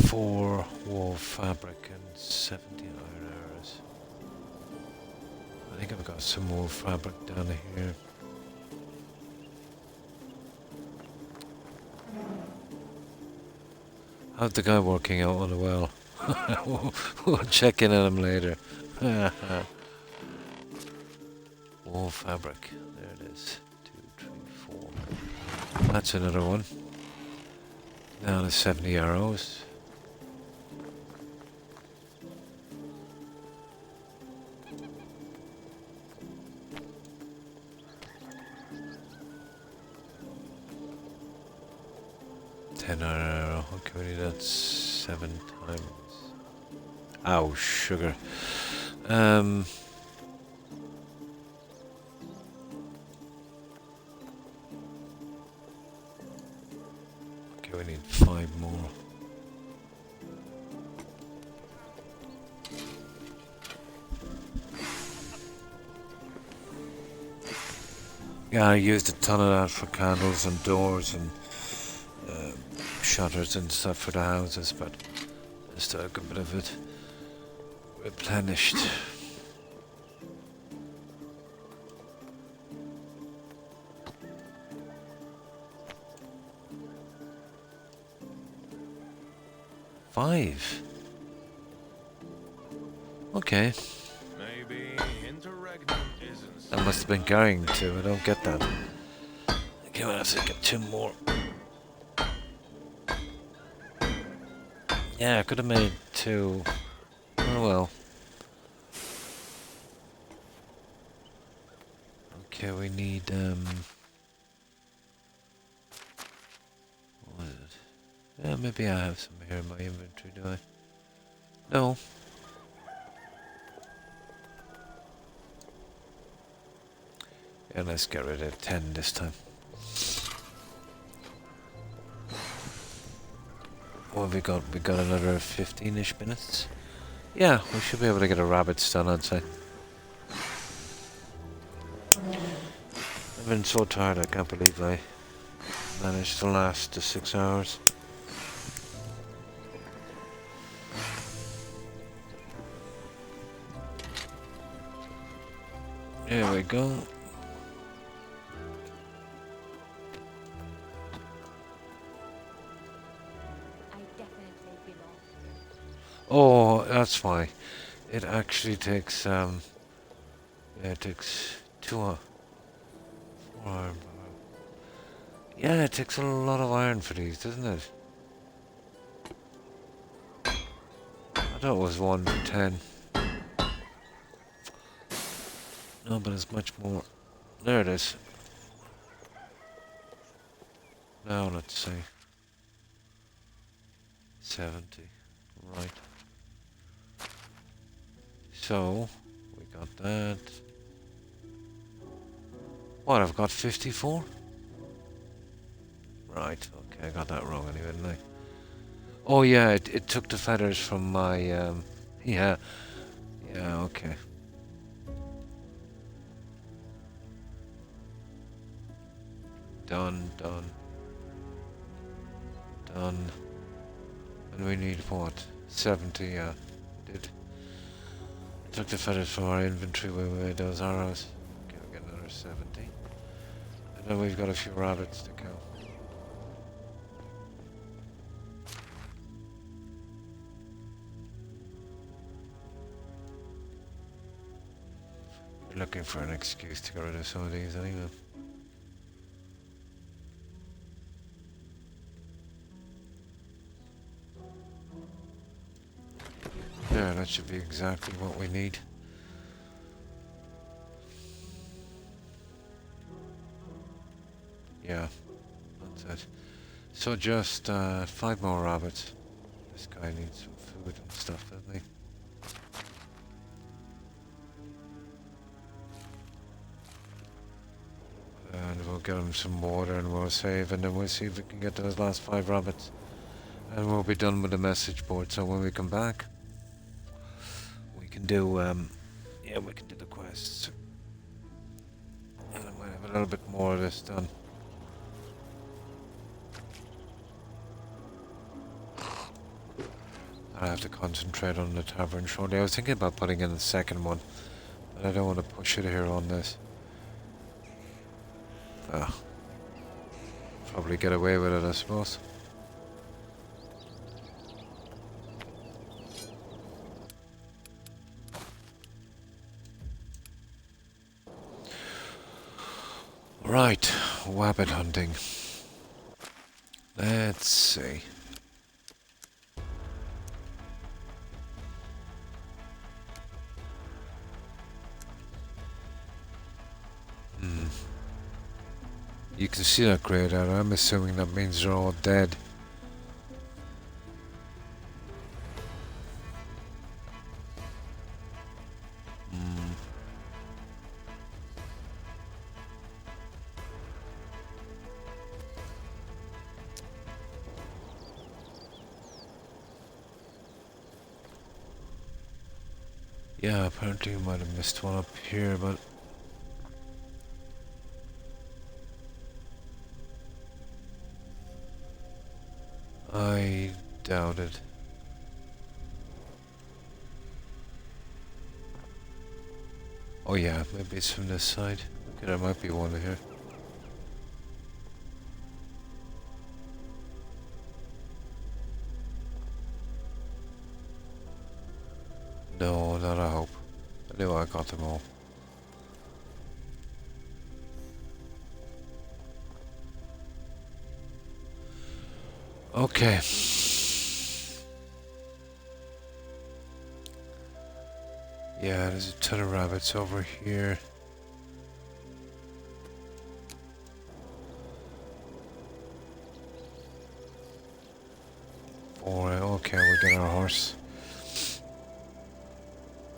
4 wool fabric and 70 iron arrows. I think I've got some wool fabric down here. How's the guy working out on the well? we'll check in on him later. Wool fabric. There it is. 2, 3, 4. That's another one. Now the 70 arrows. Arrow. Okay, we need that 7 times. Ow, sugar. we need 5 more. Yeah, I used a ton of that for candles and doors and shutters and stuff for the houses, but I still have a bit of it replenished. Five. Okay. Maybe interregnum isn't. That must have been carrying 2. I don't get that. Okay, we'll have to get 2 more. Yeah, I could have made 2. Oh well. Okay, we need what was it? Yeah, maybe I have some here in my inventory, do I? No. Yeah, let's get rid of 10 this time. What have we got? We got another 15-ish minutes. Yeah, we should be able to get a rabbit done, I'd say. I've been so tired, I can't believe I managed to last the 6 hours. There we go. Oh, that's why. It actually takes, yeah, it takes 4 iron. Yeah, it takes a lot of iron for these, doesn't it? I thought it was 1 to 10. No, but it's much more. There it is. Now let's see. 70. Right. So, we got that. What, I've got 54? Right, okay, I got that wrong anyway, didn't I? Oh yeah, it took the feathers from my, yeah. Yeah, okay. Done. And we need what? 70, yeah. Did. Took the feathers from our inventory when we made those arrows. Okay, we'll get another 70. And then we've got a few rabbits to kill. Looking for an excuse to get rid of some of these anyway. Yeah, that should be exactly what we need. Yeah, that's it. So just 5 more rabbits. This guy needs some food and stuff, doesn't he? And we'll get him some water and we'll save, and then we'll see if we can get those last 5 rabbits. And we'll be done with the message board, so when we come back, we can do, yeah, we can do the quests. And then we'll have a little bit more of this done. I have to concentrate on the tavern shortly. I was thinking about putting in the second one, but I don't want to push it here on this. Probably get away with it, I suppose. Right, rabbit hunting. Let's see. You can see that grayed out. I'm assuming that means they're all dead. Yeah, apparently we might have missed one up here, but I doubt it. Oh yeah, maybe it's from this side. Okay, there might be one here. No, not I hope. I knew I got them all. Okay. Yeah, there's a ton of rabbits over here. Alright, okay, we get our horse.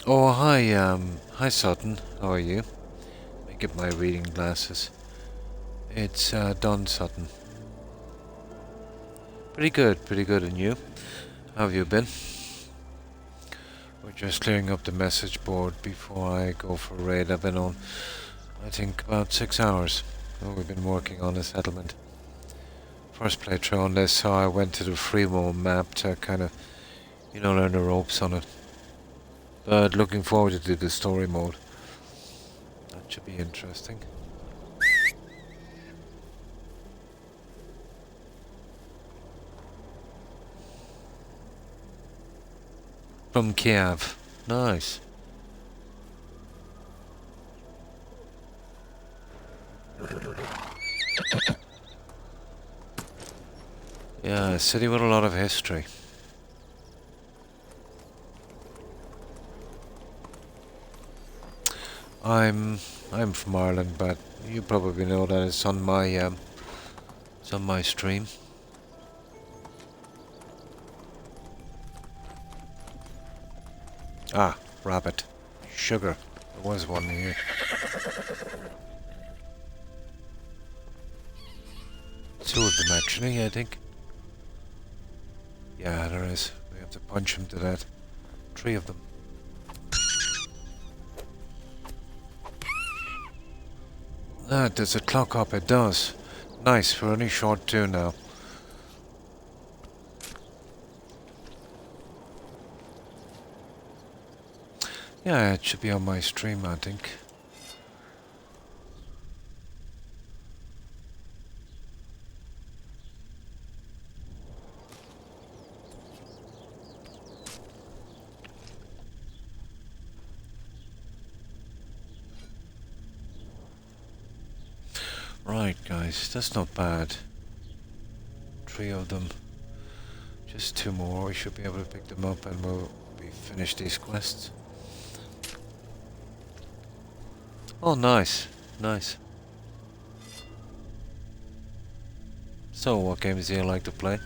Oh, hi Sutton. How are you? Let me get my reading glasses. It's, Don Sutton. Pretty good, and you? How have you been? We're just clearing up the message board before I go for a raid. I've been on, I think, about 6 hours. Oh, we've been working on a settlement. First playthrough on this, so I went to the free roam map to kind of, you know, learn the ropes on it. But looking forward to do the story mode. That should be interesting. From Kiev. Nice. Yeah, a city with a lot of history. I'm from Ireland, but you probably know that it's on my stream. Ah, rabbit. Sugar. There was one here. Two of them actually, I think. Yeah, there is. We have to punch him to death. 3 of them. Ah, does it clock up? It does. Nice, we're only short 2 now. Yeah, it should be on my stream, I think. Right, guys, that's not bad. 3 of them. Just 2 more. We should be able to pick them up and we'll be finished these quests. Oh, nice. Nice. So, what games do you like to play?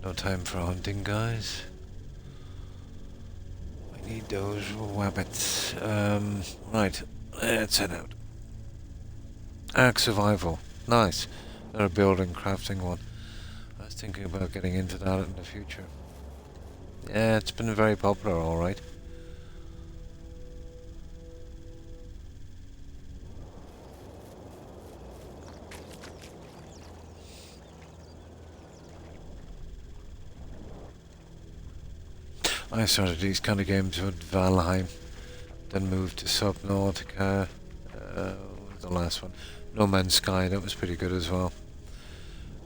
No time for hunting, guys. I need those rabbits. Right, let's head out. Ark Survival. Nice. Another building crafting one. I was thinking about getting into that in the future. Yeah, it's been very popular, alright. I started these kind of games with Valheim, then moved to Subnautica, the last one, No Man's Sky. That was pretty good as well.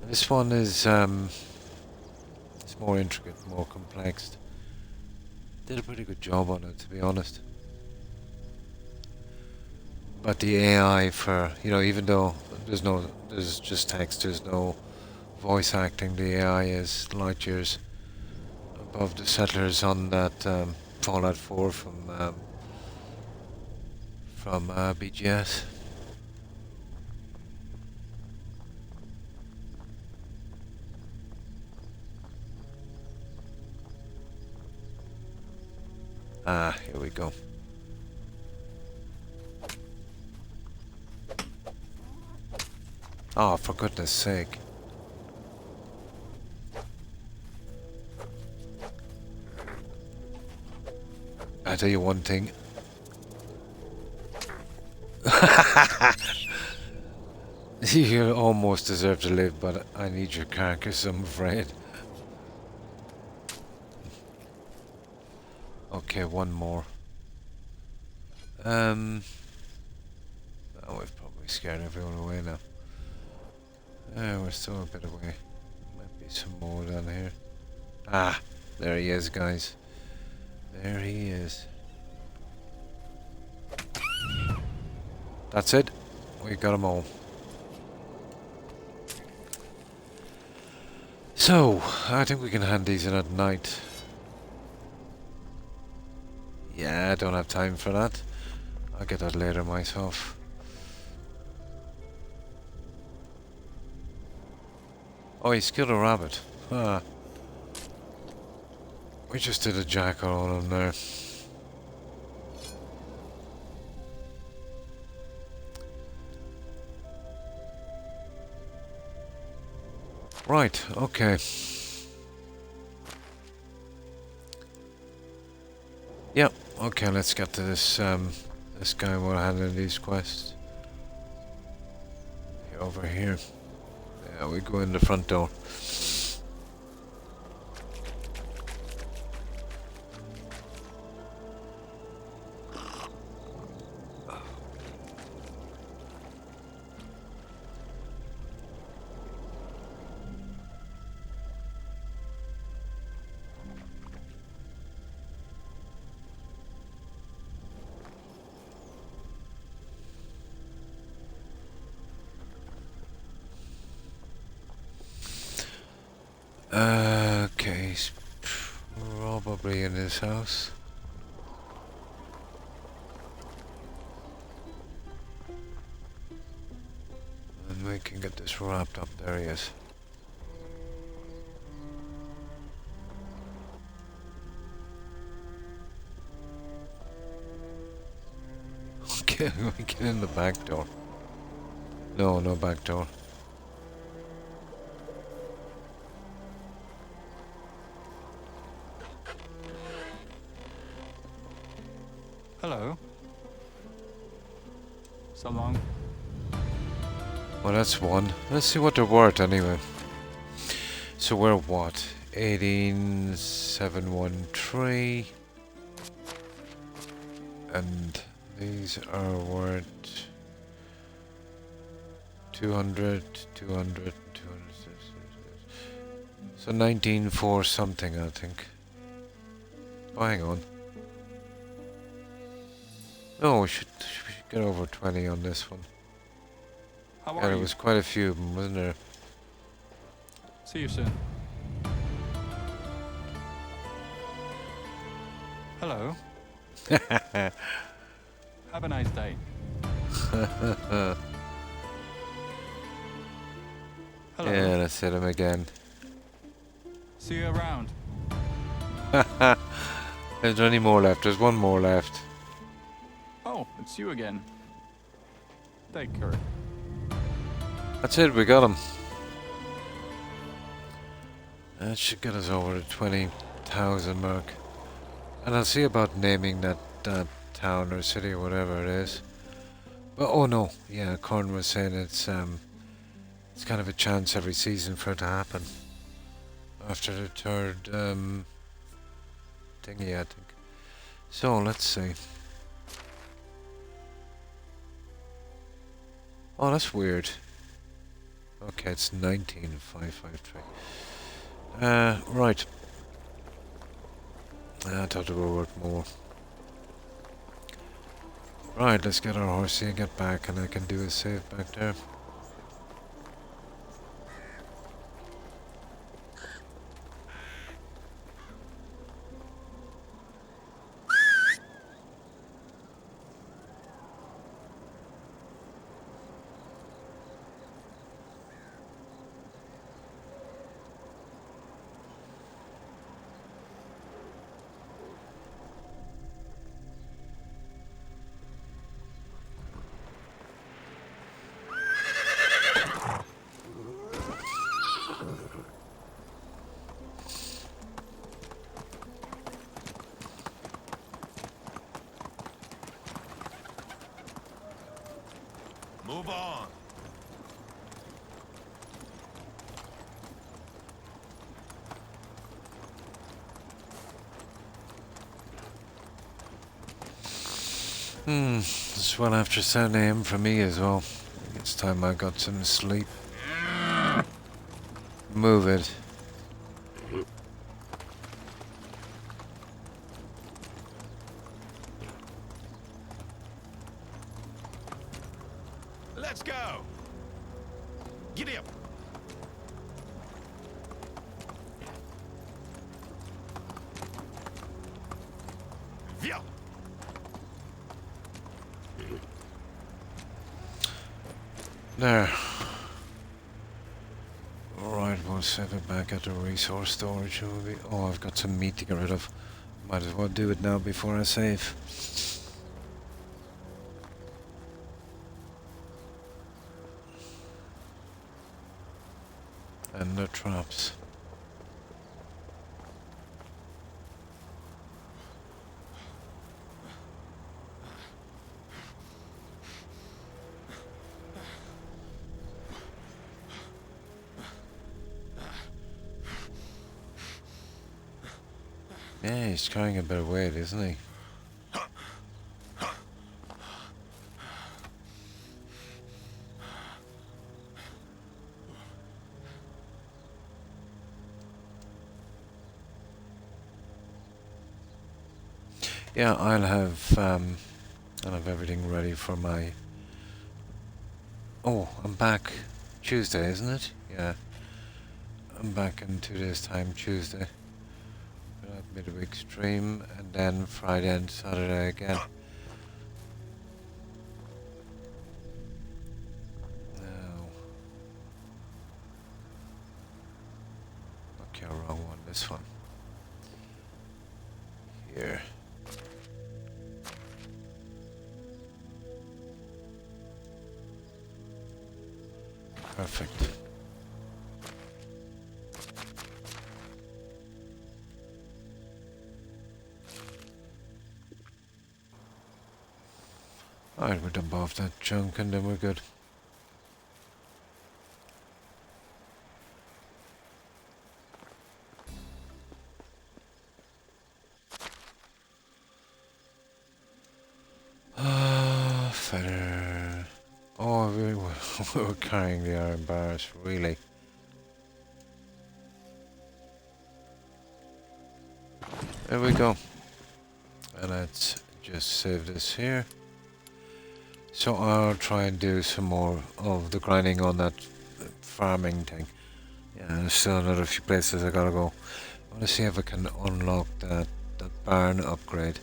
This one is it's more intricate, more complex. Did a pretty good job on it, to be honest. But the AI for, you know, even though there's just text, there's no voice acting, the AI is light years above the settlers on that Fallout 4 from BGS. Ah, here we go. Oh, for goodness sake. I tell you one thing. You almost deserve to live, but I need your carcass, I'm afraid. Okay, one more. Oh, we've probably scared everyone away now. We're still a bit away. Might be some more down here. Ah, there he is, guys. There he is. That's it. We got them all. So, I think we can hand these in at night. Yeah, I don't have time for that. I'll get that later myself. Oh, he killed a rabbit. Ah. We just did a jackal on him there. Right, okay. Yep, okay, let's get to this this guy while handling these quests. Over here. Yeah, we go in the front door. Okay, he's probably in his house. And we can get this wrapped up. There he is. Okay, we get in the back door. No, no back door. Hello. So long. Well, that's one. Let's see what they're worth anyway. So we're what? 18713. And these are worth 200, 200, 200. So 19.4 something, I think. Oh, hang on. No, we should get over 20 on this one. How Yeah, are there you? was quite a few of them, wasn't there? See you soon. Hello. Have a nice day. Hello. Yeah, let's hit him again. See you around. Is there any more left? There's one more left. Oh, it's you again. Take care. That's it, we got him. That should get us over the 20,000 mark. And I'll see about naming that town or city or whatever it is. But oh no, yeah, Corn was saying it's kind of a chance every season for it to happen. After the third thingy, I think. So let's see. Oh, that's weird. Okay, it's 19,553. Right. I thought they were worth more. Right, let's get our horsey and get back, and I can do a save back there. Move on. It's well after 7 AM for me as well. It's time I got some sleep. Move it. Let's go. Giddy up. Yeah. There. Alright, we'll save it back at the resource storage. Shall we? Oh, I've got some meat to get rid of. Might as well do it now before I save. And the traps. Yeah, he's carrying a bit of weight, isn't he? Yeah, I'll have everything ready for my... Oh, I'm back Tuesday, isn't it? Yeah. I'm back in 2 days' time, Tuesday. Midweek stream, and then Friday and Saturday again. Now... Okay, wrong one, this one. Here. Perfect. Alright, we're dump off that junk and then we're good. Feather. Oh, we were carrying the iron bars, really. There we go. And let's just save this here. So I'll try and do some more of the grinding on that farming thing. Yeah, there's still another few places I gotta go. I want to see if I can unlock that barn upgrade.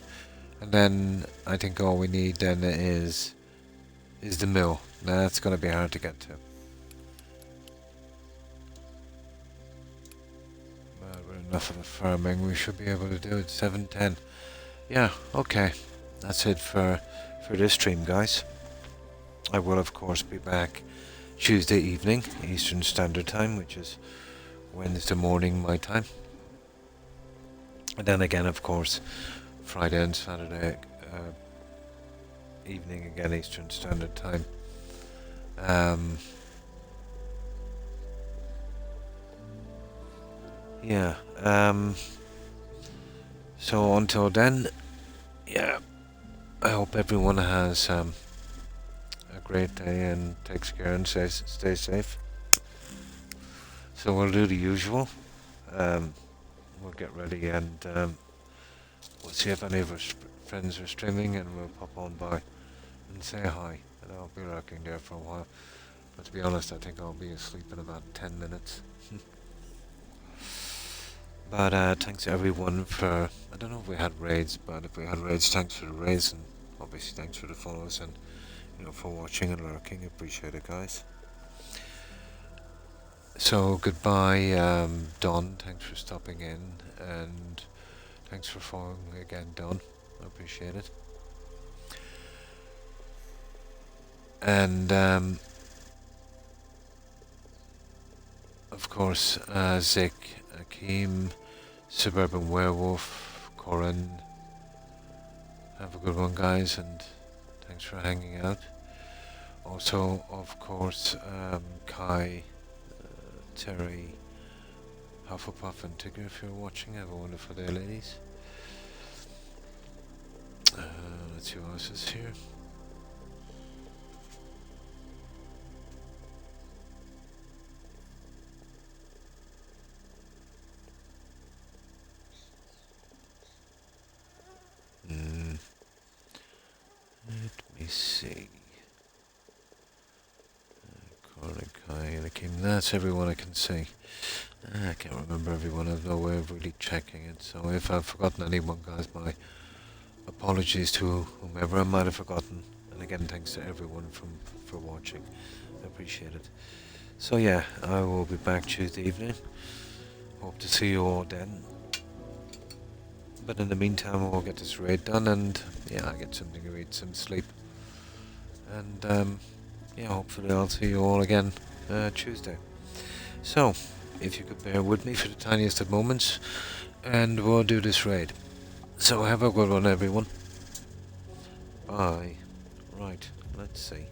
And then I think all we need then is the mill. That's gonna be hard to get to. Well, we're enough of the farming. We should be able to do it. 7:10. Yeah. Okay. That's it for this stream, guys. I will, of course, be back Tuesday evening, Eastern Standard Time, which is Wednesday morning my time. And then again, of course, Friday and Saturday evening again, Eastern Standard Time. Yeah. So until then, yeah, I hope everyone has a great day and takes care and stay safe. So we'll do the usual. We'll get ready and we'll see if any of our friends are streaming, and we'll pop on by and say hi. And I'll be lurking there for a while. But to be honest, I think I'll be asleep in about 10 minutes. But thanks everyone for... I don't know if we had raids, but if we had raids, thanks for the raids, and obviously thanks for the follows and for watching and lurking. Appreciate it, guys. So goodbye, Don. Thanks for stopping in, and thanks for following again, Don. I appreciate it. And of course, Zik, Akeem, Suburban Werewolf, Corin. Have a good one, guys, and thanks for hanging out. Also, of course, Kai, Terry, Hufflepuff and Tigger, if you're watching, have a wonderful day, ladies. Let's see who else is here. Let me see. Kai and Akim. That's everyone I can see. I can't remember everyone. I've no way of really checking it. So if I've forgotten anyone, guys, my apologies to whomever I might have forgotten. And again, thanks to everyone for watching. I appreciate it. So yeah, I will be back Tuesday evening. Hope to see you all then. But in the meantime, we'll get this raid done, and yeah, I get something to read, some sleep, and yeah, hopefully I'll see you all again Tuesday. So, if you could bear with me for the tiniest of moments, and we'll do this raid. So have a good one, everyone. Bye. Right, let's see.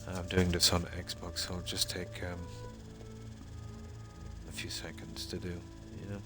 I'm doing this on Xbox, so I'll just take a few seconds to do, you know.